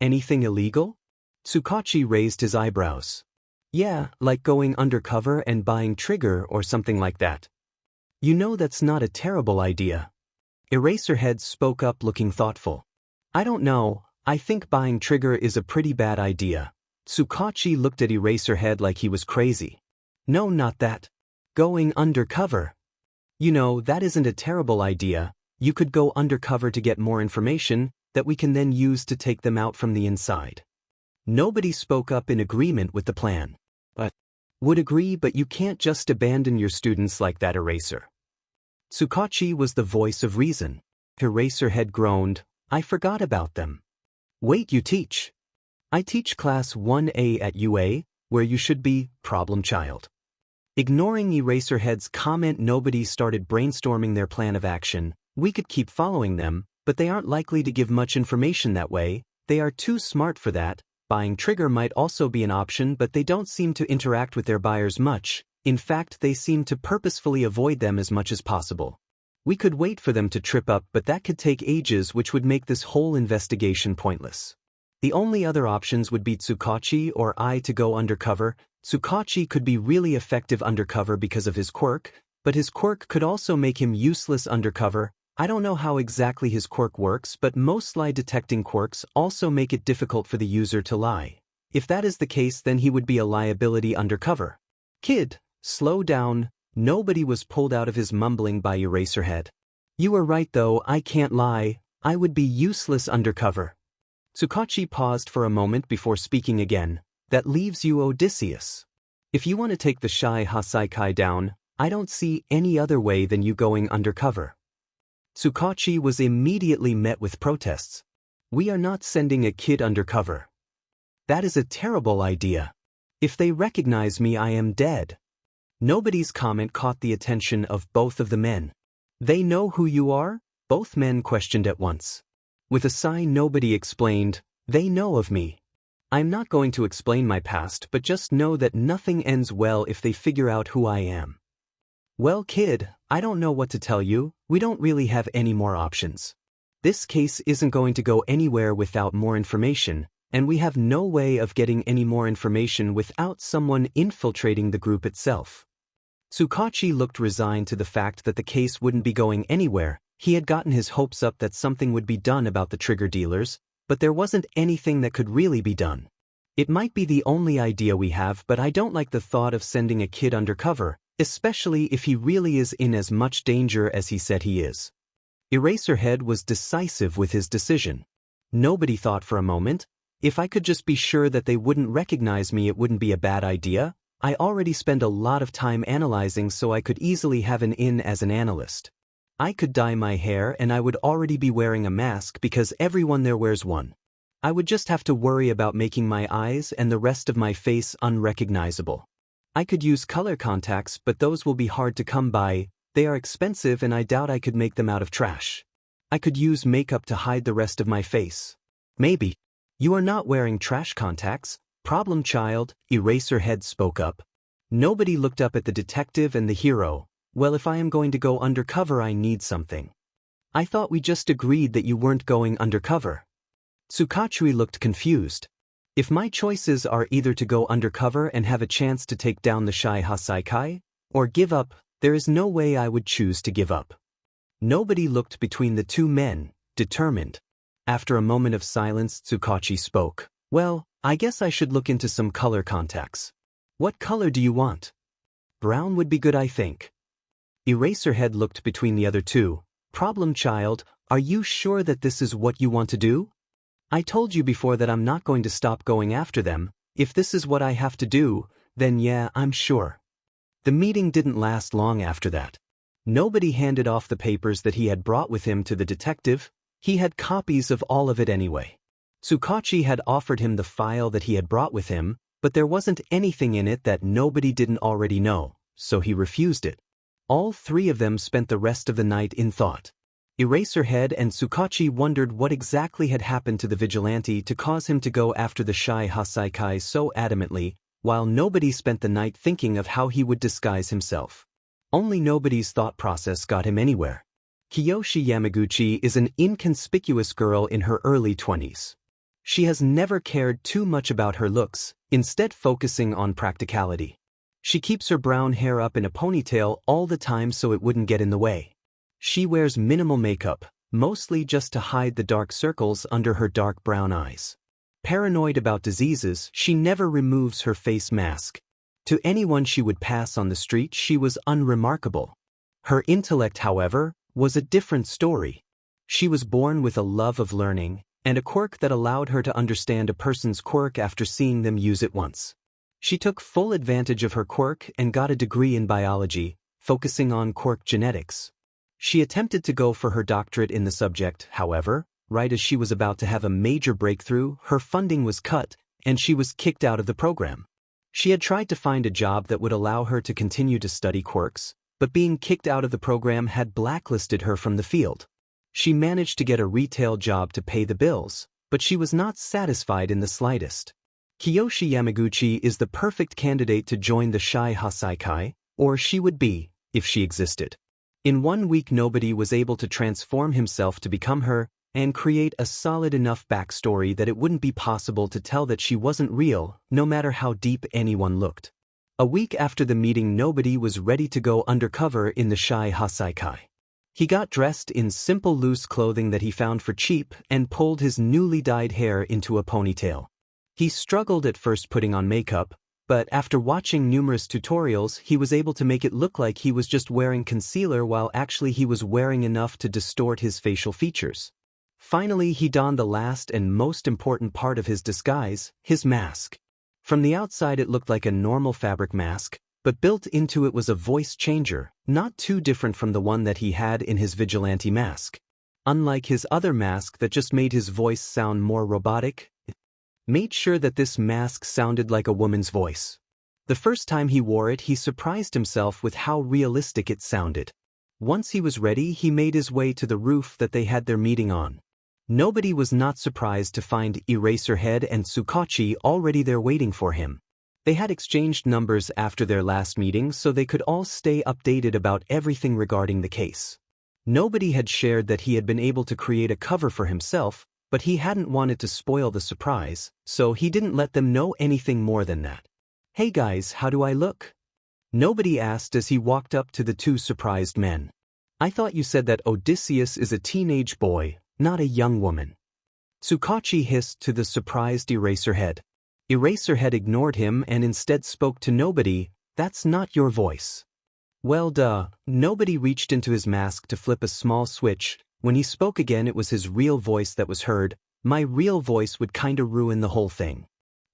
Anything illegal? Tsukachi raised his eyebrows. Yeah, like going undercover and buying Trigger or something like that. You know that's not a terrible idea. Eraserhead spoke up looking thoughtful. I don't know, I think buying Trigger is a pretty bad idea. Tsukachi looked at Eraserhead like he was crazy. No, not that. Going undercover. You know, that isn't a terrible idea. You could go undercover to get more information that we can then use to take them out from the inside. Nobody spoke up in agreement with the plan. But would agree, but you can't just abandon your students like that, Eraser. Tsukachi was the voice of reason. Eraserhead groaned. I forgot about them. Wait, you teach? I teach class 1A at UA, where you should be, problem child. Ignoring Eraserhead's comment, nobody started brainstorming their plan of action. We could keep following them, but they aren't likely to give much information that way. They are too smart for that. Buying Trigger might also be an option, but they don't seem to interact with their buyers much. In fact, they seem to purposefully avoid them as much as possible. We could wait for them to trip up, but that could take ages, which would make this whole investigation pointless. The only other options would be Tsukachi or I to go undercover. Tsukachi could be really effective undercover because of his quirk, but his quirk could also make him useless undercover. I don't know how exactly his quirk works, but most lie detecting quirks also make it difficult for the user to lie. If that is the case, then he would be a liability undercover. Kid, slow down. Nobody was pulled out of his mumbling by Eraserhead. You were right though, I can't lie. I would be useless undercover. Tsukachi paused for a moment before speaking again. That leaves you Odysseus. If you want to take the Shy Haikai down, I don't see any other way than you going undercover. Tsukachi was immediately met with protests. We are not sending a kid undercover. That is a terrible idea. If they recognize me, I am dead. Nobody's comment caught the attention of both of the men. They know who you are? Both men questioned at once. With a sigh, nobody explained. They know of me. I'm not going to explain my past, but just know that nothing ends well if they figure out who I am. Well, kid, I don't know what to tell you. We don't really have any more options. This case isn't going to go anywhere without more information, and we have no way of getting any more information without someone infiltrating the group itself. Tsukachi looked resigned to the fact that the case wouldn't be going anywhere. He had gotten his hopes up that something would be done about the trigger dealers, but there wasn't anything that could really be done. It might be the only idea we have, but I don't like the thought of sending a kid undercover, especially if he really is in as much danger as he said he is. Eraserhead was decisive with his decision. Nobody thought for a moment. If I could just be sure that they wouldn't recognize me, it wouldn't be a bad idea. I already spend a lot of time analyzing, so I could easily have an in as an analyst. I could dye my hair and I would already be wearing a mask because everyone there wears one. I would just have to worry about making my eyes and the rest of my face unrecognizable. I could use color contacts, but those will be hard to come by. They are expensive and I doubt I could make them out of trash. I could use makeup to hide the rest of my face. Maybe. You are not wearing trash contacts. Problem child, Eraserhead spoke up. Nobody looked up at the detective and the hero. Well, if I am going to go undercover, I need something. I thought we just agreed that you weren't going undercover. Tsukachi looked confused. If my choices are either to go undercover and have a chance to take down the Shy Haikai, or give up, there is no way I would choose to give up. Nobody looked between the two men, determined. After a moment of silence, Tsukachi spoke. Well, I guess I should look into some color contacts. What color do you want? Brown would be good, I think. Eraserhead looked between the other two. Problem child, are you sure that this is what you want to do? I told you before that I'm not going to stop going after them. If this is what I have to do, then yeah, I'm sure. The meeting didn't last long after that. Nobody handed off the papers that he had brought with him to the detective. He had copies of all of it anyway. Tsukachi had offered him the file that he had brought with him, but there wasn't anything in it that nobody didn't already know, so he refused it. All three of them spent the rest of the night in thought. Eraserhead and Tsukachi wondered what exactly had happened to the vigilante to cause him to go after the Shy Haikai so adamantly, while nobody spent the night thinking of how he would disguise himself. Only nobody's thought process got him anywhere. Kiyoshi Yamaguchi is an inconspicuous girl in her early 20s. She has never cared too much about her looks, instead focusing on practicality. She keeps her brown hair up in a ponytail all the time so it wouldn't get in the way. She wears minimal makeup, mostly just to hide the dark circles under her dark brown eyes. Paranoid about diseases, she never removes her face mask. To anyone she would pass on the street, she was unremarkable. Her intellect, however, was a different story. She was born with a love of learning, and a quirk that allowed her to understand a person's quirk after seeing them use it once. She took full advantage of her quirk and got a degree in biology, focusing on quirk genetics. She attempted to go for her doctorate in the subject, however, right as she was about to have a major breakthrough, her funding was cut, and she was kicked out of the program. She had tried to find a job that would allow her to continue to study quirks, but being kicked out of the program had blacklisted her from the field. She managed to get a retail job to pay the bills, but she was not satisfied in the slightest. Kiyoshi Yamaguchi is the perfect candidate to join the Shy Haikai, or she would be, if she existed. In 1 week nobody was able to transform himself to become her, and create a solid enough backstory that it wouldn't be possible to tell that she wasn't real, no matter how deep anyone looked. A week after the meeting nobody was ready to go undercover in the Shy Haikai. He got dressed in simple loose clothing that he found for cheap and pulled his newly dyed hair into a ponytail. He struggled at first putting on makeup, but after watching numerous tutorials he was able to make it look like he was just wearing concealer while actually he was wearing enough to distort his facial features. Finally he donned the last and most important part of his disguise, his mask. From the outside it looked like a normal fabric mask, but built into it was a voice changer, not too different from the one that he had in his vigilante mask. Unlike his other mask that just made his voice sound more robotic, it made sure that this mask sounded like a woman's voice. The first time he wore it he surprised himself with how realistic it sounded. Once he was ready he made his way to the roof that they had their meeting on. Nobody was not surprised to find Eraserhead and Tsukachi already there waiting for him. They had exchanged numbers after their last meeting so they could all stay updated about everything regarding the case. Nobody had shared that he had been able to create a cover for himself, but he hadn't wanted to spoil the surprise, so he didn't let them know anything more than that. "Hey guys, how do I look?" Nobody asked as he walked up to the two surprised men. "I thought you said that Odysseus is a teenage boy, not a young woman." Tsukachi hissed to the surprised Eraserhead. Eraserhead ignored him and instead spoke to Nobody. "That's not your voice." "Well duh." Nobody reached into his mask to flip a small switch. When he spoke again it was his real voice that was heard. "My real voice would kinda ruin the whole thing."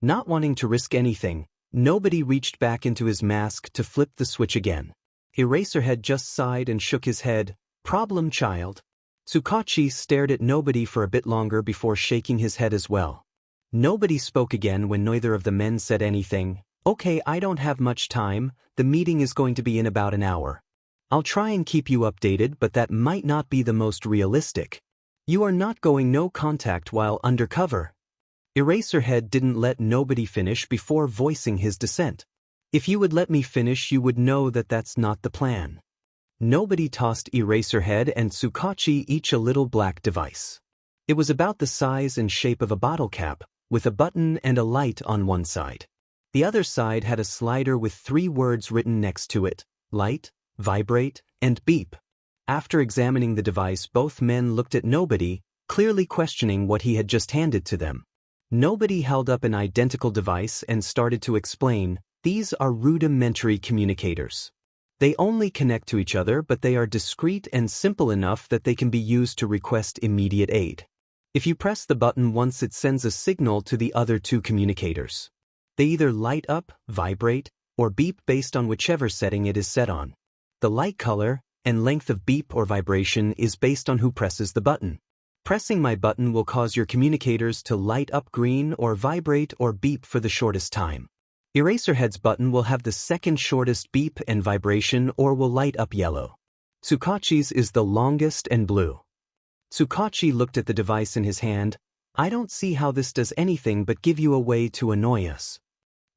Not wanting to risk anything, Nobody reached back into his mask to flip the switch again. Eraserhead just sighed and shook his head. "Problem child." Tsukachi stared at Nobody for a bit longer before shaking his head as well. Nobody spoke again when neither of the men said anything. "Okay, I don't have much time, the meeting is going to be in about an hour. I'll try and keep you updated but that might not be the most realistic. You are not going no contact while undercover." Eraserhead didn't let Nobody finish before voicing his dissent. "If you would let me finish you would know that that's not the plan." Nobody tossed Eraserhead and Tsukachi each a little black device. It was about the size and shape of a bottle cap, with a button and a light on one side. The other side had a slider with 3 words written next to it: light, vibrate, and beep. After examining the device both men looked at Nobody, clearly questioning what he had just handed to them. Nobody held up an identical device and started to explain, "These are rudimentary communicators. They only connect to each other but they are discreet and simple enough that they can be used to request immediate aid. If you press the button once it sends a signal to the other 2 communicators. They either light up, vibrate, or beep based on whichever setting it is set on. The light color and length of beep or vibration is based on who presses the button. Pressing my button will cause your communicators to light up green or vibrate or beep for the shortest time. Eraserhead's button will have the second shortest beep and vibration or will light up yellow. Tsukachi's is the longest and blue." Tsukachi looked at the device in his hand. "I don't see how this does anything but give you a way to annoy us."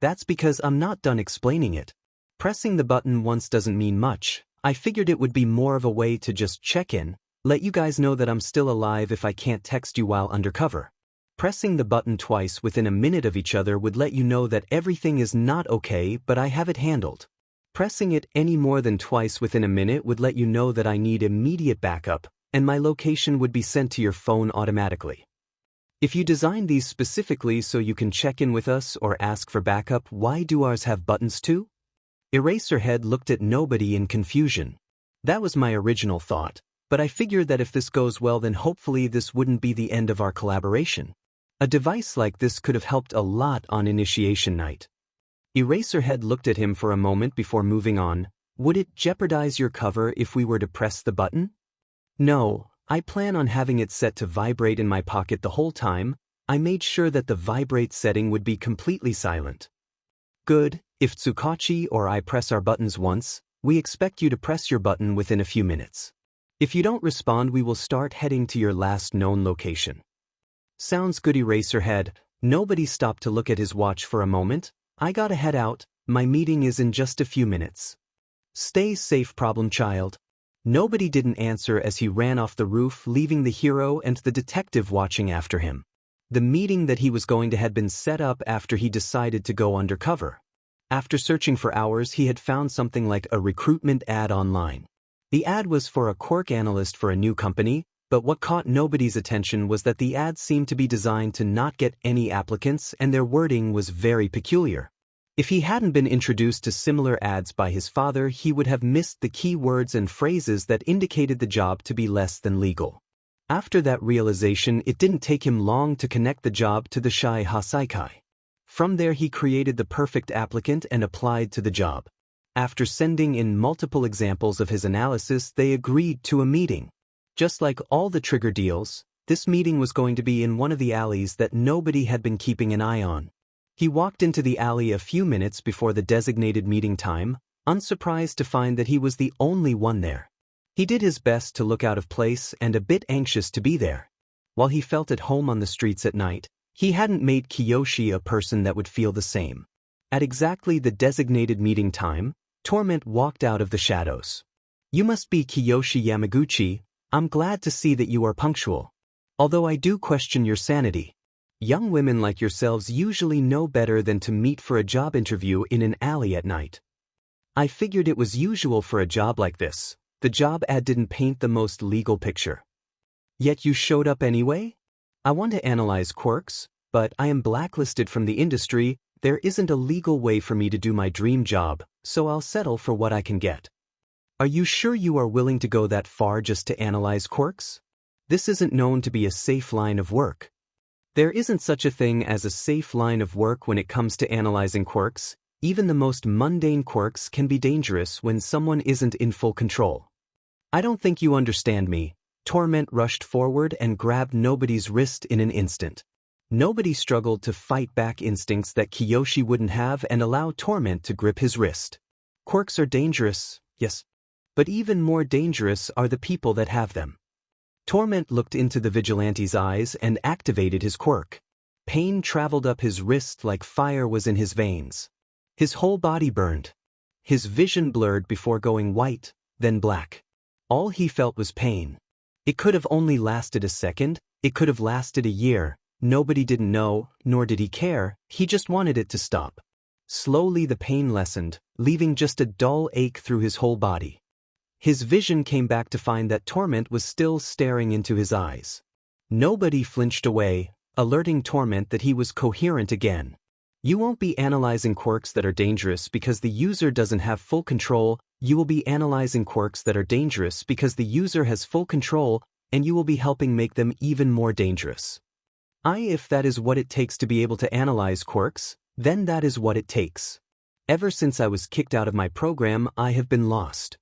"That's because I'm not done explaining it. Pressing the button once doesn't mean much. I figured it would be more of a way to just check in, let you guys know that I'm still alive if I can't text you while undercover. Pressing the button twice within a minute of each other would let you know that everything is not okay but I have it handled. Pressing it any more than twice within a minute would let you know that I need immediate backup, and my location would be sent to your phone automatically. If you designed these specifically so you can check in with us or ask for backup, why do ours have buttons too?" Eraserhead looked at Nobody in confusion. "That was my original thought, but I figured that if this goes well then hopefully this wouldn't be the end of our collaboration. A device like this could have helped a lot on initiation night." Eraserhead looked at him for a moment before moving on. "Would it jeopardize your cover if we were to press the button?" "No, I plan on having it set to vibrate in my pocket the whole time. I made sure that the vibrate setting would be completely silent." "Good, if Tsukachi or I press our buttons once, we expect you to press your button within a few minutes. If you don't respond, we will start heading to your last known location. Sounds good, Eraserhead. Nobody stopped to look at his watch for a moment. I gotta head out, my meeting is in just a few minutes. Stay safe, problem child. Nobody didn't answer as he ran off the roof, leaving the hero and the detective watching after him. The meeting that he was going to had been set up after he decided to go undercover. After searching for hours, he had found something like a recruitment ad online. The ad was for a Quirk analyst for a new company, but what caught nobody's attention was that the ad seemed to be designed to not get any applicants, and their wording was very peculiar. If he hadn't been introduced to similar ads by his father, he would have missed the key words and phrases that indicated the job to be less than legal. After that realization, it didn't take him long to connect the job to the Shy Haikai. From there, he created the perfect applicant and applied to the job. After sending in multiple examples of his analysis, they agreed to a meeting. Just like all the trigger deals, this meeting was going to be in one of the alleys that nobody had been keeping an eye on. He walked into the alley a few minutes before the designated meeting time, unsurprised to find that he was the only one there. He did his best to look out of place and a bit anxious to be there. While he felt at home on the streets at night, he hadn't made Kiyoshi a person that would feel the same. At exactly the designated meeting time, Torment walked out of the shadows. "You must be Kiyoshi Yamaguchi. I'm glad to see that you are punctual. Although I do question your sanity. Young women like yourselves usually know better than to meet for a job interview in an alley at night. I figured it was usual for a job like this. The job ad didn't paint the most legal picture. Yet you showed up anyway? I want to analyze quirks, but I am blacklisted from the industry. There isn't a legal way for me to do my dream job, so I'll settle for what I can get. Are you sure you are willing to go that far just to analyze quirks? This isn't known to be a safe line of work. There isn't such a thing as a safe line of work when it comes to analyzing quirks. Even the most mundane quirks can be dangerous when someone isn't in full control. I don't think you understand me." Torment rushed forward and grabbed Nobody's wrist in an instant. Nobody struggled to fight back instincts that Kiyoshi wouldn't have and allow Torment to grip his wrist. Quirks are dangerous, yes. But even more dangerous are the people that have them. Torment looked into the vigilante's eyes and activated his quirk. Pain traveled up his wrist like fire was in his veins. His whole body burned. His vision blurred before going white, then black. All he felt was pain. It could have only lasted a second, it could have lasted a year. Nobody didn't know, nor did he care, he just wanted it to stop. Slowly the pain lessened, leaving just a dull ache through his whole body. His vision came back to find that Torment was still staring into his eyes. Nobody flinched away, alerting Torment that he was coherent again. You won't be analyzing quirks that are dangerous because the user doesn't have full control. You will be analyzing quirks that are dangerous because the user has full control, and you will be helping make them even more dangerous. If that is what it takes to be able to analyze quirks, then that is what it takes. Ever since I was kicked out of my program, I have been lost.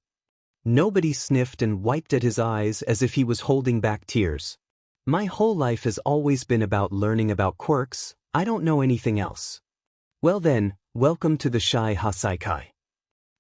Nobody sniffed and wiped at his eyes as if he was holding back tears. My whole life has always been about learning about quirks. I don't know anything else. Well then, welcome to the Shy Haikai.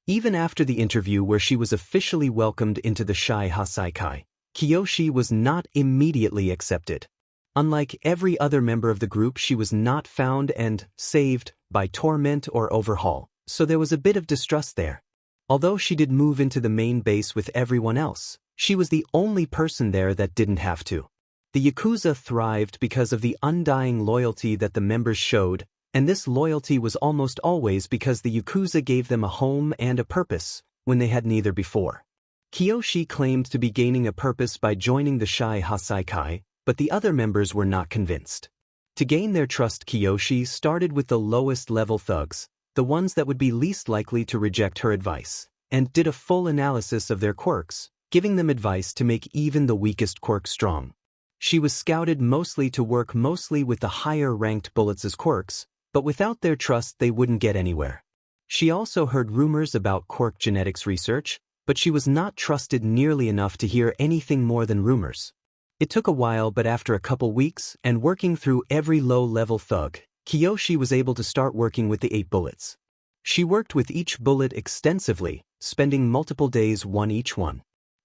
Even after the interview where she was officially welcomed into the Shy Haikai, Kiyoshi was not immediately accepted. Unlike every other member of the group, she was not found and saved by Torment or Overhaul, so there was a bit of distrust there. Although she did move into the main base with everyone else, she was the only person there that didn't have to. The Yakuza thrived because of the undying loyalty that the members showed, and this loyalty was almost always because the Yakuza gave them a home and a purpose, when they had neither before. Kiyoshi claimed to be gaining a purpose by joining the Shy Haikai, but the other members were not convinced. To gain their trust, Kiyoshi started with the lowest level thugs, the ones that would be least likely to reject her advice, and did a full analysis of their quirks, giving them advice to make even the weakest quirk strong. She was scouted mostly to work mostly with the higher-ranked bullets' quirks, but without their trust they wouldn't get anywhere. She also heard rumors about quirk genetics research, but she was not trusted nearly enough to hear anything more than rumors. It took a while, but after a couple weeks and working through every low-level thug, Kiyoshi was able to start working with the 8 bullets. She worked with each bullet extensively, spending multiple days one each one.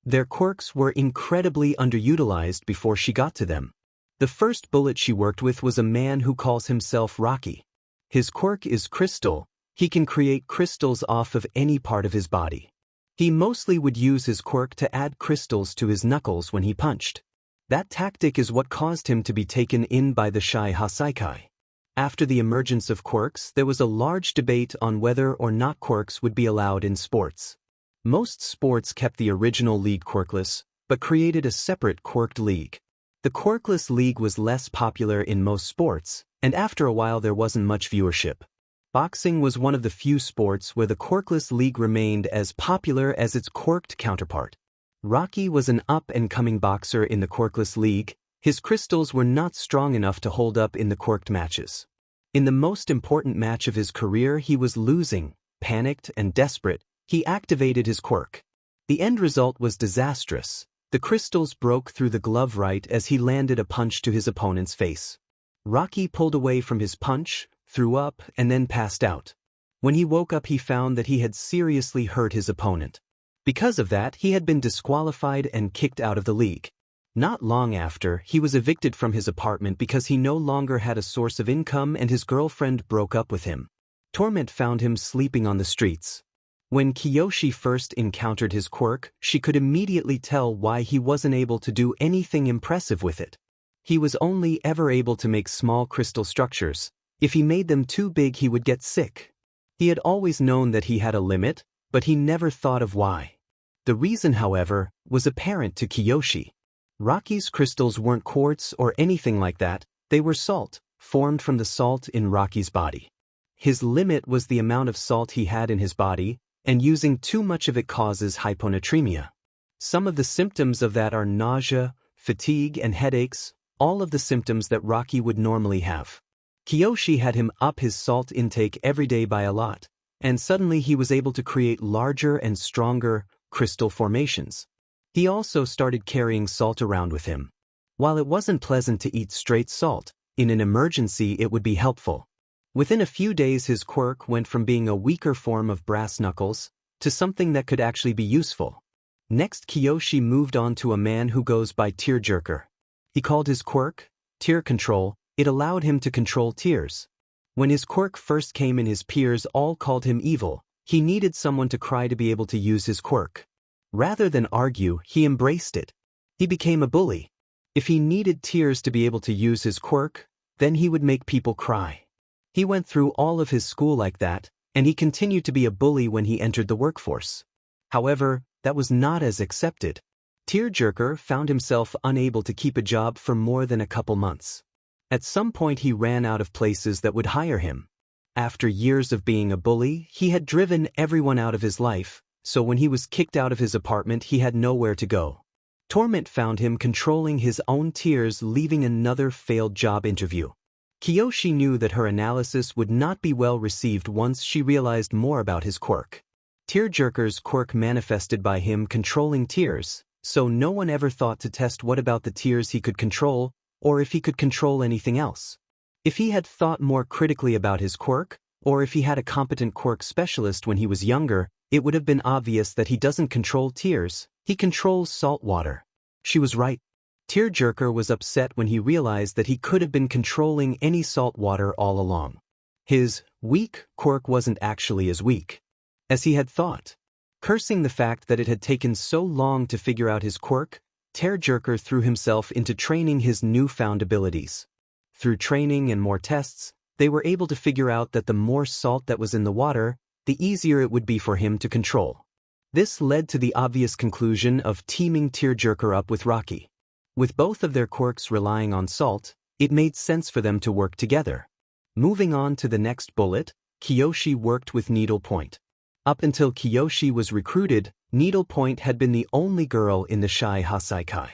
Their quirks were incredibly underutilized before she got to them. The first bullet she worked with was a man who calls himself Rocky. His quirk is crystal. He can create crystals off of any part of his body. He mostly would use his quirk to add crystals to his knuckles when he punched. That tactic is what caused him to be taken in by the Shy Haikai. After the emergence of quirks, there was a large debate on whether or not quirks would be allowed in sports. Most sports kept the original league quirkless, but created a separate quirked league. The quirkless league was less popular in most sports, and after a while there wasn't much viewership. Boxing was one of the few sports where the quirkless league remained as popular as its quirked counterpart. Rocky was an up-and-coming boxer in the quirkless league. His crystals were not strong enough to hold up in the quirked matches. In the most important match of his career, he was losing. Panicked and desperate, he activated his quirk. The end result was disastrous. The crystals broke through the glove right as he landed a punch to his opponent's face. Rocky pulled away from his punch, threw up, and then passed out. When he woke up, he found that he had seriously hurt his opponent. Because of that, he had been disqualified and kicked out of the league. Not long after, he was evicted from his apartment because he no longer had a source of income and his girlfriend broke up with him. Torment found him sleeping on the streets. When Kiyoshi first encountered his quirk, she could immediately tell why he wasn't able to do anything impressive with it. He was only ever able to make small crystal structures. If he made them too big, he would get sick. He had always known that he had a limit, but he never thought of why. The reason, however, was apparent to Kiyoshi. Rocky's crystals weren't quartz or anything like that, they were salt, formed from the salt in Rocky's body. His limit was the amount of salt he had in his body, and using too much of it causes hyponatremia. Some of the symptoms of that are nausea, fatigue, and headaches, all of the symptoms that Rocky would normally have. Kiyoshi had him up his salt intake every day by a lot, and suddenly he was able to create larger and stronger crystal formations. He also started carrying salt around with him. While it wasn't pleasant to eat straight salt, in an emergency it would be helpful. Within a few days his quirk went from being a weaker form of brass knuckles to something that could actually be useful. Next, Kiyoshi moved on to a man who goes by Tearjerker. He called his quirk Tear Control. It allowed him to control tears. When his quirk first came in, his peers all called him evil. He needed someone to cry to be able to use his quirk. Rather than argue, he embraced it. He became a bully. If he needed tears to be able to use his quirk, then he would make people cry. He went through all of his school like that, and he continued to be a bully when he entered the workforce. However, that was not as accepted. Tearjerker found himself unable to keep a job for more than a couple months. At some point he ran out of places that would hire him. After years of being a bully, he had driven everyone out of his life, so when he was kicked out of his apartment he had nowhere to go. Torment found him controlling his own tears, leaving another failed job interview. Kiyoshi knew that her analysis would not be well received once she realized more about his quirk. Tearjerker's quirk manifested by him controlling tears, so no one ever thought to test what about the tears he could control, or if he could control anything else. If he had thought more critically about his quirk, or if he had a competent quirk specialist when he was younger, it would have been obvious that he doesn't control tears, he controls salt water. She was right. Tearjerker was upset when he realized that he could have been controlling any salt water all along. His weak quirk wasn't actually as weak as he had thought. Cursing the fact that it had taken so long to figure out his quirk, Tearjerker threw himself into training his newfound abilities. Through training and more tests, they were able to figure out that the more salt that was in the water, the easier it would be for him to control. This led to the obvious conclusion of teaming Tearjerker up with Rocky. With both of their quirks relying on salt, it made sense for them to work together. Moving on to the next bullet, Kiyoshi worked with Needlepoint. Up until Kiyoshi was recruited, Needlepoint had been the only girl in the Shy Haikai.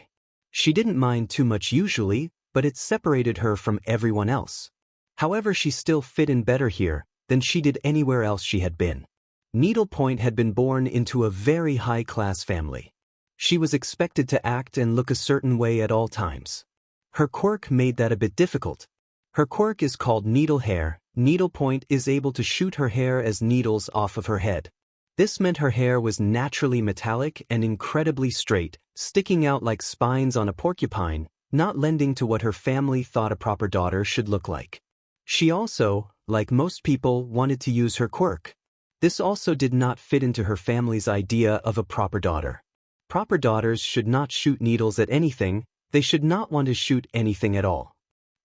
She didn't mind too much usually, but it separated her from everyone else. However, she still fit in better here than she did anywhere else she had been. Needlepoint had been born into a very high-class family. She was expected to act and look a certain way at all times. Her quirk made that a bit difficult. Her quirk is called Needle Hair. Needlepoint is able to shoot her hair as needles off of her head. This meant her hair was naturally metallic and incredibly straight, sticking out like spines on a porcupine, not lending to what her family thought a proper daughter should look like. She also, like most people, wanted to use her quirk. This also did not fit into her family's idea of a proper daughter. Proper daughters should not shoot needles at anything, they should not want to shoot anything at all.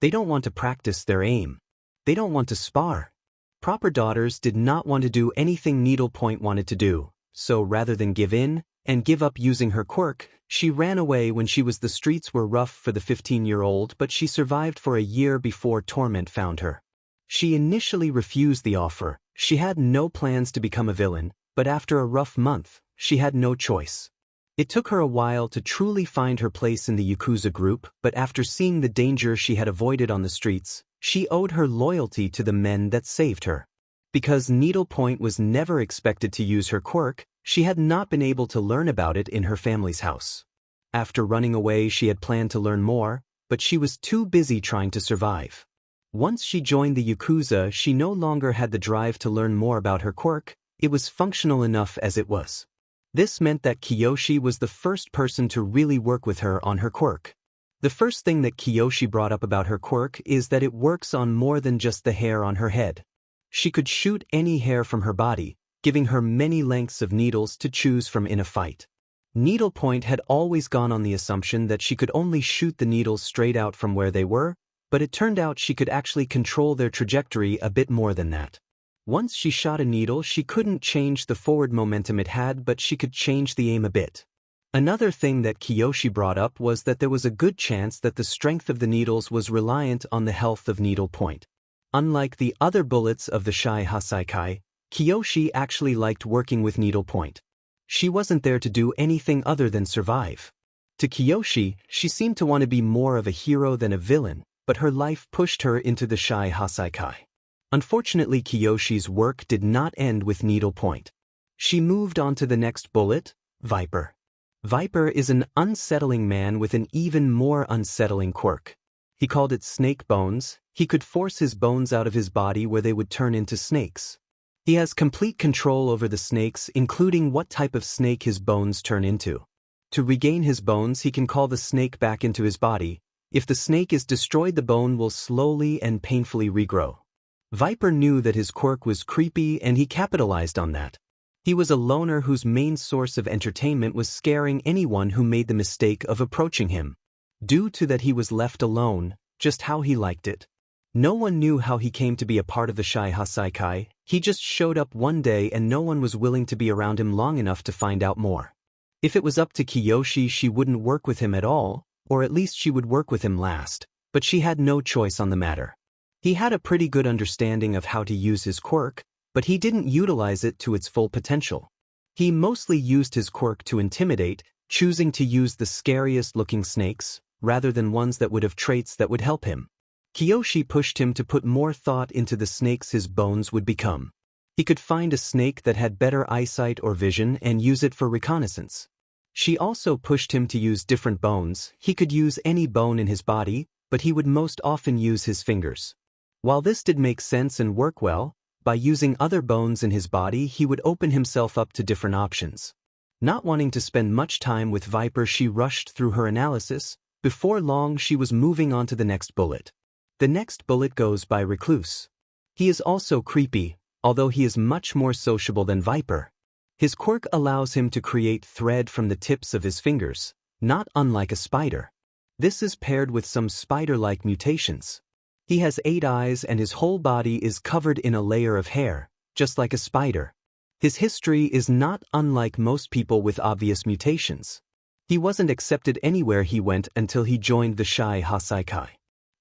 They don't want to practice their aim. They don't want to spar. Proper daughters did not want to do anything Needlepoint wanted to do, so rather than give in and give up using her quirk, she ran away when the streets were rough for the 15-year-old, but she survived for a year before Torment found her. She initially refused the offer. She had no plans to become a villain, but after a rough month, she had no choice. It took her a while to truly find her place in the Yakuza group, but after seeing the danger she had avoided on the streets, she owed her loyalty to the men that saved her. Because Needlepoint was never expected to use her quirk, she had not been able to learn about it in her family's house. After running away, she had planned to learn more, but she was too busy trying to survive. Once she joined the Yakuza, she no longer had the drive to learn more about her quirk, it was functional enough as it was. This meant that Kiyoshi was the first person to really work with her on her quirk. The first thing that Kiyoshi brought up about her quirk is that it works on more than just the hair on her head. She could shoot any hair from her body, giving her many lengths of needles to choose from in a fight. Needlepoint had always gone on the assumption that she could only shoot the needles straight out from where they were, but it turned out she could actually control their trajectory a bit more than that. Once she shot a needle, she couldn't change the forward momentum it had, but she could change the aim a bit. Another thing that Kiyoshi brought up was that there was a good chance that the strength of the needles was reliant on the health of Needlepoint. Unlike the other bullets of the Shy Haikai, Kiyoshi actually liked working with Needlepoint. She wasn't there to do anything other than survive. To Kiyoshi, she seemed to want to be more of a hero than a villain, but her life pushed her into the Shy Haikai. Unfortunately, Kiyoshi's work did not end with Needlepoint. She moved on to the next bullet, Viper. Viper is an unsettling man with an even more unsettling quirk. He called it snake bones. He could force his bones out of his body where they would turn into snakes. He has complete control over the snakes, including what type of snake his bones turn into. To regain his bones, he can call the snake back into his body. If the snake is destroyed, the bone will slowly and painfully regrow. Viper knew that his quirk was creepy, and he capitalized on that. He was a loner whose main source of entertainment was scaring anyone who made the mistake of approaching him. Due to that, he was left alone, just how he liked it. No one knew how he came to be a part of the Shy Haikai. He just showed up one day and no one was willing to be around him long enough to find out more. If it was up to Kiyoshi, she wouldn't work with him at all, or at least she would work with him last, but she had no choice on the matter. He had a pretty good understanding of how to use his quirk, but he didn't utilize it to its full potential. He mostly used his quirk to intimidate, choosing to use the scariest-looking snakes, rather than ones that would have traits that would help him. Kiyoshi pushed him to put more thought into the snakes his bones would become. He could find a snake that had better eyesight or vision and use it for reconnaissance. She also pushed him to use different bones. He could use any bone in his body, but he would most often use his fingers. While this did make sense and work well, by using other bones in his body he would open himself up to different options. Not wanting to spend much time with Viper, she rushed through her analysis. Before long she was moving on to the next bullet. The next bullet goes by Recluse. He is also creepy, although he is much more sociable than Viper. His quirk allows him to create thread from the tips of his fingers, not unlike a spider. This is paired with some spider-like mutations. He has 8 eyes and his whole body is covered in a layer of hair, just like a spider. His history is not unlike most people with obvious mutations. He wasn't accepted anywhere he went until he joined the Shy Haikai.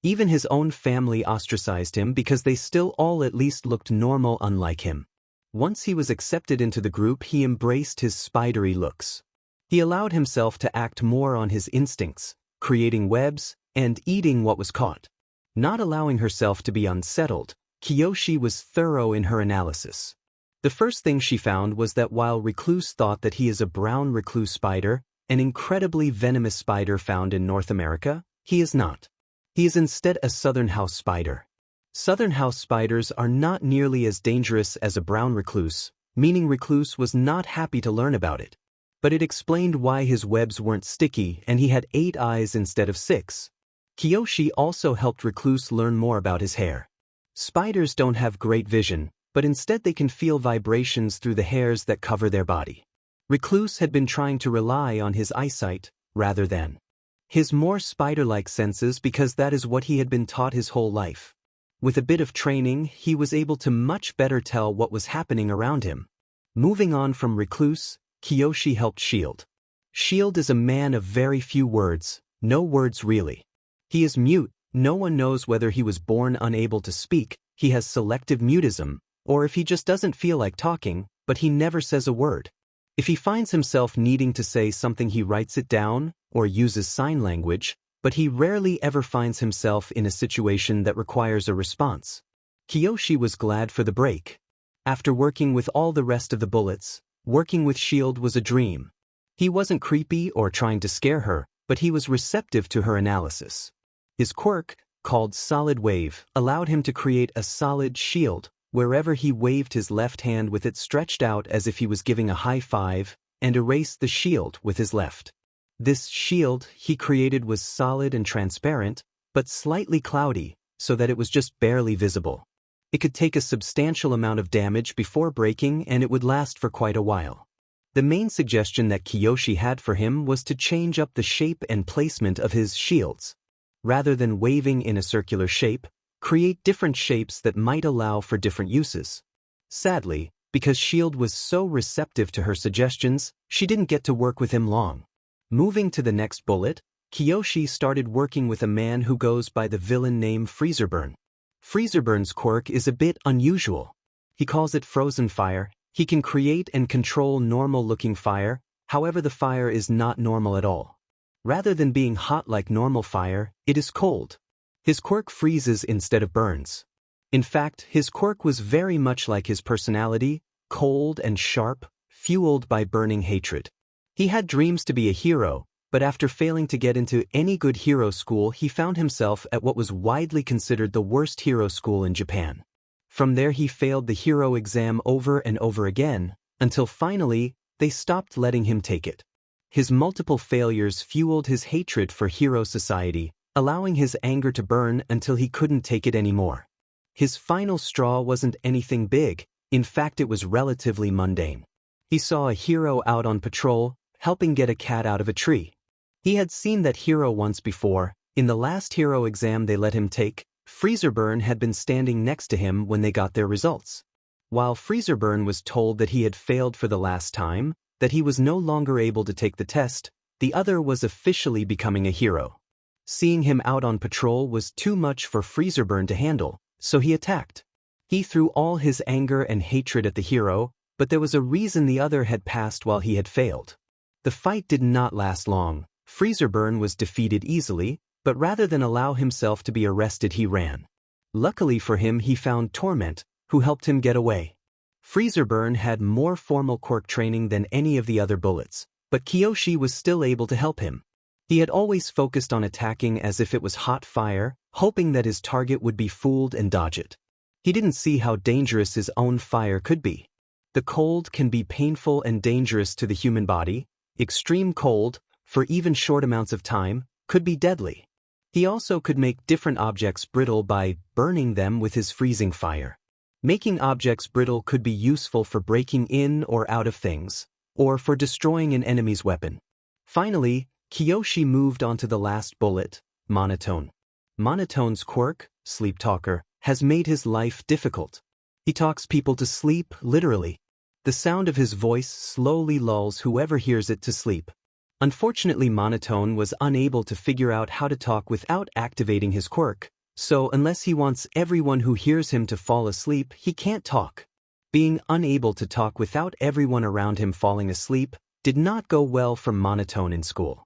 Even his own family ostracized him because they still all at least looked normal unlike him. Once he was accepted into the group, he embraced his spidery looks. He allowed himself to act more on his instincts, creating webs and eating what was caught. Not allowing herself to be unsettled, Kiyoshi was thorough in her analysis. The first thing she found was that while Recluse thought that he is a brown recluse spider, an incredibly venomous spider found in North America, he is not. He is instead a southern house spider. Southern house spiders are not nearly as dangerous as a brown recluse, meaning Recluse was not happy to learn about it. But it explained why his webs weren't sticky and he had 8 eyes instead of 6. Kiyoshi also helped Recluse learn more about his hair. Spiders don't have great vision, but instead they can feel vibrations through the hairs that cover their body. Recluse had been trying to rely on his eyesight, rather than his more spider-like senses, because that is what he had been taught his whole life. With a bit of training, he was able to much better tell what was happening around him. Moving on from Recluse, Kiyoshi helped Shield. Shield is a man of very few words, no words really. He is mute, no one knows whether he was born unable to speak, he has selective mutism, or if he just doesn't feel like talking, but he never says a word. If he finds himself needing to say something, he writes it down, or uses sign language, but he rarely ever finds himself in a situation that requires a response. Kiyoshi was glad for the break. After working with all the rest of the bullets, working with Shield was a dream. He wasn't creepy or trying to scare her, but he was receptive to her analysis. His quirk, called Solid Wave, allowed him to create a solid shield, wherever he waved his left hand with it stretched out as if he was giving a high five, and erased the shield with his left. This shield he created was solid and transparent, but slightly cloudy, so that it was just barely visible. It could take a substantial amount of damage before breaking, and it would last for quite a while. The main suggestion that Kiyoshi had for him was to change up the shape and placement of his shields. Rather than waving in a circular shape, create different shapes that might allow for different uses. Sadly, because Shield was so receptive to her suggestions, she didn't get to work with him long. Moving to the next bullet, Kiyoshi started working with a man who goes by the villain name Freezerburn. Freezerburn's quirk is a bit unusual. He calls it Frozen Fire. He can create and control normal-looking fire, however the fire is not normal at all. Rather than being hot like normal fire, it is cold. His quirk freezes instead of burns. In fact, his quirk was very much like his personality, cold and sharp, fueled by burning hatred. He had dreams to be a hero, but after failing to get into any good hero school, he found himself at what was widely considered the worst hero school in Japan. From there he failed the hero exam over and over again, until finally, they stopped letting him take it. His multiple failures fueled his hatred for hero society, allowing his anger to burn until he couldn't take it anymore. His final straw wasn't anything big, in fact it was relatively mundane. He saw a hero out on patrol, helping get a cat out of a tree. He had seen that hero once before. In the last hero exam they let him take, Freezerburn had been standing next to him when they got their results. While Freezerburn was told that he had failed for the last time, that he was no longer able to take the test, the other was officially becoming a hero. Seeing him out on patrol was too much for Freezerburn to handle, so he attacked. He threw all his anger and hatred at the hero, but there was a reason the other had passed while he had failed. The fight did not last long. Freezerburn was defeated easily, but rather than allow himself to be arrested he ran. Luckily for him he found Torment, who helped him get away. Freezerburn had more formal quirk training than any of the other bullets, but Kiyoshi was still able to help him. He had always focused on attacking as if it was hot fire, hoping that his target would be fooled and dodge it. He didn't see how dangerous his own fire could be. The cold can be painful and dangerous to the human body. Extreme cold, for even short amounts of time, could be deadly. He also could make different objects brittle by burning them with his freezing fire. Making objects brittle could be useful for breaking in or out of things, or for destroying an enemy's weapon. Finally, Kiyoshi moved on to the last bullet, Monotone. Monotone's quirk, Sleep Talker, has made his life difficult. He talks people to sleep, literally. The sound of his voice slowly lulls whoever hears it to sleep. Unfortunately, Monotone was unable to figure out how to talk without activating his quirk, so unless he wants everyone who hears him to fall asleep, he can't talk. Being unable to talk without everyone around him falling asleep did not go well for Monotone in school.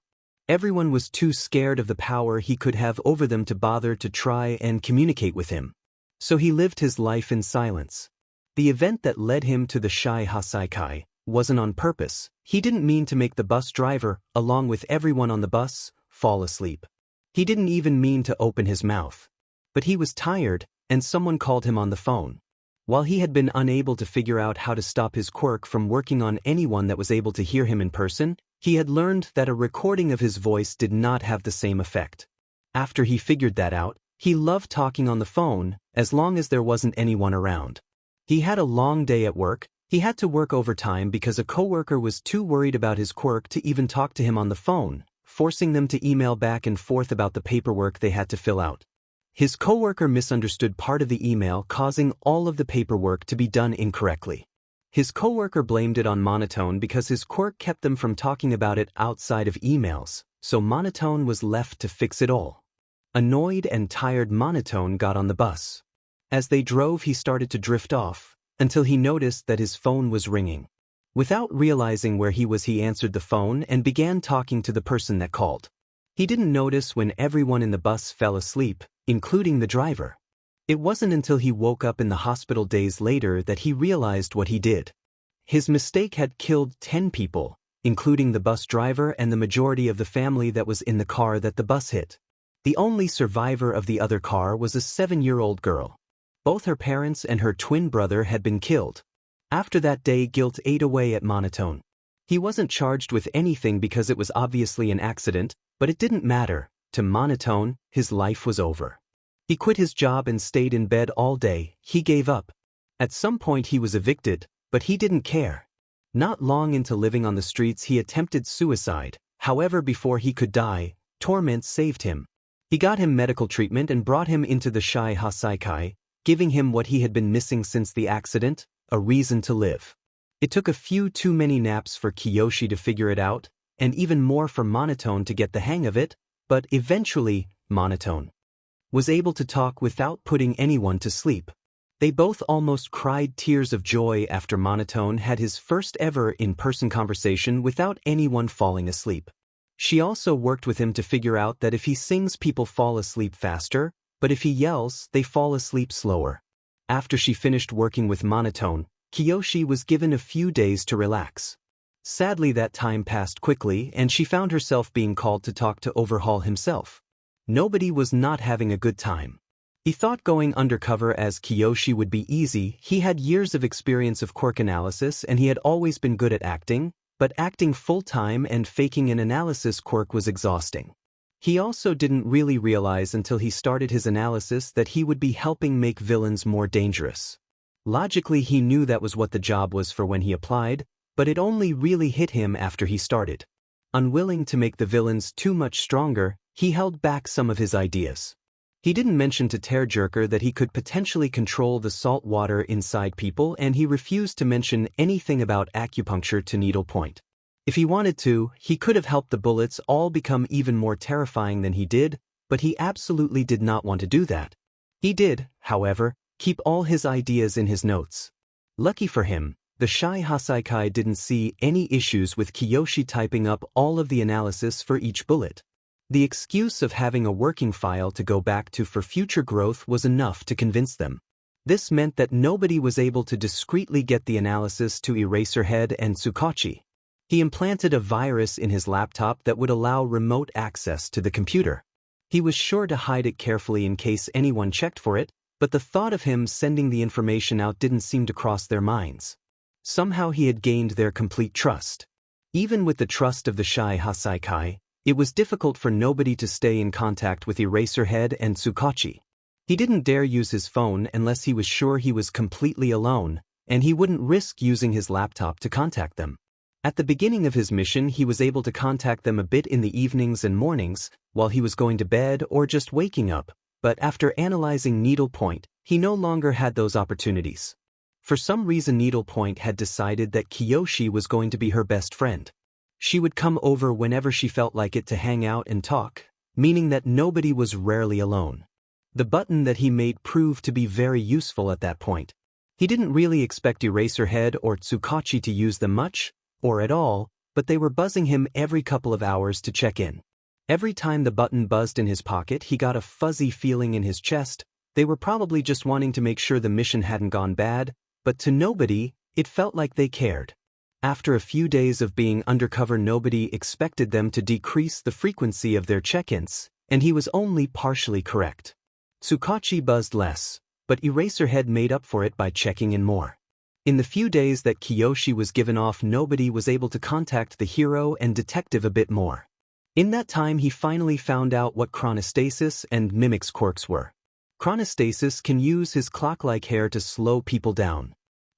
Everyone was too scared of the power he could have over them to bother to try and communicate with him. So he lived his life in silence. The event that led him to the Shy Haikai wasn't on purpose. He didn't mean to make the bus driver, along with everyone on the bus, fall asleep. He didn't even mean to open his mouth. But he was tired, and someone called him on the phone. While he had been unable to figure out how to stop his quirk from working on anyone that was able to hear him in person, he had learned that a recording of his voice did not have the same effect. After he figured that out, he loved talking on the phone, as long as there wasn't anyone around. He had a long day at work. He had to work overtime because a coworker was too worried about his quirk to even talk to him on the phone, forcing them to email back and forth about the paperwork they had to fill out. His coworker misunderstood part of the email, causing all of the paperwork to be done incorrectly. His coworker blamed it on Monotone because his quirk kept them from talking about it outside of emails, so Monotone was left to fix it all. Annoyed and tired, Monotone got on the bus. As they drove, he started to drift off, until he noticed that his phone was ringing. Without realizing where he was, he answered the phone and began talking to the person that called. He didn't notice when everyone in the bus fell asleep, including the driver. It wasn't until he woke up in the hospital days later that he realized what he did. His mistake had killed 10 people, including the bus driver and the majority of the family that was in the car that the bus hit. The only survivor of the other car was a 7-year-old girl. Both her parents and her twin brother had been killed. After that day, guilt ate away at Monotone. He wasn't charged with anything because it was obviously an accident, but it didn't matter. To Monotone, his life was over. He quit his job and stayed in bed all day. He gave up. At some point he was evicted, but he didn't care. Not long into living on the streets, he attempted suicide. However, before he could die, Torment saved him. He got him medical treatment and brought him into the Shy Haikai, giving him what he had been missing since the accident, a reason to live. It took a few too many naps for Kiyoshi to figure it out, and even more for Monotone to get the hang of it, but eventually, Monotone was able to talk without putting anyone to sleep. They both almost cried tears of joy after Monotone had his first ever in-person conversation without anyone falling asleep. She also worked with him to figure out that if he sings, people fall asleep faster, but if he yells, they fall asleep slower. After she finished working with Monotone, Kiyoshi was given a few days to relax. Sadly, that time passed quickly and she found herself being called to talk to Overhaul himself. Nobody was not having a good time. He thought going undercover as Kiyoshi would be easy. He had years of experience of quirk analysis and he had always been good at acting, but acting full-time and faking an analysis quirk was exhausting. He also didn't really realize until he started his analysis that he would be helping make villains more dangerous. Logically, he knew that was what the job was for when he applied, but it only really hit him after he started. Unwilling to make the villains too much stronger, he held back some of his ideas. He didn't mention to Tearjerker that he could potentially control the salt water inside people, and he refused to mention anything about acupuncture to Needlepoint. If he wanted to, he could have helped the bullets all become even more terrifying than he did, but he absolutely did not want to do that. He did, however, keep all his ideas in his notes. Lucky for him, the Shy Haikai didn't see any issues with Kiyoshi typing up all of the analysis for each bullet. The excuse of having a working file to go back to for future growth was enough to convince them. This meant that nobody was able to discreetly get the analysis to Eraserhead and Tsukachi. He implanted a virus in his laptop that would allow remote access to the computer. He was sure to hide it carefully in case anyone checked for it, but the thought of him sending the information out didn't seem to cross their minds. Somehow he had gained their complete trust. Even with the trust of the Shy Haikai, it was difficult for nobody to stay in contact with Eraserhead and Tsukachi. He didn't dare use his phone unless he was sure he was completely alone, and he wouldn't risk using his laptop to contact them. At the beginning of his mission, he was able to contact them a bit in the evenings and mornings, while he was going to bed or just waking up, but after analyzing Needlepoint, he no longer had those opportunities. For some reason, Needlepoint had decided that Kiyoshi was going to be her best friend. She would come over whenever she felt like it to hang out and talk, meaning that nobody was rarely alone. The button that he made proved to be very useful at that point. He didn't really expect Eraserhead or Tsukachi to use them much, or at all, but they were buzzing him every couple of hours to check in. Every time the button buzzed in his pocket, he got a fuzzy feeling in his chest. They were probably just wanting to make sure the mission hadn't gone bad, but to nobody, it felt like they cared. After a few days of being undercover, nobody expected them to decrease the frequency of their check-ins, and he was only partially correct. Tsukachi buzzed less, but Eraserhead made up for it by checking in more. In the few days that Kiyoshi was given off, nobody was able to contact the hero and detective a bit more. In that time, he finally found out what chronostasis and Mimic's quirks were. Chronostasis can use his clock-like hair to slow people down.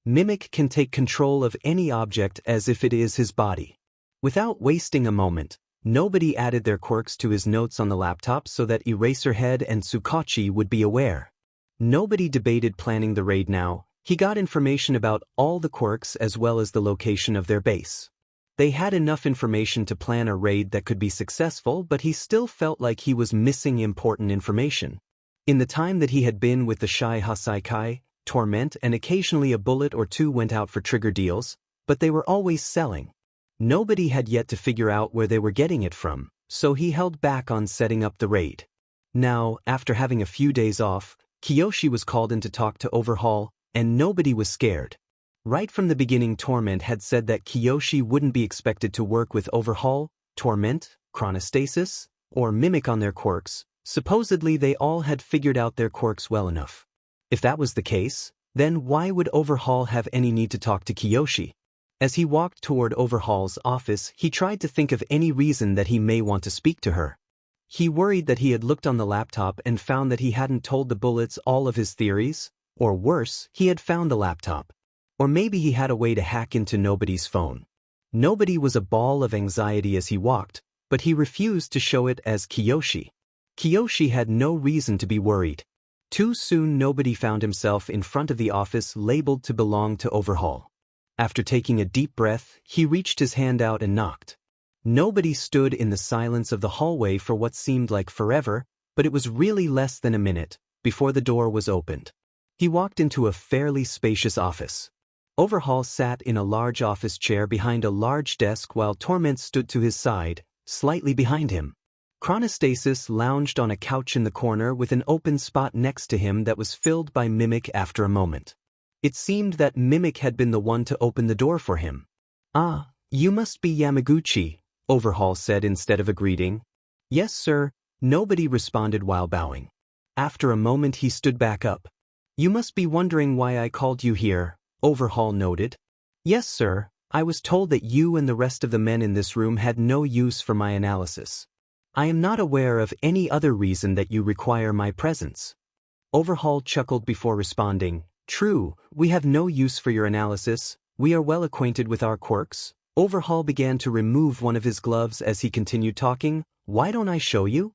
Mimic can take control of any object as if it is his body. Without wasting a moment, nobody added their quirks to his notes on the laptop so that Eraserhead and Tsukachi would be aware. Nobody debated planning the raid now. He got information about all the quirks as well as the location of their base. They had enough information to plan a raid that could be successful, but he still felt like he was missing important information. In the time that he had been with the Shy Haikai, Torment and occasionally a bullet or two went out for trigger deals, but they were always selling. Nobody had yet to figure out where they were getting it from, so he held back on setting up the raid. Now, after having a few days off, Kiyoshi was called in to talk to Overhaul, and nobody was scared. Right from the beginning, Torment had said that Kiyoshi wouldn't be expected to work with Overhaul, Torment, Chronostasis, or Mimic on their quirks. Supposedly they all had figured out their quirks well enough. If that was the case, then why would Overhaul have any need to talk to Kiyoshi? As he walked toward Overhaul's office, he tried to think of any reason that he may want to speak to her. He worried that he had looked on the laptop and found that he hadn't told the bullets all of his theories, or worse, he had found the laptop. Or maybe he had a way to hack into nobody's phone. Nobody was a ball of anxiety as he walked, but he refused to show it as Kiyoshi. Kiyoshi had no reason to be worried. Too soon nobody found himself in front of the office labeled to belong to Overhaul. After taking a deep breath, he reached his hand out and knocked. Nobody stood in the silence of the hallway for what seemed like forever, but it was really less than a minute before the door was opened. He walked into a fairly spacious office. Overhaul sat in a large office chair behind a large desk while Torment stood to his side, slightly behind him. Chronostasis lounged on a couch in the corner with an open spot next to him that was filled by Mimic after a moment. It seemed that Mimic had been the one to open the door for him. "Ah, you must be Yamaguchi," Overhaul said instead of a greeting. "Yes, sir," nobody responded while bowing. After a moment he stood back up. "You must be wondering why I called you here," Overhaul noted. "Yes, sir, I was told that you and the rest of the men in this room had no use for my analysis. I am not aware of any other reason that you require my presence." Overhaul chuckled before responding, "True, we have no use for your analysis. We are well acquainted with our quirks." Overhaul began to remove one of his gloves as he continued talking. "Why don't I show you?"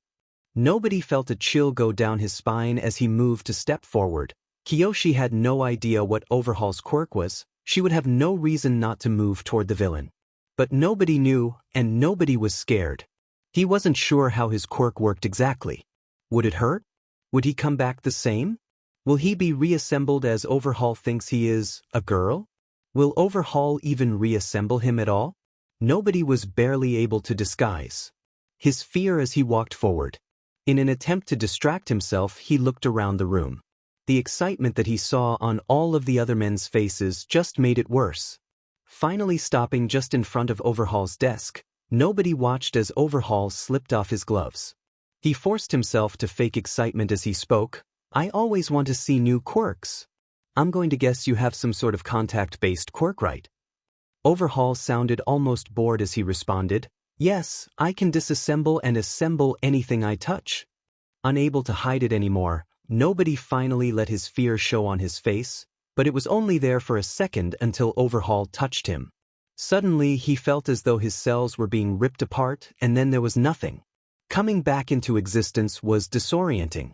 Nobody felt a chill go down his spine as he moved to step forward. Kiyoshi had no idea what Overhaul's quirk was. She would have no reason not to move toward the villain. But nobody knew, and nobody was scared. He wasn't sure how his quirk worked exactly. Would it hurt? Would he come back the same? Will he be reassembled as Overhaul thinks he is, a girl? Will Overhaul even reassemble him at all? Nobody was barely able to disguise his fear as he walked forward. In an attempt to distract himself, he looked around the room. The excitement that he saw on all of the other men's faces just made it worse. Finally stopping just in front of Overhaul's desk, nobody watched as Overhaul slipped off his gloves. He forced himself to fake excitement as he spoke. "I always want to see new quirks. I'm going to guess you have some sort of contact-based quirk, right?" Overhaul sounded almost bored as he responded, "Yes, I can disassemble and assemble anything I touch." Unable to hide it anymore, nobody finally let his fear show on his face, but it was only there for a second until Overhaul touched him. Suddenly, he felt as though his cells were being ripped apart, and then there was nothing. Coming back into existence was disorienting.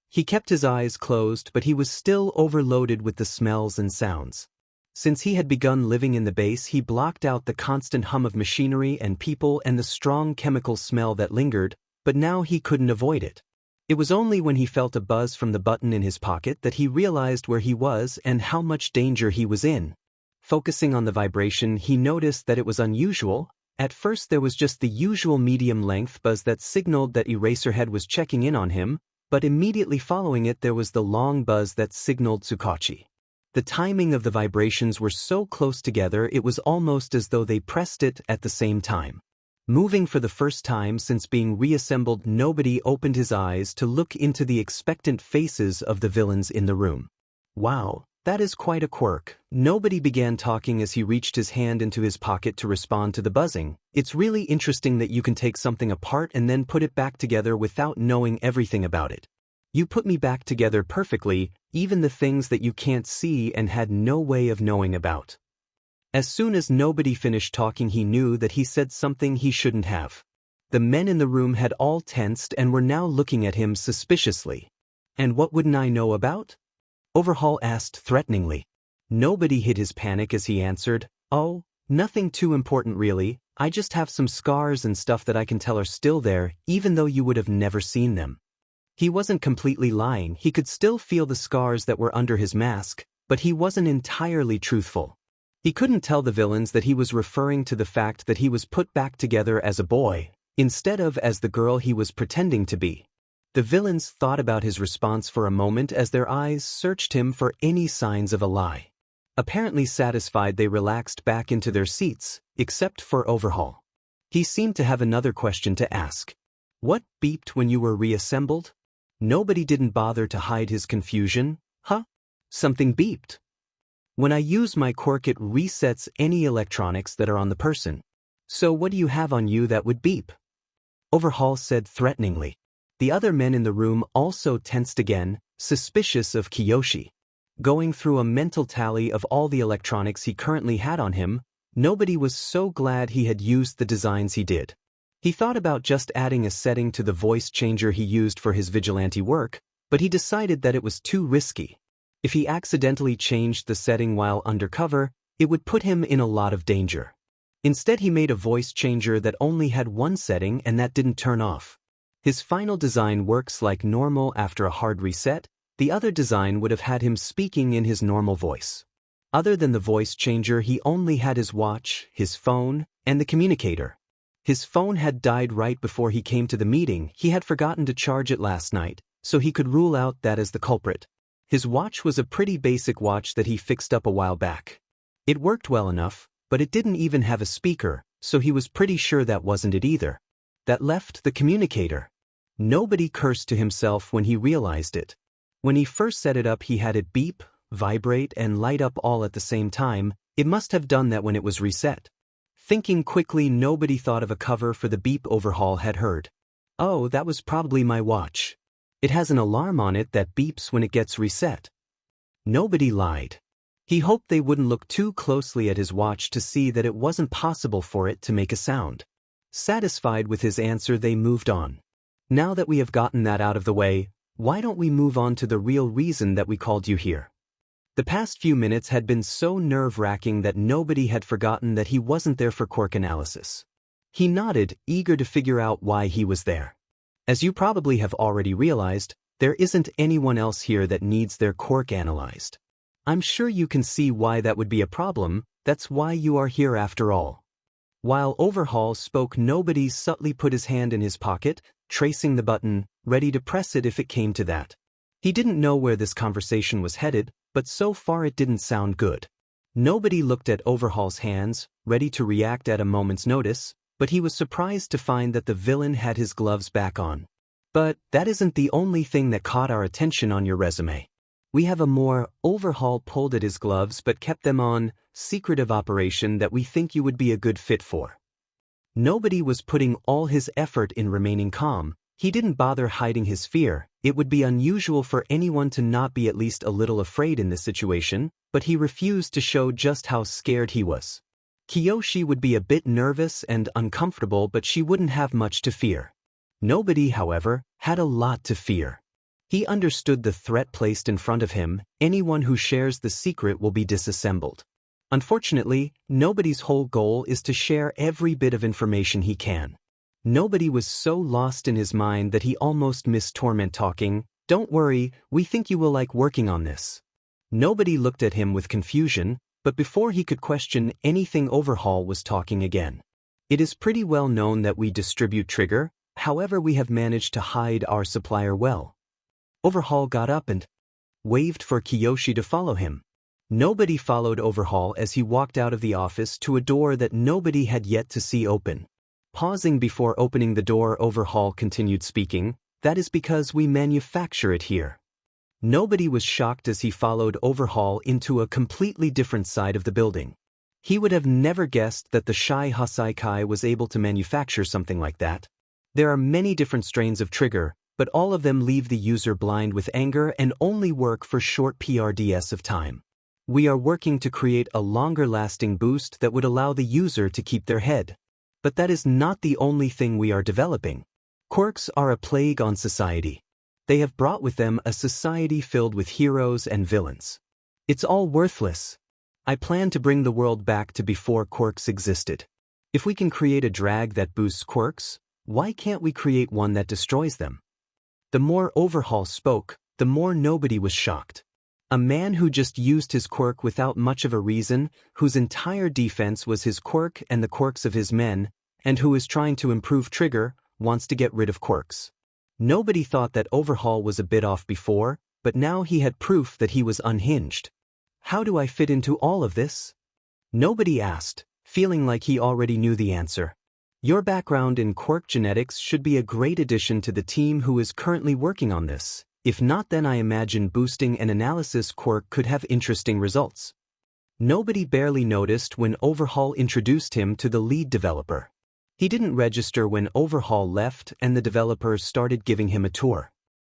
He kept his eyes closed, but he was still overloaded with the smells and sounds. Since he had begun living in the base, he blocked out the constant hum of machinery and people and the strong chemical smell that lingered, but now he couldn't avoid it. It was only when he felt a buzz from the button in his pocket that he realized where he was and how much danger he was in. Focusing on the vibration, he noticed that it was unusual. At first there was just the usual medium-length buzz that signaled that Eraserhead was checking in on him, but immediately following it there was the long buzz that signaled Tsukachi. The timing of the vibrations were so close together it was almost as though they pressed it at the same time. Moving for the first time since being reassembled, nobody opened his eyes to look into the expectant faces of the villains in the room. Wow, that is quite a quirk. Nobody began talking as he reached his hand into his pocket to respond to the buzzing. It's really interesting that you can take something apart and then put it back together without knowing everything about it. You put me back together perfectly, even the things that you can't see and had no way of knowing about. As soon as nobody finished talking, he knew that he said something he shouldn't have. The men in the room had all tensed and were now looking at him suspiciously. And what wouldn't I know about? Overhaul asked threateningly. Nobody hid his panic as he answered, "Oh, nothing too important really, I just have some scars and stuff that I can tell are still there, even though you would have never seen them." He wasn't completely lying, he could still feel the scars that were under his mask, but he wasn't entirely truthful. He couldn't tell the villains that he was referring to the fact that he was put back together as a boy, instead of as the girl he was pretending to be. The villains thought about his response for a moment as their eyes searched him for any signs of a lie. Apparently satisfied, they relaxed back into their seats, except for Overhaul. He seemed to have another question to ask. What beeped when you were reassembled? Nobody didn't bother to hide his confusion. Huh? Something beeped. When I use my quirk, it resets any electronics that are on the person. So what do you have on you that would beep? Overhaul said threateningly. The other men in the room also tensed again, suspicious of Kiyoshi. Going through a mental tally of all the electronics he currently had on him, nobody was so glad he had used the designs he did. He thought about just adding a setting to the voice changer he used for his vigilante work, but he decided that it was too risky. If he accidentally changed the setting while undercover, it would put him in a lot of danger. Instead, he made a voice changer that only had one setting and that didn't turn off. His final design works like normal after a hard reset. The other design would have had him speaking in his normal voice. Other than the voice changer, he only had his watch, his phone, and the communicator. His phone had died right before he came to the meeting. He had forgotten to charge it last night, so he could rule out that as the culprit. His watch was a pretty basic watch that he fixed up a while back. It worked well enough, but it didn't even have a speaker, so he was pretty sure that wasn't it either. That left the communicator. Nobody cursed to himself when he realized it. When he first set it up, he had it beep, vibrate, and light up all at the same time. It must have done that when it was reset. Thinking quickly, nobody thought of a cover for the beep Overhaul had heard. Oh, that was probably my watch. It has an alarm on it that beeps when it gets reset. Nobody lied. He hoped they wouldn't look too closely at his watch to see that it wasn't possible for it to make a sound. Satisfied with his answer, they moved on. Now that we have gotten that out of the way, why don't we move on to the real reason that we called you here? The past few minutes had been so nerve-wracking that nobody had forgotten that he wasn't there for quirk analysis. He nodded, eager to figure out why he was there. As you probably have already realized, there isn't anyone else here that needs their quirk analyzed. I'm sure you can see why that would be a problem. That's why you are here after all. While Overhaul spoke, nobody subtly put his hand in his pocket, tracing the button, ready to press it if it came to that. He didn't know where this conversation was headed, but so far it didn't sound good. Nobody looked at Overhaul's hands, ready to react at a moment's notice, but he was surprised to find that the villain had his gloves back on. But that isn't the only thing that caught our attention on your resume. We have a more. Overhaul pulled at his gloves but kept them on, secretive operation that we think you would be a good fit for. Nobody was putting all his effort in remaining calm. He didn't bother hiding his fear. It would be unusual for anyone to not be at least a little afraid in this situation, but he refused to show just how scared he was. Kiyoshi would be a bit nervous and uncomfortable, but she wouldn't have much to fear. Nobody, however, had a lot to fear. He understood the threat placed in front of him. Anyone who shares the secret will be disassembled. Unfortunately, nobody's whole goal is to share every bit of information he can. Nobody was so lost in his mind that he almost missed Torment talking. Don't worry, we think you will like working on this. Nobody looked at him with confusion, but before he could question anything, Overhaul was talking again. It is pretty well known that we distribute Trigger, however we have managed to hide our supplier well. Overhaul got up and waved for Kiyoshi to follow him. Nobody followed Overhaul as he walked out of the office to a door that nobody had yet to see open. Pausing before opening the door, Overhaul continued speaking, "That is because we manufacture it here." Nobody was shocked as he followed Overhaul into a completely different side of the building. He would have never guessed that the Shy Haikai was able to manufacture something like that. There are many different strains of trigger, but all of them leave the user blind with anger and only work for short PRDS of time. We are working to create a longer-lasting boost that would allow the user to keep their head. But that is not the only thing we are developing. Quirks are a plague on society. They have brought with them a society filled with heroes and villains. It's all worthless. I plan to bring the world back to before quirks existed. If we can create a drag that boosts quirks, why can't we create one that destroys them? The more Overhaul spoke, the more nobody was shocked. A man who just used his quirk without much of a reason, whose entire defense was his quirk and the quirks of his men, and who is trying to improve trigger, wants to get rid of quirks. Nobody thought that Overhaul was a bit off before, but now he had proof that he was unhinged. How do I fit into all of this? Nobody asked, feeling like he already knew the answer. Your background in quirk genetics should be a great addition to the team who is currently working on this. If not, then I imagine boosting an analysis quirk could have interesting results. Nobody barely noticed when Overhaul introduced him to the lead developer. He didn't register when Overhaul left and the developers started giving him a tour.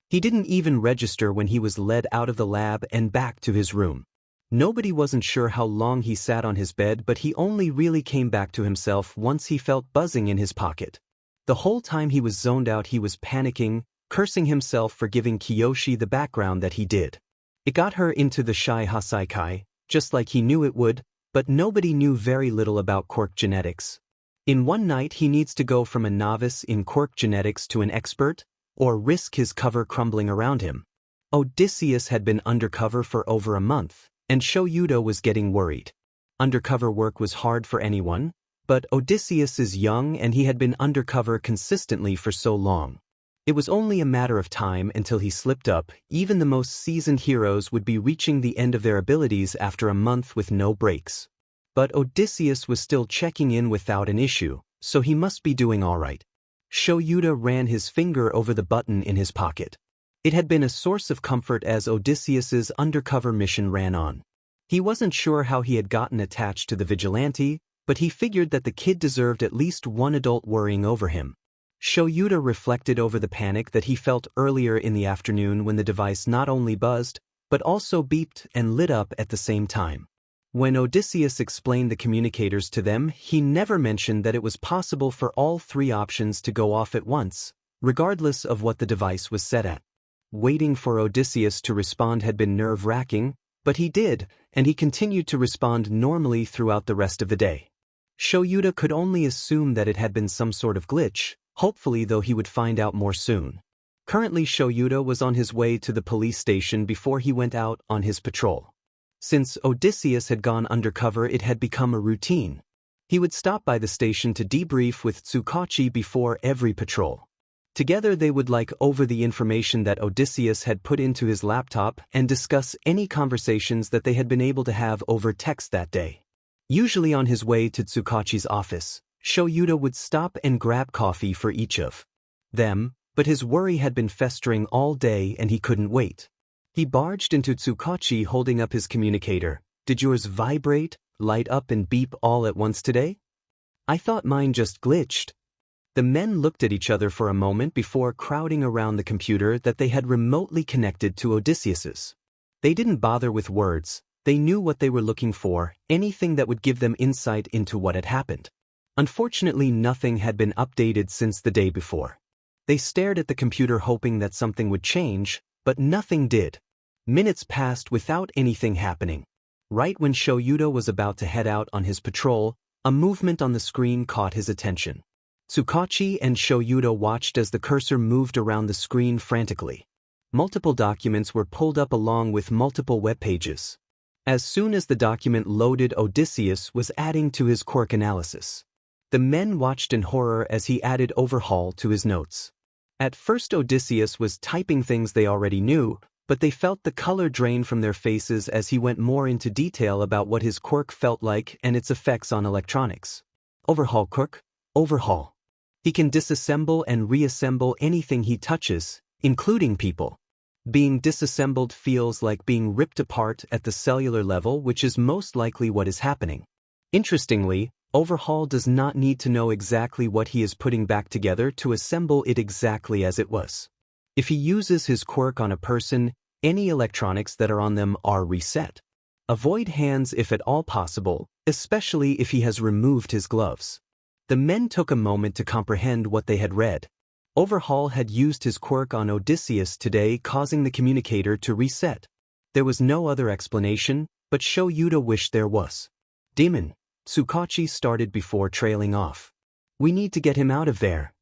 He didn't even register when he was led out of the lab and back to his room. Nobody wasn't sure how long he sat on his bed, but he only really came back to himself once he felt buzzing in his pocket. The whole time he was zoned out, he was panicking, cursing himself for giving Kiyoshi the background that he did. It got her into the Shy Haikai, just like he knew it would, but nobody knew very little about quirk genetics. In one night he needs to go from a novice in quirk genetics to an expert, or risk his cover crumbling around him. Odysseus had been undercover for over a month, and Shoyuda was getting worried. Undercover work was hard for anyone, but Odysseus is young and he had been undercover consistently for so long. It was only a matter of time until he slipped up. Even the most seasoned heroes would be reaching the end of their abilities after a month with no breaks. But Odysseus was still checking in without an issue, so he must be doing all right. Shoyuda ran his finger over the button in his pocket. It had been a source of comfort as Odysseus's undercover mission ran on. He wasn't sure how he had gotten attached to the vigilante, but he figured that the kid deserved at least one adult worrying over him. Shoyuda reflected over the panic that he felt earlier in the afternoon when the device not only buzzed, but also beeped and lit up at the same time. When Odysseus explained the communicators to them, he never mentioned that it was possible for all three options to go off at once, regardless of what the device was set at. Waiting for Odysseus to respond had been nerve-wracking, but he did, and he continued to respond normally throughout the rest of the day. Shoyuda could only assume that it had been some sort of glitch, hopefully though he would find out more soon. Currently Shoyuda was on his way to the police station before he went out on his patrol. Since Odysseus had gone undercover, it had become a routine. He would stop by the station to debrief with Tsukachi before every patrol. Together they would like over the information that Odysseus had put into his laptop and discuss any conversations that they had been able to have over text that day. Usually on his way to Tsukachi's office, Shoyuda would stop and grab coffee for each of them, but his worry had been festering all day and he couldn't wait. He barged into Tsukachi holding up his communicator. "Did yours vibrate, light up and beep all at once today? I thought mine just glitched." The men looked at each other for a moment before crowding around the computer that they had remotely connected to Odysseus's. They didn't bother with words, they knew what they were looking for, anything that would give them insight into what had happened. Unfortunately, nothing had been updated since the day before. They stared at the computer hoping that something would change, but nothing did. Minutes passed without anything happening. Right when Shoyuda was about to head out on his patrol, a movement on the screen caught his attention. Tsukachi and Shoyuda watched as the cursor moved around the screen frantically. Multiple documents were pulled up along with multiple web pages. As soon as the document loaded, Odysseus was adding to his quirk analysis. The men watched in horror as he added Overhaul to his notes. At first Odysseus was typing things they already knew, but they felt the color drain from their faces as he went more into detail about what his quirk felt like and its effects on electronics. Overhaul quirk, Overhaul. He can disassemble and reassemble anything he touches, including people. Being disassembled feels like being ripped apart at the cellular level, which is most likely what is happening. Interestingly, Overhaul does not need to know exactly what he is putting back together to assemble it exactly as it was. If he uses his quirk on a person, any electronics that are on them are reset. Avoid hands if at all possible, especially if he has removed his gloves. The men took a moment to comprehend what they had read. Overhaul had used his quirk on Odysseus today, causing the communicator to reset. There was no other explanation, but Shoyuta wished there was. Demon, Tsukachi started before trailing off. We need to get him out of there.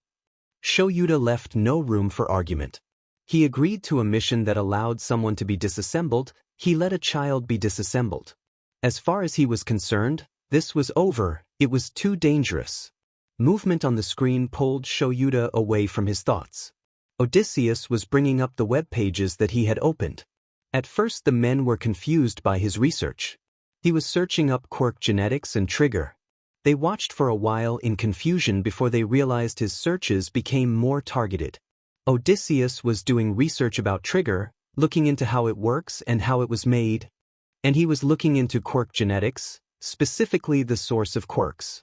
Shoyuta left no room for argument. He agreed to a mission that allowed someone to be disassembled. He let a child be disassembled. As far as he was concerned, this was over. It was too dangerous. Movement on the screen pulled Shoyuta away from his thoughts. Odysseus was bringing up the web pages that he had opened. At first the men were confused by his research. He was searching up Quirk genetics and trigger. They watched for a while in confusion before they realized his searches became more targeted. Odysseus was doing research about trigger, looking into how it works and how it was made. And he was looking into Quirk genetics, specifically the source of quirks.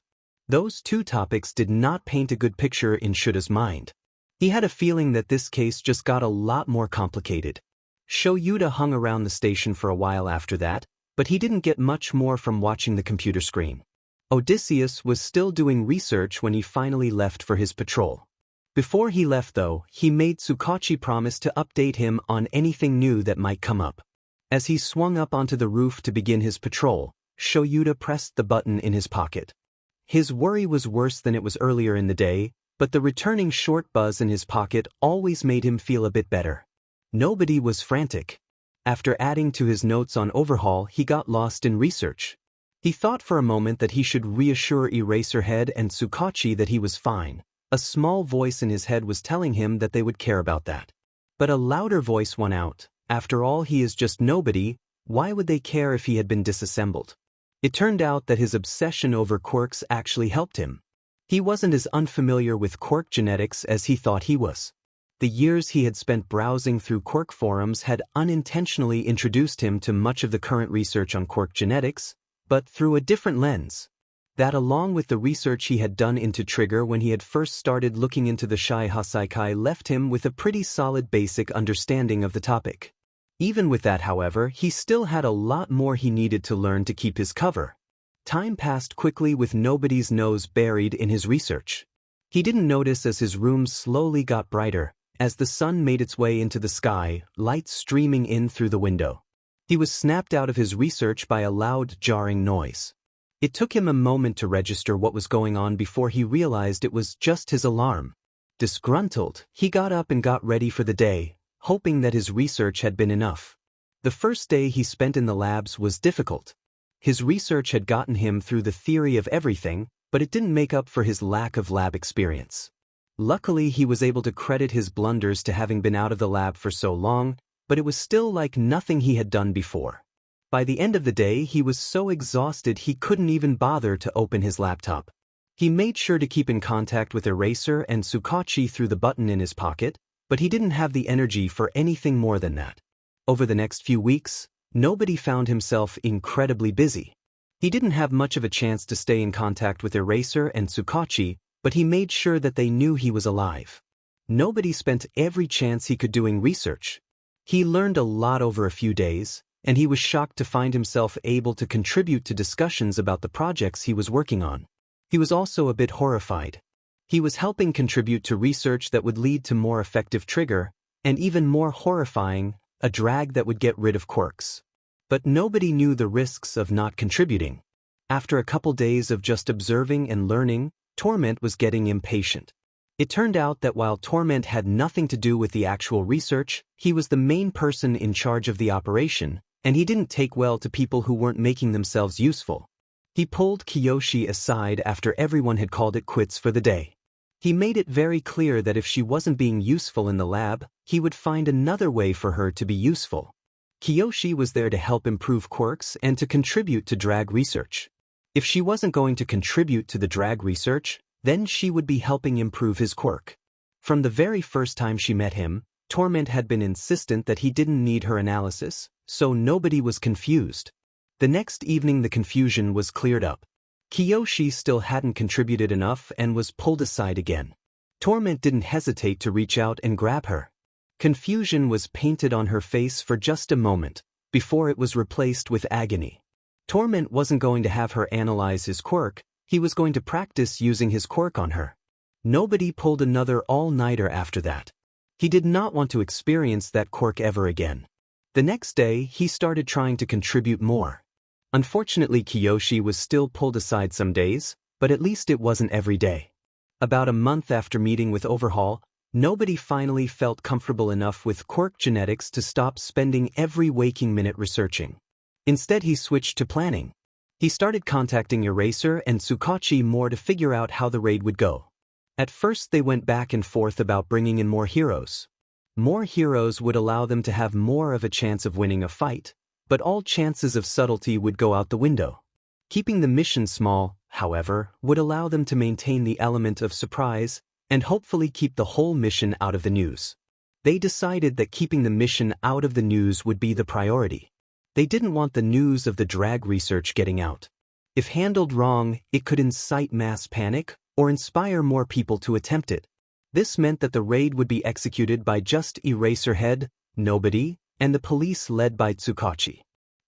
Those two topics did not paint a good picture in Shuta's mind. He had a feeling that this case just got a lot more complicated. Shoyuta hung around the station for a while after that, but he didn't get much more from watching the computer screen. Odysseus was still doing research when he finally left for his patrol. Before he left though, he made Tsukachi promise to update him on anything new that might come up. As he swung up onto the roof to begin his patrol, Shoyuta pressed the button in his pocket. His worry was worse than it was earlier in the day, but the returning short buzz in his pocket always made him feel a bit better. Nobody was frantic. After adding to his notes on Overhaul, he got lost in research. He thought for a moment that he should reassure Eraserhead and Tsukachi that he was fine. A small voice in his head was telling him that they would care about that. But a louder voice won out. After all, he is just nobody. Why would they care if he had been disassembled? It turned out that his obsession over quirks actually helped him. He wasn't as unfamiliar with quirk genetics as he thought he was. The years he had spent browsing through quirk forums had unintentionally introduced him to much of the current research on quirk genetics, but through a different lens. That, along with the research he had done into trigger when he had first started looking into the Shy Haikai, left him with a pretty solid basic understanding of the topic. Even with that, however, he still had a lot more he needed to learn to keep his cover. Time passed quickly with nobody's nose buried in his research. He didn't notice as his room slowly got brighter, as the sun made its way into the sky, light streaming in through the window. He was snapped out of his research by a loud, jarring noise. It took him a moment to register what was going on before he realized it was just his alarm. Disgruntled, he got up and got ready for the day, hoping that his research had been enough. The first day he spent in the labs was difficult. His research had gotten him through the theory of everything, but it didn't make up for his lack of lab experience. Luckily, he was able to credit his blunders to having been out of the lab for so long, but it was still like nothing he had done before. By the end of the day, he was so exhausted he couldn't even bother to open his laptop. He made sure to keep in contact with Eraser and Tsukachi through the button in his pocket, but he didn't have the energy for anything more than that. Over the next few weeks, nobody found himself incredibly busy. He didn't have much of a chance to stay in contact with Eraser and Tsukachi, but he made sure that they knew he was alive. Nobody spent every chance he could doing research. He learned a lot over a few days, and he was shocked to find himself able to contribute to discussions about the projects he was working on. He was also a bit horrified. He was helping contribute to research that would lead to more effective trigger, and even more horrifying, a drag that would get rid of quirks. But nobody knew the risks of not contributing. After a couple days of just observing and learning, Torment was getting impatient. It turned out that while Torment had nothing to do with the actual research, he was the main person in charge of the operation, and he didn't take well to people who weren't making themselves useful. He pulled Kiyoshi aside after everyone had called it quits for the day. He made it very clear that if she wasn't being useful in the lab, he would find another way for her to be useful. Kiyoshi was there to help improve quirks and to contribute to drag research. If she wasn't going to contribute to the drag research, then she would be helping improve his quirk. From the very first time she met him, Torment had been insistent that he didn't need her analysis, so nobody was confused. The next evening the confusion was cleared up. Kiyoshi still hadn't contributed enough and was pulled aside again. Torment didn't hesitate to reach out and grab her. Confusion was painted on her face for just a moment, before it was replaced with agony. Torment wasn't going to have her analyze his quirk, he was going to practice using his quirk on her. Nobody pulled another all-nighter after that. He did not want to experience that quirk ever again. The next day, he started trying to contribute more. Unfortunately, Kiyoshi was still pulled aside some days, but at least it wasn't every day. About a month after meeting with Overhaul, nobody finally felt comfortable enough with quirk genetics to stop spending every waking minute researching. Instead, he switched to planning. He started contacting Eraser and Tsukachi more to figure out how the raid would go. At first, they went back and forth about bringing in more heroes. More heroes would allow them to have more of a chance of winning a fight, but all chances of subtlety would go out the window. Keeping the mission small, however, would allow them to maintain the element of surprise and hopefully keep the whole mission out of the news. They decided that keeping the mission out of the news would be the priority. They didn't want the news of the drag research getting out. If handled wrong, it could incite mass panic or inspire more people to attempt it. This meant that the raid would be executed by just Eraserhead, Nobody, and the police led by Tsukachi.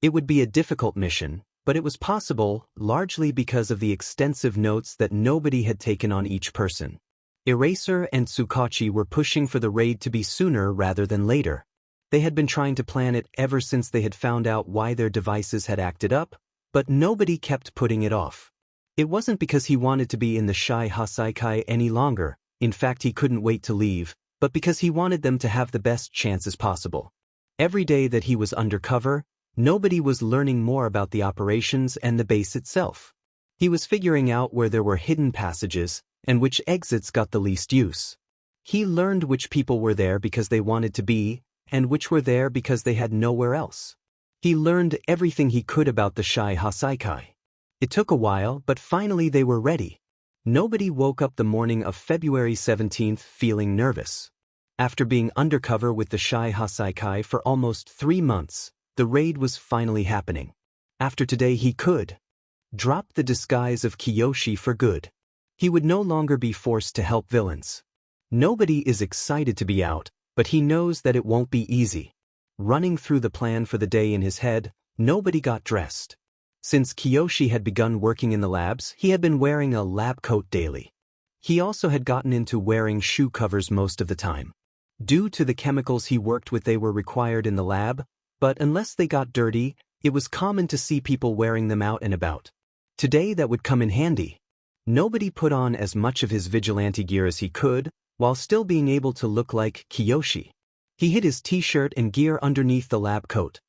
It would be a difficult mission, but it was possible, largely because of the extensive notes that Nobody had taken on each person. Eraser and Tsukachi were pushing for the raid to be sooner rather than later. They had been trying to plan it ever since they had found out why their devices had acted up, but Nobody kept putting it off. It wasn't because he wanted to be in the Shy Haikai any longer, in fact he couldn't wait to leave, but because he wanted them to have the best chances possible. Every day that he was undercover, Nobody was learning more about the operations and the base itself. He was figuring out where there were hidden passages, and which exits got the least use. He learned which people were there because they wanted to be, and which were there because they had nowhere else. He learned everything he could about the Shy Haikai. It took a while, but finally they were ready. Nobody woke up the morning of February 17th feeling nervous. After being undercover with the Shy Haikai for almost 3 months, the raid was finally happening. After today he could drop the disguise of Kiyoshi for good. He would no longer be forced to help villains. Nobody is excited to be out, but he knows that it won't be easy. Running through the plan for the day in his head, Nobody got dressed. Since Kiyoshi had begun working in the labs, he had been wearing a lab coat daily. He also had gotten into wearing shoe covers most of the time. Due to the chemicals he worked with, they were required in the lab, but unless they got dirty, it was common to see people wearing them out and about. Today that would come in handy. Nobody put on as much of his vigilante gear as he could, while still being able to look like Kiyoshi. He hid his t-shirt and gear underneath the lab coat.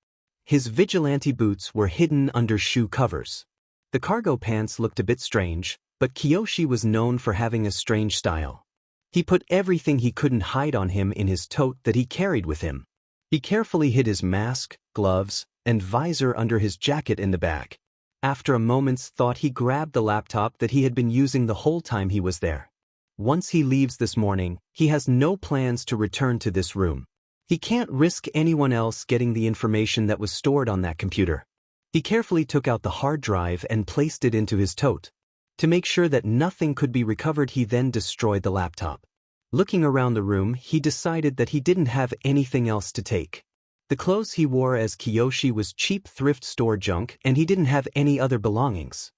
His vigilante boots were hidden under shoe covers. The cargo pants looked a bit strange, but Kiyoshi was known for having a strange style. He put everything he couldn't hide on him in his tote that he carried with him. He carefully hid his mask, gloves, and visor under his jacket in the bag. After a moment's thought, he grabbed the laptop that he had been using the whole time he was there. Once he leaves this morning, he has no plans to return to this room. He can't risk anyone else getting the information that was stored on that computer. He carefully took out the hard drive and placed it into his tote. To make sure that nothing could be recovered, he then destroyed the laptop. Looking around the room, he decided that he didn't have anything else to take. The clothes he wore as Kiyoshi was cheap thrift store junk, and he didn't have any other belongings.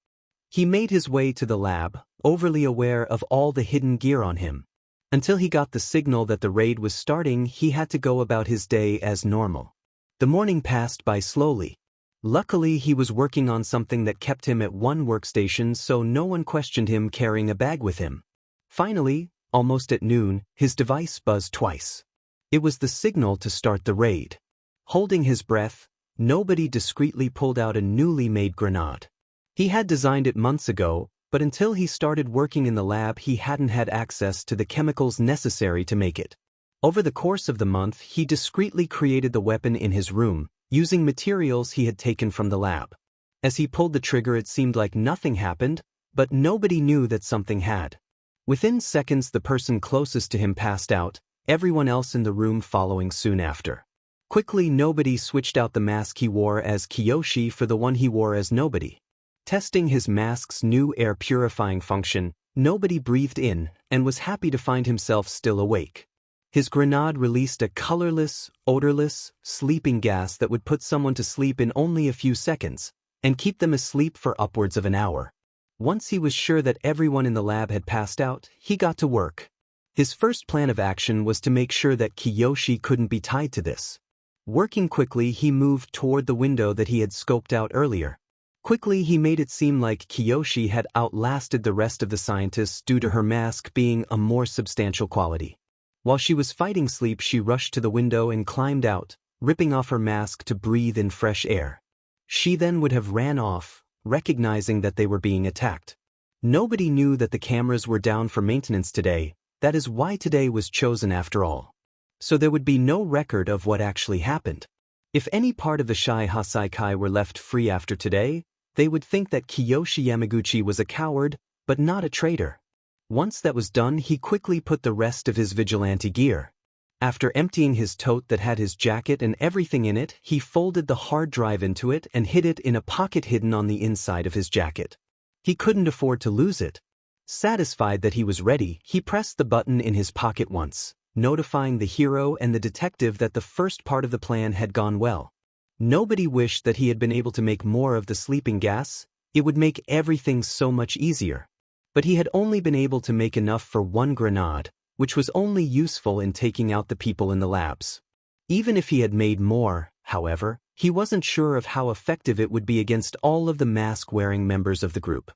He made his way to the lab, overly aware of all the hidden gear on him. Until he got the signal that the raid was starting, he had to go about his day as normal. The morning passed by slowly. Luckily, he was working on something that kept him at one workstation, so no one questioned him carrying a bag with him. Finally, almost at noon, his device buzzed twice. It was the signal to start the raid. Holding his breath, Nobody discreetly pulled out a newly made grenade. He had designed it months ago, but until he started working in the lab, he hadn't had access to the chemicals necessary to make it. Over the course of the month, he discreetly created the weapon in his room, using materials he had taken from the lab. As he pulled the trigger, it seemed like nothing happened, but Nobody knew that something had. Within seconds, the person closest to him passed out, everyone else in the room following soon after. Quickly, nobody switched out the mask he wore as Kiyoshi for the one he wore as Nobody. Testing his mask's new air-purifying function, Nobody breathed in and was happy to find himself still awake. His grenade released a colorless, odorless, sleeping gas that would put someone to sleep in only a few seconds and keep them asleep for upwards of an hour. Once he was sure that everyone in the lab had passed out, he got to work. His first plan of action was to make sure that Kiyoshi couldn't be tied to this. Working quickly, he moved toward the window that he had scoped out earlier. Quickly, he made it seem like Kiyoshi had outlasted the rest of the scientists due to her mask being a more substantial quality. While she was fighting sleep, she rushed to the window and climbed out, ripping off her mask to breathe in fresh air. She then would have ran off, recognizing that they were being attacked. Nobody knew that the cameras were down for maintenance today. That is why today was chosen after all. So there would be no record of what actually happened. If any part of the Shy Haikai were left free after today, they would think that Kiyoshi Yamaguchi was a coward, but not a traitor. Once that was done, he quickly put the rest of his vigilante gear. After emptying his tote that had his jacket and everything in it, he folded the hard drive into it and hid it in a pocket hidden on the inside of his jacket. He couldn't afford to lose it. Satisfied that he was ready, he pressed the button in his pocket once, notifying the hero and the detective that the first part of the plan had gone well. Nobody wished that he had been able to make more of the sleeping gas. It would make everything so much easier. But he had only been able to make enough for one grenade, which was only useful in taking out the people in the labs. Even if he had made more, however, he wasn't sure of how effective it would be against all of the mask-wearing members of the group.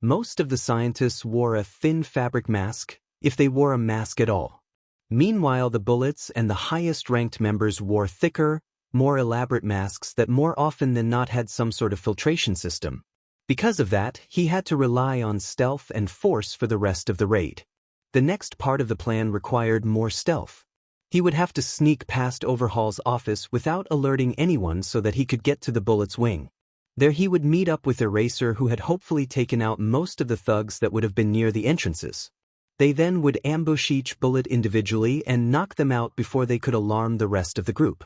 Most of the scientists wore a thin fabric mask, if they wore a mask at all. Meanwhile, the bullets and the highest-ranked members wore thicker, more elaborate masks that more often than not had some sort of filtration system. Because of that, he had to rely on stealth and force for the rest of the raid. The next part of the plan required more stealth. He would have to sneak past Overhaul's office without alerting anyone so that he could get to the Bullet's wing. There he would meet up with Eraser, who had hopefully taken out most of the thugs that would have been near the entrances. They then would ambush each Bullet individually and knock them out before they could alarm the rest of the group.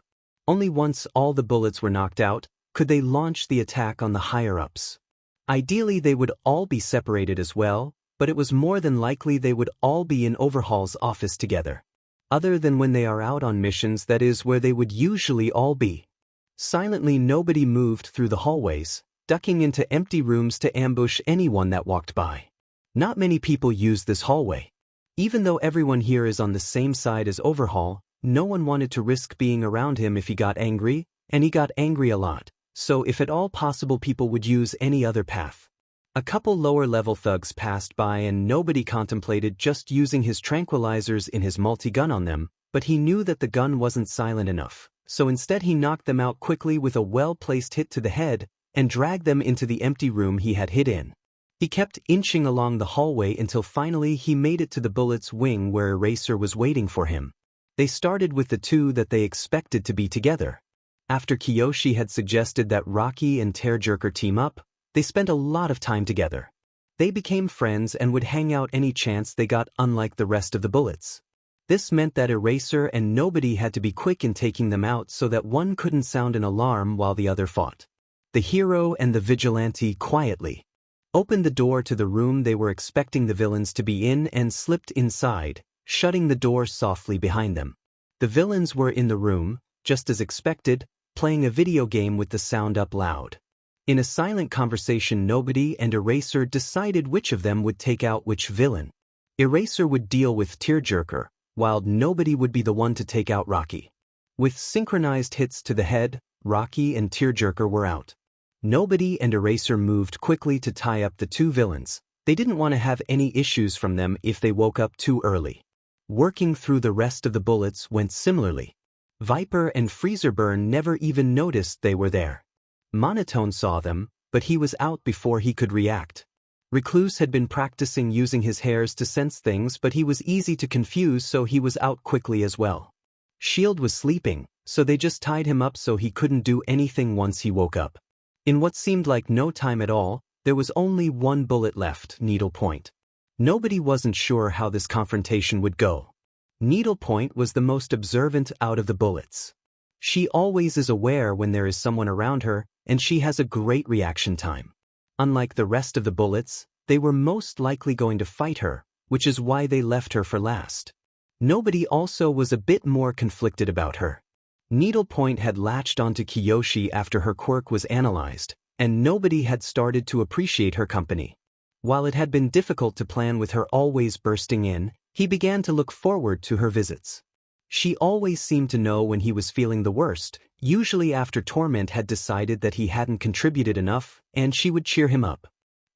Only once all the Bullets were knocked out could they launch the attack on the higher-ups. Ideally, they would all be separated as well, but it was more than likely they would all be in Overhaul's office together. Other than when they are out on missions, that is where they would usually all be. Silently, Nobody moved through the hallways, ducking into empty rooms to ambush anyone that walked by. Not many people use this hallway. Even though everyone here is on the same side as Overhaul, no one wanted to risk being around him if he got angry, and he got angry a lot, so if at all possible people would use any other path. A couple lower-level thugs passed by and Nobody contemplated just using his tranquilizers in his multi-gun on them, but he knew that the gun wasn't silent enough, so instead he knocked them out quickly with a well-placed hit to the head and dragged them into the empty room he had hid in. He kept inching along the hallway until finally he made it to the Bullet's wing where Eraser was waiting for him. They started with the two that they expected to be together. After Kiyoshi had suggested that Rocky and Tearjerker team up, they spent a lot of time together. They became friends and would hang out any chance they got, unlike the rest of the Bullets. This meant that Eraser and Nobody had to be quick in taking them out so that one couldn't sound an alarm while the other fought. The hero and the vigilante quietly opened the door to the room they were expecting the villains to be in and slipped inside, shutting the door softly behind them. The villains were in the room, just as expected, playing a video game with the sound up loud. In a silent conversation, Nobody and Eraser decided which of them would take out which villain. Eraser would deal with Tearjerker, while Nobody would be the one to take out Rocky. With synchronized hits to the head, Rocky and Tearjerker were out. Nobody and Eraser moved quickly to tie up the two villains. They didn't want to have any issues from them if they woke up too early. Working through the rest of the Bullets went similarly. Viper and Freezerburn never even noticed they were there. Monotone saw them, but he was out before he could react. Recluse had been practicing using his hairs to sense things, but he was easy to confuse, so he was out quickly as well. Shield was sleeping, so they just tied him up so he couldn't do anything once he woke up. In what seemed like no time at all, there was only one Bullet left, Needlepoint. Nobody wasn't sure how this confrontation would go. Needlepoint was the most observant out of the bullets. She always is aware when there is someone around her, and she has a great reaction time. Unlike the rest of the bullets, they were most likely going to fight her, which is why they left her for last. Nobody also was a bit more conflicted about her. Needlepoint had latched onto Kiyoshi after her quirk was analyzed, and nobody had started to appreciate her company. While it had been difficult to plan with her always bursting in, he began to look forward to her visits. She always seemed to know when he was feeling the worst, usually after Torment had decided that he hadn't contributed enough, and she would cheer him up.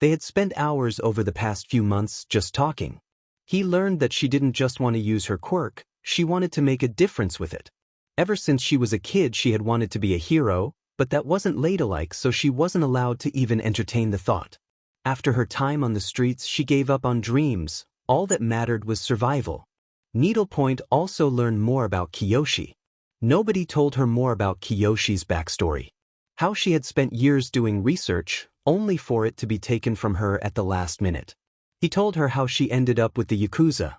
They had spent hours over the past few months just talking. He learned that she didn't just want to use her quirk, she wanted to make a difference with it. Ever since she was a kid she had wanted to be a hero, but that wasn't ladylike, so she wasn't allowed to even entertain the thought. After her time on the streets she gave up on dreams, all that mattered was survival. Needlepoint also learned more about Kiyoshi. Nobody told her more about Kiyoshi's backstory. How she had spent years doing research, only for it to be taken from her at the last minute. He told her how she ended up with the Yakuza.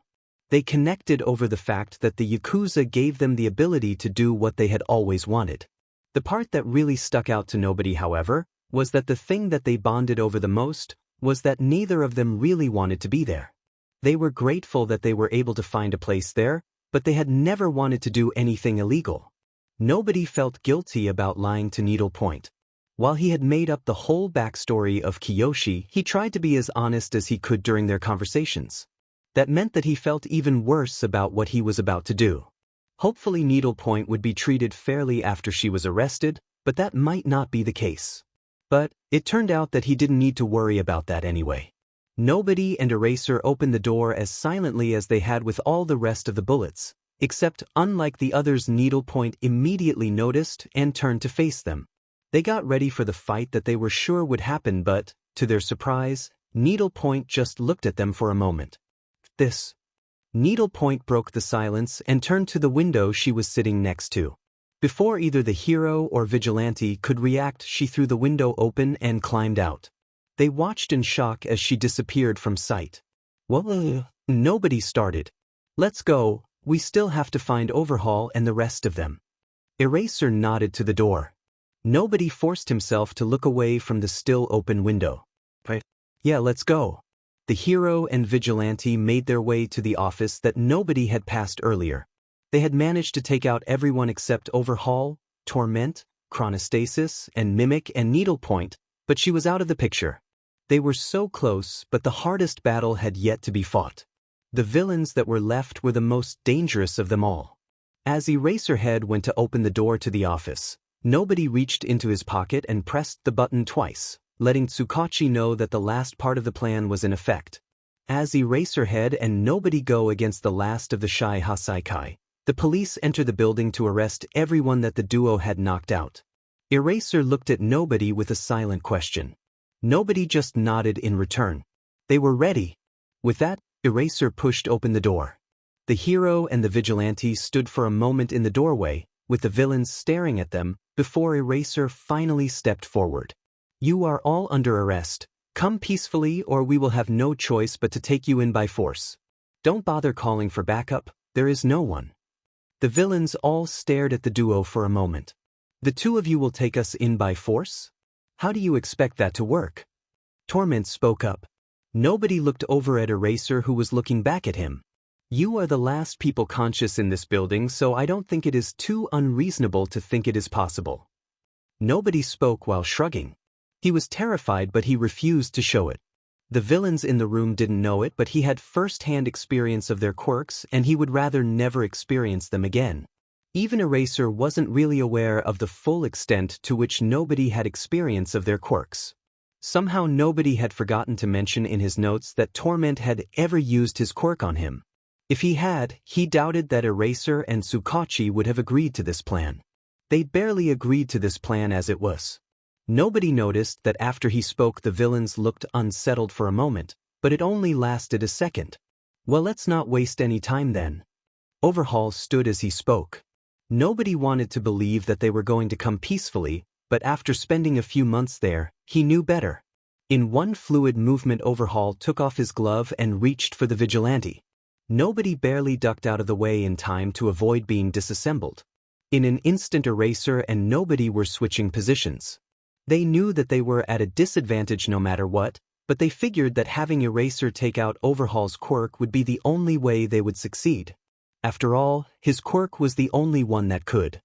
They connected over the fact that the Yakuza gave them the ability to do what they had always wanted. The part that really stuck out to nobody, however, was that the thing that they bonded over the most was that neither of them really wanted to be there. They were grateful that they were able to find a place there, but they had never wanted to do anything illegal. Nobody felt guilty about lying to Needlepoint. While he had made up the whole backstory of Kiyoshi, he tried to be as honest as he could during their conversations. That meant that he felt even worse about what he was about to do. Hopefully Needlepoint would be treated fairly after she was arrested, but that might not be the case. But it turned out that he didn't need to worry about that anyway. Nobody and Eraser opened the door as silently as they had with all the rest of the bullets, except unlike the others Needlepoint immediately noticed and turned to face them. They got ready for the fight that they were sure would happen, but, to their surprise, Needlepoint just looked at them for a moment. This. Needlepoint broke the silence and turned to the window she was sitting next to. Before either the hero or vigilante could react, she threw the window open and climbed out. They watched in shock as she disappeared from sight. Well, nobody started. Let's go, we still have to find Overhaul and the rest of them. Eraser nodded to the door. Nobody forced himself to look away from the still open window. Yeah, let's go. The hero and vigilante made their way to the office that nobody had passed earlier. They had managed to take out everyone except Overhaul, Torment, Chronostasis, and Mimic and Needlepoint, but she was out of the picture. They were so close, but the hardest battle had yet to be fought. The villains that were left were the most dangerous of them all. As Eraserhead went to open the door to the office, nobody reached into his pocket and pressed the button twice, letting Tsukachi know that the last part of the plan was in effect. As Eraserhead and nobody go against the last of the Shy Haikai, the police enter the building to arrest everyone that the duo had knocked out. Eraser looked at nobody with a silent question. Nobody just nodded in return. They were ready. With that, Eraser pushed open the door. The hero and the vigilante stood for a moment in the doorway, with the villains staring at them, before Eraser finally stepped forward. You are all under arrest. Come peacefully or we will have no choice but to take you in by force. Don't bother calling for backup, there is no one. The villains all stared at the duo for a moment. The two of you will take us in by force? How do you expect that to work? Torment spoke up. Nobody looked over at Eraser, who was looking back at him. You are the last people conscious in this building, so I don't think it is too unreasonable to think it is possible. Nobody spoke while shrugging. He was terrified, but he refused to show it. The villains in the room didn't know it, but he had first-hand experience of their quirks, and he would rather never experience them again. Even Eraser wasn't really aware of the full extent to which nobody had experience of their quirks. Somehow nobody had forgotten to mention in his notes that Torment had ever used his quirk on him. If he had, he doubted that Eraser and Tsukachi would have agreed to this plan. They barely agreed to this plan as it was. Nobody noticed that after he spoke the villains looked unsettled for a moment, but it only lasted a second. Well, let's not waste any time then. Overhaul stood as he spoke. Nobody wanted to believe that they were going to come peacefully, but after spending a few months there, he knew better. In one fluid movement Overhaul took off his glove and reached for the vigilante. Nobody barely ducked out of the way in time to avoid being disassembled. In an instant eraser and nobody were switching positions. They knew that they were at a disadvantage no matter what, but they figured that having Eraser take out Overhaul's quirk would be the only way they would succeed. After all, his quirk was the only one that could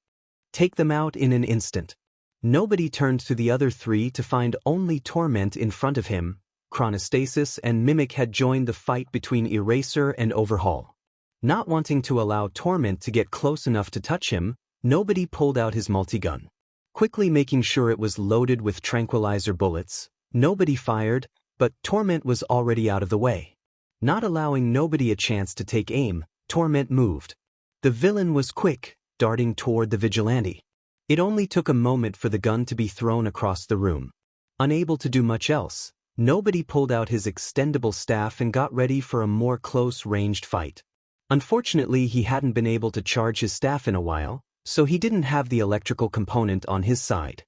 take them out in an instant. Nobody turned to the other three to find only Torment in front of him. Chronostasis and Mimic had joined the fight between Eraser and Overhaul. Not wanting to allow Torment to get close enough to touch him, nobody pulled out his multigun. Quickly making sure it was loaded with tranquilizer bullets, nobody fired, but Torment was already out of the way. Not allowing nobody a chance to take aim, Torment moved. The villain was quick, darting toward the vigilante. It only took a moment for the gun to be thrown across the room. Unable to do much else, nobody pulled out his extendable staff and got ready for a more close-ranged fight. Unfortunately, he hadn't been able to charge his staff in a while, so he didn't have the electrical component on his side.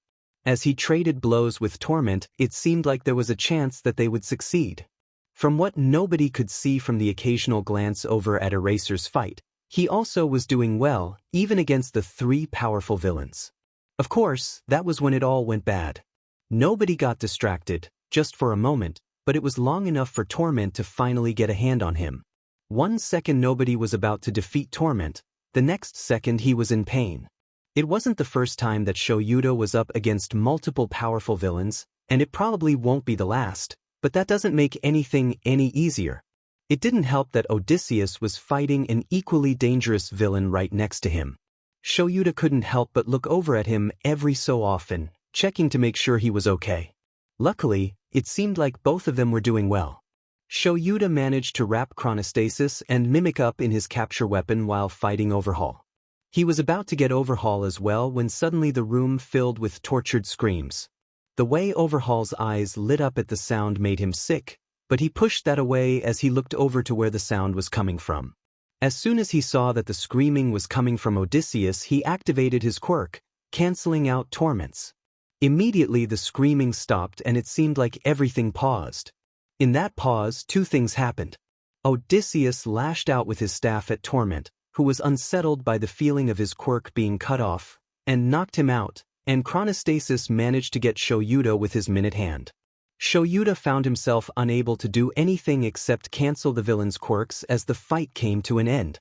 As he traded blows with Torment, it seemed like there was a chance that they would succeed. From what nobody could see from the occasional glance over at Eraser's fight, he also was doing well, even against the three powerful villains. Of course, that was when it all went bad. Nobody got distracted, just for a moment, but it was long enough for Torment to finally get a hand on him. 1 second nobody was about to defeat Torment, the next second he was in pain. It wasn't the first time that Shoyuda was up against multiple powerful villains, and it probably won't be the last, but that doesn't make anything any easier. It didn't help that Odysseus was fighting an equally dangerous villain right next to him. Shoyuda couldn't help but look over at him every so often, checking to make sure he was okay. Luckily, it seemed like both of them were doing well. Shoyuda managed to wrap Chronostasis and Mimic up in his capture weapon while fighting Overhaul. He was about to get Overhaul as well when suddenly the room filled with tortured screams. The way Overhaul's eyes lit up at the sound made him sick, but he pushed that away as he looked over to where the sound was coming from. As soon as he saw that the screaming was coming from Odysseus, he activated his quirk, canceling out Torments. Immediately the screaming stopped and it seemed like everything paused. In that pause, two things happened. Odysseus lashed out with his staff at Torment, who was unsettled by the feeling of his quirk being cut off, and knocked him out, and Chronostasis managed to get Shoyuda with his minute hand. Shoyuda found himself unable to do anything except cancel the villain's quirks as the fight came to an end.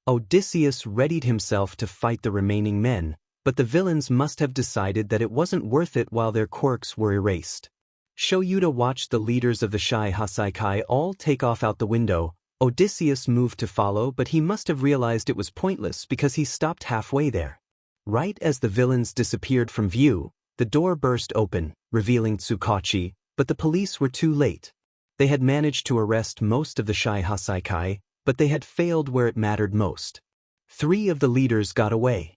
Odysseus readied himself to fight the remaining men, but the villains must have decided that it wasn't worth it while their quirks were erased. Shoyuda watched the leaders of the Shy Haikai all take off out the window. Odysseus moved to follow, but he must have realized it was pointless because he stopped halfway there. Right as the villains disappeared from view, the door burst open, revealing Tsukachi, but the police were too late. They had managed to arrest most of the Shy Haikai, but they had failed where it mattered most. 3 of the leaders got away.